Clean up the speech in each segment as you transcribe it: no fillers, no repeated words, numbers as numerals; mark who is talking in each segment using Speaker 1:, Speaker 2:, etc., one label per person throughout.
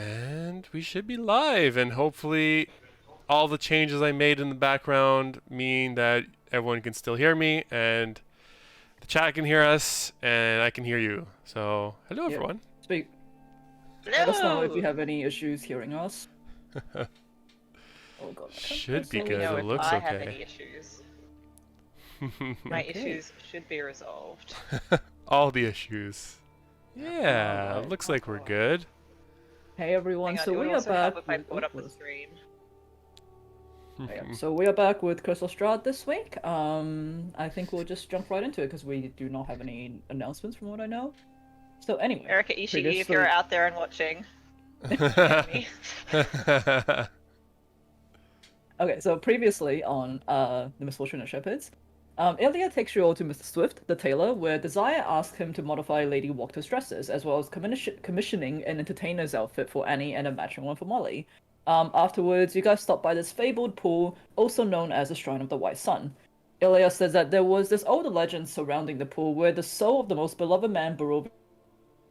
Speaker 1: And we should be live, and hopefully all the changes I made in the background mean that everyone can still hear me, and the chat can hear us, and I can hear you. So, hello
Speaker 2: Yep.
Speaker 1: everyone.
Speaker 2: Speak. Let us know if you
Speaker 3: Hello!
Speaker 2: have any issues hearing us. Oh god, I can't
Speaker 1: Should
Speaker 2: press
Speaker 1: be
Speaker 3: Let me
Speaker 1: good.
Speaker 3: know
Speaker 1: It
Speaker 3: if
Speaker 1: looks
Speaker 3: I have
Speaker 1: okay.
Speaker 3: any issues. My
Speaker 2: Okay.
Speaker 3: issues should be resolved.
Speaker 1: All the issues. Yeah,
Speaker 2: Alright.
Speaker 1: looks like we're good.
Speaker 2: Hey everyone,
Speaker 3: Hang on,
Speaker 2: so
Speaker 3: it would
Speaker 2: we are
Speaker 3: also help
Speaker 2: back
Speaker 3: if I
Speaker 2: with
Speaker 3: pulled up the
Speaker 2: was-
Speaker 3: stream.
Speaker 2: yeah, so we are back with Curse of Strahd this week. I think we'll just jump right into it because we do not have any announcements from what I know. So anyway,
Speaker 3: Erica Ishii, if
Speaker 2: previously-
Speaker 3: you're out there and watching, DM me.
Speaker 2: Okay, so previously on The Misfortunate Shepherds, Ilya takes you all to Mr. Swift, the tailor, where Desire asks him to modify Lady Walker's dresses, as well as commissioning an entertainer's outfit for Annie and a matching one for Molly. Afterwards, you guys stop by this fabled pool, also known as the Shrine of the White Sun. Ilya says that there was this old legend surrounding the pool where the soul of the most beloved man, Barovia,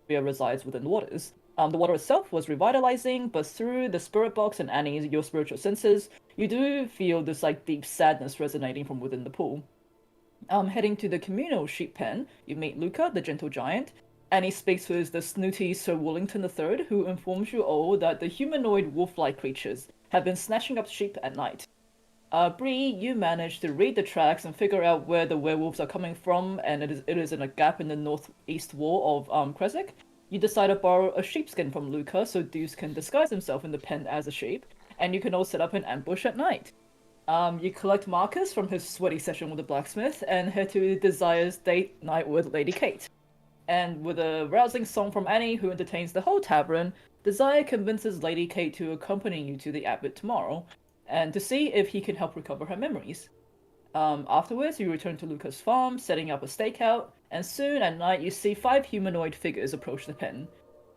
Speaker 2: resides within the waters. The water itself was revitalizing, but through the spirit box and Annie's, your spiritual senses, you do feel this like deep sadness resonating from within the pool. Heading to the communal sheep pen, you meet Luca, the gentle giant. Annie speaks with the snooty Sir Wallington III, who informs you all that the humanoid wolf-like creatures have been snatching up sheep at night. Bree, you manage to read the tracks and figure out where the werewolves are coming from, and it is in a gap in the northeast wall of Kresik. You decide to borrow a sheepskin from Luca so Deuce can disguise himself in the pen as a sheep, and you can all set up an ambush at night. You collect Marcus from his sweaty session with the blacksmith and head to Desire's date night with Lady Kate. And with a rousing song from Annie, who entertains the whole tavern, Desire convinces Lady Kate to accompany you to the abbot tomorrow, and to see if he can help recover her memories. Afterwards, you return to Luca's farm, setting up a stakeout, and soon at night you see 5 humanoid figures approach the pen.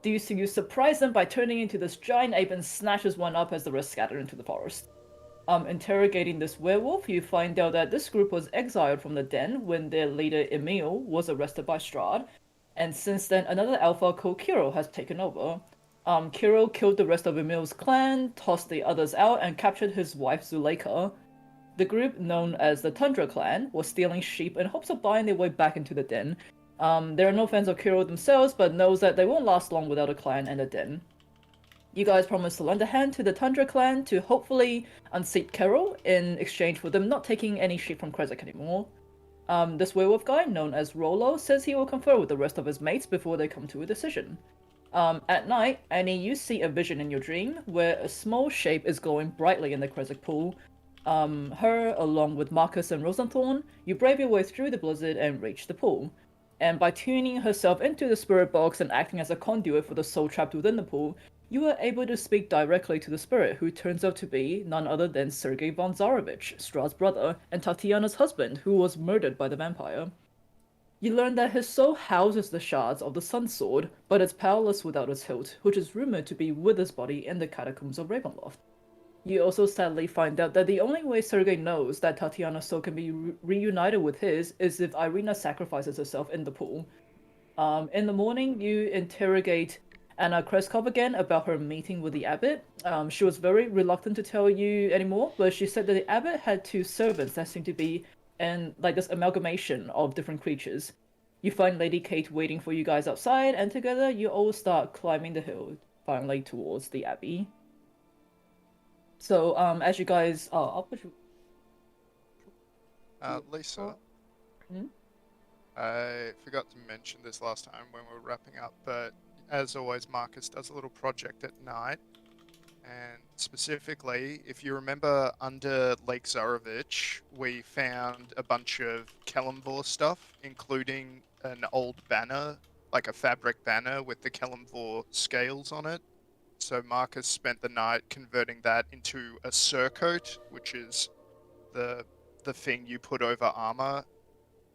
Speaker 2: You surprise them by turning into this giant ape and snatches one up as the rest scatter into the forest. Interrogating this werewolf, you find out that this group was exiled from the den when their leader Emil was arrested by Strahd, and since then another alpha called Kiro has taken over. Kiro killed the rest of Emil's clan, tossed the others out, and captured his wife Zuleika. The group, known as the Tundra Clan, was stealing sheep in hopes of buying their way back into the den. They are no fans of Kiro themselves, but knows that they won't last long without a clan and a den. You guys promise to lend a hand to the Tundra Clan to hopefully unseat Carol in exchange for them not taking any sheep from Kresik anymore. This werewolf guy, known as Rolo, says he will confer with the rest of his mates before they come to a decision. At night, Annie, you see a vision in your dream where a small shape is glowing brightly in the Kresik pool. Her, along with Marcus and Rosenthorn, you brave your way through the blizzard and reach the pool. And by tuning herself into the spirit box and acting as a conduit for the soul trapped within the pool, you are able to speak directly to the spirit, who turns out to be none other than Sergei von Zarovich, Strahd's brother, and Tatiana's husband, who was murdered by the vampire. You learn that his soul houses the shards of the Sun Sword, but is powerless without its hilt, which is rumored to be with his body in the catacombs of Ravenloft. You also sadly find out that the only way Sergei knows that Tatiana's soul can be reunited with his is if Irina sacrifices herself in the pool. In the morning, you interrogate Anna Kreskov again about her meeting with the abbot. She was very reluctant to tell you anymore, but she said that the abbot had 2 servants that seemed to be like this amalgamation of different creatures. You find Lady Kate waiting for you guys outside, and together you all start climbing the hill, finally towards the abbey. So, as you guys, I'll push you.
Speaker 4: Lisa,
Speaker 2: Hmm?
Speaker 4: I forgot to mention this last time when we were wrapping up, but as always, Marcus does a little project at night. And specifically, if you remember, under Lake Zarovich, we found a bunch of Kelemvor stuff, including an old banner, like a fabric banner with the Kelemvor scales on it. So Marcus spent the night converting that into a surcoat, which is the thing you put over armor.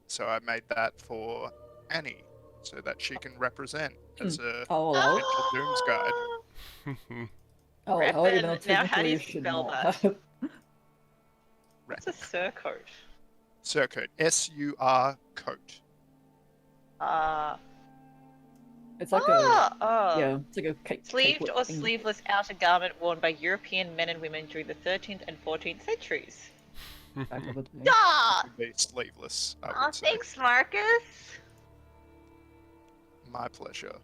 Speaker 4: So I made that for Annie, so that she can represent as a
Speaker 2: I'll allow it.
Speaker 4: potential Doom's Guide.
Speaker 2: I'll allow it, even though
Speaker 3: Now, how do
Speaker 2: technically
Speaker 3: you
Speaker 2: you should
Speaker 3: spell
Speaker 2: not
Speaker 3: that?
Speaker 2: have.
Speaker 3: What's a surcoat?
Speaker 4: Surcoat. S-U-R coat.
Speaker 2: It's like a
Speaker 3: Oh.
Speaker 2: it's like a cake
Speaker 3: Sleeved
Speaker 2: whip
Speaker 3: or
Speaker 2: thing.
Speaker 3: sleeveless outer garment worn by European men and women during the 13th and 14th centuries.
Speaker 2: Back of it.
Speaker 3: Ah!
Speaker 4: Would be sleeveless, I
Speaker 3: Oh,
Speaker 4: would say.
Speaker 3: thanks, Marcus.
Speaker 4: My pleasure.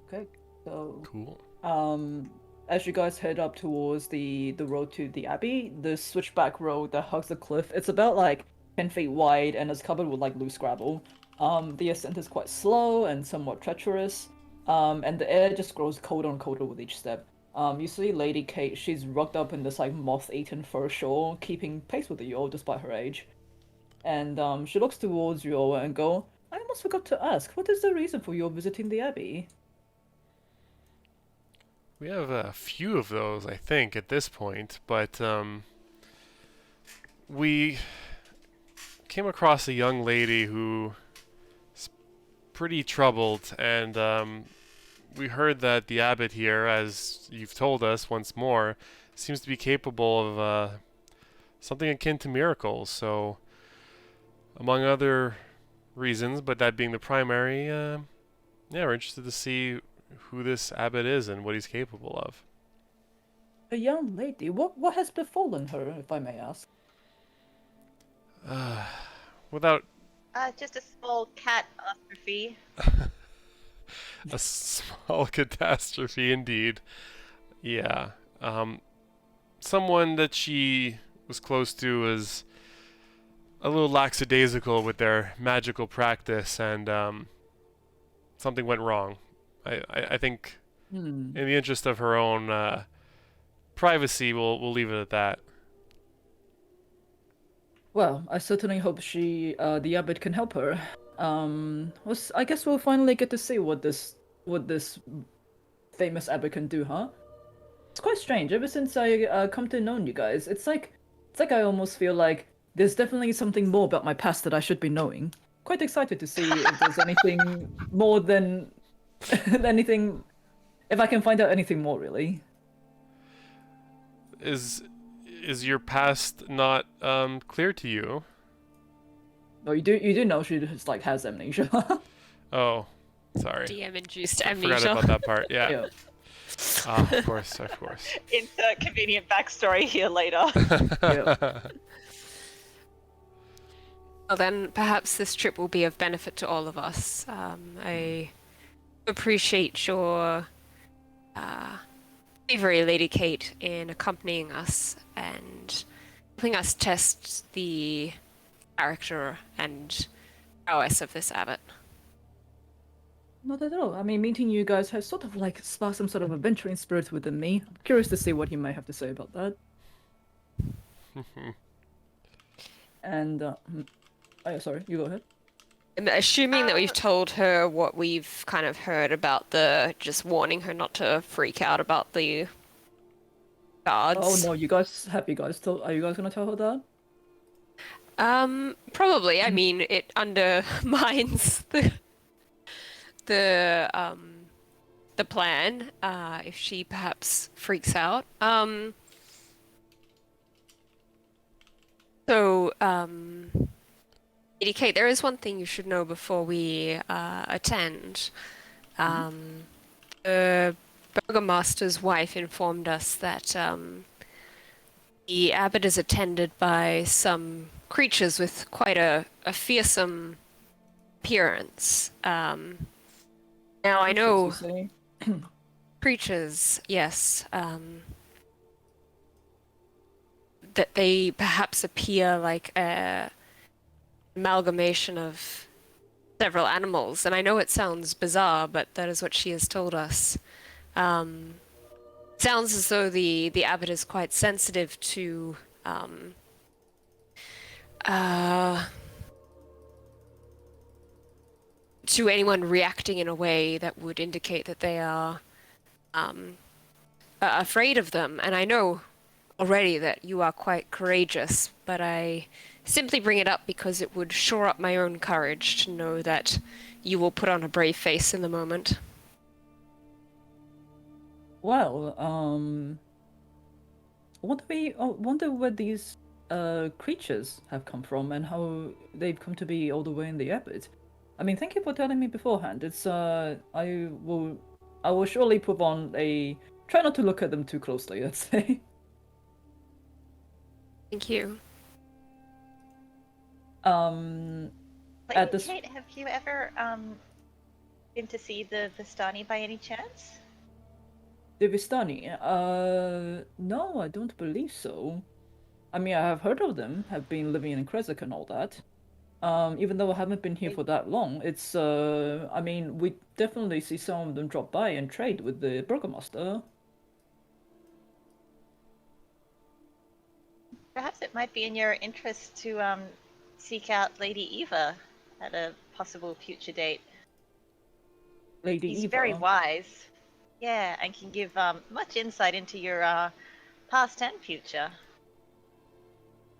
Speaker 2: Okay, so
Speaker 1: Cool.
Speaker 2: as you guys head up towards the road to the abbey, the switchback road that hugs the cliff, it's about like 10 feet wide and is covered with like loose gravel. The ascent is quite slow and somewhat treacherous. And the air just grows colder and colder with each step. You see Lady Kate, she's rugged up in this like moth-eaten fur shawl, keeping pace with you all despite her age. And she looks towards you all and go, I almost forgot to ask, what is the reason for your visiting the abbey?
Speaker 1: We have a few of those, I think, at this point, but we came across a young lady who is pretty troubled, and we heard that the abbot here, as you've told us once more, seems to be capable of something akin to miracles. So, among other reasons, but that being the primary, yeah, we're interested to see who this abbot is and what he's capable of.
Speaker 2: A young lady? What has befallen her, if I may ask?
Speaker 1: Without
Speaker 3: Just a small catastrophe.
Speaker 1: a small catastrophe, indeed. Yeah. Someone that she was close to was a little lackadaisical with their magical practice, and something went wrong. I think,
Speaker 2: Hmm.
Speaker 1: in the interest of her own privacy, we'll leave it at that.
Speaker 2: Well, I certainly hope the abbot can help her. I guess we'll finally get to see what this famous abbot can do, huh? It's quite strange. Ever since I come to know you guys, it's like I almost feel like there's definitely something more about my past that I should be knowing. Quite excited to see if there's anything more than anything. If I can find out anything more, really.
Speaker 1: Is your past not clear to you?
Speaker 2: Oh, you do know she just like has amnesia.
Speaker 1: Oh, sorry.
Speaker 5: DM-induced
Speaker 1: I forgot
Speaker 5: amnesia.
Speaker 1: about that part. Yeah.
Speaker 2: Yeah.
Speaker 1: Ah, of course, of course.
Speaker 3: Insert convenient backstory here later.
Speaker 2: Yeah.
Speaker 5: Well, then perhaps this trip will be of benefit to all of us. I appreciate your bravery, Lady Kate, in accompanying us and helping us test the character and prowess of this abbot.
Speaker 2: Not at all. I mean, meeting you guys has sort of like sparked some sort of adventuring spirit within me. I'm curious to see what you may have to say about that. And, oh, yeah, sorry, you go ahead.
Speaker 5: I'm assuming that we've told her what we've kind of heard about just warning her not to freak out about the guards.
Speaker 2: Oh no, are you guys gonna tell her that?
Speaker 5: Probably. I mean, it undermines the plan, if she perhaps freaks out. Lady Kate, there is one thing you should know before we attend. The burgomaster's wife informed us that the abbot is attended by some creatures with quite a fearsome appearance. Now I know
Speaker 2: You say?
Speaker 5: creatures, yes, that they perhaps appear like a amalgamation of several animals, and I know it sounds bizarre, but that is what she has told us. Sounds as though the abbot is quite sensitive to anyone reacting in a way that would indicate that they are afraid of them. And I know already that you are quite courageous, but I simply bring it up because it would shore up my own courage to know that you will put on a brave face in the moment.
Speaker 2: Well, wonder where these creatures have come from and how they've come to be all the way in the abbot. I mean, thank you for telling me beforehand. It's I will surely put on a try not to look at them too closely. Let's say.
Speaker 5: Thank you.
Speaker 3: Lady
Speaker 2: At this
Speaker 3: Kate, have you ever been to see the Vistani by any chance?
Speaker 2: the Vistani. No, I don't believe so. I mean, I have heard of them. Have been living in Kresik and all that. Even though I haven't been here for that long, it's I mean, we definitely see some of them drop by and trade with the Burgomaster.
Speaker 3: Perhaps it might be in your interest to seek out Lady Eva at a possible future date.
Speaker 2: Lady
Speaker 3: He's
Speaker 2: Eva.
Speaker 3: very wise. Yeah, and can give much insight into your past and future.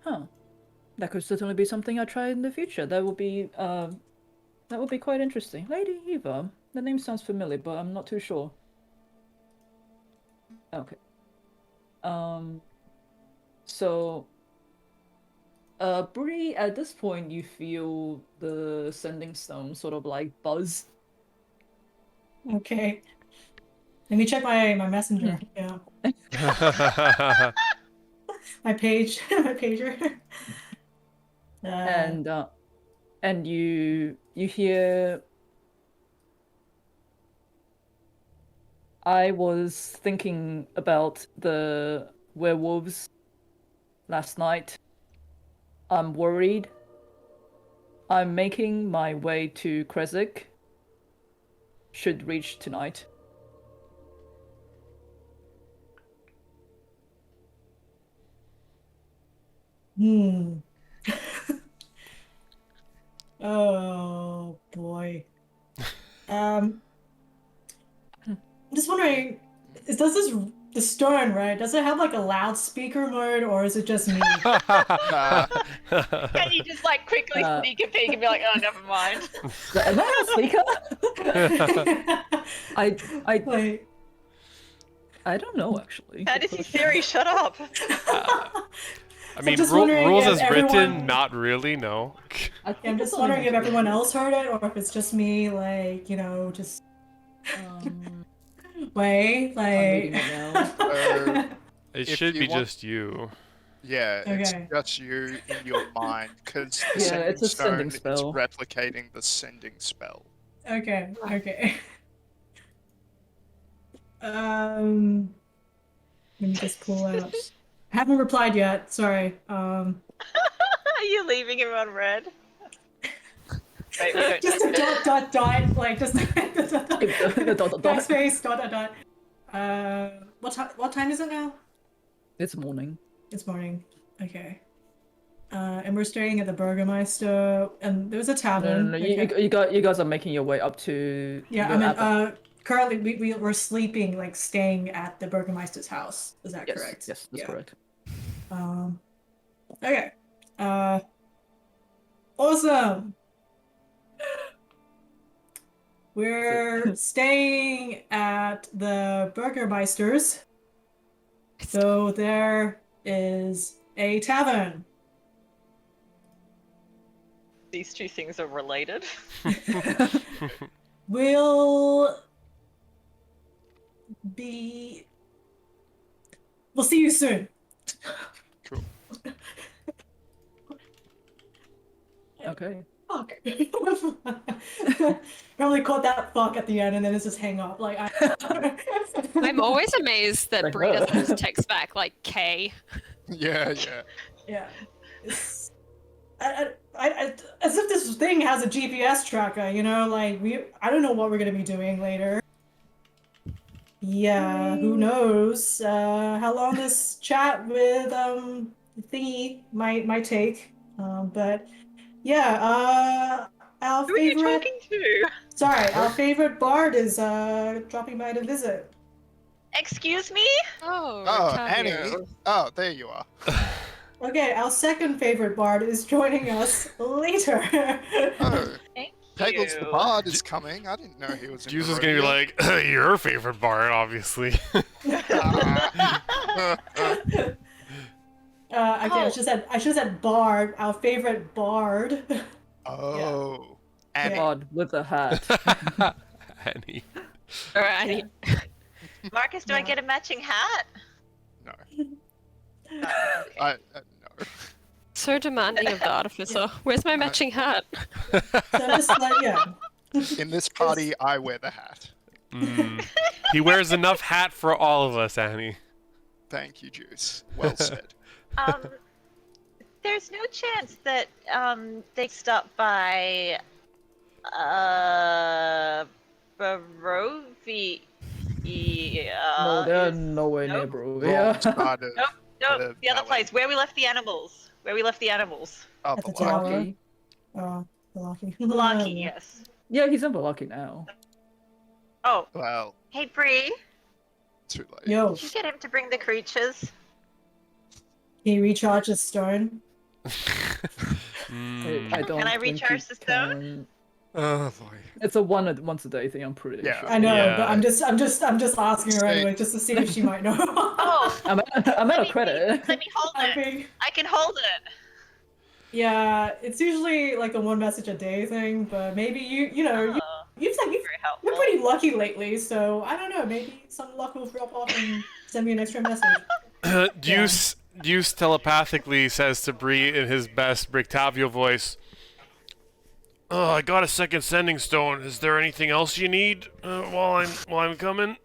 Speaker 2: Huh. That could certainly be something I try in the future. That would be quite interesting. Lady Eva. The name sounds familiar, but I'm not too sure. Okay. So Bree, at this point you feel the sending stone sort of like buzz.
Speaker 6: Okay. Let me check my messenger. Yeah. My page, my pager.
Speaker 2: And you hear I was thinking about the werewolves last night. I'm worried. I'm making my way to Kresik. Should reach tonight.
Speaker 6: Oh boy. I'm just wondering, the stone, right? Does it have like a loudspeaker mode, or is it just me?
Speaker 4: Nah.
Speaker 3: Can you just like quickly sneak a peek and be like, oh, never mind?
Speaker 2: Am I a speaker? I
Speaker 6: Like,
Speaker 2: I don't know actually.
Speaker 3: Fantasy Siri, shut up!
Speaker 1: I mean,
Speaker 6: just wondering
Speaker 1: rules
Speaker 6: if
Speaker 1: as written,
Speaker 6: everyone-
Speaker 1: not really, no.
Speaker 6: I'm just wondering if everyone else heard it, or if it's just me, like, you know, just wait,
Speaker 2: I'm reading
Speaker 6: like.
Speaker 2: it now.
Speaker 1: It
Speaker 4: If
Speaker 1: should
Speaker 4: you
Speaker 1: be
Speaker 4: want-
Speaker 1: just you.
Speaker 4: Yeah, it's
Speaker 6: Okay.
Speaker 4: just you in your mind because the
Speaker 2: Yeah,
Speaker 4: sending
Speaker 2: it's a sending
Speaker 4: stone is
Speaker 2: spell.
Speaker 4: replicating the sending spell.
Speaker 6: Okay, okay. Let me just pull out. I haven't replied yet. Sorry.
Speaker 3: Are you leaving him on red? Wait, we don't
Speaker 6: Just a dot, like just
Speaker 2: The dot.
Speaker 6: backspace dot. What time is it now?
Speaker 2: It's morning.
Speaker 6: It's morning. Okay. And we're staying at the Burgermeister, and there's a tavern.
Speaker 2: No.
Speaker 6: Okay.
Speaker 2: You guys are making your way up to.
Speaker 6: Yeah,
Speaker 2: the
Speaker 6: I mean,
Speaker 2: abbot.
Speaker 6: currently we're sleeping, like staying at the Burgermeister's house. Is that
Speaker 2: Yes,
Speaker 6: correct?
Speaker 2: yes, that's
Speaker 6: Yeah.
Speaker 2: correct.
Speaker 6: Okay. Awesome. We're staying at the Burgermeister's. So there is a tavern.
Speaker 3: These two things are related.
Speaker 6: We'll see you soon.
Speaker 4: Cool.
Speaker 2: Okay.
Speaker 6: Fuck. Probably caught that fuck at the end, and then it's just hang up. Like
Speaker 5: I'm always amazed that
Speaker 2: Like
Speaker 5: Brie
Speaker 2: her.
Speaker 5: doesn't just text back like K.
Speaker 4: Yeah, yeah.
Speaker 6: yeah. It's, as if this thing has a GPS tracker, you know, like I don't know what we're gonna be doing later. Yeah, who knows how long this chat with thingy might take. But yeah, our
Speaker 3: Who are you
Speaker 6: favorite
Speaker 3: talking to?
Speaker 6: sorry, our favorite bard is dropping by to visit.
Speaker 3: Excuse me?
Speaker 5: Oh,
Speaker 4: Oh,
Speaker 5: Octavio.
Speaker 4: Annie. Oh, there you are.
Speaker 6: Okay, our second favorite bard is joining us later.
Speaker 4: Oh,
Speaker 3: Thank
Speaker 4: Pagels the
Speaker 3: you.
Speaker 4: Bard is coming. I didn't know he was in
Speaker 1: Juice is gonna be
Speaker 4: Barovia.
Speaker 1: like, your favorite bard, obviously.
Speaker 6: Okay, I should have said bard, our favorite bard.
Speaker 4: Oh. And
Speaker 2: God, with the hat.
Speaker 1: Annie.
Speaker 5: All right, I need.
Speaker 3: Marcus, do I get a matching hat?
Speaker 4: no,
Speaker 3: Oh, okay.
Speaker 4: no.
Speaker 5: So demanding of the artificer. Where's my matching hat?
Speaker 6: So just like, yeah.
Speaker 4: In this party, I wear the hat.
Speaker 1: He wears enough hat for all of us, Annie.
Speaker 4: Thank you, Juice. Well said.
Speaker 3: There's no chance that they stop by Barovia.
Speaker 2: No, they're
Speaker 3: is-
Speaker 2: nowhere near
Speaker 3: nope.
Speaker 4: Wrong
Speaker 2: Barovia.
Speaker 4: side of
Speaker 3: Nope, nope. The other
Speaker 4: valley.
Speaker 3: place where we left the animals. Where we left the animals.
Speaker 4: Oh,
Speaker 6: At the
Speaker 4: Balaki.
Speaker 6: tower.
Speaker 2: Lucky.
Speaker 6: Oh, the lucky.
Speaker 3: Lucky, yes.
Speaker 2: Yeah, he's in Balaki now.
Speaker 3: Oh,
Speaker 4: Well,
Speaker 3: hey Bree,
Speaker 4: too late.
Speaker 6: Yo,
Speaker 3: did you get him to bring the creatures?
Speaker 6: he recharges stone.
Speaker 2: I don't
Speaker 3: Can I
Speaker 2: think
Speaker 3: recharge
Speaker 2: he
Speaker 3: the stone?
Speaker 2: can.
Speaker 1: Oh boy.
Speaker 2: It's a once a day thing. I'm pretty
Speaker 4: Yeah.
Speaker 2: sure.
Speaker 6: I know,
Speaker 1: Yeah.
Speaker 6: but I'm just asking her
Speaker 4: Stay-
Speaker 6: anyway, just to see if she might know.
Speaker 3: Oh,
Speaker 2: I'm at
Speaker 3: let
Speaker 2: a
Speaker 3: me-
Speaker 2: credit.
Speaker 3: Let me hold
Speaker 6: I
Speaker 3: it.
Speaker 6: think,
Speaker 3: I can hold it.
Speaker 6: yeah, it's usually like a one message a day thing, but maybe you know,
Speaker 3: Oh,
Speaker 6: you've
Speaker 3: very helpful.
Speaker 6: you're pretty lucky lately, so I don't know, maybe some luck will drop off and send me an extra message.
Speaker 1: Deuce telepathically says to Bree in his best Brictavio voice, "Oh, I got a second sending stone. Is there anything else you need while I'm coming?"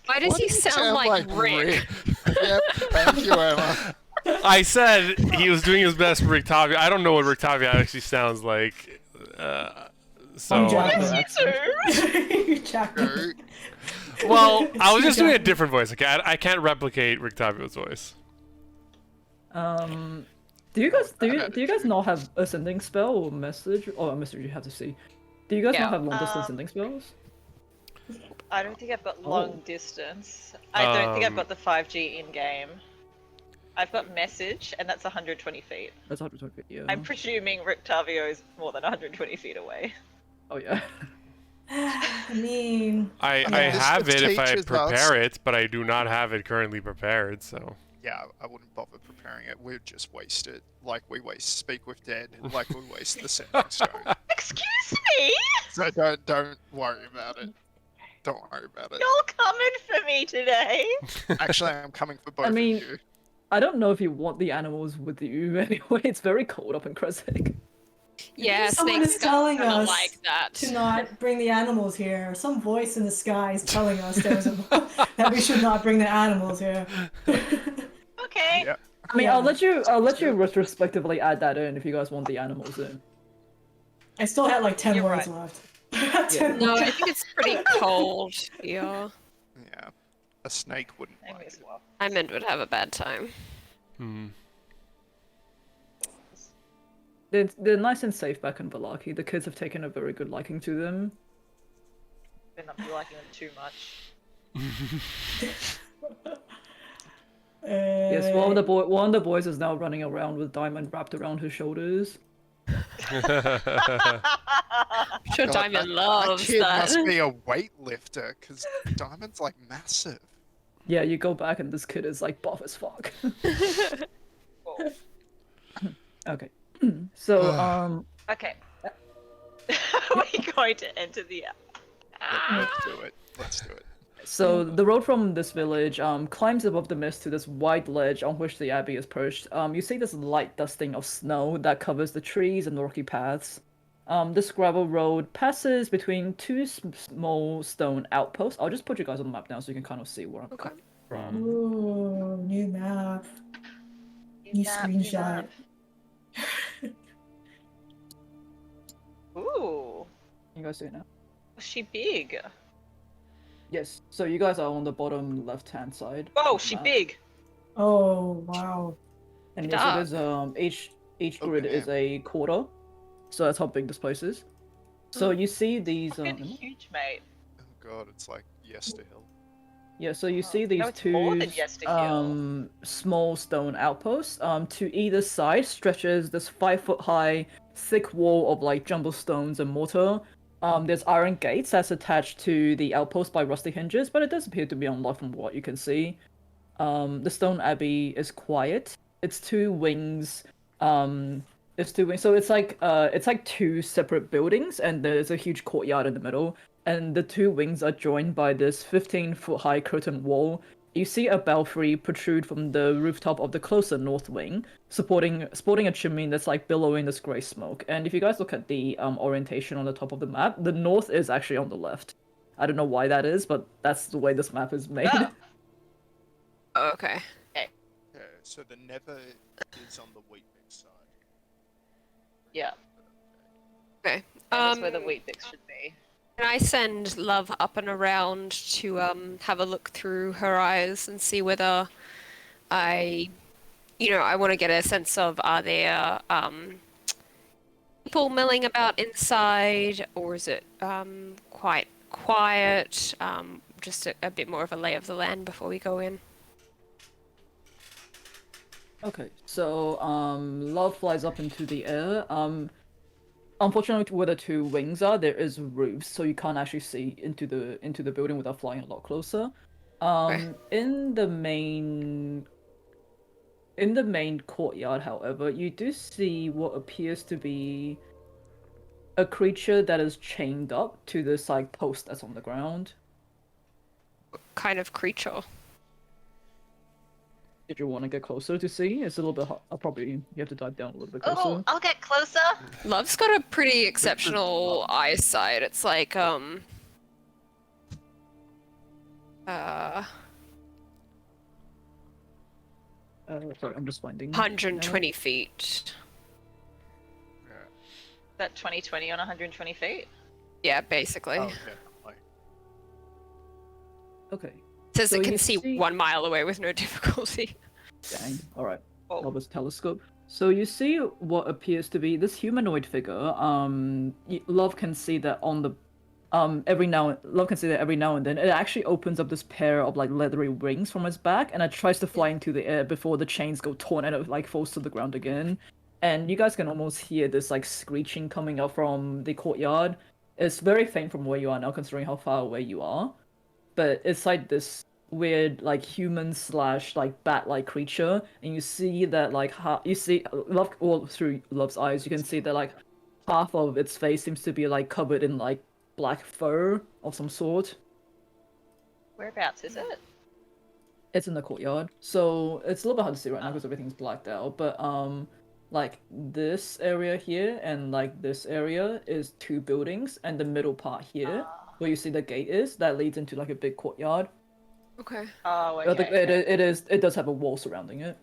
Speaker 5: Why does he sound like Rick?
Speaker 4: Yep, thank you, Emma.
Speaker 1: I said he was doing his best Brictavio. I don't know what Brictavio actually sounds like. So
Speaker 6: I'm Jackman.
Speaker 2: Yes,
Speaker 6: Jackman.
Speaker 4: Go.
Speaker 1: well, I was just doing a different voice. Okay, I can't replicate Brictavio's voice.
Speaker 2: Do you guys do you guys not have a sending spell or message or a message you have to see? Do you guys
Speaker 5: Yeah.
Speaker 2: not have long distance sending spells?
Speaker 3: I don't think I've got
Speaker 2: Oh.
Speaker 3: long distance. I don't think I've
Speaker 1: Um,
Speaker 3: got the 5G in game. I've got message, and that's 120 feet.
Speaker 2: That's 120 feet. Yeah.
Speaker 3: I'm presuming Rictavio is more than 120 feet away.
Speaker 2: Oh yeah.
Speaker 6: I mean,
Speaker 1: I
Speaker 6: Yeah.
Speaker 1: have
Speaker 4: This
Speaker 1: it if I
Speaker 4: teaches
Speaker 1: prepare
Speaker 4: us-
Speaker 1: it, but I do not have it currently prepared. So
Speaker 4: Yeah, I wouldn't bother preparing it. We'd just waste it, like we waste Speak with Dead, like we waste the Sending Stone.
Speaker 3: Excuse me?
Speaker 4: So don't worry about it. Don't worry about it.
Speaker 3: Y'all coming for me today?
Speaker 4: Actually, I'm coming for both
Speaker 2: mean-
Speaker 4: of you.
Speaker 2: I don't know if you want the animals with you anyway. It's very cold up in Kresik.
Speaker 5: Yeah,
Speaker 6: someone
Speaker 5: Snake
Speaker 6: is
Speaker 5: Skull's
Speaker 6: telling
Speaker 5: kinda
Speaker 6: us
Speaker 5: like that.
Speaker 6: to not bring the animals here. Some voice in the sky is telling us that we should not bring the animals here.
Speaker 3: Okay.
Speaker 4: Yeah.
Speaker 2: I mean,
Speaker 6: Yeah.
Speaker 2: I'll let you retrospectively add that in if you guys want the animals in.
Speaker 6: I still had like 10
Speaker 3: You're
Speaker 6: words
Speaker 3: right.
Speaker 6: left. I had 10
Speaker 5: No,
Speaker 6: words.
Speaker 5: I think it's pretty cold here.
Speaker 4: Yeah. A snake wouldn't
Speaker 3: I may
Speaker 4: like
Speaker 3: as
Speaker 4: it.
Speaker 3: well.
Speaker 5: I meant would have a bad time.
Speaker 2: They're nice and safe back in Valaki. The kids have taken a very good liking to them.
Speaker 3: They're not be liking them too much.
Speaker 2: Yes, one of the boys is now running around with Diamond wrapped around his shoulders.
Speaker 5: Sure,
Speaker 4: God,
Speaker 5: Diamond
Speaker 4: that
Speaker 5: loves
Speaker 4: kid
Speaker 5: that.
Speaker 4: must be a weightlifter, because Diamond's like massive.
Speaker 2: Yeah, you go back and this kid is like buff as fuck.
Speaker 3: Oh.
Speaker 2: Okay. So,
Speaker 3: Okay. Are we going to enter the...
Speaker 4: Let's do it. Let's do it.
Speaker 2: so the road from this village climbs above the mist to this wide ledge on which the abbey is perched. You see this light dusting of snow that covers the trees and rocky paths. This gravel road passes between two small stone outposts. I'll just put you guys on the map now so you can kind of see where I'm
Speaker 5: Okay.
Speaker 2: coming from.
Speaker 6: Ooh, new map. New screenshot.
Speaker 3: Ooh.
Speaker 2: You guys see it now?
Speaker 3: Was she big?
Speaker 2: Yes. So you guys are on the bottom left-hand side.
Speaker 3: Whoa,
Speaker 2: of the
Speaker 3: she
Speaker 2: map.
Speaker 3: big.
Speaker 6: Oh, wow.
Speaker 2: And
Speaker 5: Good
Speaker 2: yes, it
Speaker 5: job.
Speaker 2: is each
Speaker 4: Oh,
Speaker 2: grid is
Speaker 4: damn.
Speaker 2: a quarter, so that's how big this place is. So you see these
Speaker 3: Fucking huge, mate.
Speaker 4: Oh god, it's like Yesterhill.
Speaker 2: yeah, so you see these
Speaker 3: No, it's more
Speaker 2: two
Speaker 3: than Yesterhill.
Speaker 2: small stone outposts. To either side stretches this 5-foot high thick wall of like jumbled stones and mortar. There's iron gates that's attached to the outpost by rusty hinges, but it does appear to be unlocked from what you can see. The stone abbey is quiet. Its two wings It's two wings. So it's like two separate buildings, and there's a huge courtyard in the middle. And the two wings are joined by this 15-foot high curtain wall. You see a belfry protrude from the rooftop of the closer north wing, sporting a chimney that's like billowing this grey smoke. And if you guys look at the orientation on the top of the map, the north is actually on the left. I don't know why that is, but that's the way this map is made.
Speaker 5: Oh, okay.
Speaker 4: Yeah, so the Never is on the Wheat Mix side.
Speaker 3: Yeah,
Speaker 5: Okay.
Speaker 3: that's where the wheat bix should be.
Speaker 5: Can I send Love up and around to have a look through her eyes and see whether I want to get a sense of, are there people milling about inside, or is it quite quiet? Just a bit more of a lay of the land before we go in.
Speaker 2: Okay, so Love flies up into the air. Unfortunately, where the two wings are, there is roofs, so you can't actually see into the building without flying a lot closer.
Speaker 5: Okay.
Speaker 2: In the main courtyard, however, you do see what appears to be a creature that is chained up to this like post that's on the ground.
Speaker 5: What kind of creature?
Speaker 2: Did you want to get closer to see? It's a little bit hot. Probably you have to dive down a little bit closer.
Speaker 3: Oh, I'll get closer.
Speaker 5: Love's got a pretty exceptional eyesight. It's like
Speaker 2: Sorry, I'm just finding.
Speaker 5: 120 feet.
Speaker 4: Yeah.
Speaker 3: That 2020 on 120 feet.
Speaker 5: Yeah, basically.
Speaker 4: Oh, definitely.
Speaker 2: Okay.
Speaker 5: Says
Speaker 2: So
Speaker 5: it can
Speaker 2: you
Speaker 5: see 1 mile away with no difficulty.
Speaker 2: Dang. All right.
Speaker 3: Oh.
Speaker 2: Lover's telescope. So you see what appears to be this humanoid figure. Love can see that on the Love can see that every now and then it actually opens up this pair of like leathery wings from its back, and it tries to fly into the air before the chains go torn and it like falls to the ground again. And you guys can almost hear this like screeching coming up from the courtyard. It's very faint from where you are now, considering how far away you are. But it's like this weird like human slash like bat like creature, and you see that like you see Love, or through Love's eyes you can see that like half of its face seems to be like covered in like black fur of some sort.
Speaker 3: Whereabouts is it?
Speaker 2: It's in the courtyard, so it's a little bit hard to see right now because everything's blacked out, but like this area here and like this area is two buildings, and the middle part here where you see the gate is, that leads into like a big courtyard.
Speaker 5: Okay.
Speaker 3: Oh,
Speaker 2: But
Speaker 3: okay.
Speaker 2: it does have a wall surrounding it.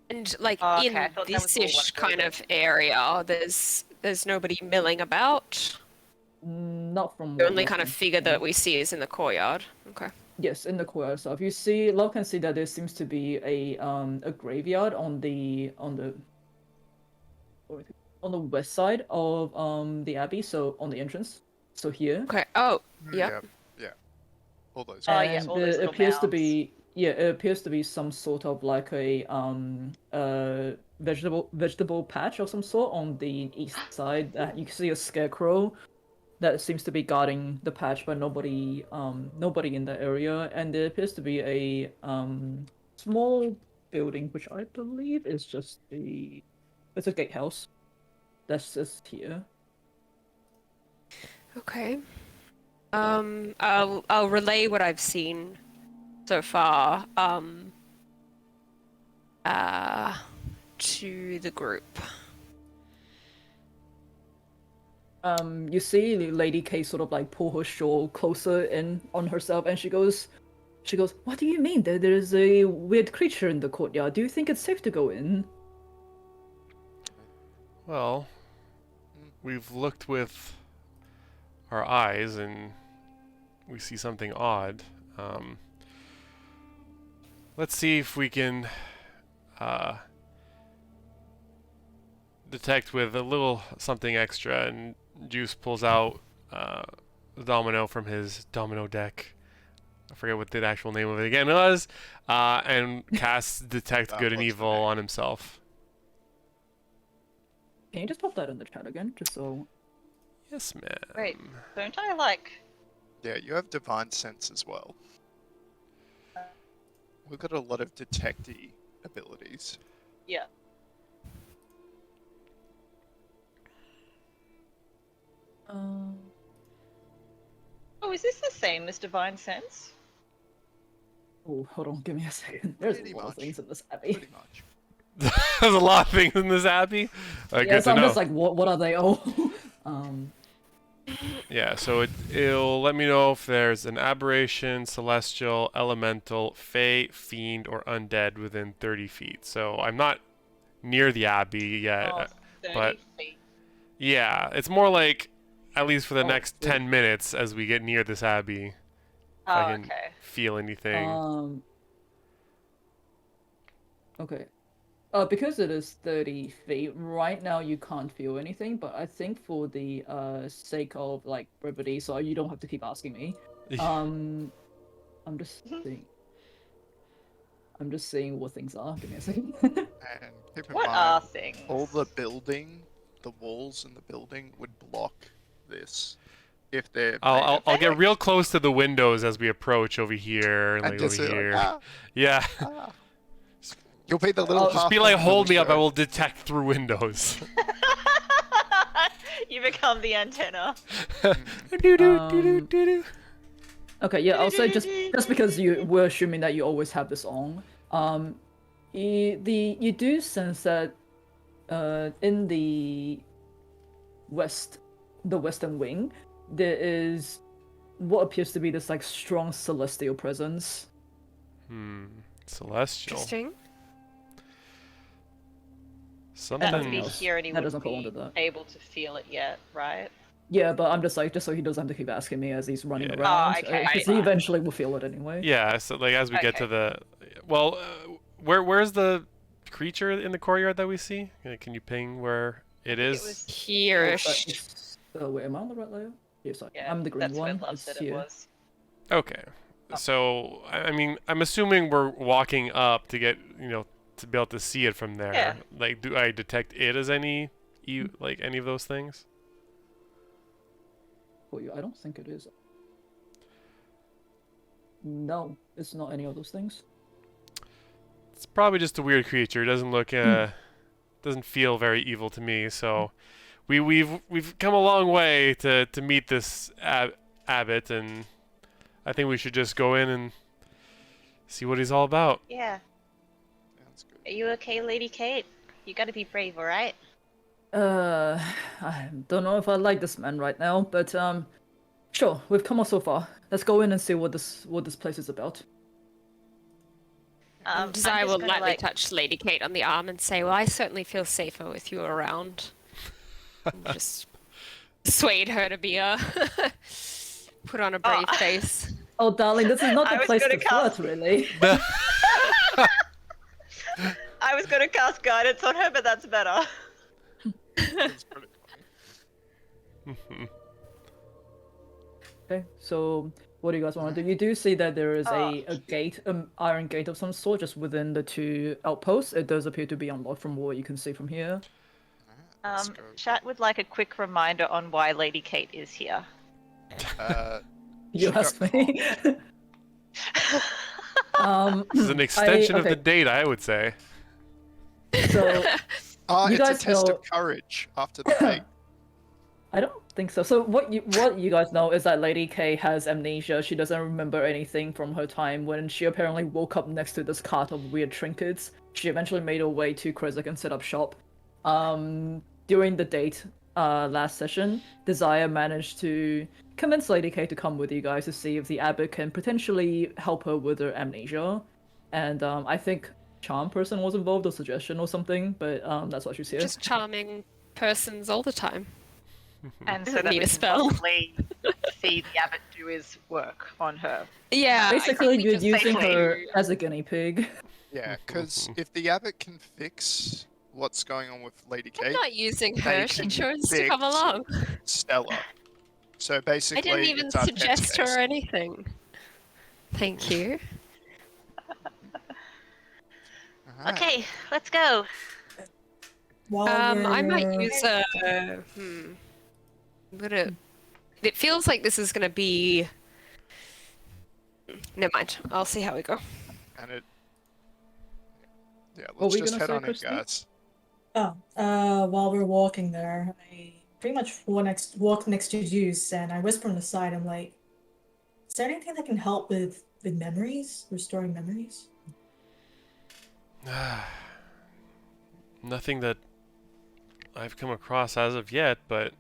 Speaker 5: And like
Speaker 3: Oh, okay,
Speaker 5: in
Speaker 3: I thought that was all
Speaker 5: this-ish
Speaker 3: one
Speaker 5: kind of area, there's nobody milling about.
Speaker 2: Not from
Speaker 5: The
Speaker 2: what
Speaker 5: only
Speaker 2: Love
Speaker 5: kind of
Speaker 2: can
Speaker 5: figure
Speaker 2: see.
Speaker 5: that we see is in the courtyard. Okay.
Speaker 2: Yes, in the courtyard stuff. You see, Love can see that there seems to be a graveyard on the west side of the abbey, so on the entrance. So here.
Speaker 5: Okay. Oh, yeah.
Speaker 4: Yeah. All those.
Speaker 3: Oh, yeah,
Speaker 2: And
Speaker 3: all those
Speaker 2: it
Speaker 3: little
Speaker 2: appears to
Speaker 3: mounds.
Speaker 2: be it appears to be some sort of like a vegetable patch of some sort on the east side. You can see a scarecrow that seems to be guarding the patch, but nobody in the area. And there appears to be a small building, which I believe is just it's a gatehouse that's just here.
Speaker 5: Okay. I'll relay what I've seen so far to the group.
Speaker 2: You see Lady K sort of like pull her shawl closer in on herself, and she goes, "What do you mean? There's a weird creature in the courtyard. Do you think it's safe to go in?"
Speaker 1: Well, we've looked with our eyes and we see something odd. Let's see if we can detect with a little something extra. And Juice pulls out the domino from his domino deck. I forget what the actual name of it again was. And casts Detect Good and
Speaker 4: What's the
Speaker 1: Evil
Speaker 4: name?
Speaker 1: on himself.
Speaker 2: Can you just pop that in the chat again, just so?
Speaker 1: Yes, ma'am.
Speaker 3: Wait, don't I like?
Speaker 4: Yeah, you have divine sense as well. We've got a lot of detecty abilities.
Speaker 3: Yeah. Oh, is this the same as Divine Sense?
Speaker 2: Oh, hold on, give me a second. There's
Speaker 4: Pretty
Speaker 2: a lot of
Speaker 4: much.
Speaker 2: things in this abbey.
Speaker 4: Pretty much.
Speaker 1: There's a lot of things in this abbey.
Speaker 2: Yeah,
Speaker 1: Good
Speaker 2: so
Speaker 1: to
Speaker 2: I'm
Speaker 1: know.
Speaker 2: just like, what are they all?
Speaker 1: Yeah, so it'll let me know if there's an aberration, celestial, elemental, fey, fiend, or undead within 30 feet. So I'm not near the abbey yet,
Speaker 3: Oh, 30
Speaker 1: but
Speaker 3: feet.
Speaker 1: yeah, it's more like at least for the
Speaker 2: Oh,
Speaker 1: next
Speaker 2: yeah.
Speaker 1: 10 minutes as we get near this abbey, if
Speaker 3: Oh,
Speaker 1: I can
Speaker 3: okay.
Speaker 1: feel anything.
Speaker 2: Okay. Because it is 30 feet, right now you can't feel anything, but I think for the sake of like brevity, so you don't have to keep asking me. I'm just seeing. I'm just seeing what things are. Give me a second.
Speaker 4: And keep in
Speaker 3: What
Speaker 4: mind,
Speaker 3: are things?
Speaker 4: all the building, the walls in the building would block this if they're.
Speaker 1: I'll get real close to the windows as we approach over here, and
Speaker 4: And
Speaker 1: like over
Speaker 4: just be like,
Speaker 1: here.
Speaker 4: "Ah,
Speaker 1: Yeah.
Speaker 4: ah." You'll be the little.
Speaker 2: I'll
Speaker 1: Just
Speaker 4: half
Speaker 1: be like,
Speaker 4: elf
Speaker 1: hold
Speaker 4: in
Speaker 1: me
Speaker 4: the
Speaker 1: up, I
Speaker 4: show.
Speaker 1: will detect through windows.
Speaker 3: You become the antenna.
Speaker 1: Do-do-do-do-do-do.
Speaker 2: Okay, yeah, I'll say just because you were assuming that you always have this on, you do sense that in the western wing, there is what appears to be this like strong celestial presence.
Speaker 1: Celestial.
Speaker 5: Interesting.
Speaker 3: That would
Speaker 1: Something.
Speaker 3: be
Speaker 2: else.
Speaker 3: here and he
Speaker 2: That
Speaker 3: wouldn't
Speaker 2: doesn't fall
Speaker 3: be
Speaker 2: under that.
Speaker 3: able to feel it yet, right?
Speaker 2: Yeah, but I'm just like, just so he doesn't have to keep asking me as he's running
Speaker 1: Yeah.
Speaker 2: around,
Speaker 3: Oh, okay,
Speaker 2: because he eventually will feel it anyway.
Speaker 1: Yeah, so like as we get to
Speaker 3: Okay.
Speaker 1: the, well, where's the creature in the courtyard that we see? Can you ping where it
Speaker 3: It
Speaker 1: is?
Speaker 3: was,
Speaker 5: Here-ish.
Speaker 2: Wait, am I on the right layer? Yeah, sorry.
Speaker 3: yeah,
Speaker 2: I'm the green
Speaker 3: that's
Speaker 2: one.
Speaker 3: where Love
Speaker 2: It's
Speaker 3: said
Speaker 2: here.
Speaker 3: it was.
Speaker 1: Okay. So I mean, I'm assuming we're walking up to get, to be able to see it from there.
Speaker 3: Yeah.
Speaker 1: Like, do I detect it as any of those things?
Speaker 2: For you, I don't think it is. No, it's not any of those things.
Speaker 1: It's probably just a weird creature. It doesn't look doesn't feel very evil to me. So we've come a long way to meet this abbot, and I think we should just go in and see what he's all about.
Speaker 3: Yeah.
Speaker 4: Sounds good.
Speaker 3: Are you okay, Lady Kate? You gotta be brave, alright?
Speaker 2: I don't know if I like this man right now, but sure, we've come on so far. Let's go in and see what this place is about.
Speaker 3: I'm
Speaker 5: Desire
Speaker 3: just
Speaker 5: will
Speaker 3: gonna,
Speaker 5: lightly
Speaker 3: like,
Speaker 5: touch Lady Kate on the arm and say, well, I certainly feel safer with you around. And just persuade her to be put on a brave face.
Speaker 2: Oh, darling, this is not
Speaker 3: I
Speaker 2: the
Speaker 3: was
Speaker 2: place
Speaker 3: gonna
Speaker 2: to
Speaker 3: cast-
Speaker 2: flirt, really.
Speaker 3: I was gonna cast guidance on her, but that's better.
Speaker 4: That's pretty funny.
Speaker 2: Okay, so what do you guys want to do? You do see that there is a gate, iron gate of some sort, just within the two outposts. It does appear to be unlocked from what you can see from here.
Speaker 4: Let's go.
Speaker 3: Chat would like a quick reminder on why Lady Kate is here.
Speaker 2: You
Speaker 4: She got
Speaker 2: asked me.
Speaker 1: This is an extension of the
Speaker 2: okay.
Speaker 1: date, I would say.
Speaker 2: So You
Speaker 4: it's a
Speaker 2: guys
Speaker 4: test
Speaker 2: know-
Speaker 4: of courage after the date.
Speaker 2: I don't think so. So what you guys know is that Lady K has amnesia. She doesn't remember anything from her time when she apparently woke up next to this cart of weird trinkets. She eventually made her way to Krezek and set up shop. During the date last session, Desire managed to convince Lady K to come with you guys to see if the abbot can potentially help her with her amnesia. And I think charm person was involved, or suggestion or something, but that's what she's here.
Speaker 5: Just charming persons all the time.
Speaker 3: And so
Speaker 5: Doesn't
Speaker 3: that
Speaker 5: need
Speaker 3: we
Speaker 5: a
Speaker 3: can
Speaker 5: spell.
Speaker 3: possibly see the abbot do his work on her.
Speaker 5: Yeah, I
Speaker 2: Basically,
Speaker 5: think we
Speaker 2: you're
Speaker 5: just
Speaker 2: using
Speaker 5: basically-
Speaker 2: her as a guinea pig.
Speaker 4: Yeah, because if the abbot can fix what's going on with Lady
Speaker 5: I'm
Speaker 4: Kate,
Speaker 5: not using
Speaker 4: they
Speaker 5: her. She
Speaker 4: can
Speaker 5: chose to come
Speaker 4: fix
Speaker 5: along.
Speaker 4: Stella. So
Speaker 5: I
Speaker 4: basically,
Speaker 5: didn't even
Speaker 4: it's our test
Speaker 5: suggest her
Speaker 4: case.
Speaker 5: or anything. Thank you.
Speaker 4: Alright.
Speaker 3: Okay, let's go.
Speaker 6: While
Speaker 5: I might
Speaker 6: we're-
Speaker 5: use a. It feels like this is gonna be. Never mind. I'll see how we go.
Speaker 4: And it. Yeah,
Speaker 2: What
Speaker 4: let's
Speaker 2: were you
Speaker 4: just
Speaker 2: gonna
Speaker 4: head
Speaker 2: say,
Speaker 4: on in,
Speaker 2: Christine?
Speaker 4: guys.
Speaker 6: Oh, while we're walking there, I pretty much walk next to Juice, and I whisper on the side. I'm like, "Is there anything that can help with memories, restoring memories?"
Speaker 1: Nothing that I've come across as of yet, but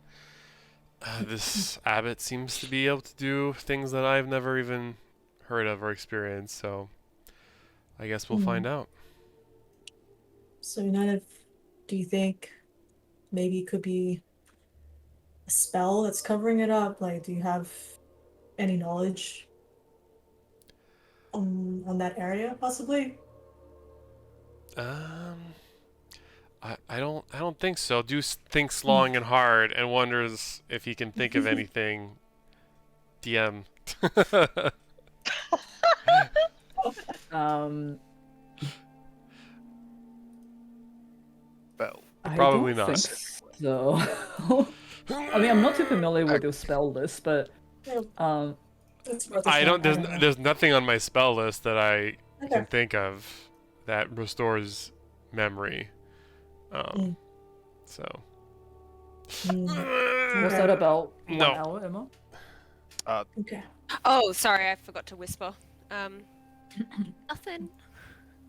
Speaker 1: this abbot seems to be able to do things that I've never even heard of or experienced, so I guess we'll find out.
Speaker 6: So do you think maybe it could be a spell that's covering it up? Like, do you have any knowledge on that area, possibly?
Speaker 1: I don't think so. Deuce thinks long and hard and wonders if he can think of anything. DM.
Speaker 2: Um,
Speaker 4: Bell.
Speaker 2: I
Speaker 1: Probably
Speaker 2: don't
Speaker 1: not.
Speaker 2: think so. I mean, I'm not too familiar with your spell list, but
Speaker 6: Yeah,
Speaker 2: um,
Speaker 6: that's worth a
Speaker 1: I
Speaker 6: shot.
Speaker 1: don't. There's
Speaker 6: know.
Speaker 1: there's nothing on my spell list that I
Speaker 6: Okay.
Speaker 1: can think of that restores memory. So.
Speaker 2: what's that about?
Speaker 1: No.
Speaker 2: 1 hour, Emma?
Speaker 6: Okay.
Speaker 5: Oh, sorry, I forgot to whisper. Nothing.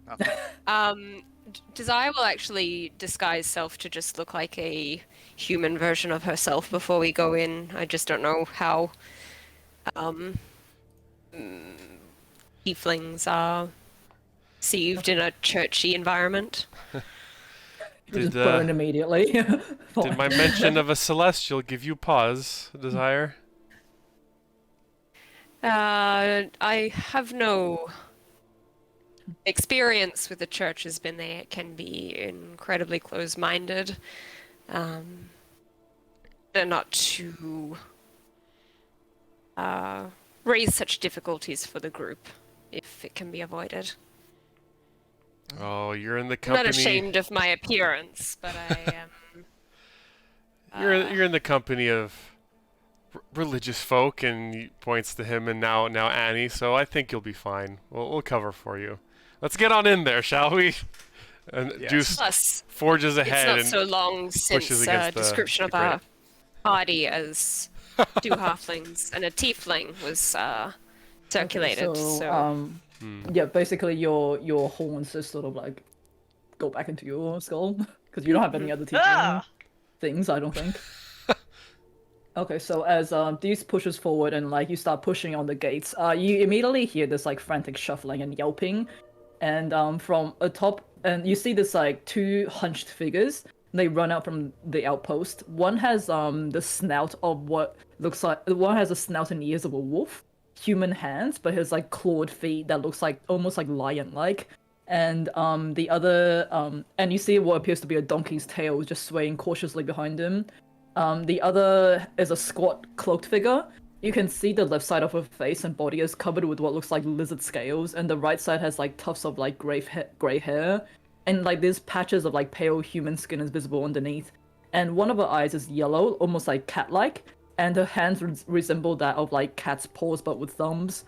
Speaker 4: Nothing.
Speaker 5: Desire will actually disguise self to just look like a human version of herself before we go in. I just don't know how tieflings are perceived in a churchy environment.
Speaker 2: Just
Speaker 1: Did
Speaker 2: burn immediately.
Speaker 1: did my mention of a celestial give you pause, Desire?
Speaker 5: I have no experience with the church has been they can be incredibly close-minded. They're not to raise such difficulties for the group if it can be avoided.
Speaker 1: Oh, you're in the
Speaker 5: I'm
Speaker 1: company.
Speaker 5: not ashamed of my appearance, but I am.
Speaker 1: You're in the company of religious folk, and he points to him and now Annie. So I think you'll be fine. We'll cover for you. Let's get on in there, shall we? And
Speaker 4: Yes.
Speaker 1: Juice
Speaker 5: Plus,
Speaker 1: forges
Speaker 5: it's
Speaker 1: ahead
Speaker 5: not
Speaker 1: and
Speaker 5: so long since
Speaker 1: against the
Speaker 5: description of
Speaker 1: grate.
Speaker 5: our party as two halflings and a tiefling was circulated.
Speaker 2: Okay,
Speaker 5: so
Speaker 2: yeah, basically your horns just sort of like go back into your skull because you don't have any other tiefling
Speaker 3: Ah!
Speaker 2: things, I don't think. Okay, so as Dees pushes forward and like you start pushing on the gates, you immediately hear this like frantic shuffling and yelping, and from atop, and you see this like two hunched figures. They run out from the outpost. One has the snout of what looks like one has a snout and ears of a wolf, human hands, but has like clawed feet that looks like almost like lion-like. And the other and you see what appears to be a donkey's tail just swaying cautiously behind him. The other is a squat, cloaked figure. You can see the left side of her face and body is covered with what looks like lizard scales, and the right side has like tufts of like gray hair, and like these patches of like pale human skin is visible underneath. And one of her eyes is yellow, almost like cat-like, and her hands resemble that of like cat's paws but with thumbs.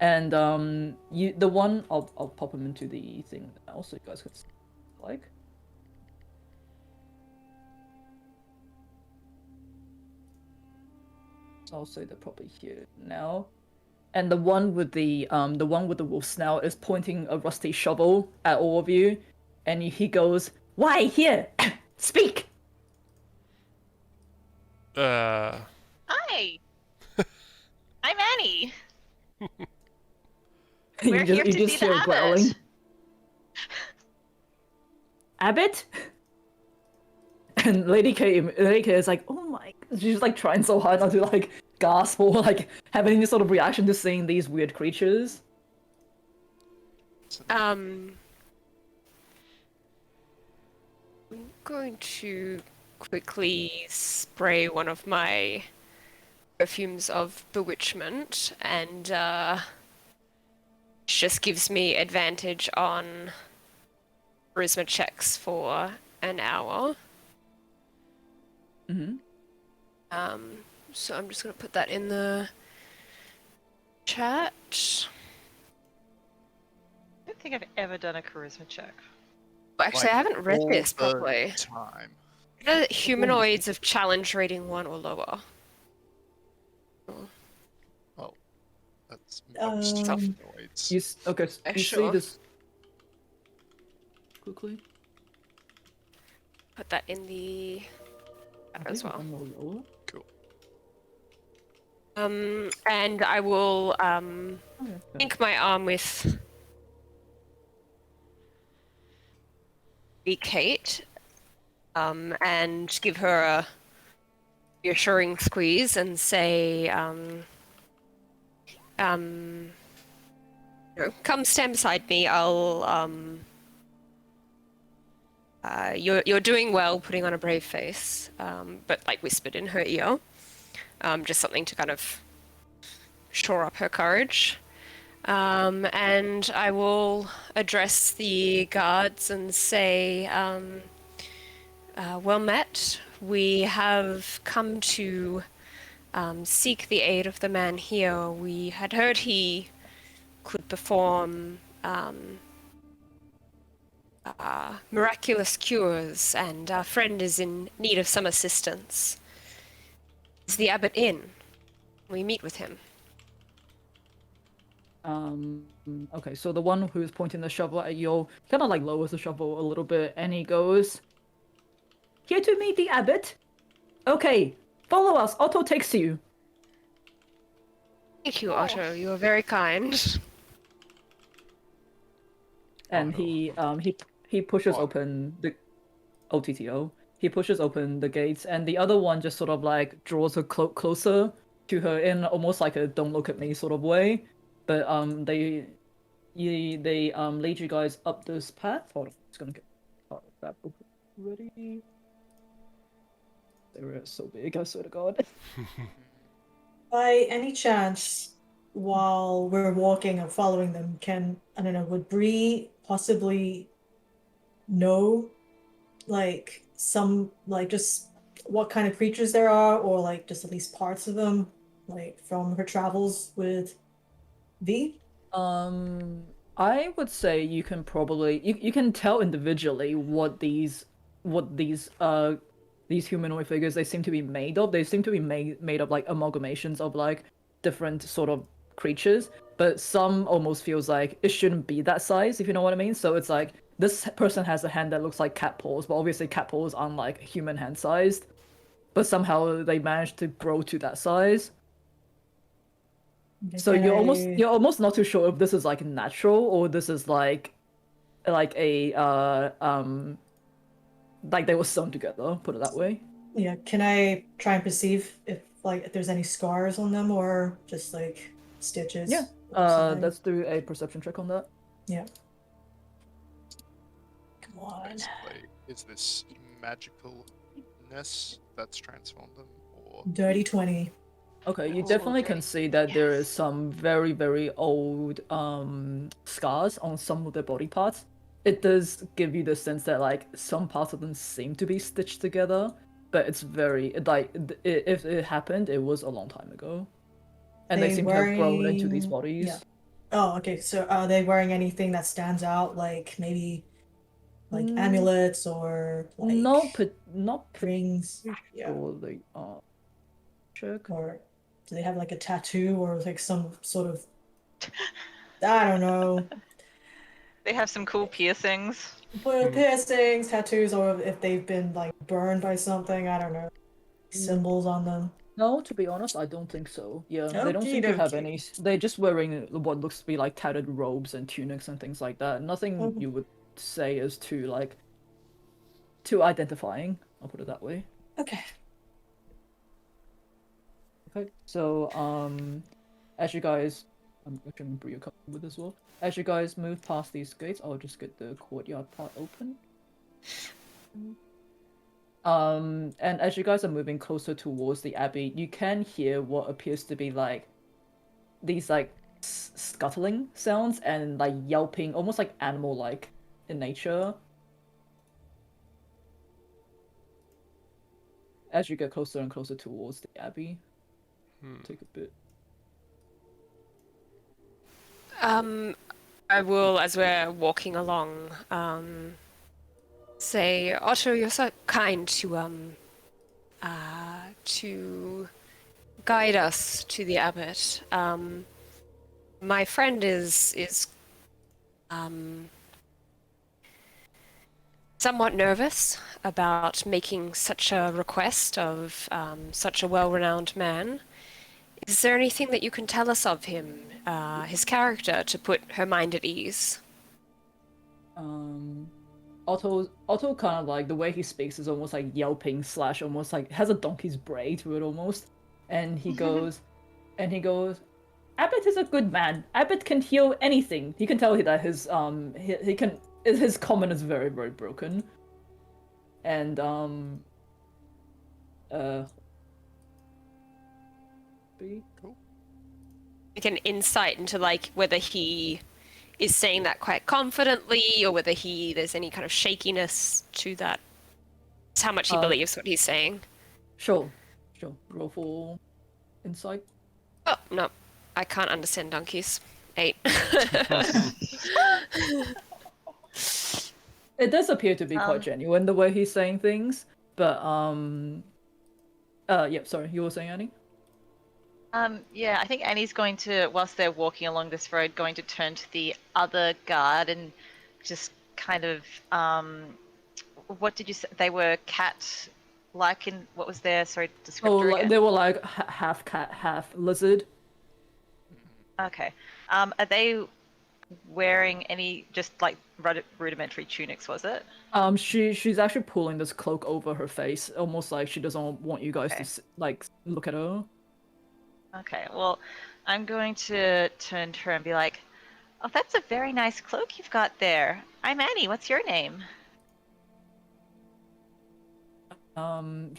Speaker 2: And the one I'll pop him into the thing now so you guys can see like. I'll say they're probably here now. And the one with the wolf snout is pointing a rusty shovel at all of you, and he goes, "Why here? Speak!"
Speaker 3: Hi! I'm Annie. We're here to see the abbot.
Speaker 2: Abbott? And Lady K is like, "Oh my!" She's like trying so hard not to like gasp or like have any sort of reaction to seeing these weird creatures.
Speaker 5: I'm going to quickly spray one of my perfumes of bewitchment, and just gives me advantage on charisma checks for an hour.
Speaker 2: Mm-hmm.
Speaker 5: So I'm just gonna put that in the chat.
Speaker 3: I don't think I've ever done a charisma check.
Speaker 5: Actually,
Speaker 4: Like,
Speaker 5: I haven't read
Speaker 4: all
Speaker 5: this
Speaker 4: the
Speaker 5: properly.
Speaker 4: time.
Speaker 5: The humanoids of challenge rating 1 or lower.
Speaker 4: Well, that's most
Speaker 5: Self-
Speaker 4: humanoids.
Speaker 2: Okay, so you see
Speaker 5: Sure.
Speaker 2: this quickly.
Speaker 5: Put that in the chat as well.
Speaker 2: One more lower.
Speaker 4: Cool.
Speaker 5: And I will
Speaker 2: Okay.
Speaker 5: link my arm with Kate, and give her a reassuring squeeze and say, come stand beside me. You're doing well, putting on a brave face, but like whispered in her ear, just something to kind of shore up her courage. And I will address the guards and say, well met. We have come to seek the aid of the man here. We had heard he could perform miraculous cures, and our friend is in need of some assistance. Is the abbot in? We meet with him.
Speaker 2: Okay, so the one who's pointing the shovel at you kind of like lowers the shovel a little bit, and he goes, "Here to meet the abbot. Okay, follow us. Otto takes you."
Speaker 5: Thank you, Otto. You are very kind.
Speaker 2: And he pushes
Speaker 4: Otto.
Speaker 2: open the OTTO. He pushes open the gates, and the other one just sort of like draws her closer to her in almost like a "don't look at me" sort of way. But they lead you guys up this path. Hold on, I'm just gonna get part of that book ready. They were so big, I swear to God.
Speaker 6: By any chance, while we're walking or following them, I don't know, would Bree possibly know, like, just what kind of creatures there are, or like just at least parts of them, like from her travels with V?
Speaker 2: I would say you can probably you can tell individually what these humanoid figures they seem to be made of. They seem to be made of like amalgamations of like different sort of creatures, but some almost feels like it shouldn't be that size, if you know what I mean. So it's like this person has a hand that looks like cat paws, but obviously cat paws aren't like human hand sized, but somehow they managed to grow to that size. So you're almost not too sure if this is like natural or this is like a like they were sewn together, put it that way.
Speaker 6: Yeah, can I try and perceive if there's any scars on them or just like stitches?
Speaker 2: Yeah.
Speaker 6: or something?
Speaker 2: Let's do a perception check on that.
Speaker 6: Yeah. Come on.
Speaker 4: Basically, is this magicalness that's transformed them, or
Speaker 6: Dirty 20.
Speaker 2: Okay, you
Speaker 3: Oh,
Speaker 2: definitely can
Speaker 3: dirty.
Speaker 2: see that there is
Speaker 3: Yes.
Speaker 2: some very, very old scars on some of their body parts. It does give you the sense that like some parts of them seem to be stitched together, but it's very if it happened, it was a long time ago, and they seem to have grown into these bodies.
Speaker 6: Yeah. Oh, okay. So are they wearing anything that stands out, like maybe like amulets or like
Speaker 2: not
Speaker 6: rings? Yeah.
Speaker 2: sure they are. Check.
Speaker 6: Or do they have like a tattoo or like some sort of I don't know.
Speaker 3: They have some cool piercings.
Speaker 6: But piercings, tattoos, or if they've been like burned by something, I don't know. Symbols on them.
Speaker 2: No, to be honest, I don't think so. Yeah, they don't seem to have
Speaker 6: Okey-dokey.
Speaker 2: any. They're just wearing what looks to be like tattered robes and tunics and things like that. Nothing
Speaker 6: Mhm.
Speaker 2: you would say is too identifying. I'll put it that way.
Speaker 6: Okay.
Speaker 2: Okay, so as you guys, I'm actually gonna bring you with as well. As you guys move past these gates, I'll just get the courtyard part open. And as you guys are moving closer towards the abbey, you can hear what appears to be like these like scuttling sounds and like yelping, almost like animal-like in nature. As you get closer and closer towards the abbey, take a bit.
Speaker 5: I will, as we're walking along, Say, Otto, you're so kind to guide us to the abbot. My friend is um, somewhat nervous about making such a request of such a well-renowned man. Is there anything that you can tell us of him, his character, to put her mind at ease?
Speaker 2: Otto kind of like the way he speaks is almost like yelping slash almost like has a donkey's bray to it almost, and he goes, Abbott is a good man. Abbott can heal anything. He can tell that he can his common is very very broken, and uh.
Speaker 4: Cool.
Speaker 5: Like an insight into like whether he is saying that quite confidently or whether there's any kind of shakiness to that. It's how much he believes what he's saying.
Speaker 2: Sure. Roll for insight.
Speaker 5: Oh no, I can't understand donkeys. 8.
Speaker 2: It does appear to be quite genuine the way he's saying things, but yeah, sorry, you were saying, Annie?
Speaker 3: Yeah, I think Annie's going to, whilst they're walking along this road, going to turn to the other guard and just kind of, what did you say? They were cat-like in, what was their, sorry, descriptor again?
Speaker 2: They were like half cat, half lizard.
Speaker 3: Okay. Are they wearing any, just like rudimentary tunics, was it?
Speaker 2: She's actually pulling this cloak over her face, almost like she doesn't want you guys to like look at her.
Speaker 3: Okay, well, I'm going to turn to her and be like, oh, that's a very nice cloak you've got there. I'm Annie, what's your name?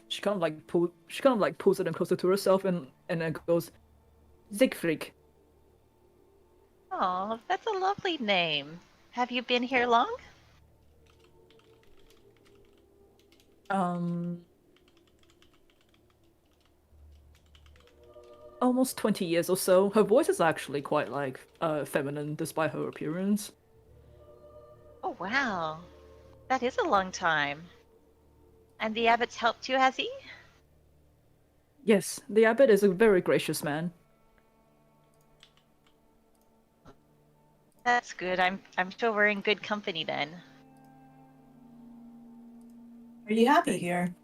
Speaker 2: She kind of like pulls it in closer to herself and then goes, Siegfried.
Speaker 3: Oh, that's a lovely name. Have you been here long?
Speaker 2: Almost 20 years or so. Her voice is actually quite like feminine despite her appearance.
Speaker 3: Oh, wow. That is a long time. And the abbot's helped you, has he?
Speaker 2: Yes, the abbot is a very gracious man.
Speaker 3: That's good. I'm sure we're in good company then.
Speaker 6: Are you happy here?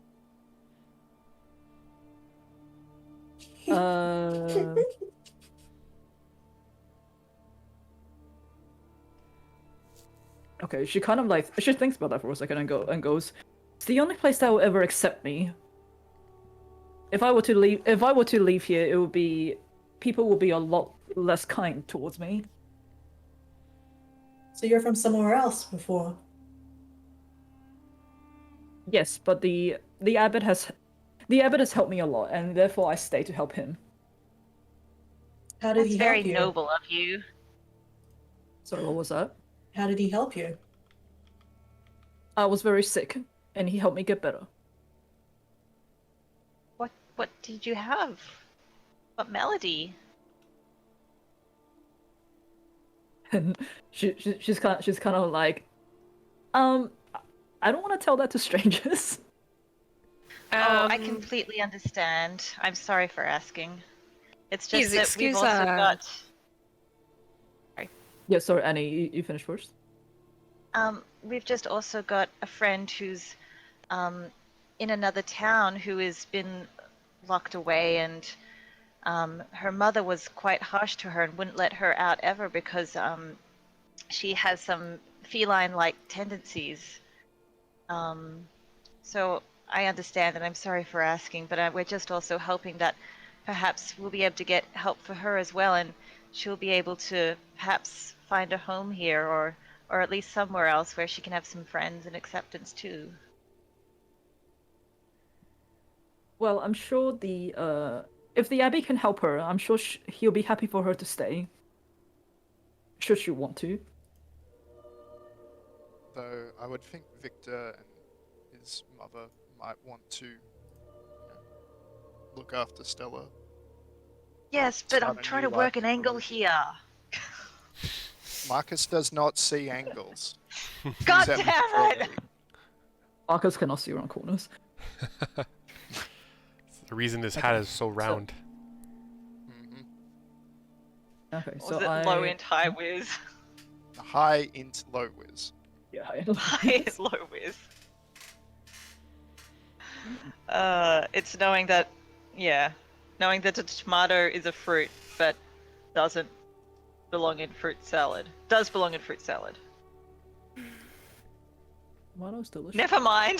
Speaker 2: Okay, she kind of like she thinks about that for a second and goes, "It's the only place that will ever accept me. If I were to leave here, it would be people will be a lot less kind towards me."
Speaker 6: So you're from somewhere else before?
Speaker 2: Yes, but the abbot has helped me a lot, and therefore I stay to help him.
Speaker 6: How did
Speaker 3: That's
Speaker 6: he
Speaker 3: very
Speaker 6: help you?
Speaker 3: noble of you.
Speaker 2: Sorry, what was that?
Speaker 6: How did he help you?
Speaker 2: I was very sick, and he helped me get better.
Speaker 3: What did you have? What melody?
Speaker 2: And she's kind of like, I don't want to tell that to strangers.
Speaker 3: Oh, I completely understand. I'm sorry for asking. It's just
Speaker 5: Please
Speaker 3: that we've
Speaker 5: excuse
Speaker 3: also got...
Speaker 2: Yeah, sorry, Annie, you finish first.
Speaker 3: We've just also got a friend who's in another town who has been locked away, and her mother was quite harsh to her and wouldn't let her out ever because she has some feline-like tendencies. So I understand, and I'm sorry for asking, but we're just also hoping that perhaps we'll be able to get help for her as well, and she'll be able to perhaps find a home here, or at least somewhere else where she can have some friends and acceptance too.
Speaker 2: Well, I'm sure if the abbey can help her, I'm sure he'll be happy for her to stay. Should she want to.
Speaker 4: Though I would think Victor and his mother might want to look after Stella.
Speaker 3: Yes, but I'm
Speaker 4: Start a
Speaker 3: trying
Speaker 4: new
Speaker 3: to work
Speaker 4: life
Speaker 3: an angle
Speaker 4: relationship.
Speaker 3: here.
Speaker 4: Marcus does not see angles.
Speaker 3: God
Speaker 4: Use that
Speaker 3: damn it!
Speaker 4: methodology.
Speaker 2: Marcus cannot see around corners.
Speaker 1: The reason his hat is so round.
Speaker 4: Mhm.
Speaker 2: Okay,
Speaker 3: Or
Speaker 2: so
Speaker 3: was it low int, high whiz?
Speaker 4: High int low whiz.
Speaker 2: Yeah,
Speaker 3: High int, low whiz. It's knowing that, knowing that a tomato is a fruit, but doesn't belong in fruit salad. Does belong in fruit salad.
Speaker 2: Tomato's delicious.
Speaker 3: Never mind.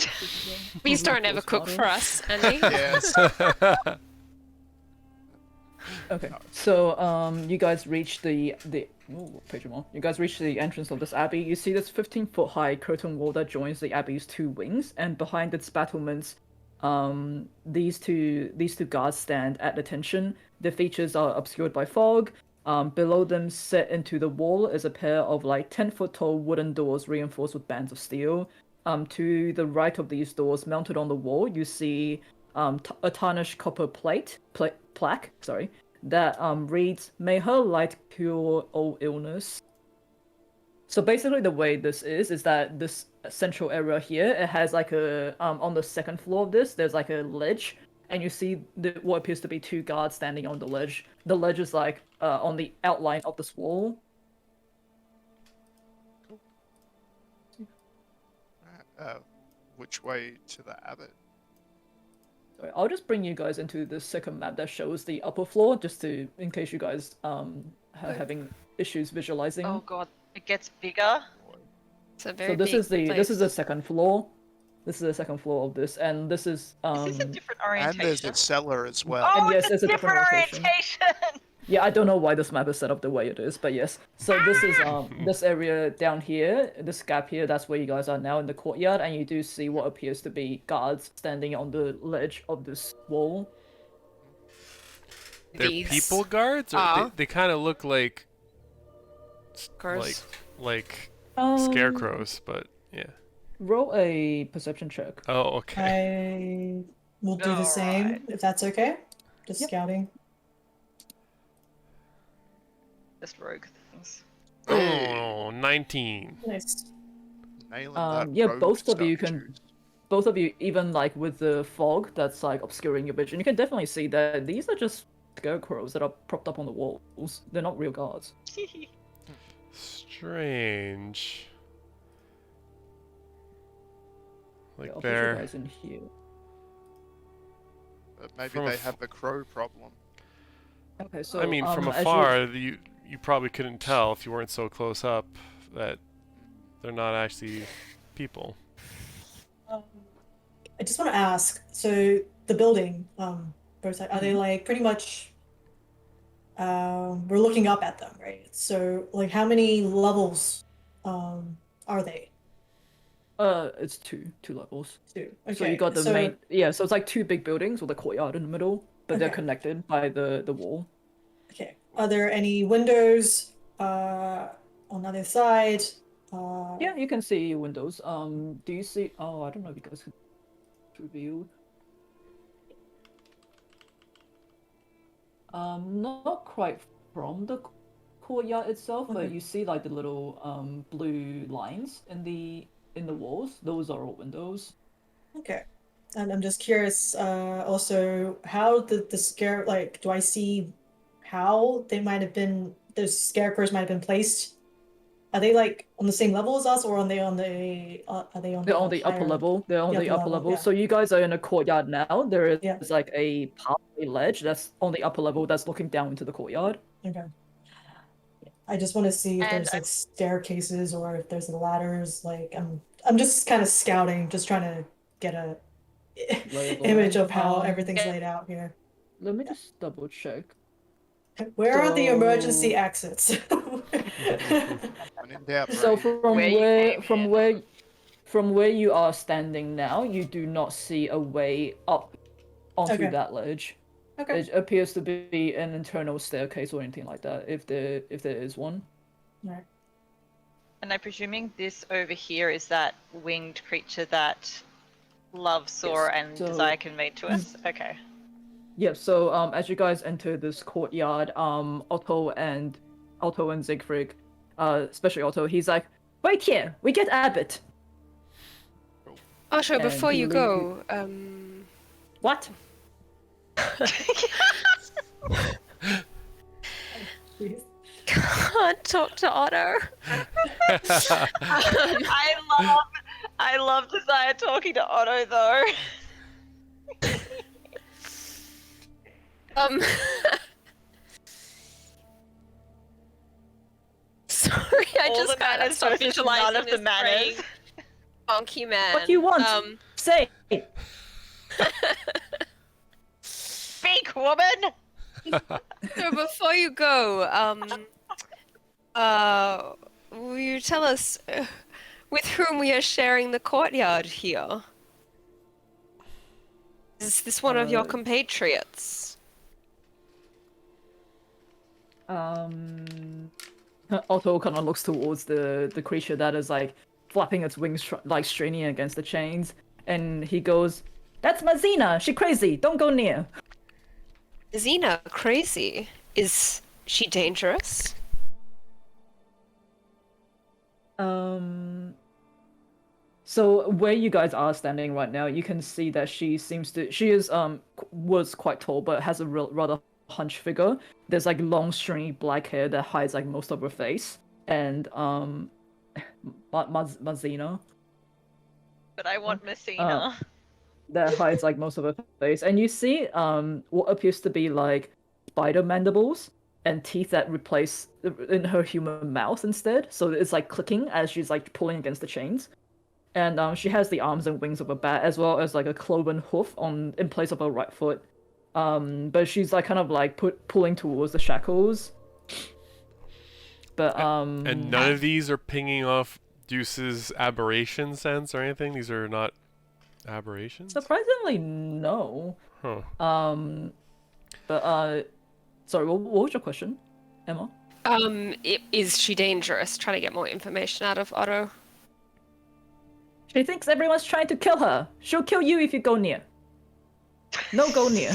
Speaker 5: Please don't ever cook for us, Andy.
Speaker 4: Yes.
Speaker 2: Okay, so you guys reach the ooh, page more. You guys reach the entrance of this abbey. You see this 15-foot high curtain wall that joins the abbey's two wings, and behind its battlements, these two guards stand at attention. Their features are obscured by fog. Below them, set into the wall, is a pair of like 10-foot tall wooden doors reinforced with bands of steel. To the right of these doors, mounted on the wall, you see a tarnished copper plaque, that reads, "May her light cure all illness." So basically, the way this is that this central area here, it has like a on the second floor of this, there's like a ledge, and you see what appears to be two guards standing on the ledge. The ledge is like on the outline of this wall.
Speaker 4: Which way to the abbot?
Speaker 2: Sorry, I'll just bring you guys into the second map that shows the upper floor, just to in case you guys are having issues visualizing.
Speaker 3: Oh god, it gets bigger.
Speaker 5: It's a very
Speaker 2: So this
Speaker 5: big
Speaker 2: is the
Speaker 5: place.
Speaker 2: this is the second floor. This is the second floor of this, and this is
Speaker 3: Is this a different orientation?
Speaker 4: And there's a cellar as well.
Speaker 3: Oh,
Speaker 2: And yes,
Speaker 3: it's a
Speaker 2: it's a different
Speaker 3: different orientation!
Speaker 2: Yeah, I don't know why this map is set up the way it is, but yes. So this is this area down here, this gap here, that's where you guys are now in the courtyard, and you do see what appears to be guards standing on the ledge of this wall.
Speaker 1: They're
Speaker 5: These
Speaker 1: people guards, or
Speaker 5: are-
Speaker 1: they kind of look like
Speaker 5: Gross.
Speaker 1: like
Speaker 2: Um,
Speaker 1: scarecrows, but yeah.
Speaker 2: Roll a perception check.
Speaker 1: Oh, okay.
Speaker 6: I will do the same
Speaker 3: Alright.
Speaker 6: if that's okay. Just
Speaker 2: Yep.
Speaker 6: scouting.
Speaker 3: Just rogue things.
Speaker 1: Oh, 19.
Speaker 6: Nice.
Speaker 4: Nailing that
Speaker 2: Yeah,
Speaker 4: rogue
Speaker 2: both of you
Speaker 4: stuff,
Speaker 2: can-
Speaker 4: Jude.
Speaker 2: Both of you, even like with the fog that's like obscuring your vision, you can definitely see that these are just scarecrows that are propped up on the walls. They're not real guards.
Speaker 1: Strange.
Speaker 2: Yeah,
Speaker 1: Like
Speaker 2: I'll put you
Speaker 1: they're
Speaker 2: guys in here.
Speaker 4: But maybe
Speaker 1: From
Speaker 4: they
Speaker 1: af-
Speaker 4: have the crow problem.
Speaker 2: Okay, so
Speaker 1: I mean, from
Speaker 2: as you-
Speaker 1: afar, you probably couldn't tell if you weren't so close up that they're not actually people.
Speaker 6: I just want to ask, so the building, both are they like pretty much we're looking up at them, right? So like how many levels are they?
Speaker 2: It's two levels.
Speaker 6: Two.
Speaker 2: So
Speaker 6: Okay.
Speaker 2: you got the
Speaker 6: so,
Speaker 2: main, yeah. So it's like two big buildings with a courtyard in the middle, but they're
Speaker 6: Okay.
Speaker 2: connected by the wall.
Speaker 6: Okay. Are there any windows on the other side?
Speaker 2: Yeah, you can see windows. Do you see? Oh, I don't know if you guys can reveal. Not quite from the courtyard itself, but
Speaker 6: Okay.
Speaker 2: you see like the little blue lines in the walls. Those are all windows.
Speaker 6: Okay. And I'm just curious, also, how the scare, like, do I see how they might have been, those scarecrows might have been placed? Are they like on the same level as us, or are they on the,
Speaker 2: They're on the upper
Speaker 6: higher-
Speaker 2: level. They're on
Speaker 6: the
Speaker 2: the
Speaker 6: upper
Speaker 2: upper
Speaker 6: level,
Speaker 2: level.
Speaker 6: yeah.
Speaker 2: So you guys are in a courtyard now. There is
Speaker 6: Yeah.
Speaker 2: like a pathway ledge that's on the upper level that's looking down into the courtyard.
Speaker 6: Okay. I just want to see if
Speaker 3: And
Speaker 6: there's like staircases or if there's ladders. Like I'm just kind of scouting, just trying to get a
Speaker 2: Lay of the
Speaker 6: image
Speaker 2: land.
Speaker 6: of how everything's
Speaker 3: Yeah.
Speaker 6: laid out here.
Speaker 2: Let me just double check.
Speaker 6: Where are the emergency
Speaker 2: So-
Speaker 6: exits?
Speaker 4: When in doubt,
Speaker 2: So
Speaker 4: breathe.
Speaker 2: from
Speaker 3: Where you
Speaker 2: where
Speaker 3: came
Speaker 2: from
Speaker 3: in.
Speaker 2: where from where you are standing now, you do not see a way up onto
Speaker 6: Okay.
Speaker 2: that ledge.
Speaker 6: Okay.
Speaker 2: It appears to be an internal staircase or anything like that, if there is one.
Speaker 6: Alright.
Speaker 3: And I'm presuming this over here is that winged creature that Love saw
Speaker 2: Yes,
Speaker 3: and
Speaker 2: so-
Speaker 3: Desire conveyed to us? Okay.
Speaker 2: Yeah, so as you guys enter this courtyard, Otto and Siegfried, especially Otto, he's like, "Wait here, we get Abbott."
Speaker 5: Otto,
Speaker 2: And
Speaker 5: before
Speaker 2: he
Speaker 5: you
Speaker 2: leaves
Speaker 5: go,
Speaker 2: What? Jeez.
Speaker 5: can't talk to Otto.
Speaker 3: I love Desire talking to Otto though.
Speaker 5: Um, sorry, I
Speaker 3: All
Speaker 5: just
Speaker 3: the
Speaker 5: can't
Speaker 3: manners
Speaker 5: stop
Speaker 3: versus
Speaker 5: visualizing
Speaker 3: none of the
Speaker 5: this
Speaker 3: manners.
Speaker 5: praying funky man.
Speaker 2: What do you want? Say.
Speaker 3: Speak, woman.
Speaker 5: So before you go, will you tell us with whom we are sharing the courtyard here? Is this one of your compatriots?
Speaker 2: Otto kind of looks towards the creature that is like flapping its wings, like straining against the chains, and he goes, "That's Mazina. She crazy. Don't go near."
Speaker 5: Xena, crazy. Is she dangerous?
Speaker 2: So where you guys are standing right now, you can see that she was quite tall, but has a rather hunched figure. There's like long, stringy black hair that hides like most of her face, and Mazina
Speaker 3: But I want Messina.
Speaker 2: that hides like most of her face, and you see what appears to be like spider mandibles and teeth that replace in her human mouth instead. So it's like clicking as she's like pulling against the chains. And she has the arms and wings of a bat, as well as like a cloven hoof in place of her right foot. But she's like kind of like pulling towards the shackles. But
Speaker 1: And none of these are pinging off Deuce's aberration sense or anything. These are not aberrations.
Speaker 2: surprisingly, no.
Speaker 1: Huh.
Speaker 2: But sorry, what was your question, Emma?
Speaker 5: Is she dangerous? Trying to get more information out of Otto.
Speaker 2: She thinks everyone's trying to kill her. She'll kill you if you go near. No, go near.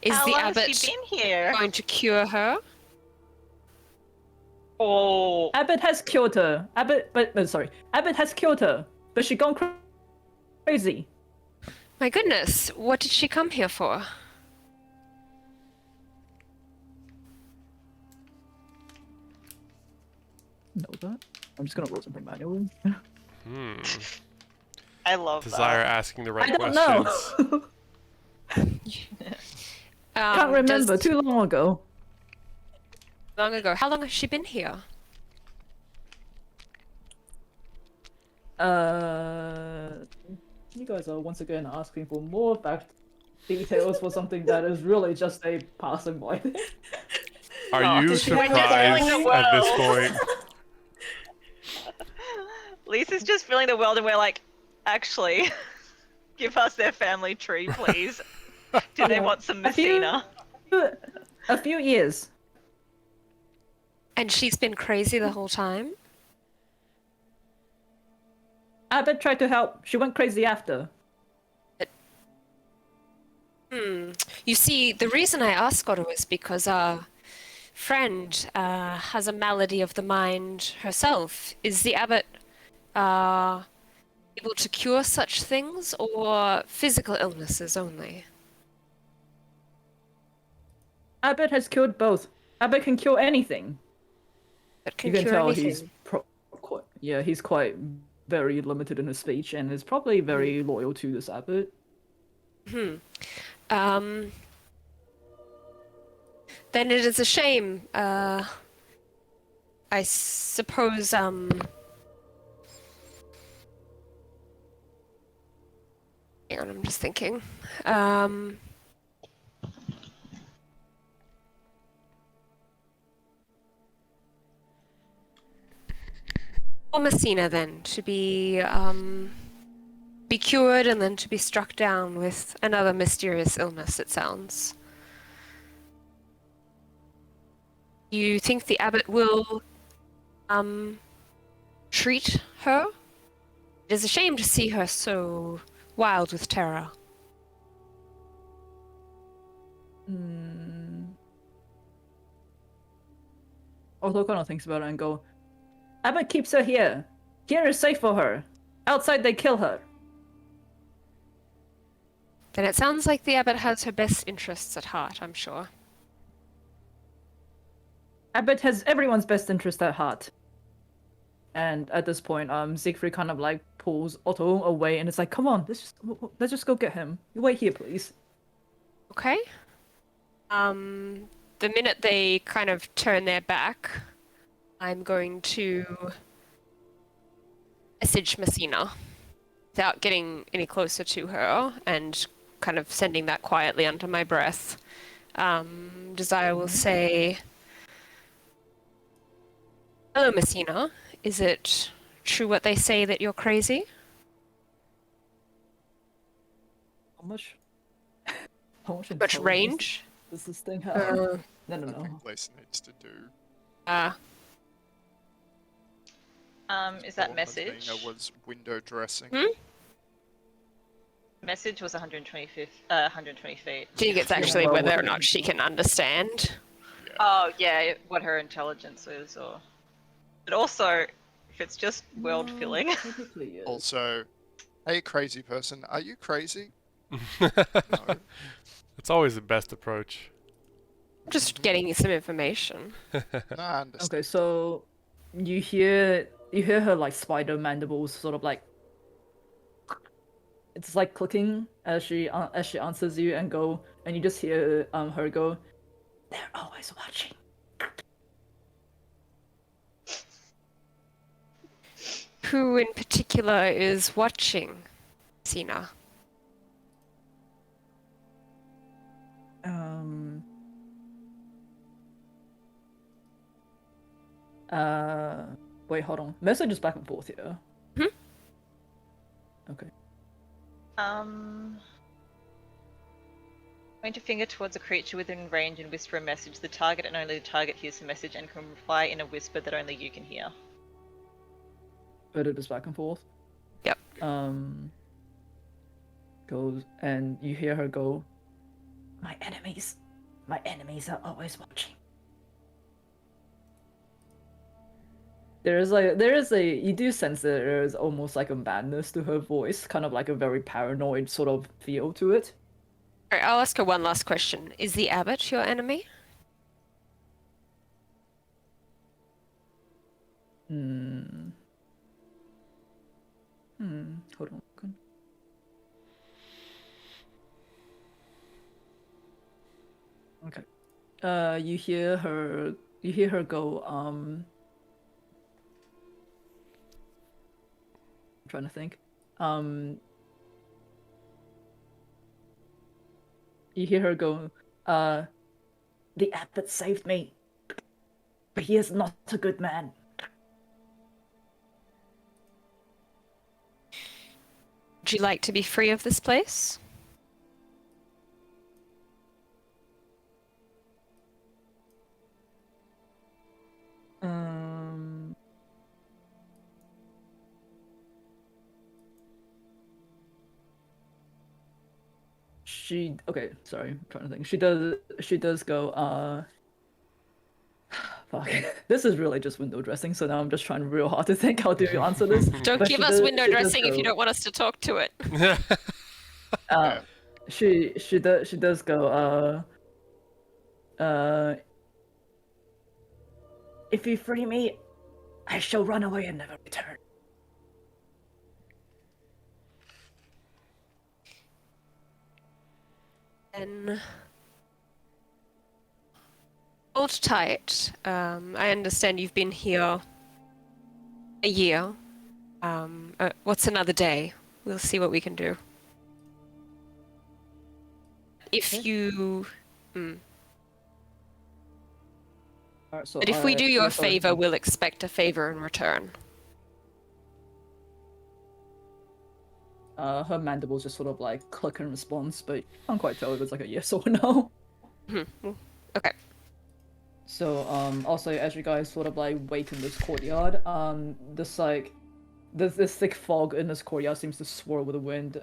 Speaker 5: Is
Speaker 3: How
Speaker 5: the
Speaker 3: long
Speaker 5: abbot
Speaker 3: has she been here?
Speaker 5: going to cure her?
Speaker 3: Oh,
Speaker 2: Abbott has cured her. Abbott has cured her, but she gone crazy.
Speaker 5: My goodness, what did she come here for?
Speaker 2: Know that? I'm just gonna roll something manually.
Speaker 3: I love
Speaker 1: Desire
Speaker 3: that.
Speaker 1: asking the right
Speaker 2: I don't
Speaker 1: questions.
Speaker 2: know. Can't remember. Too long ago.
Speaker 5: Long ago. How long has she been here?
Speaker 2: You guys are once again asking for more fact details for something that is really just a passing by.
Speaker 1: Are you
Speaker 3: did she wake up
Speaker 1: surprised
Speaker 3: feeling the
Speaker 1: at this
Speaker 3: world?
Speaker 1: point?
Speaker 3: Lisa's just feeling the world, and we're like, actually, give us their family tree, please. Do they want some Messina?
Speaker 2: A few years.
Speaker 5: And she's been crazy the whole time?
Speaker 2: Abbott tried to help. She went crazy after.
Speaker 5: You see, the reason I ask Otto is because our friend has a malady of the mind herself. Is the abbot able to cure such things, or physical illnesses only?
Speaker 2: Abbott has cured both. Abbott can cure anything.
Speaker 5: That can
Speaker 2: You can
Speaker 5: cure
Speaker 2: tell
Speaker 5: anything.
Speaker 2: he's quite very limited in his speech and is probably very loyal to this Abbott.
Speaker 5: Then it is a shame. I suppose. Hang on, I'm just thinking. Or Messina, then, to be cured and then to be struck down with another mysterious illness, it sounds. You think the abbot will treat her? It is a shame to see her so wild with terror.
Speaker 2: Otto kind of thinks about it and go, Abbott keeps her here. Here is safe for her. Outside, they kill her.
Speaker 5: Then it sounds like the abbot has her best interests at heart, I'm sure.
Speaker 2: Abbott has everyone's best interest at heart. And at this point, Siegfried kind of like pulls Otto away, and it's like, "Come on, let's just go get him. You wait here, please."
Speaker 5: Okay. The minute they kind of turn their back, I'm going to message Messina without getting any closer to her and kind of sending that quietly under my breath. Desire will say, "Hello, Messina. Is it true what they say that you're crazy?"
Speaker 2: How much? How much?
Speaker 5: Much
Speaker 2: intelligence
Speaker 5: range?
Speaker 2: does this thing have?
Speaker 5: Uh,
Speaker 2: No, no,
Speaker 4: I
Speaker 2: no.
Speaker 4: think Lisa needs to do.
Speaker 3: Is that
Speaker 4: what
Speaker 3: message?
Speaker 4: Athena was window dressing.
Speaker 3: Message was 120 feet.
Speaker 5: do you think it's actually whether or not she can understand?
Speaker 3: Oh yeah, what her intelligence is, or. But also, if it's just world filling.
Speaker 2: Technically, yes.
Speaker 4: Also, hey, crazy person, are you crazy?
Speaker 1: It's always the best approach.
Speaker 5: Just getting you some information.
Speaker 4: No, I understand.
Speaker 2: Okay, so you hear her like spider mandibles sort of like it's like clicking as she answers you and you just hear her go, "They're always watching."
Speaker 5: Who in particular is watching, Sina?
Speaker 2: Wait, hold on. Message is back and forth here. Okay.
Speaker 3: Point a finger towards a creature within range and whisper a message. The target and only the target hears the message and can reply in a whisper that only you can hear.
Speaker 2: But it is back and forth.
Speaker 5: Yep.
Speaker 2: Goes and you hear her go, my enemies are always watching." There is you do sense that there is almost like a madness to her voice, kind of like a very paranoid sort of feel to it.
Speaker 5: Alright, I'll ask her one last question. Is the abbot your enemy?
Speaker 2: Hold on. Okay. You hear her go, I'm trying to think. You hear her go, "The abbot saved me, but he is not a good man."
Speaker 5: Would you like to be free of this place?
Speaker 2: Okay, sorry, I'm trying to think. She does go, fuck. This is really just window dressing, so now I'm just trying real hard to think how to answer this.
Speaker 5: Don't
Speaker 2: But
Speaker 5: give
Speaker 2: she
Speaker 5: us
Speaker 2: does-
Speaker 5: window
Speaker 2: she does
Speaker 5: dressing if you
Speaker 2: go,
Speaker 5: don't want us to talk to it.
Speaker 2: She does go, "If you free me, I shall run away and never return."
Speaker 5: Then hold tight. I understand you've been here a year. What's another day? We'll see what we can do. If you...
Speaker 2: Alright, so
Speaker 5: But if we do you a
Speaker 2: yes, sorry.
Speaker 5: favor, we'll expect a favor in return.
Speaker 2: Her mandibles just sort of like click in response, but you can't quite tell if it's like a yes or no.
Speaker 5: Okay.
Speaker 2: So, also as you guys sort of like wait in this courtyard, this like, this thick fog in this courtyard seems to swirl with the wind.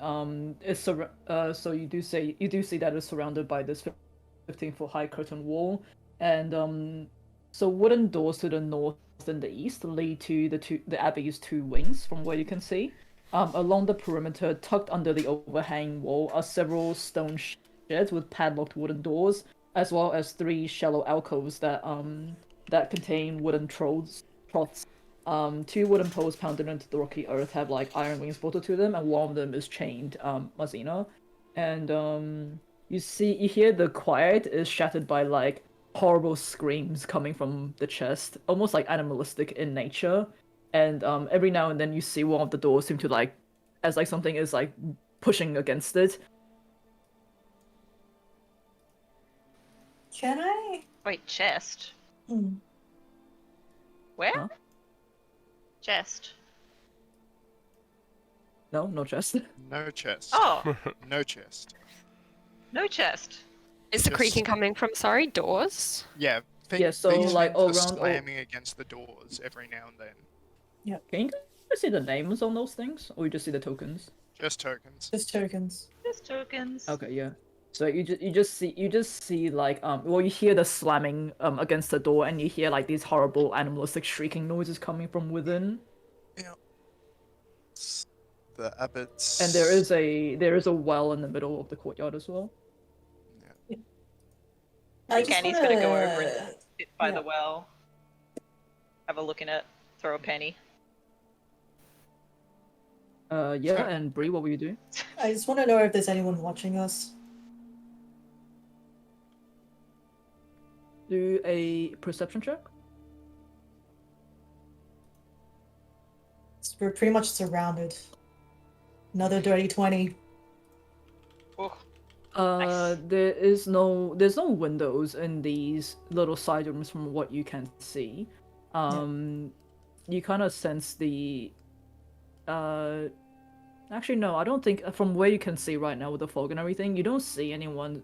Speaker 2: So you do see that it's surrounded by this 15-foot high curtain wall, and so wooden doors to the north and the east lead to the abbey's two wings, from where you can see. Along the perimeter, tucked under the overhang wall, are several stone sheds with padlocked wooden doors, as well as three shallow alcoves that contain wooden troughs. Two wooden poles pounded into the rocky earth have like iron wings bolted to them, and one of them is chained, Mazina. And you hear the quiet is shattered by like horrible screams coming from the chest, almost like animalistic in nature. And every now and then you see one of the doors seem to like, as like something is like pushing against it.
Speaker 6: Can I?
Speaker 3: Wait, chest.
Speaker 6: Hmm.
Speaker 3: Where?
Speaker 2: Huh?
Speaker 3: Chest.
Speaker 2: No, no chest.
Speaker 4: No chest.
Speaker 3: Oh,
Speaker 4: No chest.
Speaker 3: no chest.
Speaker 5: Is the
Speaker 4: Just-
Speaker 5: creaking coming from, sorry, doors?
Speaker 4: Yeah.
Speaker 2: Yeah, so,
Speaker 4: these
Speaker 2: like,
Speaker 4: things are
Speaker 2: around-
Speaker 4: slamming against the doors every now and then.
Speaker 2: Can you guys see the names on those things, or you just see the tokens?
Speaker 4: Just tokens.
Speaker 6: Just tokens.
Speaker 3: Just tokens.
Speaker 2: Okay, yeah. So you just see like well, you hear the slamming against the door, and you hear like these horrible animalistic shrieking noises coming from within.
Speaker 4: Yeah. The abbots.
Speaker 2: And there is a well in the middle of the courtyard as well.
Speaker 6: I just
Speaker 3: Kenny's
Speaker 6: wanna...
Speaker 3: gonna go over and sit by
Speaker 6: yeah.
Speaker 3: the well. Have a look in it. Throw a penny.
Speaker 2: Yeah, and Bree, what will you do?
Speaker 6: I just want to know if there's anyone watching us.
Speaker 2: Do a perception check.
Speaker 6: We're pretty much surrounded. Another dirty 20.
Speaker 3: Oh, Nice.
Speaker 2: There's no windows in these little side rooms from what you can see. You kind of sense the actually no, I don't think from where you can see right now with the fog and everything, you don't see anyone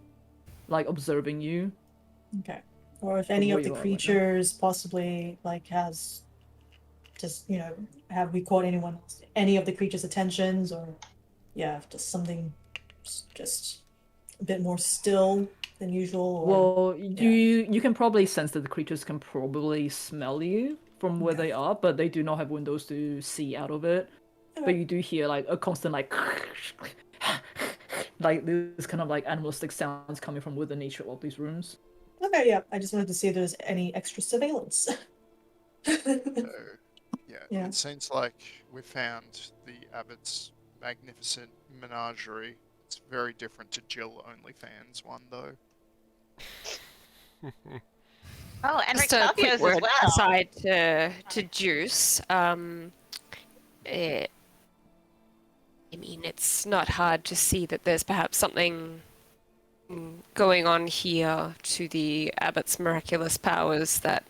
Speaker 2: like observing you.
Speaker 6: Okay. Or if any
Speaker 2: where
Speaker 6: of the
Speaker 2: you are right now.
Speaker 6: creatures possibly like has just, have we caught any of the creatures' attentions, or just something just a bit more still than usual, or
Speaker 2: Well, you can probably sense that the creatures can probably smell you from where
Speaker 6: Okay.
Speaker 2: they are, but they do not have windows to see out of it.
Speaker 6: Okay.
Speaker 2: But you do hear like a constant like like this kind of like animalistic sounds coming from within each of these rooms.
Speaker 6: Okay, yeah. I just wanted to see if there's any extra surveillance.
Speaker 4: So,
Speaker 6: Yeah.
Speaker 4: it seems like we found the abbot's magnificent menagerie. It's very different to Jill OnlyFans one, though.
Speaker 3: Oh, and
Speaker 5: Just a quick
Speaker 3: Rictavio's as
Speaker 5: word
Speaker 3: well.
Speaker 5: aside to Juice. I mean, it's not hard to see that there's perhaps something going on here to the abbot's miraculous powers that,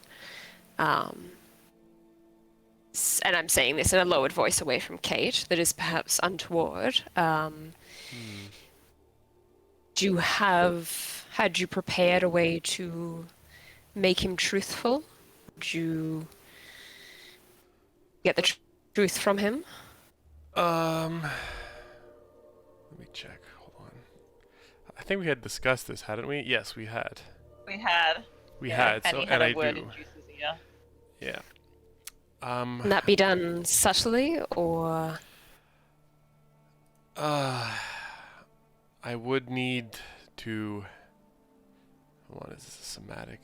Speaker 5: and I'm saying this in a lowered voice away from Kate, that is perhaps untoward. Had you prepared a way to make him truthful? Would you get the truth from him?
Speaker 1: Let me check. Hold on. I think we had discussed this, hadn't we? Yes, we had.
Speaker 3: We had.
Speaker 1: We
Speaker 3: Yeah,
Speaker 1: had.
Speaker 3: Penny
Speaker 1: So,
Speaker 3: had
Speaker 1: and
Speaker 3: a
Speaker 1: I
Speaker 3: word
Speaker 1: do.
Speaker 3: in Juice's ear.
Speaker 1: Yeah.
Speaker 5: Can that be done subtly, or
Speaker 1: I would need to. Hold on, is this a somatic?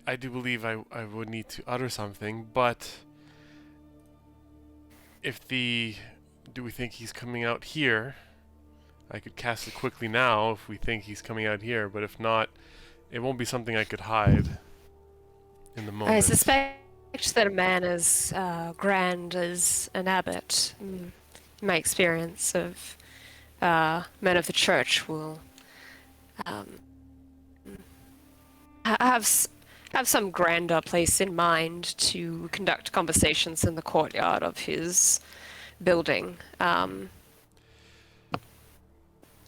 Speaker 1: I do believe I would need to utter something, but do we think he's coming out here? I could cast it quickly now if we think he's coming out here, but if not, it won't be something I could hide in the moment.
Speaker 5: I suspect that a man as grand as an abbot, in my experience of men of the church, will have some grander place in mind to conduct conversations in the courtyard of his building.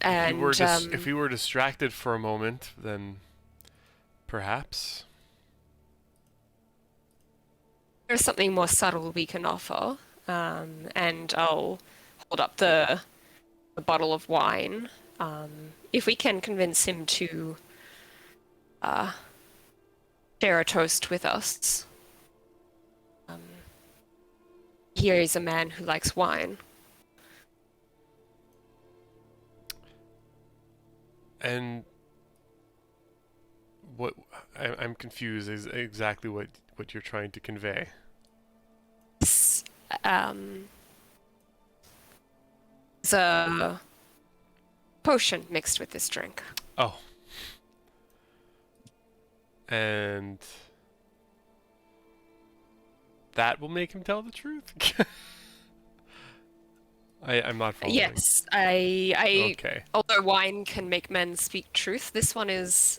Speaker 1: If we were distracted for a moment, then perhaps.
Speaker 5: There's something more subtle we can offer, and I'll hold up the bottle of wine. If we can convince him to share a toast with us, Here is a man who likes wine.
Speaker 1: And what I'm confused is exactly what you're trying to convey.
Speaker 5: It's, there's a potion mixed with this drink.
Speaker 1: Oh. And that will make him tell the truth? I'm not following.
Speaker 5: Yes, I
Speaker 1: Okay.
Speaker 5: although wine can make men speak truth, this one is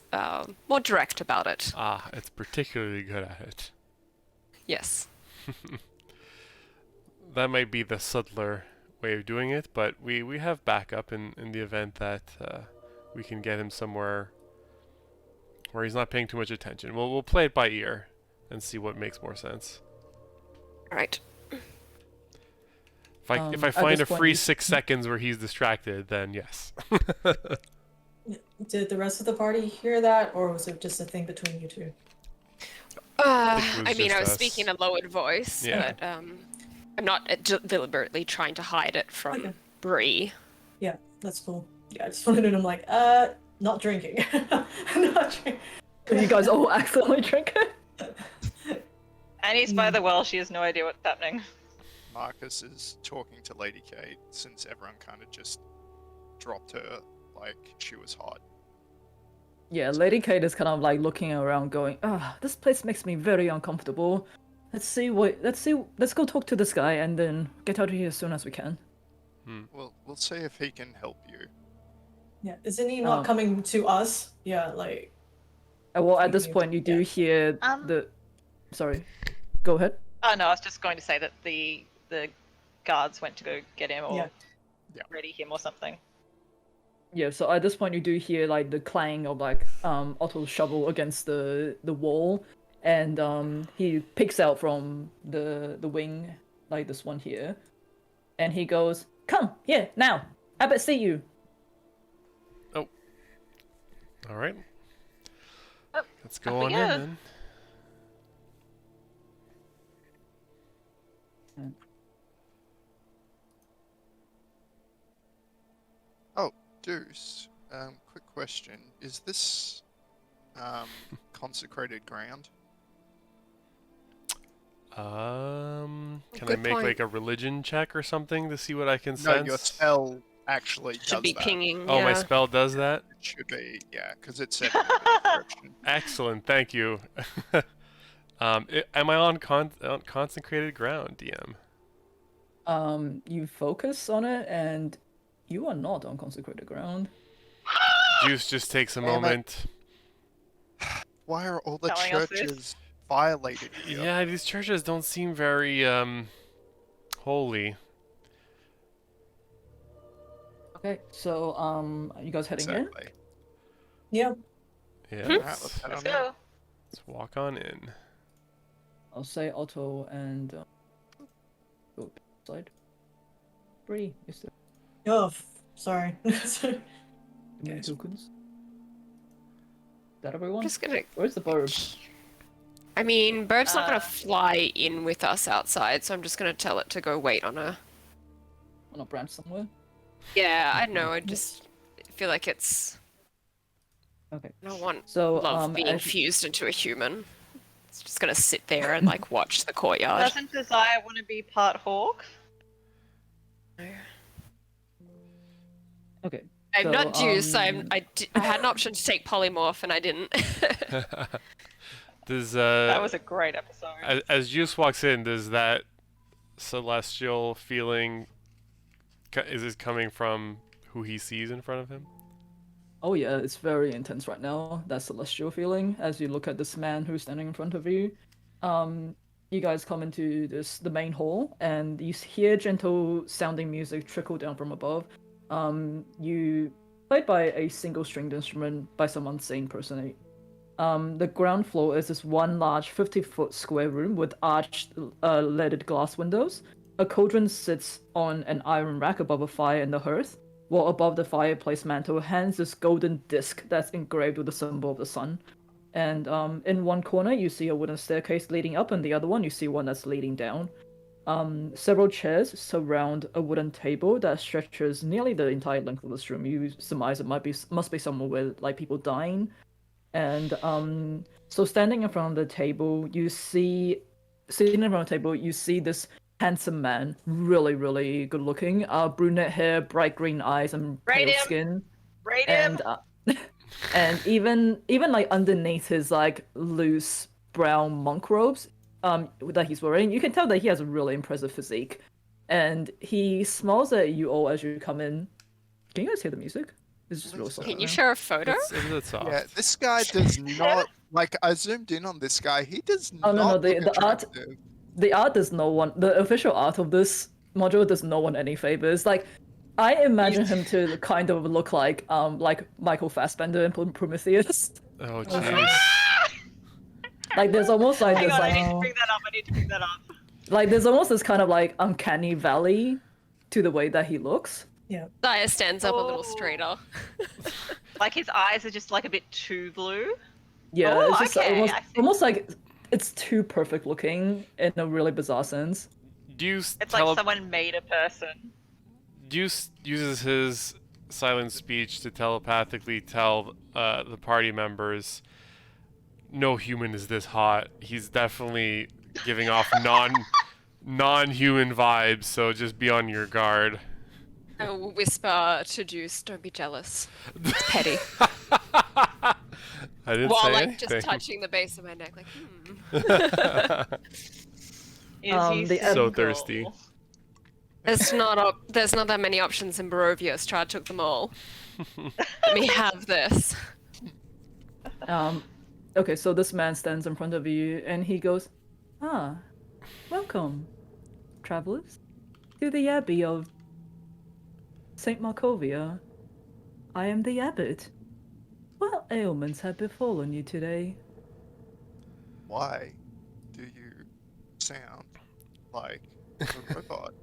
Speaker 5: more direct about it.
Speaker 1: Ah, it's particularly good at it.
Speaker 5: Yes.
Speaker 1: That might be the subtler way of doing it, but we have backup in the event that we can get him somewhere where he's not paying too much attention. We'll play it by ear and see what makes more sense.
Speaker 5: All right.
Speaker 1: If I
Speaker 2: At
Speaker 1: find
Speaker 2: this
Speaker 1: a
Speaker 2: point,
Speaker 1: free
Speaker 2: you-
Speaker 1: 6 seconds where he's distracted, then yes.
Speaker 6: Did the rest of the party hear that, or was it just a thing between you two?
Speaker 1: was
Speaker 5: I mean,
Speaker 1: just
Speaker 5: I was
Speaker 1: us.
Speaker 5: speaking in a lowered voice,
Speaker 1: Yeah.
Speaker 5: but I'm not deliberately trying to hide it from
Speaker 6: Okay.
Speaker 5: Bree.
Speaker 6: Yeah, that's cool. Yeah, I just wanted to know, I'm like, not drinking. Not drinking.
Speaker 2: You guys all accidentally drink it?
Speaker 3: Annie's by the well. She has no idea what's happening.
Speaker 4: Marcus is talking to Lady Kate since everyone kind of just dropped her like she was hot.
Speaker 2: Yeah, Lady Kate is kind of like looking around going, this place makes me very uncomfortable. Let's go talk to this guy and then get out of here as soon as we can.
Speaker 4: We'll see if he can help you.
Speaker 6: Yeah, isn't he not coming to us? Yeah, like,
Speaker 2: Well, at this
Speaker 6: Thinking of-
Speaker 2: point, you do
Speaker 6: yeah.
Speaker 2: hear the. Sorry, go ahead.
Speaker 3: Oh no, I was just going to say that the guards went to go get him or
Speaker 4: Yeah.
Speaker 3: ready him or something.
Speaker 2: Yeah, so at this point, you do hear like the clang of like Otto's shovel against the wall, and he picks out from the wing like this one here, and he goes, "Come here now, Abbott, see you."
Speaker 1: All right.
Speaker 3: Oh,
Speaker 1: Let's
Speaker 3: up
Speaker 1: go
Speaker 3: we
Speaker 1: on
Speaker 3: go.
Speaker 1: in then.
Speaker 4: Oh, Deuce. Quick question: is this consecrated ground?
Speaker 1: Can I
Speaker 5: Good
Speaker 1: make
Speaker 5: point.
Speaker 1: like a religion check or something to see what I can
Speaker 4: No,
Speaker 1: sense?
Speaker 4: your spell actually
Speaker 5: Should
Speaker 4: does
Speaker 5: be
Speaker 4: that.
Speaker 5: pinging.
Speaker 1: Oh,
Speaker 5: yeah.
Speaker 1: my spell does that?
Speaker 4: It should be, yeah, because it said it in the description.
Speaker 1: Excellent, thank you. Am I on consecrated ground, DM?
Speaker 2: You focus on it, and you are not on consecrated ground.
Speaker 1: Juice just takes a
Speaker 4: Damn it.
Speaker 1: moment.
Speaker 4: Why are all the
Speaker 3: Telling us this?
Speaker 4: churches violated here?
Speaker 1: Yeah, these churches don't seem very holy.
Speaker 2: Okay, so are you guys heading in?
Speaker 4: Exactly.
Speaker 6: yeah.
Speaker 1: Yeah,
Speaker 4: Alright, let's head
Speaker 3: Let's
Speaker 4: on in.
Speaker 3: go.
Speaker 1: let's walk on in.
Speaker 2: I'll say Otto and go side. Bree, is there
Speaker 6: Oh, sorry.
Speaker 2: any
Speaker 4: Yes.
Speaker 2: tokens? Is that everyone?
Speaker 5: I'm just gonna.
Speaker 2: Where's the bird?
Speaker 5: I mean, Bird's not
Speaker 3: Uh.
Speaker 5: gonna fly in with us outside, so I'm just gonna tell it to go wait on her.
Speaker 2: On a branch somewhere?
Speaker 5: Yeah, I know. I just feel like it's.
Speaker 2: Okay.
Speaker 5: I don't want
Speaker 2: So,
Speaker 5: love being
Speaker 2: as-
Speaker 5: fused into a human. It's just gonna sit there and like watch the courtyard.
Speaker 3: Doesn't Desire want to be part hawk?
Speaker 2: Okay.
Speaker 5: I'm
Speaker 2: So,
Speaker 5: not Juice. I had an option to take polymorph and I didn't.
Speaker 1: Does
Speaker 3: That was a great episode.
Speaker 1: as Juice walks in, does that celestial feeling is it coming from who he sees in front of him?
Speaker 2: Oh yeah, it's very intense right now. That celestial feeling as you look at this man who's standing in front of you. You guys come into the main hall and you hear gentle sounding music trickle down from above. You played by a single stringed instrument by some insane person. The ground floor is this one large 50-foot square room with arched leaded glass windows. A cauldron sits on an iron rack above a fire in the hearth, while above the fireplace mantle hangs this golden disc that's engraved with the symbol of the sun. And in one corner you see a wooden staircase leading up, and the other one you see one that's leading down. Several chairs surround a wooden table that stretches nearly the entire length of this room. You surmise it must be somewhere where like people dine. And so standing in front of the table, sitting in front of the table, you see this handsome man, really, really good looking, brunette hair, bright green eyes, and
Speaker 3: Rate
Speaker 2: pale
Speaker 3: him.
Speaker 2: skin.
Speaker 3: Rate him.
Speaker 2: And and even like underneath his like loose brown monk robes that he's wearing, you can tell that he has a really impressive physique. And he smiles at you all as you come in. Can you guys hear the music? It's just really soft.
Speaker 5: Can you
Speaker 2: now.
Speaker 5: share a photo?
Speaker 1: It's a bit soft.
Speaker 4: Yeah, this guy does not like. I zoomed in on this guy. He does
Speaker 2: Oh, no,
Speaker 4: not
Speaker 2: the-
Speaker 4: look
Speaker 2: the art-
Speaker 4: attractive.
Speaker 2: The art does no one. The official art of this module does no one any favors. Like, I imagine him to kind of look like Michael Fassbender in Prometheus.
Speaker 1: Oh jeez.
Speaker 2: Like, there's almost like
Speaker 3: Hang
Speaker 2: this
Speaker 3: on, I
Speaker 2: like
Speaker 3: need to bring that up. I need to bring that up.
Speaker 2: like there's almost this kind of like uncanny valley to the way that he looks.
Speaker 6: Yeah.
Speaker 5: Daya stands up a little
Speaker 3: Oh.
Speaker 5: straighter.
Speaker 3: Like his eyes are just like a bit too blue.
Speaker 2: Yeah,
Speaker 3: Oh,
Speaker 2: it's just
Speaker 3: okay,
Speaker 2: almost
Speaker 3: I see.
Speaker 2: almost like it's too perfect looking in a really bizarre sense.
Speaker 1: Do you
Speaker 3: It's like someone made a person.
Speaker 1: uses his silent speech to telepathically tell the party members, no human is this hot. He's definitely giving off non-human vibes, so just be on your guard.
Speaker 5: I will whisper to Juice, don't be jealous. It's petty.
Speaker 1: I didn't
Speaker 5: While
Speaker 1: say
Speaker 5: like
Speaker 1: anything.
Speaker 5: just touching the base of my neck, like,
Speaker 3: Is he
Speaker 2: the-
Speaker 1: So
Speaker 3: single?
Speaker 1: thirsty.
Speaker 5: There's not that many options in Barovia. Strahd took them all. Let me have this.
Speaker 2: Okay, so this man stands in front of you and he goes, "Ah, welcome, travelers, to the Abbey of Saint Markovia. I am the abbot. What ailments have befallen you today?"
Speaker 4: Why do you sound like a robot?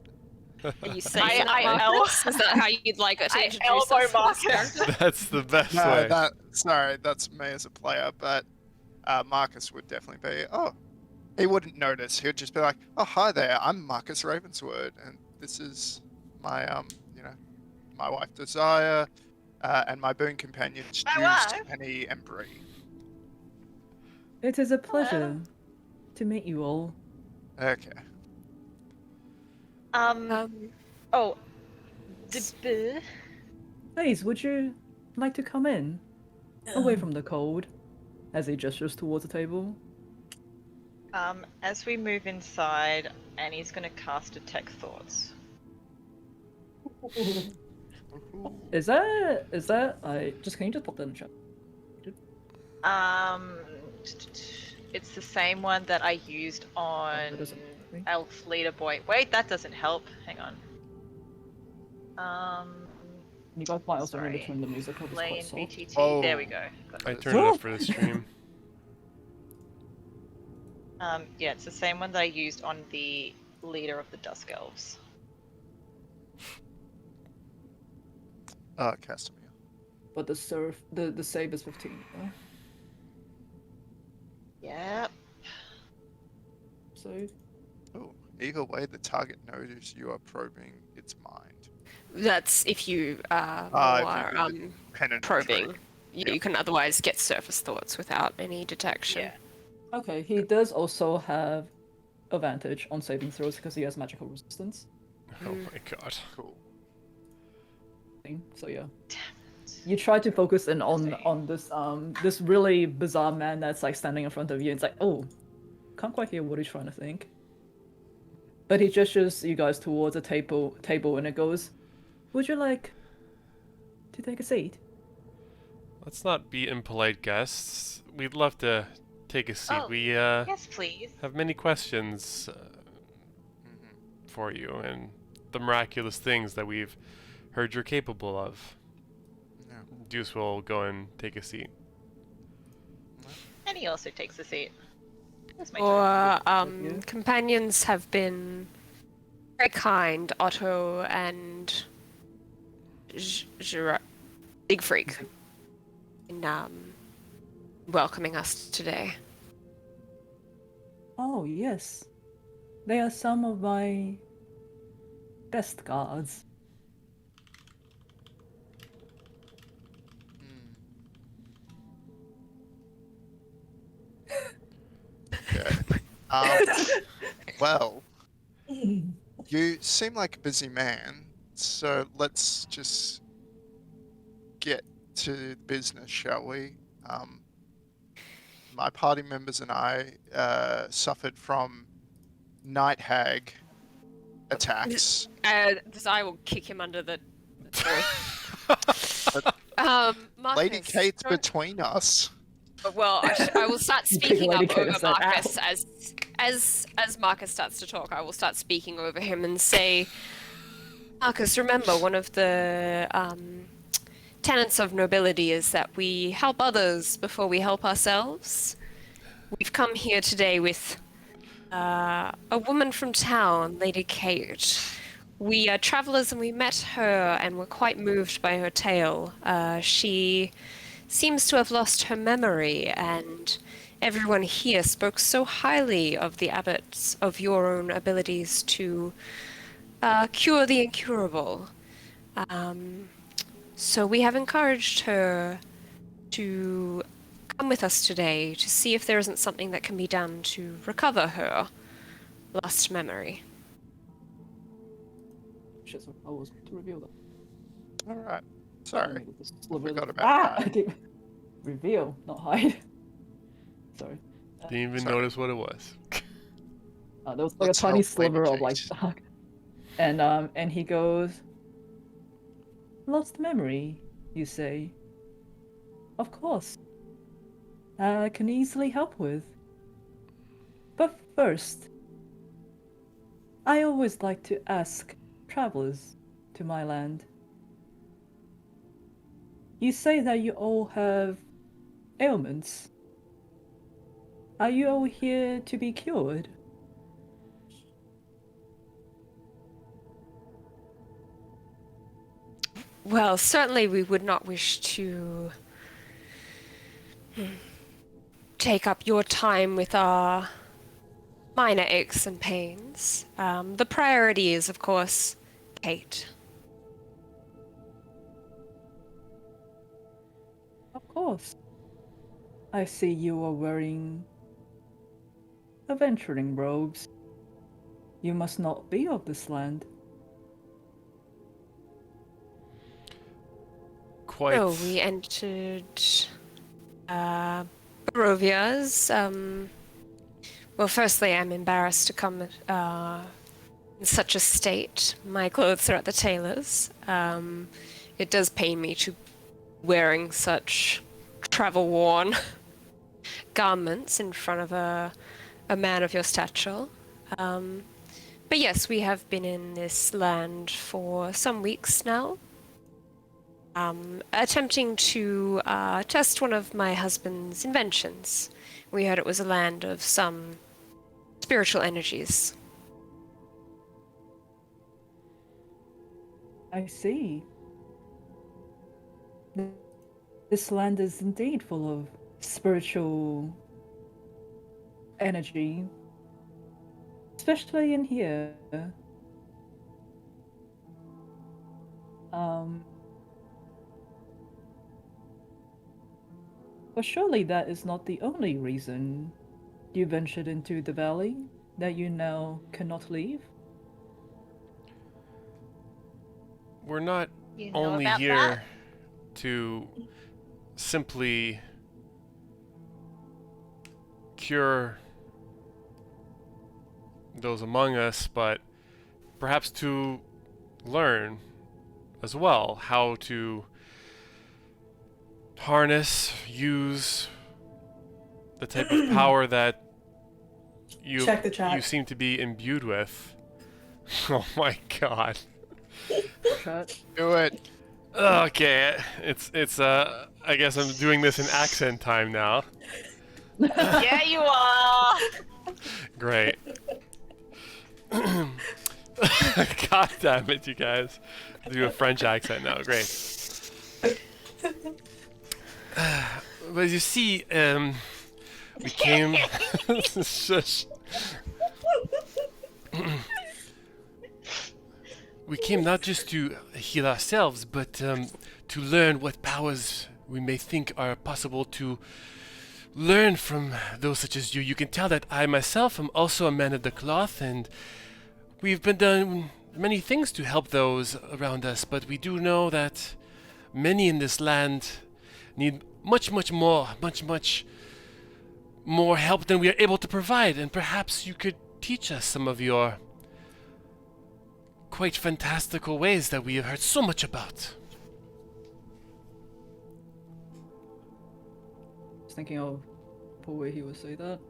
Speaker 5: Are you saying
Speaker 3: I
Speaker 5: that,
Speaker 3: el-
Speaker 5: Marcus? Is that how you'd like it to
Speaker 3: I
Speaker 5: introduce
Speaker 3: elbow
Speaker 5: us to this
Speaker 3: Marcus.
Speaker 5: character?
Speaker 1: That's the best
Speaker 4: No,
Speaker 1: way.
Speaker 4: sorry, that's me as a player, but Marcus would definitely be. Oh, he wouldn't notice. He would just be like, "Oh, hi there. I'm Marcus Ravenswood, and this is my my wife Desire, and my boon companions
Speaker 3: My
Speaker 4: Juice,
Speaker 3: wife?
Speaker 4: Penny, and Bree."
Speaker 2: It is a pleasure to meet you all.
Speaker 4: Okay.
Speaker 3: Oh.
Speaker 2: Please, would you like to come in? Away from the cold, as he gestures towards the table.
Speaker 3: As we move inside, Annie's gonna cast Detect Thoughts.
Speaker 2: Is that I just can you just pop that in the chat?
Speaker 3: It's the same one that I used on
Speaker 2: that doesn't help me.
Speaker 3: Elf Leader Boy. Wait, that doesn't help. Hang on.
Speaker 2: You guys might also
Speaker 3: Sorry.
Speaker 2: need to turn the music up. It's
Speaker 3: Play
Speaker 2: quite
Speaker 3: in
Speaker 2: soft.
Speaker 3: BTT.
Speaker 4: Oh.
Speaker 3: There we go. Got
Speaker 1: I
Speaker 3: it.
Speaker 1: turned it up for the stream.
Speaker 3: Yeah, it's the same one that I used on the Leader of the Dusk Elves.
Speaker 4: Castamere.
Speaker 2: But the save is 15. Yeah?
Speaker 3: Yep.
Speaker 2: So
Speaker 4: Oh, either way, the target knows you are probing its mind.
Speaker 5: That's if you are
Speaker 4: If
Speaker 5: more
Speaker 4: you did penetrate.
Speaker 5: probing. You can otherwise get surface thoughts without any detection.
Speaker 3: Yeah.
Speaker 2: okay, he does also have advantage on saving throws because he has magical resistance.
Speaker 1: Oh my god.
Speaker 4: Cool.
Speaker 2: So yeah. You try to focus in on this really bizarre man that's like standing in front of you. It's like, oh, can't quite hear what he's trying to think. But he gestures you guys towards a table and it goes, "Would you like to take a seat?"
Speaker 1: Let's not be impolite guests. We'd love to take a seat.
Speaker 3: Oh,
Speaker 1: We
Speaker 3: Yes, please.
Speaker 1: have many questions for you and the miraculous things that we've heard you're capable of.
Speaker 4: Yeah.
Speaker 1: Deuce will go and take a seat.
Speaker 3: And he also takes a seat. That's my turn.
Speaker 5: Or companions have been very kind, Otto and Big Freak, in welcoming us today.
Speaker 2: Oh yes, They are some of my best guards.
Speaker 4: Okay. Well, you seem like a busy man, so let's just get to the business, shall we? My party members and I suffered from night hag attacks.
Speaker 5: I will kick him under the door. Marcus,
Speaker 4: Lady Kate's
Speaker 5: don't-
Speaker 4: between us.
Speaker 5: Well, I will start
Speaker 2: Big
Speaker 5: speaking
Speaker 2: lady
Speaker 5: up
Speaker 2: Kate
Speaker 5: over
Speaker 2: said,
Speaker 5: Marcus
Speaker 2: "Ow."
Speaker 5: as Marcus starts to talk. I will start speaking over him and say, Marcus, remember one of the tenets of nobility is that we help others before we help ourselves. We've come here today with a woman from town, Lady Kate. We are travelers and we met her and were quite moved by her tale. She seems to have lost her memory, and everyone here spoke so highly of the abbots, of your own abilities to cure the incurable. So we have encouraged her to come with us today to see if there isn't something that can be done to recover her lost memory.
Speaker 2: Shit, sorry, I was to reveal that.
Speaker 4: All right. Sorry.
Speaker 2: Forgot
Speaker 4: Forgot about that.
Speaker 2: Reveal, not hide. Sorry.
Speaker 1: Didn't even
Speaker 4: Sorry.
Speaker 1: notice what it was.
Speaker 2: There was like
Speaker 4: Let's
Speaker 2: a tiny
Speaker 4: help Lady
Speaker 2: sliver of like
Speaker 4: Kate.
Speaker 2: dark. And he goes, "Lost memory, you say? Of course. I can easily help with. But first, I always like to ask travelers to my land. You say that you all have ailments. Are you all here to be cured?"
Speaker 5: Well, certainly we would not wish to take up your time with our minor aches and pains. The priority is, of course, Kate.
Speaker 2: Of course. I see you are wearing adventuring robes. You must not be of this land.
Speaker 1: Quite.
Speaker 5: So we entered Barovia's. Well, firstly, I'm embarrassed to come in such a state. My clothes are at the tailor's. It does pain me to wearing such travel-worn garments in front of a man of your stature. But yes, we have been in this land for some weeks now. Attempting to test one of my husband's inventions. We heard it was a land of some spiritual energies.
Speaker 2: I see. This land is indeed full of spiritual energy, especially in here. But surely that is not the only reason you ventured into the valley, that you now cannot leave?
Speaker 1: We're not
Speaker 3: You know
Speaker 1: only
Speaker 3: about
Speaker 1: here
Speaker 3: that?
Speaker 1: to simply cure those among us, but perhaps to learn as well how to harness, use the type of power that you
Speaker 6: Check the chat.
Speaker 1: you seem to be imbued with. Oh my god.
Speaker 2: Chat.
Speaker 4: Do it.
Speaker 1: Okay, it's I guess I'm doing this in accent time now.
Speaker 3: Yeah, you are.
Speaker 1: Great. God damn it, you guys. Do a French accent now. Great. But you see, we came. Shush. We came not just to heal ourselves, but to learn what powers we may think are possible to learn from those such as you. You can tell that I myself am also a man of the cloth, and we've been done many things to help those around us, but we do know that many in this land need much more help than we are able to provide, and perhaps you could teach us some of your quite fantastical ways that we have heard so much about.
Speaker 2: I was thinking of the way he would say that.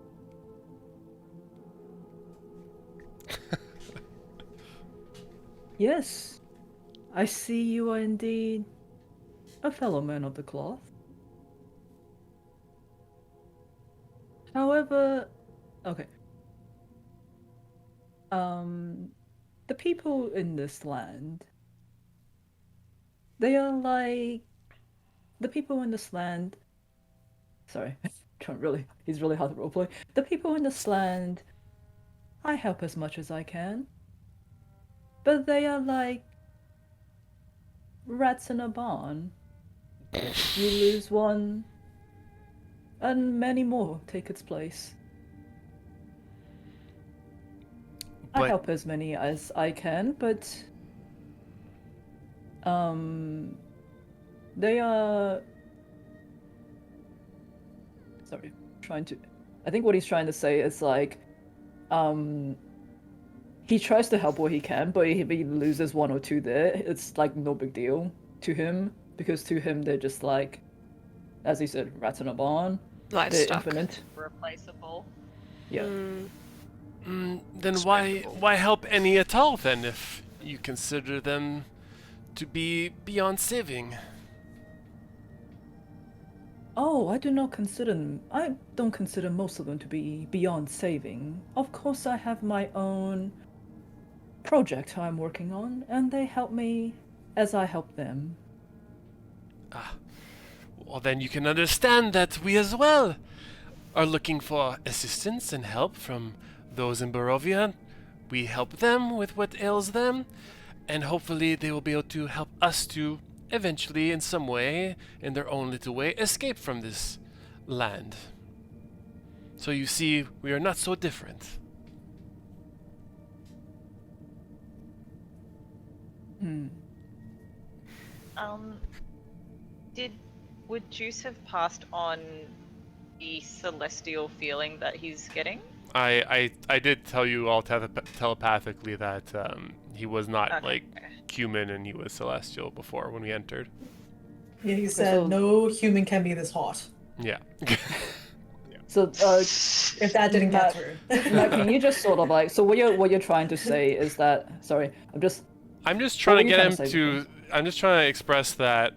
Speaker 2: Yes, I see you are indeed a fellow man of the cloth. However, okay. The people in this land, they are like the people in this land. Sorry, he's really hard to roleplay. The people in this land, I help as much as I can, but they are like rats in a barn. You lose one, and many more take its place. I
Speaker 1: But
Speaker 2: help as many as I can, but they are. Sorry, trying to. I think what he's trying to say is like, he tries to help what he can, but if he loses one or two there, it's like no big deal to him, because to him they're just like, as he said, rats in a barn. They're
Speaker 5: Livestock.
Speaker 2: infinite.
Speaker 3: Replaceable.
Speaker 2: Yeah.
Speaker 1: then why help any at all then, if you consider them to be beyond saving?
Speaker 2: Oh, I don't consider most of them to be beyond saving. Of course, I have my own project I'm working on, and they help me as I help them.
Speaker 1: Well, then you can understand that we as well are looking for assistance and help from those in Barovia. We help them with what ails them, and hopefully they will be able to help us to eventually, in some way, in their own little way, escape from this land. So you see, we are not so different.
Speaker 3: Would Juice have passed on the celestial feeling that he's getting?
Speaker 1: I did tell you all telepathically that he was not
Speaker 3: Okay.
Speaker 1: like human and he was celestial before when we entered.
Speaker 6: Yeah, he said
Speaker 2: so-
Speaker 6: no human can be this hot.
Speaker 1: Yeah.
Speaker 2: So,
Speaker 6: If that didn't get through.
Speaker 2: Matt, can you just sort of like, so what you're trying to say is that, sorry,
Speaker 1: I'm just
Speaker 2: What
Speaker 1: trying
Speaker 2: were
Speaker 1: to
Speaker 2: you
Speaker 1: get
Speaker 2: trying
Speaker 1: him
Speaker 2: to say,
Speaker 1: to. I'm just trying to express that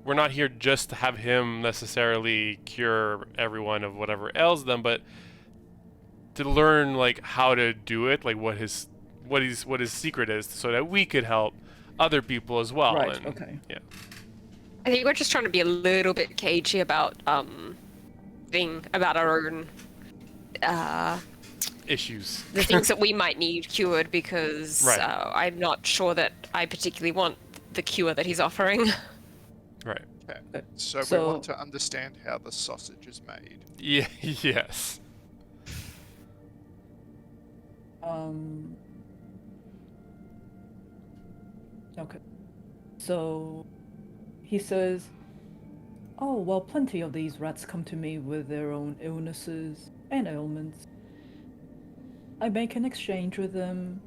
Speaker 1: we're not here just to have him necessarily cure everyone of whatever ails them, but to learn like how to do it, like what his secret is, so that we could help other people as well.
Speaker 2: Right,
Speaker 1: And,
Speaker 2: okay.
Speaker 1: Yeah.
Speaker 5: I think we're just trying to be a little bit cagey about about our own
Speaker 1: Issues.
Speaker 5: the things that we might need cured, because
Speaker 1: Right.
Speaker 5: I'm not sure that I particularly want the cure that he's offering.
Speaker 1: Right.
Speaker 4: Okay. So we
Speaker 2: So-
Speaker 4: want to understand how the sausage is made.
Speaker 1: Yeah. Yes.
Speaker 2: Okay. So, he says, oh, well, plenty of these rats come to me with their own illnesses and ailments. I make an exchange with them,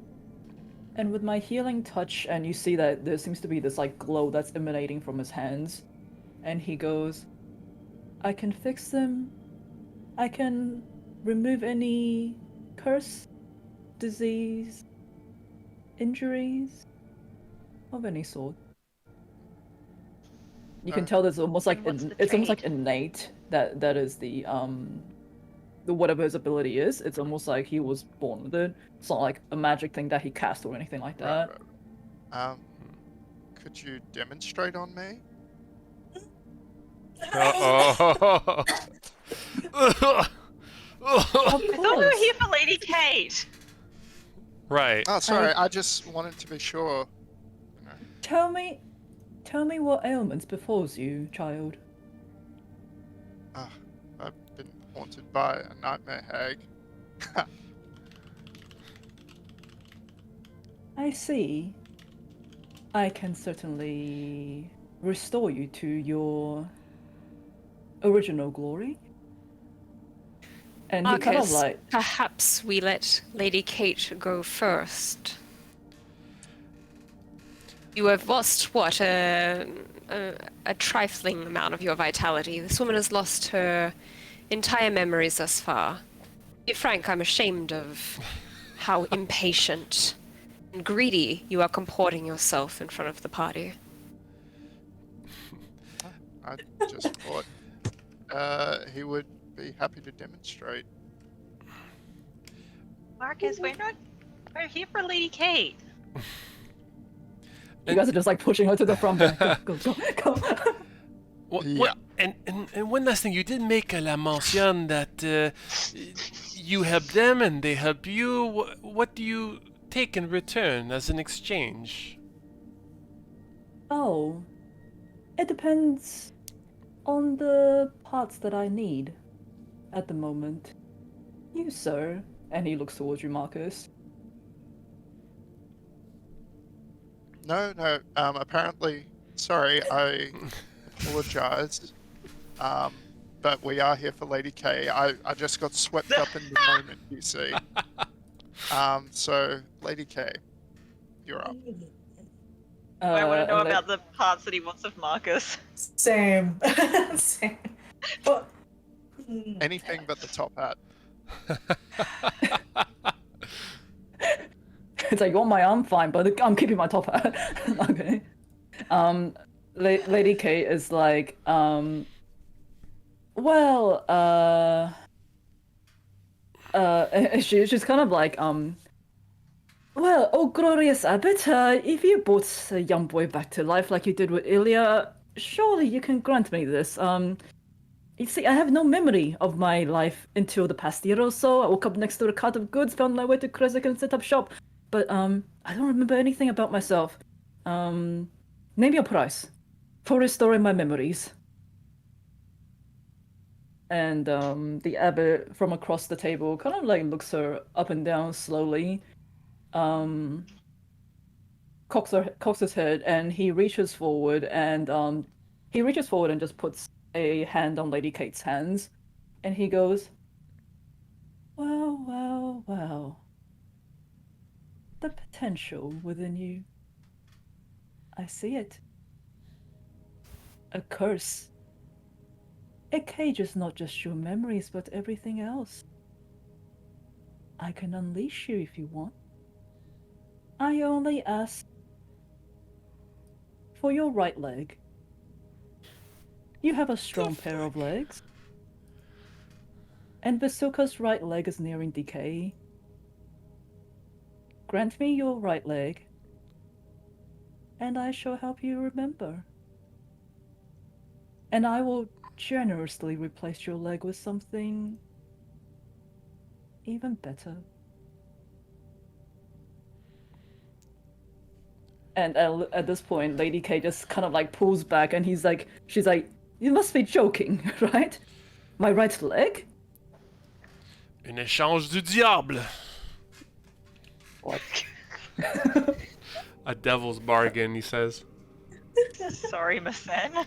Speaker 2: and with my healing touch, and you see that there seems to be this, like, glow that's emanating from his hands, and he goes, I can fix them. I can remove any curse, disease, injuries of any sort. You can tell there's almost like
Speaker 3: And what's the
Speaker 2: it's almost like
Speaker 3: trade?
Speaker 2: innate that is the whatever his ability is. It's almost like he was born with it. It's not like a magic thing that he cast or anything like that.
Speaker 4: Right. Could you demonstrate on me?
Speaker 1: Oh.
Speaker 2: Of
Speaker 3: I thought we were
Speaker 2: course.
Speaker 3: here for Lady Kate.
Speaker 1: Right.
Speaker 4: Oh, sorry. I just wanted to be sure. You know.
Speaker 2: Tell me what ailments befalls you, child.
Speaker 4: Ah, I've been haunted by a nightmare hag.
Speaker 2: I see. I can certainly restore you to your original glory. And he kind of
Speaker 5: Marcus,
Speaker 2: like,
Speaker 5: perhaps we let Lady Kate go first. You have lost, what, a trifling amount of your vitality. This woman has lost her entire memories thus far. To be frank, I'm ashamed of how impatient and greedy you are comporting yourself in front of the party.
Speaker 4: I just thought he would be happy to demonstrate.
Speaker 3: Marcus, we're here for Lady Kate.
Speaker 2: you guys are just like pushing her to the front. Go.
Speaker 4: Yeah.
Speaker 1: And one last thing, you did make la mention that you help them and they help you. What do you take in return as an exchange?
Speaker 2: Oh, it depends on the parts that I need at the moment. You, sir. And he looks towards you, Marcus.
Speaker 4: No. Apparently, sorry. I apologize. But we are here for Lady K. I just got swept up in the moment, you see. So Lady K, you're up.
Speaker 3: I want to know
Speaker 2: and
Speaker 3: about the parts that he wants of Marcus.
Speaker 6: Same. Same. But,
Speaker 4: Anything but the top hat.
Speaker 2: It's like, you want my arm? Fine, but I'm keeping my top hat. Okay. Lady Kate is like, well, she's kind of like, well, oh glorious abbot, if you brought a young boy back to life like you did with Ilya, surely you can grant me this. You see, I have no memory of my life until the past year or so. I woke up next to a cart of goods, found my way to Kresik and set up shop. But, I don't remember anything about myself. Name your price for restoring my memories. And, the abbot from across the table kind of like looks her up and down slowly. Cocks his head and he reaches forward and, just puts a hand on Lady Kate's hands, and he goes, well. The potential within you. I see it. A curse. It cages not just your memories, but everything else. I can unleash you if you want. I only ask for your right leg. You have a strong pair of legs. And Vasuka's right leg is nearing decay. Grant me your right leg, and I shall help you remember. And I will generously replace your leg with something even better. And at this point, Lady K just kind of like pulls back, and she's like, you must be joking, right? My right leg?
Speaker 1: Un échange du diable.
Speaker 2: What?
Speaker 1: A devil's bargain, he says.
Speaker 3: Sorry, Masen.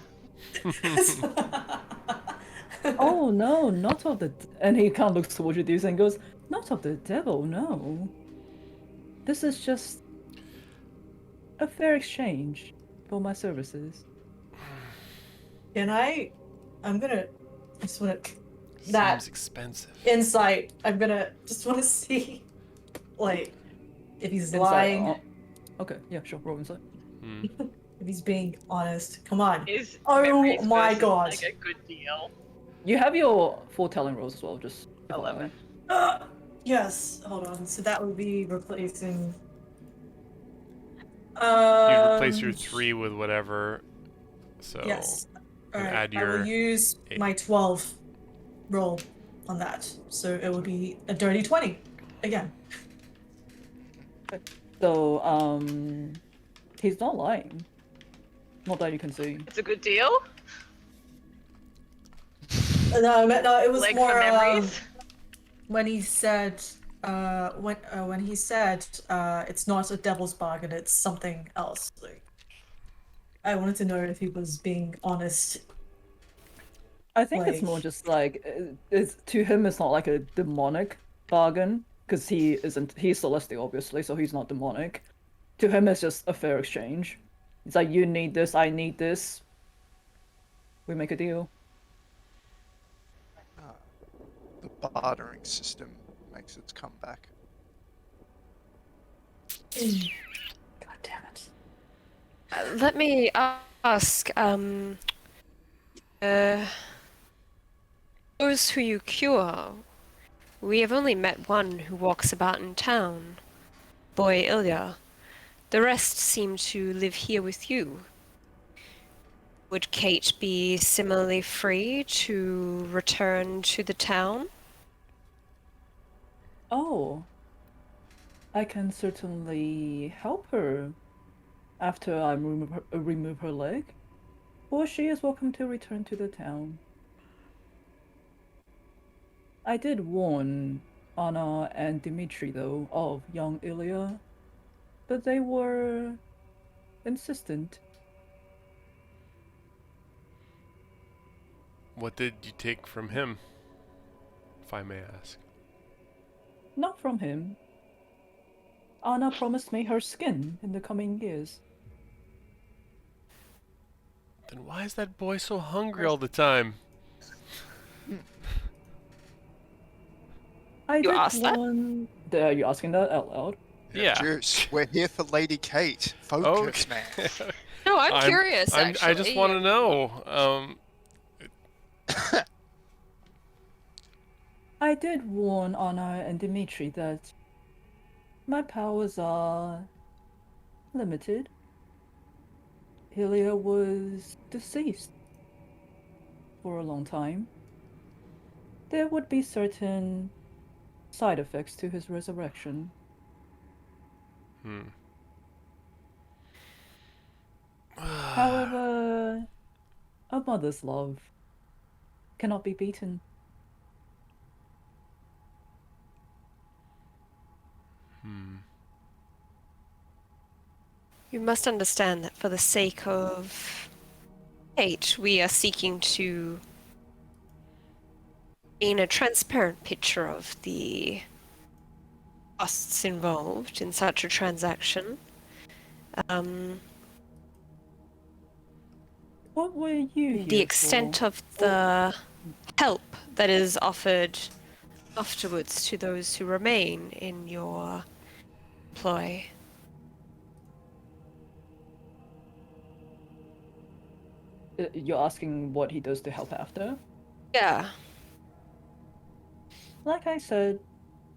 Speaker 2: Oh no, not of the. And he kind of looks towards you and goes, not of the devil, no. This is just a fair exchange for my services.
Speaker 6: I'm gonna just wanna that
Speaker 1: Seems expensive.
Speaker 6: insight. Just wanna see like if he's
Speaker 2: Insight,
Speaker 6: lying,
Speaker 2: okay, yeah, sure, roll insight.
Speaker 6: if he's being honest. Come on.
Speaker 3: Is
Speaker 6: Oh
Speaker 3: memories
Speaker 6: my
Speaker 3: versus,
Speaker 6: God.
Speaker 3: like a good deal.
Speaker 2: You have your foretelling rolls as well, just
Speaker 3: 11.
Speaker 6: Yes. Hold on. So that would be replacing.
Speaker 1: You replace your
Speaker 6: Um,
Speaker 1: 3 with whatever. So
Speaker 6: Yes.
Speaker 1: and
Speaker 6: Alright.
Speaker 1: add
Speaker 6: I will
Speaker 1: your
Speaker 6: use
Speaker 1: 8.
Speaker 6: my 12 roll on that. So it would be a dirty 20 again.
Speaker 2: So, he's not lying. Not that you can see.
Speaker 3: It's a good deal.
Speaker 6: No, it was
Speaker 3: Leg
Speaker 6: more
Speaker 3: for memories.
Speaker 6: when he said when he said it's not a devil's bargain, it's something else. Like, I wanted to know if he was being honest.
Speaker 2: I think it's
Speaker 6: Like,
Speaker 2: more just like it's to him. It's not like a demonic bargain because he isn't. He's celestial, obviously, so he's not demonic. To him, it's just a fair exchange. It's like you need this, I need this. We make a deal.
Speaker 4: The bartering system makes its comeback.
Speaker 2: God damn it.
Speaker 5: Let me ask, those who you cure, we have only met one who walks about in town, boy Ilya. The rest seem to live here with you. Would Kate be similarly free to return to the town?
Speaker 2: Oh, I can certainly help her after I remove her leg, or she is welcome to return to the town. I did warn Anna and Dmitri, though, of young Ilya, but they were insistent.
Speaker 1: What did you take from him, if I may ask?
Speaker 2: Not from him. Anna promised me her skin in the coming years.
Speaker 1: Then why is that boy so hungry all the time?
Speaker 2: I
Speaker 5: You
Speaker 2: did
Speaker 5: asked that?
Speaker 2: warn. Are you asking that out loud?
Speaker 1: Yeah.
Speaker 4: Juice, we're here for Lady Kate. Focus, man.
Speaker 5: No, I'm curious,
Speaker 1: I
Speaker 5: actually.
Speaker 1: just want to know.
Speaker 2: I did warn Anna and Dmitri that my powers are limited. Ilya was deceased for a long time. There would be certain side effects to his resurrection. However, a mother's love cannot be beaten.
Speaker 5: You must understand that for the sake of Kate, we are seeking to gain a transparent picture of the costs involved in such a transaction.
Speaker 2: What were you here
Speaker 5: The extent
Speaker 2: for?
Speaker 5: of the help that is offered afterwards to those who remain in your employ.
Speaker 2: You're asking what he does to help after?
Speaker 5: Yeah.
Speaker 2: Like I said,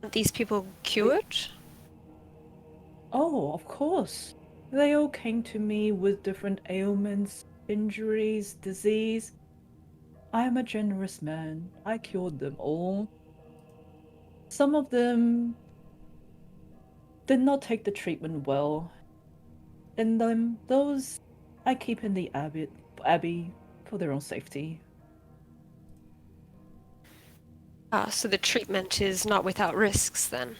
Speaker 5: Aren't these people cured?
Speaker 2: oh, of course. They all came to me with different ailments, injuries, disease. I am a generous man. I cured them all. Some of them did not take the treatment well, and those I keep in the abbey for their own safety.
Speaker 5: Ah, so the treatment is not without risks then.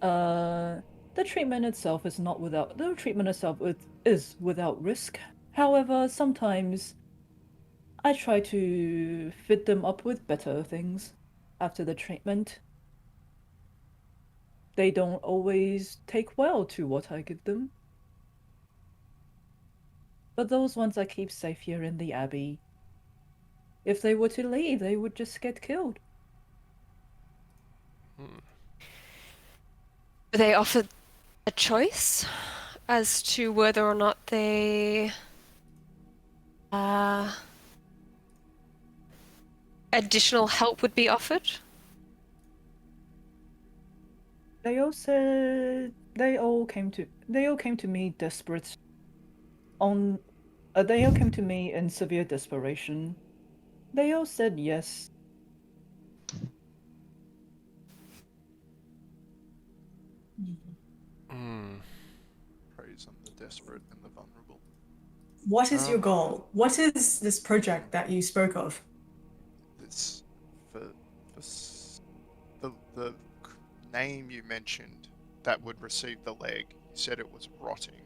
Speaker 2: The treatment itself is not without. The treatment itself is without risk. However, sometimes I try to fit them up with better things after the treatment. They don't always take well to what I give them. But those ones I keep safe here in the abbey. If they were to leave, they would just get killed.
Speaker 5: Were they offered a choice as to whether or not they additional help would be offered?
Speaker 2: They all said they all came to me desperate on They all came to me in severe desperation. They all said yes.
Speaker 1: Hmm.
Speaker 4: Praise on the desperate and the vulnerable.
Speaker 6: What is your
Speaker 1: Um,
Speaker 6: goal? What is this project that you spoke of?
Speaker 4: This the name you mentioned that would receive the leg. You said it was rotting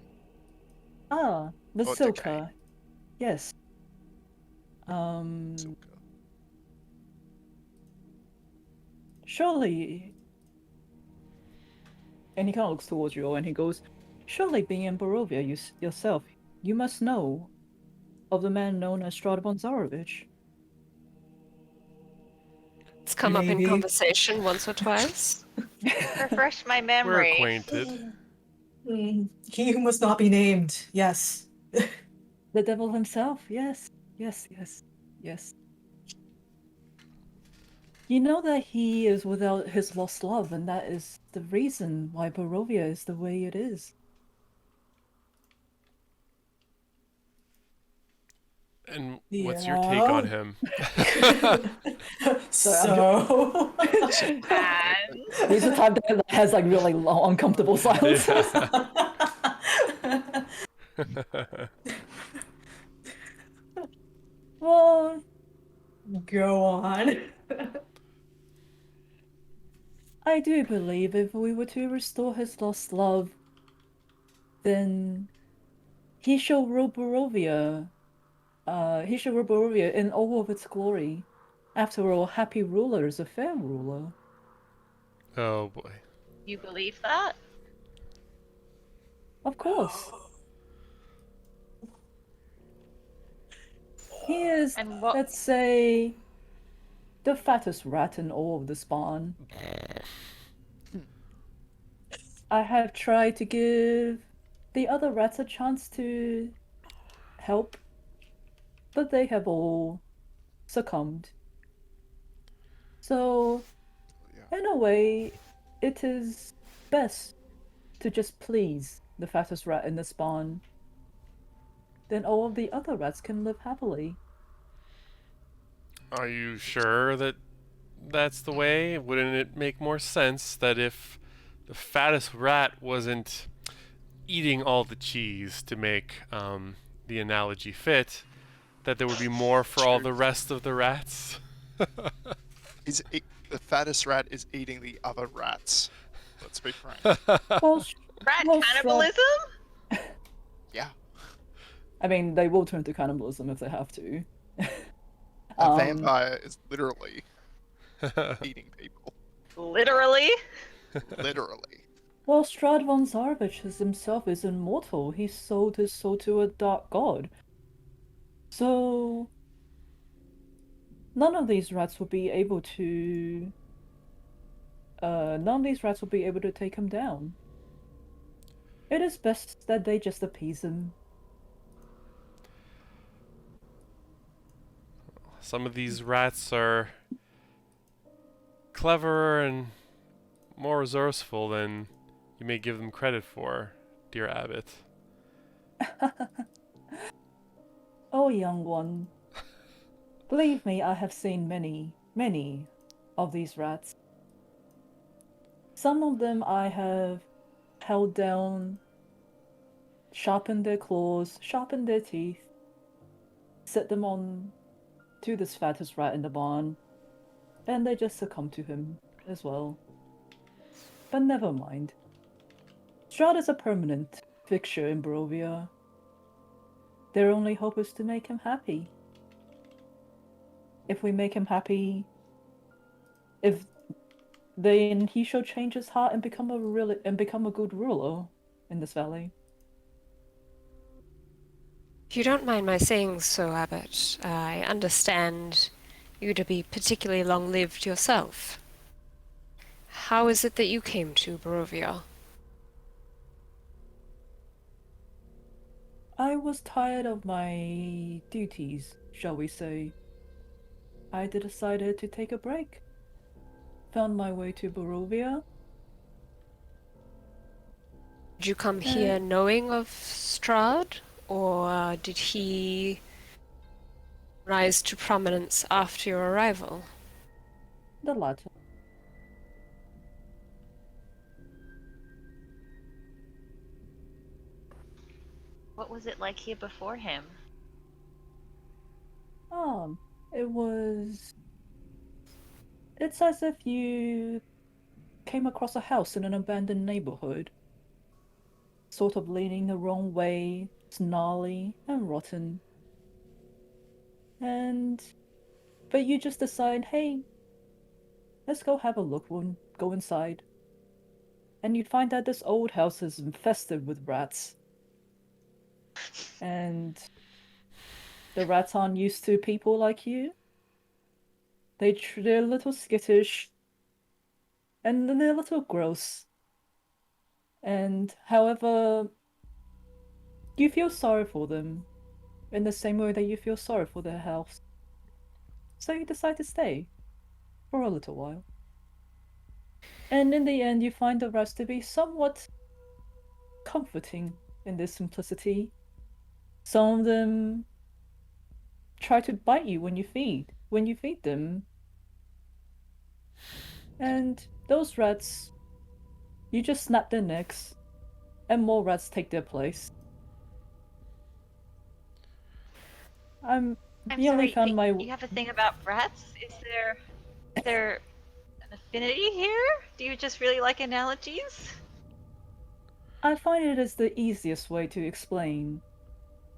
Speaker 2: Ah, the
Speaker 4: or decaying.
Speaker 2: Silka. Yes.
Speaker 4: Silka.
Speaker 2: Surely. And he kind of looks towards you all and he goes, surely being in Barovia yourself, you must know of the man known as Strahd Zarovich.
Speaker 5: It's come up in
Speaker 6: Maybe.
Speaker 5: conversation once or twice.
Speaker 3: Refresh my
Speaker 1: we're
Speaker 3: memory.
Speaker 1: acquainted.
Speaker 6: He who must not be named. Yes.
Speaker 2: The devil himself, yes. Yes, yes, yes. You know that he is without his lost love, and that is the reason why Barovia is the way it is.
Speaker 1: And what's your take on
Speaker 6: Yeah.
Speaker 1: him?
Speaker 6: So.
Speaker 3: And
Speaker 2: He's the type that has like really long, uncomfortable silences. Well,
Speaker 6: Go on.
Speaker 2: I do believe if we were to restore his lost love, then he shall rule Barovia. He shall rule Barovia in all of its glory. After all, happy ruler is a fair ruler.
Speaker 1: Oh boy.
Speaker 3: you believe that?
Speaker 2: Of course. He is,
Speaker 3: And what
Speaker 2: let's say, the fattest rat in all of the spawn. I have tried to give the other rats a chance to help, but they have all succumbed. So,
Speaker 4: Yeah.
Speaker 2: in a way, it is best to just please the fattest rat in the spawn. Then all of the other rats can live happily.
Speaker 1: Are you sure that that's the way? Wouldn't it make more sense that if the fattest rat wasn't eating all the cheese to make the analogy fit, that there would be more for all
Speaker 4: True.
Speaker 1: the rest of the rats?
Speaker 4: The fattest rat is eating the other rats. Let's be frank.
Speaker 2: Well,
Speaker 3: rat
Speaker 2: well,
Speaker 3: cannibalism?
Speaker 4: Yeah.
Speaker 2: I mean, they will turn to cannibalism if they have to.
Speaker 4: A vampire is literally eating people.
Speaker 3: Literally?
Speaker 4: Literally.
Speaker 2: Well, Strahd Zarovich himself is immortal. He sold his soul to a dark god. So, none of these rats will be able to. None of these rats will be able to take him down. It is best that they just appease him.
Speaker 1: Some of these rats are cleverer and more resourceful than you may give them credit for, dear Abbot.
Speaker 2: Oh, young one. Believe me, I have seen many, many of these rats. Some of them I have held down, sharpened their claws, sharpened their teeth, set them on to this fattest rat in the barn, and they just succumb to him as well. But never mind. Strahd is a permanent fixture in Barovia. Their only hope is to make him happy. If we make him happy, then he shall change his heart and become a good ruler in this valley.
Speaker 5: If you don't mind my saying so, Abbot, I understand you to be particularly long-lived yourself. How is it that you came to Barovia?
Speaker 2: I was tired of my duties, shall we say. I decided to take a break. Found my way to Barovia.
Speaker 5: Did you come here knowing of Strahd, or did he rise to prominence after your arrival?
Speaker 2: The latter.
Speaker 3: What was it like here before him?
Speaker 2: Um, it was. It's as if you came across a house in an abandoned neighborhood, sort of leaning the wrong way, it's gnarly and rotten. And but you just decide, hey, let's go have a look. We'll go inside. And you find that this old house is infested with rats. And the rats aren't used to people like you. They're a little skittish. And they're a little gross. And however, you feel sorry for them in the same way that you feel sorry for their house. So you decide to stay for a little while. And in the end, you find the rest to be somewhat comforting in their simplicity. Some of them try to bite you when you feed them. And those rats, you just snap their necks, and more rats take their place.
Speaker 3: I'm
Speaker 2: You only
Speaker 3: sorry,
Speaker 2: found my.
Speaker 3: you have a thing about rats? Is there an affinity here? Do you just really like analogies?
Speaker 2: I find it is the easiest way to explain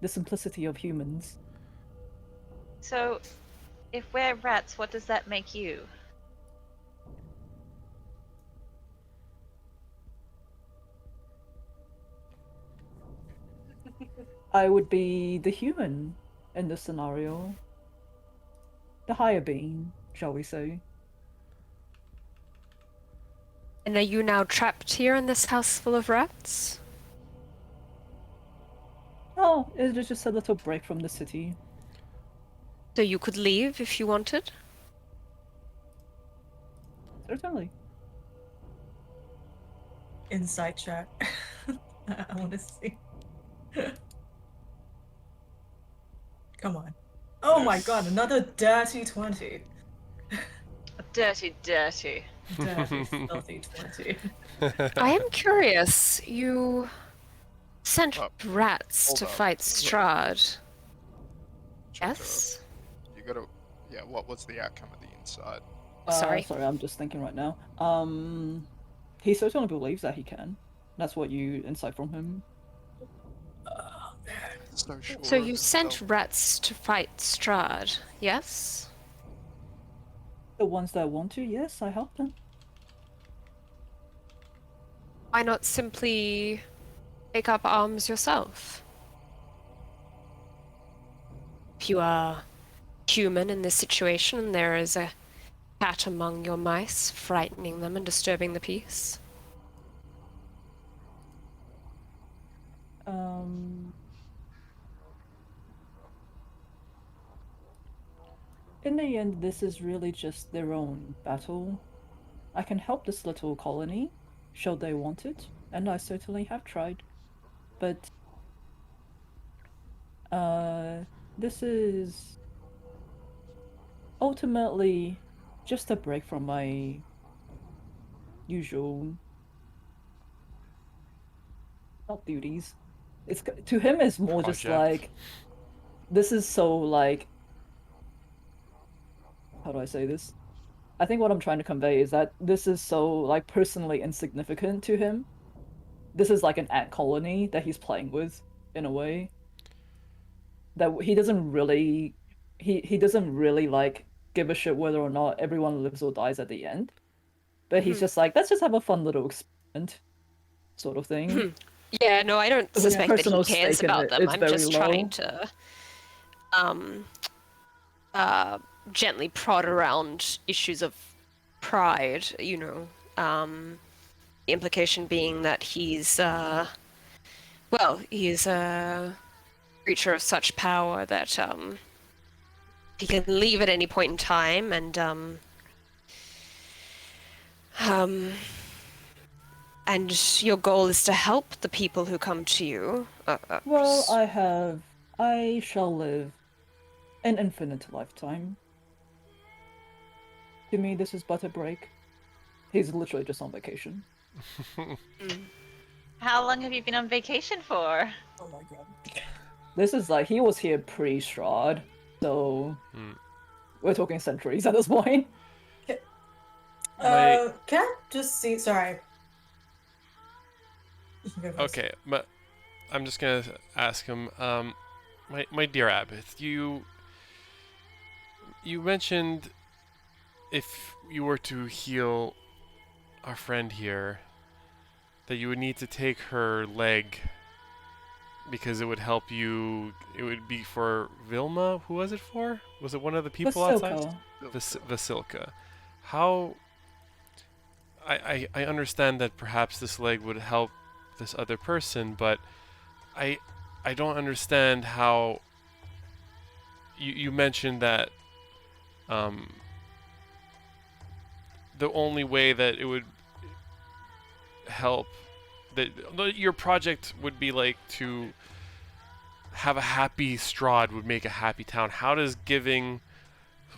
Speaker 2: the simplicity of humans.
Speaker 3: So, if we're rats, what does that make you?
Speaker 2: I would be the human in this scenario. The higher being, shall we say.
Speaker 5: And are you now trapped here in this house full of rats?
Speaker 2: Oh, it is just a little break from the city.
Speaker 5: So you could leave if you wanted?
Speaker 2: Certainly.
Speaker 6: Inside chat. I want to see. Come on. Oh my god, another dirty 20.
Speaker 3: Dirty, dirty.
Speaker 6: Dirty, filthy 20.
Speaker 5: I am curious. You sent
Speaker 4: Oh,
Speaker 5: rats
Speaker 4: hold
Speaker 5: to
Speaker 4: up.
Speaker 5: fight Strahd.
Speaker 4: Chapter,
Speaker 5: Yes?
Speaker 4: You gotta. Yeah, what was the outcome of the inside?
Speaker 5: Sorry.
Speaker 2: Sorry, I'm just thinking right now. He certainly believes that he can. That's what you insight from him.
Speaker 6: Oh, man.
Speaker 4: So sure.
Speaker 5: So
Speaker 4: of
Speaker 5: you sent
Speaker 4: himself.
Speaker 5: rats to fight Strahd, yes?
Speaker 2: The ones that want to, yes, I help them.
Speaker 5: Why not simply take up arms yourself? If you are human in this situation and there is a cat among your mice, frightening them and disturbing the peace.
Speaker 2: In the end, this is really just their own battle. I can help this little colony, should they want it, and I certainly have tried. But, this is ultimately just a break from my usual, not duties. It's to him, it's more just
Speaker 1: Project.
Speaker 2: like, this is so like, how do I say this? I think what I'm trying to convey is that this is so like personally insignificant to him. This is like an ant colony that he's playing with in a way that he doesn't really like give a shit whether or not everyone lives or dies at the end. But he's just like, let's just have a fun little experiment sort of thing.
Speaker 5: Yeah, no, I don't
Speaker 2: So his
Speaker 5: suspect that he
Speaker 2: personal
Speaker 5: cares
Speaker 2: stake in
Speaker 5: about
Speaker 2: it
Speaker 5: them.
Speaker 2: is
Speaker 5: I'm
Speaker 2: very
Speaker 5: just
Speaker 2: low.
Speaker 5: trying to gently prod around issues of pride, you know. The implication being that he's he's a creature of such power that he can leave at any point in time and your goal is to help the people who come to you.
Speaker 2: Well, I shall live an infinite lifetime. To me, this is but a break. He's literally just on vacation.
Speaker 3: How long have you been on vacation for?
Speaker 6: Oh my god.
Speaker 2: This is like, he was here pre-Strahd, so we're talking centuries at this point.
Speaker 1: My-
Speaker 6: Can I just see? Sorry. You can go first.
Speaker 1: Okay, but I'm just gonna ask him. My dear Abbot, you mentioned if you were to heal our friend here, that you would need to take her leg because it would help you. It would be for Vilma. Who was it for? Was it one of the people outside?
Speaker 2: Vasilka.
Speaker 1: Vasilka. How? I understand that perhaps this leg would help this other person, but I don't understand how. You mentioned that the only way that it would help that your project would be like to have a happy Strahd would make a happy town. How does giving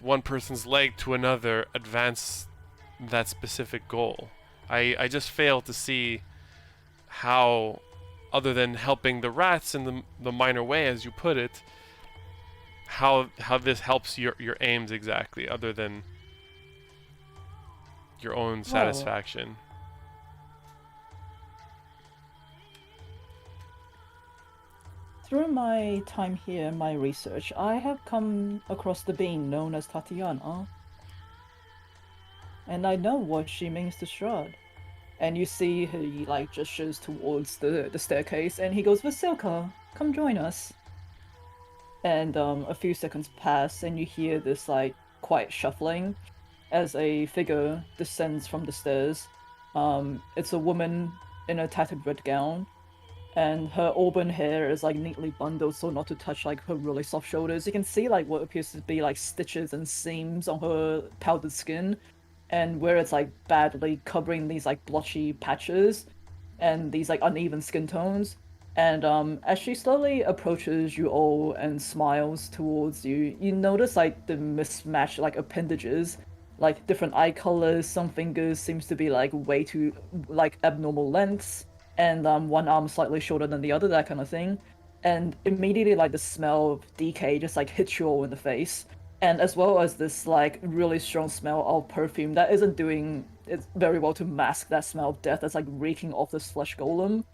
Speaker 1: one person's leg to another advance that specific goal? I just fail to see how, other than helping the rats in the minor way, as you put it, how this helps your aims exactly, other than your own satisfaction.
Speaker 2: Through my time here, my research, I have come across the being known as Tatiana. And I know what she means to Strahd. And you see he like gestures towards the staircase and he goes, Vasilka, come join us. And a few seconds pass and you hear this like quiet shuffling as a figure descends from the stairs. It's a woman in a tattered red gown, and her auburn hair is like neatly bundled so not to touch like her really soft shoulders. You can see like what appears to be like stitches and seams on her powdered skin, and where it's like badly covering these like blotchy patches and these like uneven skin tones. And as she slowly approaches you all and smiles towards you, you notice like the mismatched like appendages, like different eye colors. Some fingers seems to be like way too like abnormal lengths, and one arm slightly shorter than the other, that kind of thing. And immediately like the smell of decay just like hits you all in the face, and as well as this like really strong smell of perfume that isn't doing it very well to mask that smell of death that's like reeking off this flesh golem.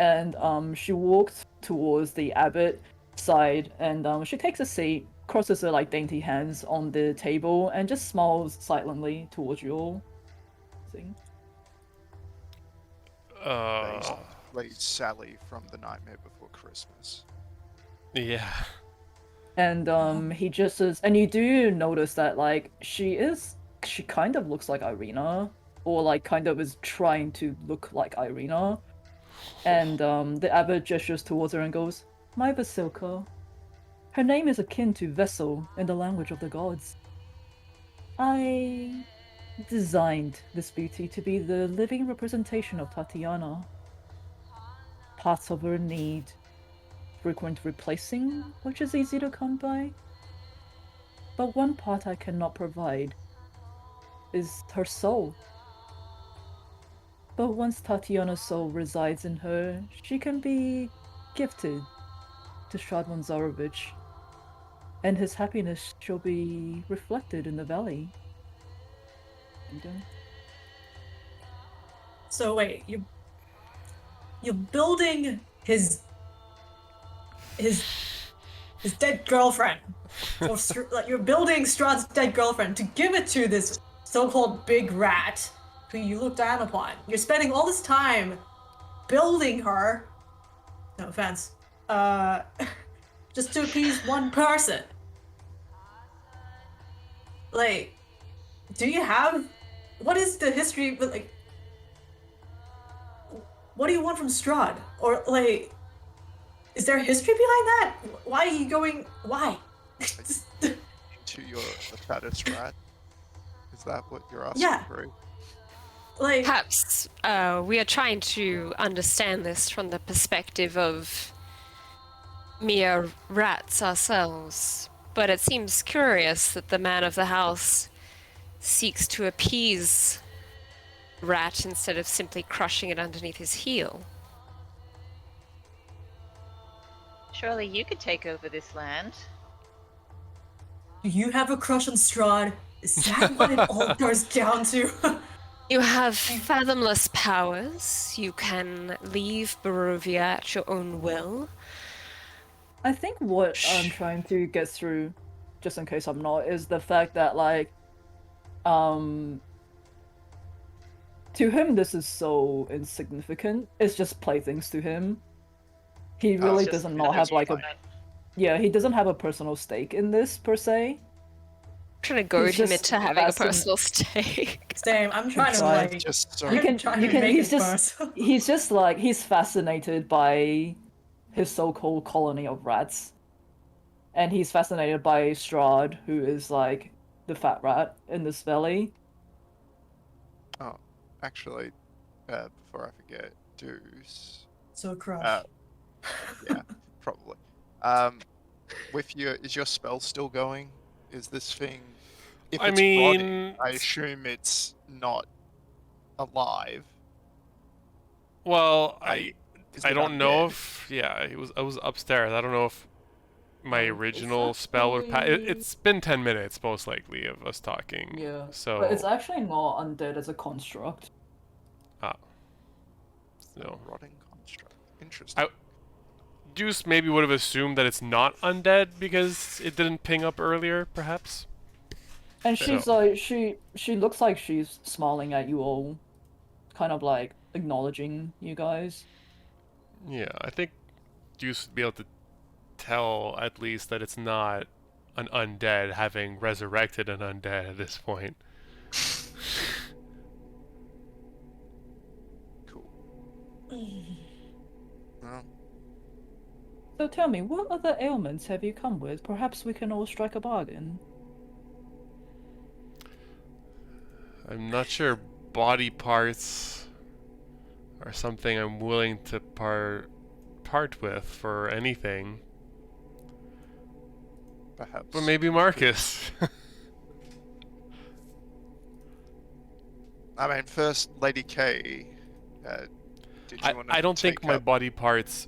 Speaker 2: And she walks towards the abbot side, and she takes a seat, crosses her like dainty hands on the table, and just smiles silently towards you all. See?
Speaker 4: Lady Sally from The Nightmare Before Christmas.
Speaker 1: Yeah.
Speaker 2: And he just says, and you do notice that like she kind of looks like Irina, or like kind of is trying to look like Irina. And the abbot gestures towards her and goes, My Vasilka. Her name is akin to vessel in the language of the gods. I designed this beauty to be the living representation of Tatiana. Parts of her need frequent replacing, which is easy to come by. But one part I cannot provide is her soul. But once Tatiana's soul resides in her, she can be gifted to Strahd von Zarovich, and his happiness shall be reflected in the valley.
Speaker 6: So wait, you're building his dead girlfriend, or like you're building Strahd's dead girlfriend to give it to this so-called big rat who you look down upon. You're spending all this time building her. No offense. Just to appease one person. Like, do you have? What is the history? But like, what do you want from Strahd? Or like, is there a history behind that? Why are you going? Why?
Speaker 4: To your status, right? Is that what you're asking
Speaker 6: Yeah.
Speaker 4: for?
Speaker 6: Like,
Speaker 5: Perhaps we are trying to understand this from the perspective of mere rats ourselves, but it seems curious that the man of the house seeks to appease rat instead of simply crushing it underneath his heel.
Speaker 3: Surely you could take over this land.
Speaker 6: Do you have a crush on Strahd? Is that what it all goes down to?
Speaker 5: You have fathomless powers. You can leave Barovia at your own will.
Speaker 2: I think what I'm trying to get through, just in case I'm not, is the fact that like, to him this is so insignificant. It's just playthings to him. He really
Speaker 4: just
Speaker 2: doesn't not have like a, yeah, he doesn't have a personal stake in this per se.
Speaker 5: Trying to goad
Speaker 2: He's
Speaker 5: him
Speaker 2: just
Speaker 5: into having a
Speaker 2: fascin-
Speaker 5: personal stake.
Speaker 6: Same. I'm trying to
Speaker 2: Right.
Speaker 6: like.
Speaker 4: Just so
Speaker 2: You can,
Speaker 6: trying
Speaker 2: you
Speaker 6: to
Speaker 2: can.
Speaker 6: make
Speaker 2: He's
Speaker 6: it
Speaker 2: just,
Speaker 6: personal.
Speaker 2: he's just like he's fascinated by his so-called colony of rats, and he's fascinated by Strahd, who is like the fat rat in this valley.
Speaker 4: Oh, actually, before I forget, Deuce.
Speaker 6: So a crush.
Speaker 4: Yeah, probably. With your, is your spell still going? Is this thing? If
Speaker 1: I
Speaker 4: it's
Speaker 1: mean,
Speaker 4: rotting, I assume it's not alive.
Speaker 1: well,
Speaker 4: Is
Speaker 1: I
Speaker 4: it
Speaker 1: don't know
Speaker 4: undead?
Speaker 1: if I was upstairs. I don't know if my
Speaker 2: It's
Speaker 1: original spell would
Speaker 2: actually-
Speaker 1: it's been 10 minutes most likely of us talking.
Speaker 2: Yeah.
Speaker 1: So
Speaker 2: But it's actually not undead as a construct.
Speaker 1: no.
Speaker 4: Rotting construct. Interesting.
Speaker 1: Deuce maybe would have assumed that it's not undead because it didn't ping up earlier, perhaps.
Speaker 2: And she's
Speaker 1: So-
Speaker 2: like she looks like she's smiling at you all, kind of like acknowledging you guys.
Speaker 1: Yeah, I think Deuce would be able to tell at least that it's not an undead, having resurrected an undead at this point.
Speaker 4: Cool. Well,
Speaker 2: So tell me, what other ailments have you come with? Perhaps we can all strike a bargain.
Speaker 1: I'm not sure body parts are something I'm willing to part with for anything.
Speaker 4: perhaps.
Speaker 1: But maybe Marcus.
Speaker 4: I mean, first, Lady K. Did you want to
Speaker 1: I don't think
Speaker 4: take
Speaker 1: my
Speaker 4: up-
Speaker 1: body parts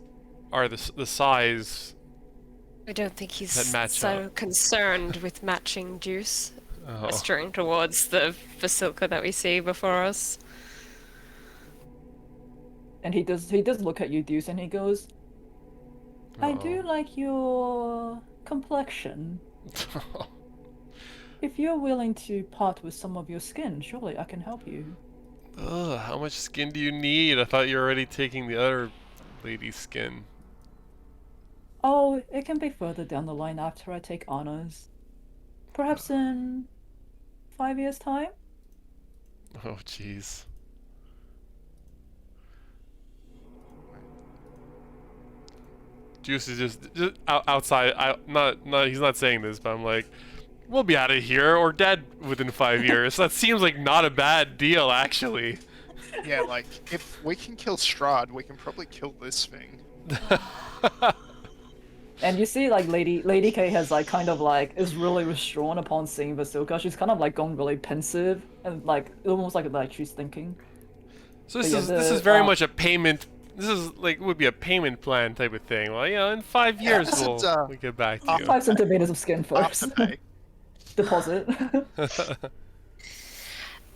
Speaker 1: are the size.
Speaker 5: I don't think he's
Speaker 1: That match
Speaker 5: so
Speaker 1: up.
Speaker 5: concerned with matching juice.
Speaker 1: Oh.
Speaker 5: Gesturing towards the Vasilka that we see before us.
Speaker 2: And he does look at you, Deuce, and he goes, I do like your complexion. If you're willing to part with some of your skin, surely I can help you.
Speaker 1: Ugh, how much skin do you need? I thought you were already taking the other lady's skin.
Speaker 2: Oh, it can be further down the line after I take honors. Perhaps in 5 years' time?
Speaker 1: Oh, jeez. Juice is just outside. He's not saying this, but I'm like, we'll be out of here or dead within 5 years. That seems like not a bad deal, actually.
Speaker 4: Yeah, like, if we can kill Strahd, we can probably kill this thing.
Speaker 2: And you see, like, Lady K has, like, kind of, like, is really withdrawn upon seeing Vasilka. She's kind of, like, gone really pensive, and, like, almost like she's thinking.
Speaker 1: So this
Speaker 2: But yeah,
Speaker 1: this is
Speaker 2: the,
Speaker 1: very much a payment. This is like would be a payment plan type of thing. Well, in 5 years
Speaker 4: this is,
Speaker 1: we'll get back to you.
Speaker 2: 5 centimeters of skin first.
Speaker 4: Afterpay.
Speaker 2: Deposit.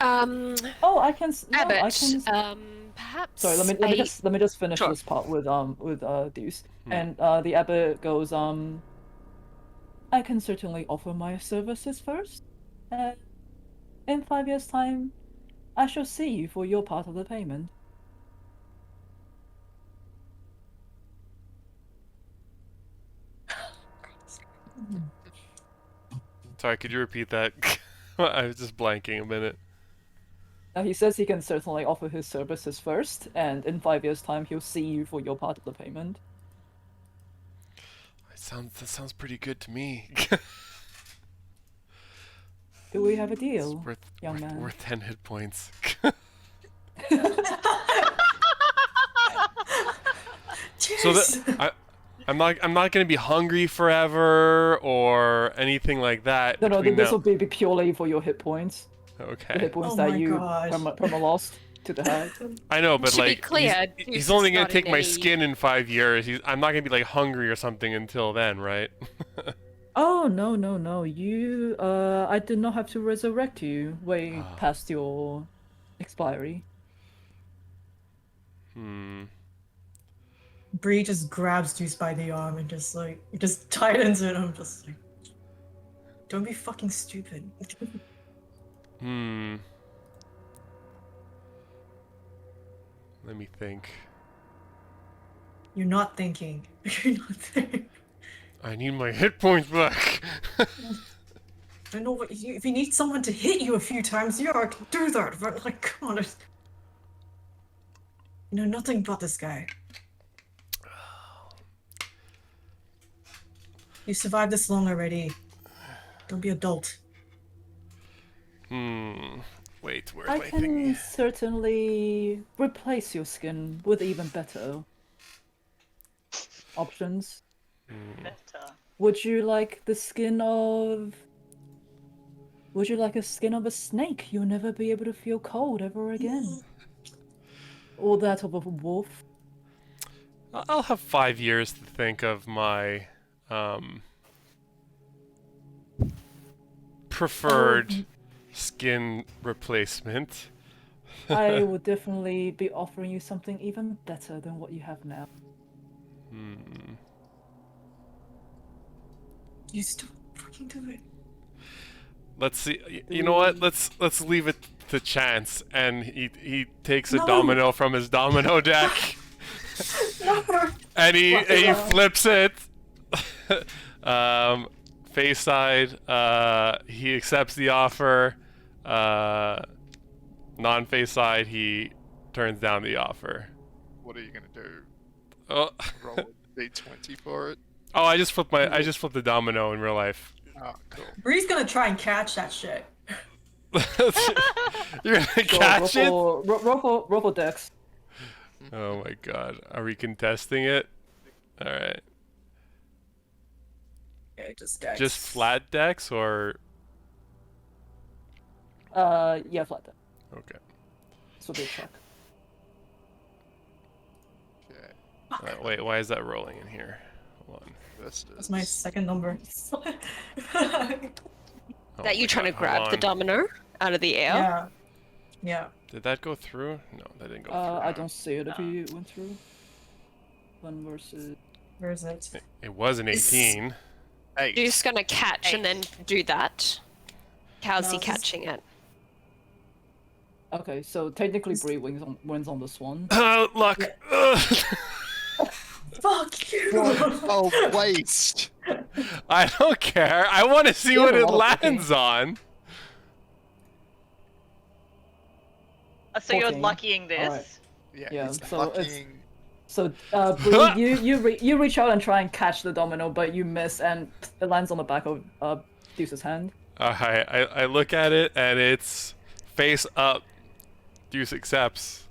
Speaker 5: Um,
Speaker 2: Oh, I can. No,
Speaker 5: Abbott,
Speaker 2: I can.
Speaker 5: perhaps.
Speaker 2: Sorry, let me just finish
Speaker 5: Sure.
Speaker 2: this part with Deuce. And the abbot goes, I can certainly offer my services first. In 5 years' time, I shall see you for your part of the payment.
Speaker 1: Sorry, could you repeat that? I was just blanking a minute.
Speaker 2: Now he says he can certainly offer his services first, and in 5 years' time, he'll see you for your part of the payment.
Speaker 1: That sounds pretty good to me.
Speaker 2: Do we have a
Speaker 1: It's
Speaker 2: deal,
Speaker 1: worth,
Speaker 2: young
Speaker 1: worth,
Speaker 2: man?
Speaker 1: worth 10 hit points. So
Speaker 6: Jeez.
Speaker 1: I I'm not gonna be hungry forever or anything like that
Speaker 2: No, no,
Speaker 1: between
Speaker 2: this
Speaker 1: now.
Speaker 2: will be purely for your hit points. The
Speaker 1: Okay.
Speaker 2: hit points
Speaker 6: Oh
Speaker 2: that
Speaker 6: my
Speaker 2: you
Speaker 6: gosh.
Speaker 2: perma lost to the head.
Speaker 1: I know, but
Speaker 5: To be
Speaker 1: like
Speaker 5: clear,
Speaker 1: he's
Speaker 5: Deuce
Speaker 1: only
Speaker 5: is
Speaker 1: gonna
Speaker 5: not
Speaker 1: take
Speaker 5: in
Speaker 1: my
Speaker 5: any-
Speaker 1: skin in 5 years. I'm not gonna be like hungry or something until then, right?
Speaker 2: Oh no, no, no! You, I did not have to resurrect you way past your expiry.
Speaker 1: Hmm.
Speaker 6: Bree just grabs Juice by the arm and just like just tightens it. I'm just like, don't be fucking stupid.
Speaker 1: Hmm. Let me think.
Speaker 6: You're not thinking. You're not thinking.
Speaker 1: I need my hit points back.
Speaker 6: I don't know what if you need someone to hit you a few times, yeah, I can do that. But like, come on, you know nothing about this guy. You survived this long already. Don't be adult.
Speaker 1: Wait, where's
Speaker 2: I
Speaker 1: my
Speaker 2: can
Speaker 1: thingy?
Speaker 2: certainly replace your skin with even better options.
Speaker 3: Better.
Speaker 2: Would you like the skin of? Would you like a skin of a snake? You'll never be able to feel cold ever again. Or that of a wolf.
Speaker 1: I'll have 5 years to think of my preferred skin replacement.
Speaker 2: I will definitely be offering you something even better than what you have now.
Speaker 6: You still fucking do it.
Speaker 1: Let's see. You know what? Let's leave it to chance. And he takes a
Speaker 6: No.
Speaker 1: domino from his domino deck,
Speaker 6: No.
Speaker 1: and he flips it. Face side. He accepts the offer. Non-face side. He turns down the offer.
Speaker 4: What are you gonna do?
Speaker 1: Oh,
Speaker 4: Roll a d20 for it?
Speaker 1: oh! I just flipped the domino in real life.
Speaker 4: Oh, cool.
Speaker 6: Bree's gonna try and catch that shit.
Speaker 1: You're gonna catch it?
Speaker 2: Roll for Dex.
Speaker 1: Oh my god. Are we contesting it? Alright.
Speaker 6: Okay, just Dex.
Speaker 1: Just flat decks or
Speaker 2: Yeah, flat Dex.
Speaker 1: okay.
Speaker 2: This will be a check.
Speaker 4: Okay.
Speaker 1: Alright, wait, why is that rolling in here? Hold on.
Speaker 4: Versus...
Speaker 6: That's my second number.
Speaker 1: Oh
Speaker 5: That
Speaker 1: my
Speaker 5: you trying to
Speaker 1: God, hold
Speaker 5: grab the
Speaker 1: on.
Speaker 5: domino out of the air?
Speaker 6: Yeah. Yeah.
Speaker 1: Did that go through? No, that didn't go
Speaker 2: I don't see it if you went through. 1 versus.
Speaker 6: Where is it?
Speaker 1: through. It was an 18.
Speaker 5: You're
Speaker 4: 8.
Speaker 5: just gonna catch and then do that? How's
Speaker 6: No,
Speaker 5: he
Speaker 6: this-
Speaker 5: catching it?
Speaker 2: Okay, so technically Bree wins on this one.
Speaker 1: Luck!
Speaker 6: Fuck you!
Speaker 4: Oh, waste!
Speaker 1: I don't care. I want to see
Speaker 2: You
Speaker 1: what
Speaker 2: have a
Speaker 1: it
Speaker 2: lot of
Speaker 1: lands on.
Speaker 3: So you're
Speaker 2: 14.
Speaker 3: luckying this.
Speaker 2: Alright.
Speaker 4: Yeah,
Speaker 2: Yeah,
Speaker 4: it's
Speaker 2: so it's-
Speaker 4: fucking...
Speaker 2: So, Bree, you reach out and try and catch the domino, but you miss, and it lands on the back of Deuce's hand.
Speaker 1: I look at it and it's face up. Deuce accepts.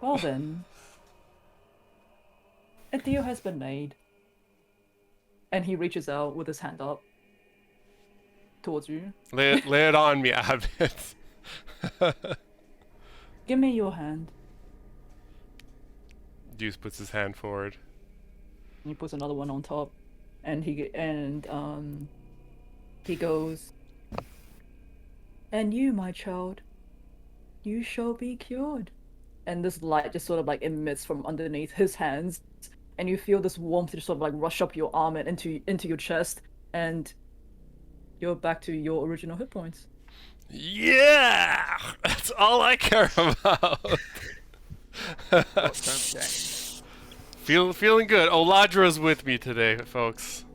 Speaker 2: Well then, a deal has been made. And he reaches out with his hand up towards you.
Speaker 1: Lay it on me, Abbott.
Speaker 2: Give me your hand.
Speaker 1: Deuce puts his hand forward.
Speaker 2: And he puts another one on top, and he goes. And you, my child, you shall be cured. And this light just sort of like emits from underneath his hands, and you feel this warmth just sort of like rush up your arm and into your chest, and you're back to your original hit points.
Speaker 1: Yeah, that's all I care about. Feeling good. Oladra's with me today, folks.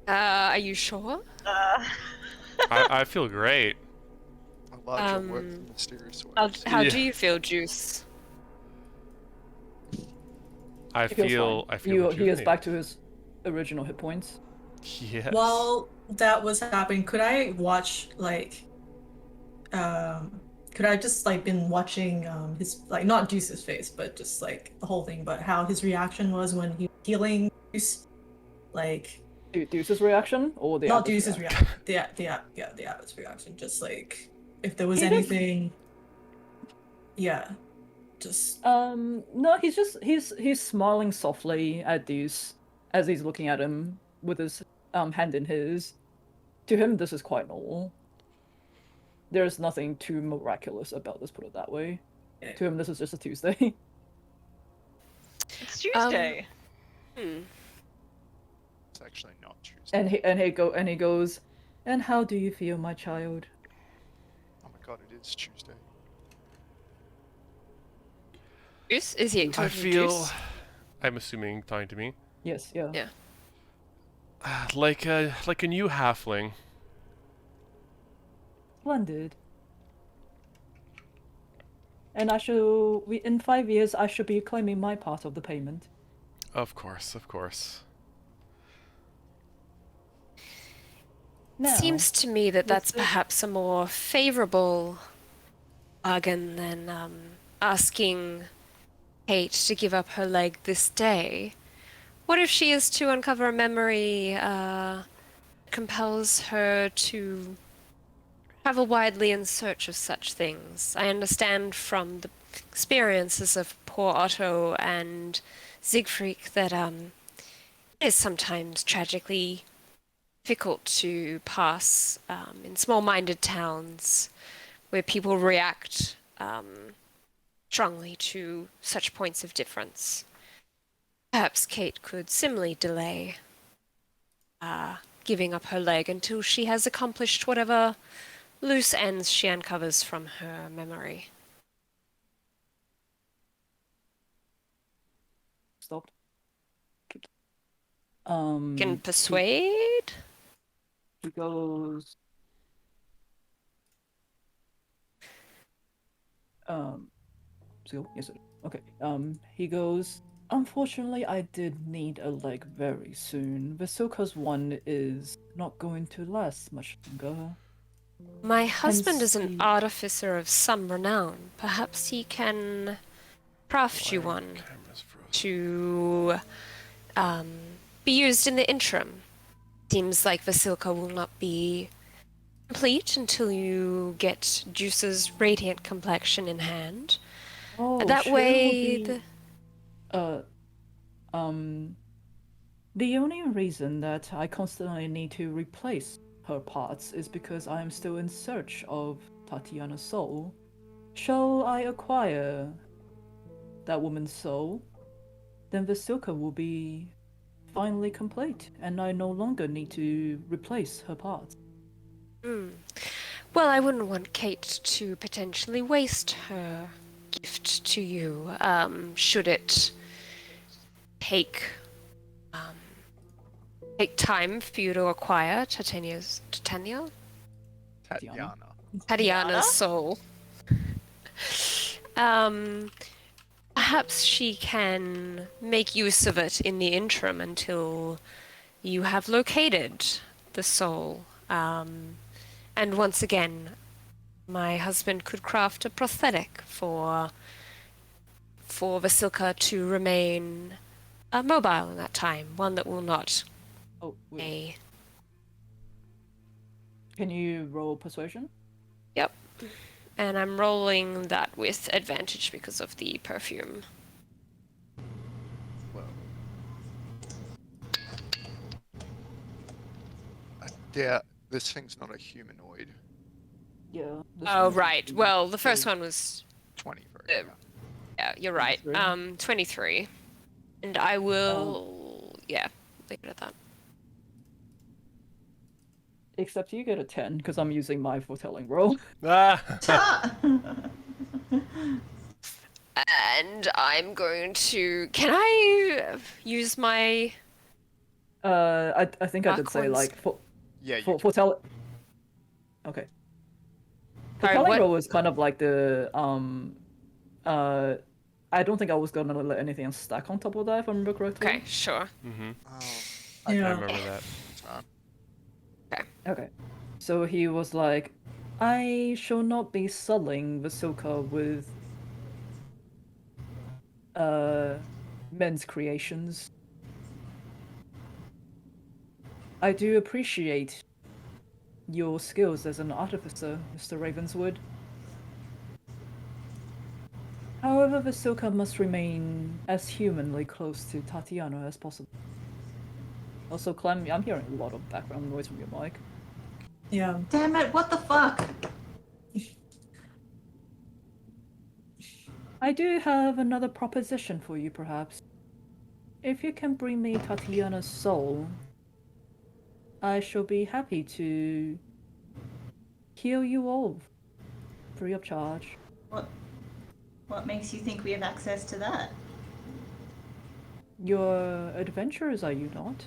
Speaker 5: Are you sure?
Speaker 1: I feel great.
Speaker 4: A larger work in mysterious ways.
Speaker 5: How
Speaker 1: Yeah.
Speaker 5: do you feel, Juice?
Speaker 1: I
Speaker 2: He feels
Speaker 1: feel.
Speaker 2: fine.
Speaker 1: I feel.
Speaker 2: He is
Speaker 1: rejuvenated.
Speaker 2: back to his original hit points.
Speaker 1: Yes.
Speaker 6: While that was happening, could I watch like could I just like been watching his like not Deuce's face, but just like the whole thing, but how his reaction was when he was healing Deuce, like
Speaker 2: Deuce's reaction or the
Speaker 6: not
Speaker 2: Abbot's
Speaker 6: Deuce's
Speaker 2: reaction?
Speaker 6: reaction, the Abbot's reaction, just like if there was
Speaker 2: He just-
Speaker 6: anything, yeah, just
Speaker 2: No, he's smiling softly at Deuce as he's looking at him with his hand in his. To him, this is quite normal. There's nothing too miraculous about this, put it that way.
Speaker 6: Yeah.
Speaker 2: To him, this is just a Tuesday.
Speaker 3: It's Tuesday.
Speaker 4: It's actually not Tuesday.
Speaker 2: and he goes, and how do you feel, my child?
Speaker 4: Oh my god, it is Tuesday.
Speaker 5: Juice? Is he
Speaker 1: I
Speaker 5: talking
Speaker 1: feel.
Speaker 5: juice?
Speaker 1: I'm assuming talking to me.
Speaker 2: Yes, yeah.
Speaker 5: Yeah.
Speaker 1: Like a new halfling.
Speaker 2: Splendid. And in 5 years, I should be claiming my part of the payment.
Speaker 1: Of course, of course.
Speaker 2: Now,
Speaker 5: Seems to me that that's
Speaker 2: the-
Speaker 5: perhaps a more favorable bargain than asking Kate to give up her leg this day. What if she is to uncover a memory compels her to travel widely in search of such things? I understand from the experiences of poor Otto and Siegfried that it is sometimes tragically difficult to pass in small-minded towns where people react strongly to such points of difference. Perhaps Kate could similarly delay giving up her leg until she has accomplished whatever loose ends she uncovers from her memory.
Speaker 2: Stopped.
Speaker 5: Can persuade?
Speaker 2: He goes. So yes, sir. Okay. He goes. Unfortunately, I did need a leg very soon. Vasilka's one is not going to last much longer.
Speaker 5: My husband is an
Speaker 2: see-
Speaker 5: artificer of some renown. Perhaps he can craft you
Speaker 1: Why are
Speaker 5: one
Speaker 1: cameras frozen?
Speaker 5: to be used in the interim. Seems like Vasilka will not be complete until you get Juice's radiant complexion in hand.
Speaker 2: Oh,
Speaker 5: That
Speaker 2: she will
Speaker 5: way,
Speaker 2: be-
Speaker 5: the...
Speaker 2: The only reason that I constantly need to replace her parts is because I am still in search of Tatiana's soul. Shall I acquire that woman's soul, then Vasilka will be finally complete, and I no longer need to replace her parts.
Speaker 5: Well, I wouldn't want Kate to potentially waste her gift to you, should it take time for you to acquire Tatiana's soul. Perhaps she can make use of it in the interim until you have located the soul. And once again, my husband could craft a prosthetic for Vasilka to remain mobile in that time, one that will not
Speaker 2: Oh, wait.
Speaker 5: a...
Speaker 2: Can you roll persuasion?
Speaker 5: Yep. And I'm rolling that with advantage because of the perfume.
Speaker 4: Well, I doubt this thing's not a humanoid.
Speaker 2: Yeah. this
Speaker 5: Oh,
Speaker 2: one-
Speaker 5: right. Well, the first one was...
Speaker 4: 20 for
Speaker 5: Uh,
Speaker 4: it.
Speaker 5: Yeah, you're right.
Speaker 2: 23.
Speaker 5: 23. And I will... yeah, leave it at that.
Speaker 2: Except you get a 10, because I'm using my foretelling roll.
Speaker 1: Ah!
Speaker 5: And I'm going to... Can I use my...
Speaker 2: I think I did say,
Speaker 5: Dark
Speaker 2: like,
Speaker 4: Yeah, you
Speaker 2: foretell... Okay.
Speaker 5: Sorry,
Speaker 2: Foretelling
Speaker 5: what-
Speaker 2: roll is kind of like the, I don't think I was gonna let anything else stack on top of that, if I remember correctly.
Speaker 5: Okay, sure.
Speaker 1: Mm-hmm.
Speaker 4: Oh,
Speaker 1: I
Speaker 6: Yeah.
Speaker 1: remember that.
Speaker 4: it's fine.
Speaker 2: Okay. So he was like, I shall not be sullying Vasilka with men's creations. I do appreciate your skills as an artificer, Mr. Ravenswood. However, Vasilka must remain as humanly close to Tatiana as possible. Also, Clem, I'm hearing a lot of background noise from your mic.
Speaker 6: Yeah.
Speaker 7: Damn it, what the fuck?
Speaker 2: I do have another proposition for you, perhaps. If you can bring me Tatiana's soul, I shall be happy to heal you all free of charge.
Speaker 7: What makes you think we have access to that?
Speaker 2: You're adventurers, are you not?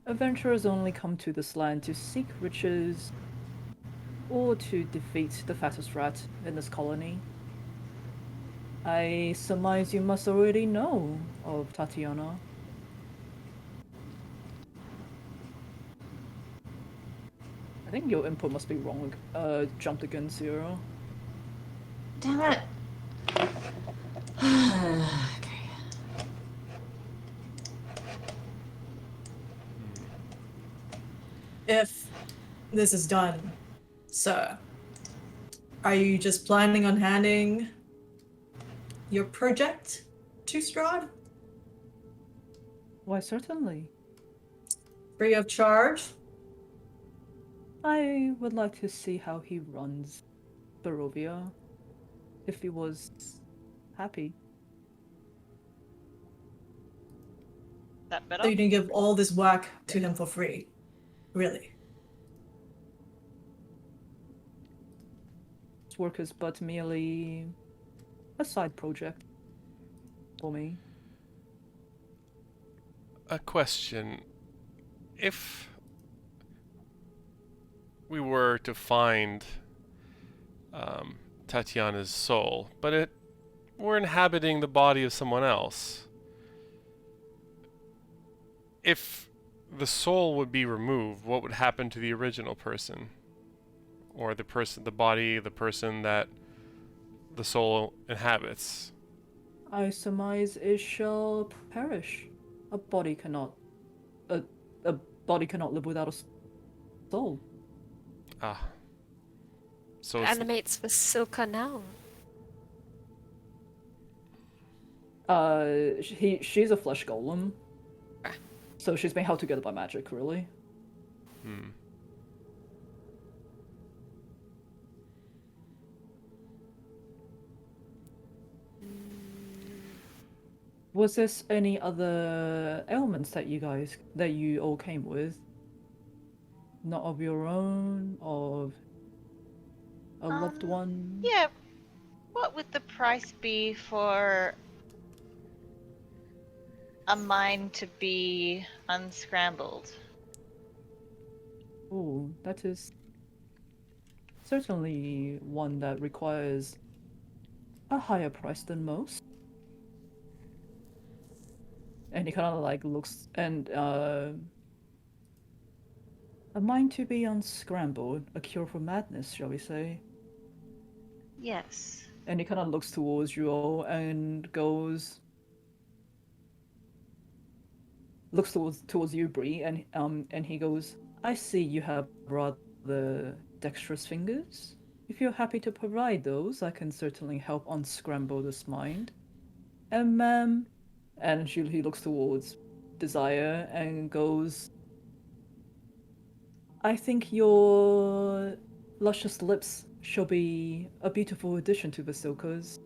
Speaker 2: Adventurers only come to this land to seek riches or to defeat the fattest rat in this colony. I surmise you must already know of Tatiana. I think your input must be wrong. Jumped again, Zero.
Speaker 7: Damn it. Okay.
Speaker 6: If this is done, sir, are you just planning on handing your project to Strahd?
Speaker 2: Why, certainly.
Speaker 6: Free of charge?
Speaker 2: I would like to see how he runs Barovia. If he was happy.
Speaker 3: That better?
Speaker 6: So you can give all this work to him for free? Really?
Speaker 2: This work is but merely a side project for me.
Speaker 1: A question. If we were to find Tatiana's soul, but we're inhabiting the body of someone else, if the soul would be removed, what would happen to the original person? Or the person that the soul inhabits?
Speaker 2: I surmise it shall perish. A body cannot live without a soul.
Speaker 1: Ah. So
Speaker 5: It animates Vasilka now.
Speaker 2: She's a flesh golem.
Speaker 5: Okay.
Speaker 2: So she's been held together by magic, really.
Speaker 1: Hmm.
Speaker 2: Was this any other ailments that you all came with? Not of your own, of a loved one?
Speaker 3: Yeah. What would the price be for a mind to be unscrambled?
Speaker 2: Oh, that is certainly one that requires a higher price than most. And he kind of like looks and a mind to be unscrambled, a cure for madness, shall we say?
Speaker 3: Yes.
Speaker 2: And he kind of looks towards you all and looks towards you, Bree, and he goes, "I see you have rather dexterous fingers. If you're happy to provide those, I can certainly help unscramble this mind. And ma'am," and he looks towards Desire and goes, "I think your luscious lips shall be a beautiful addition to Vasilka's.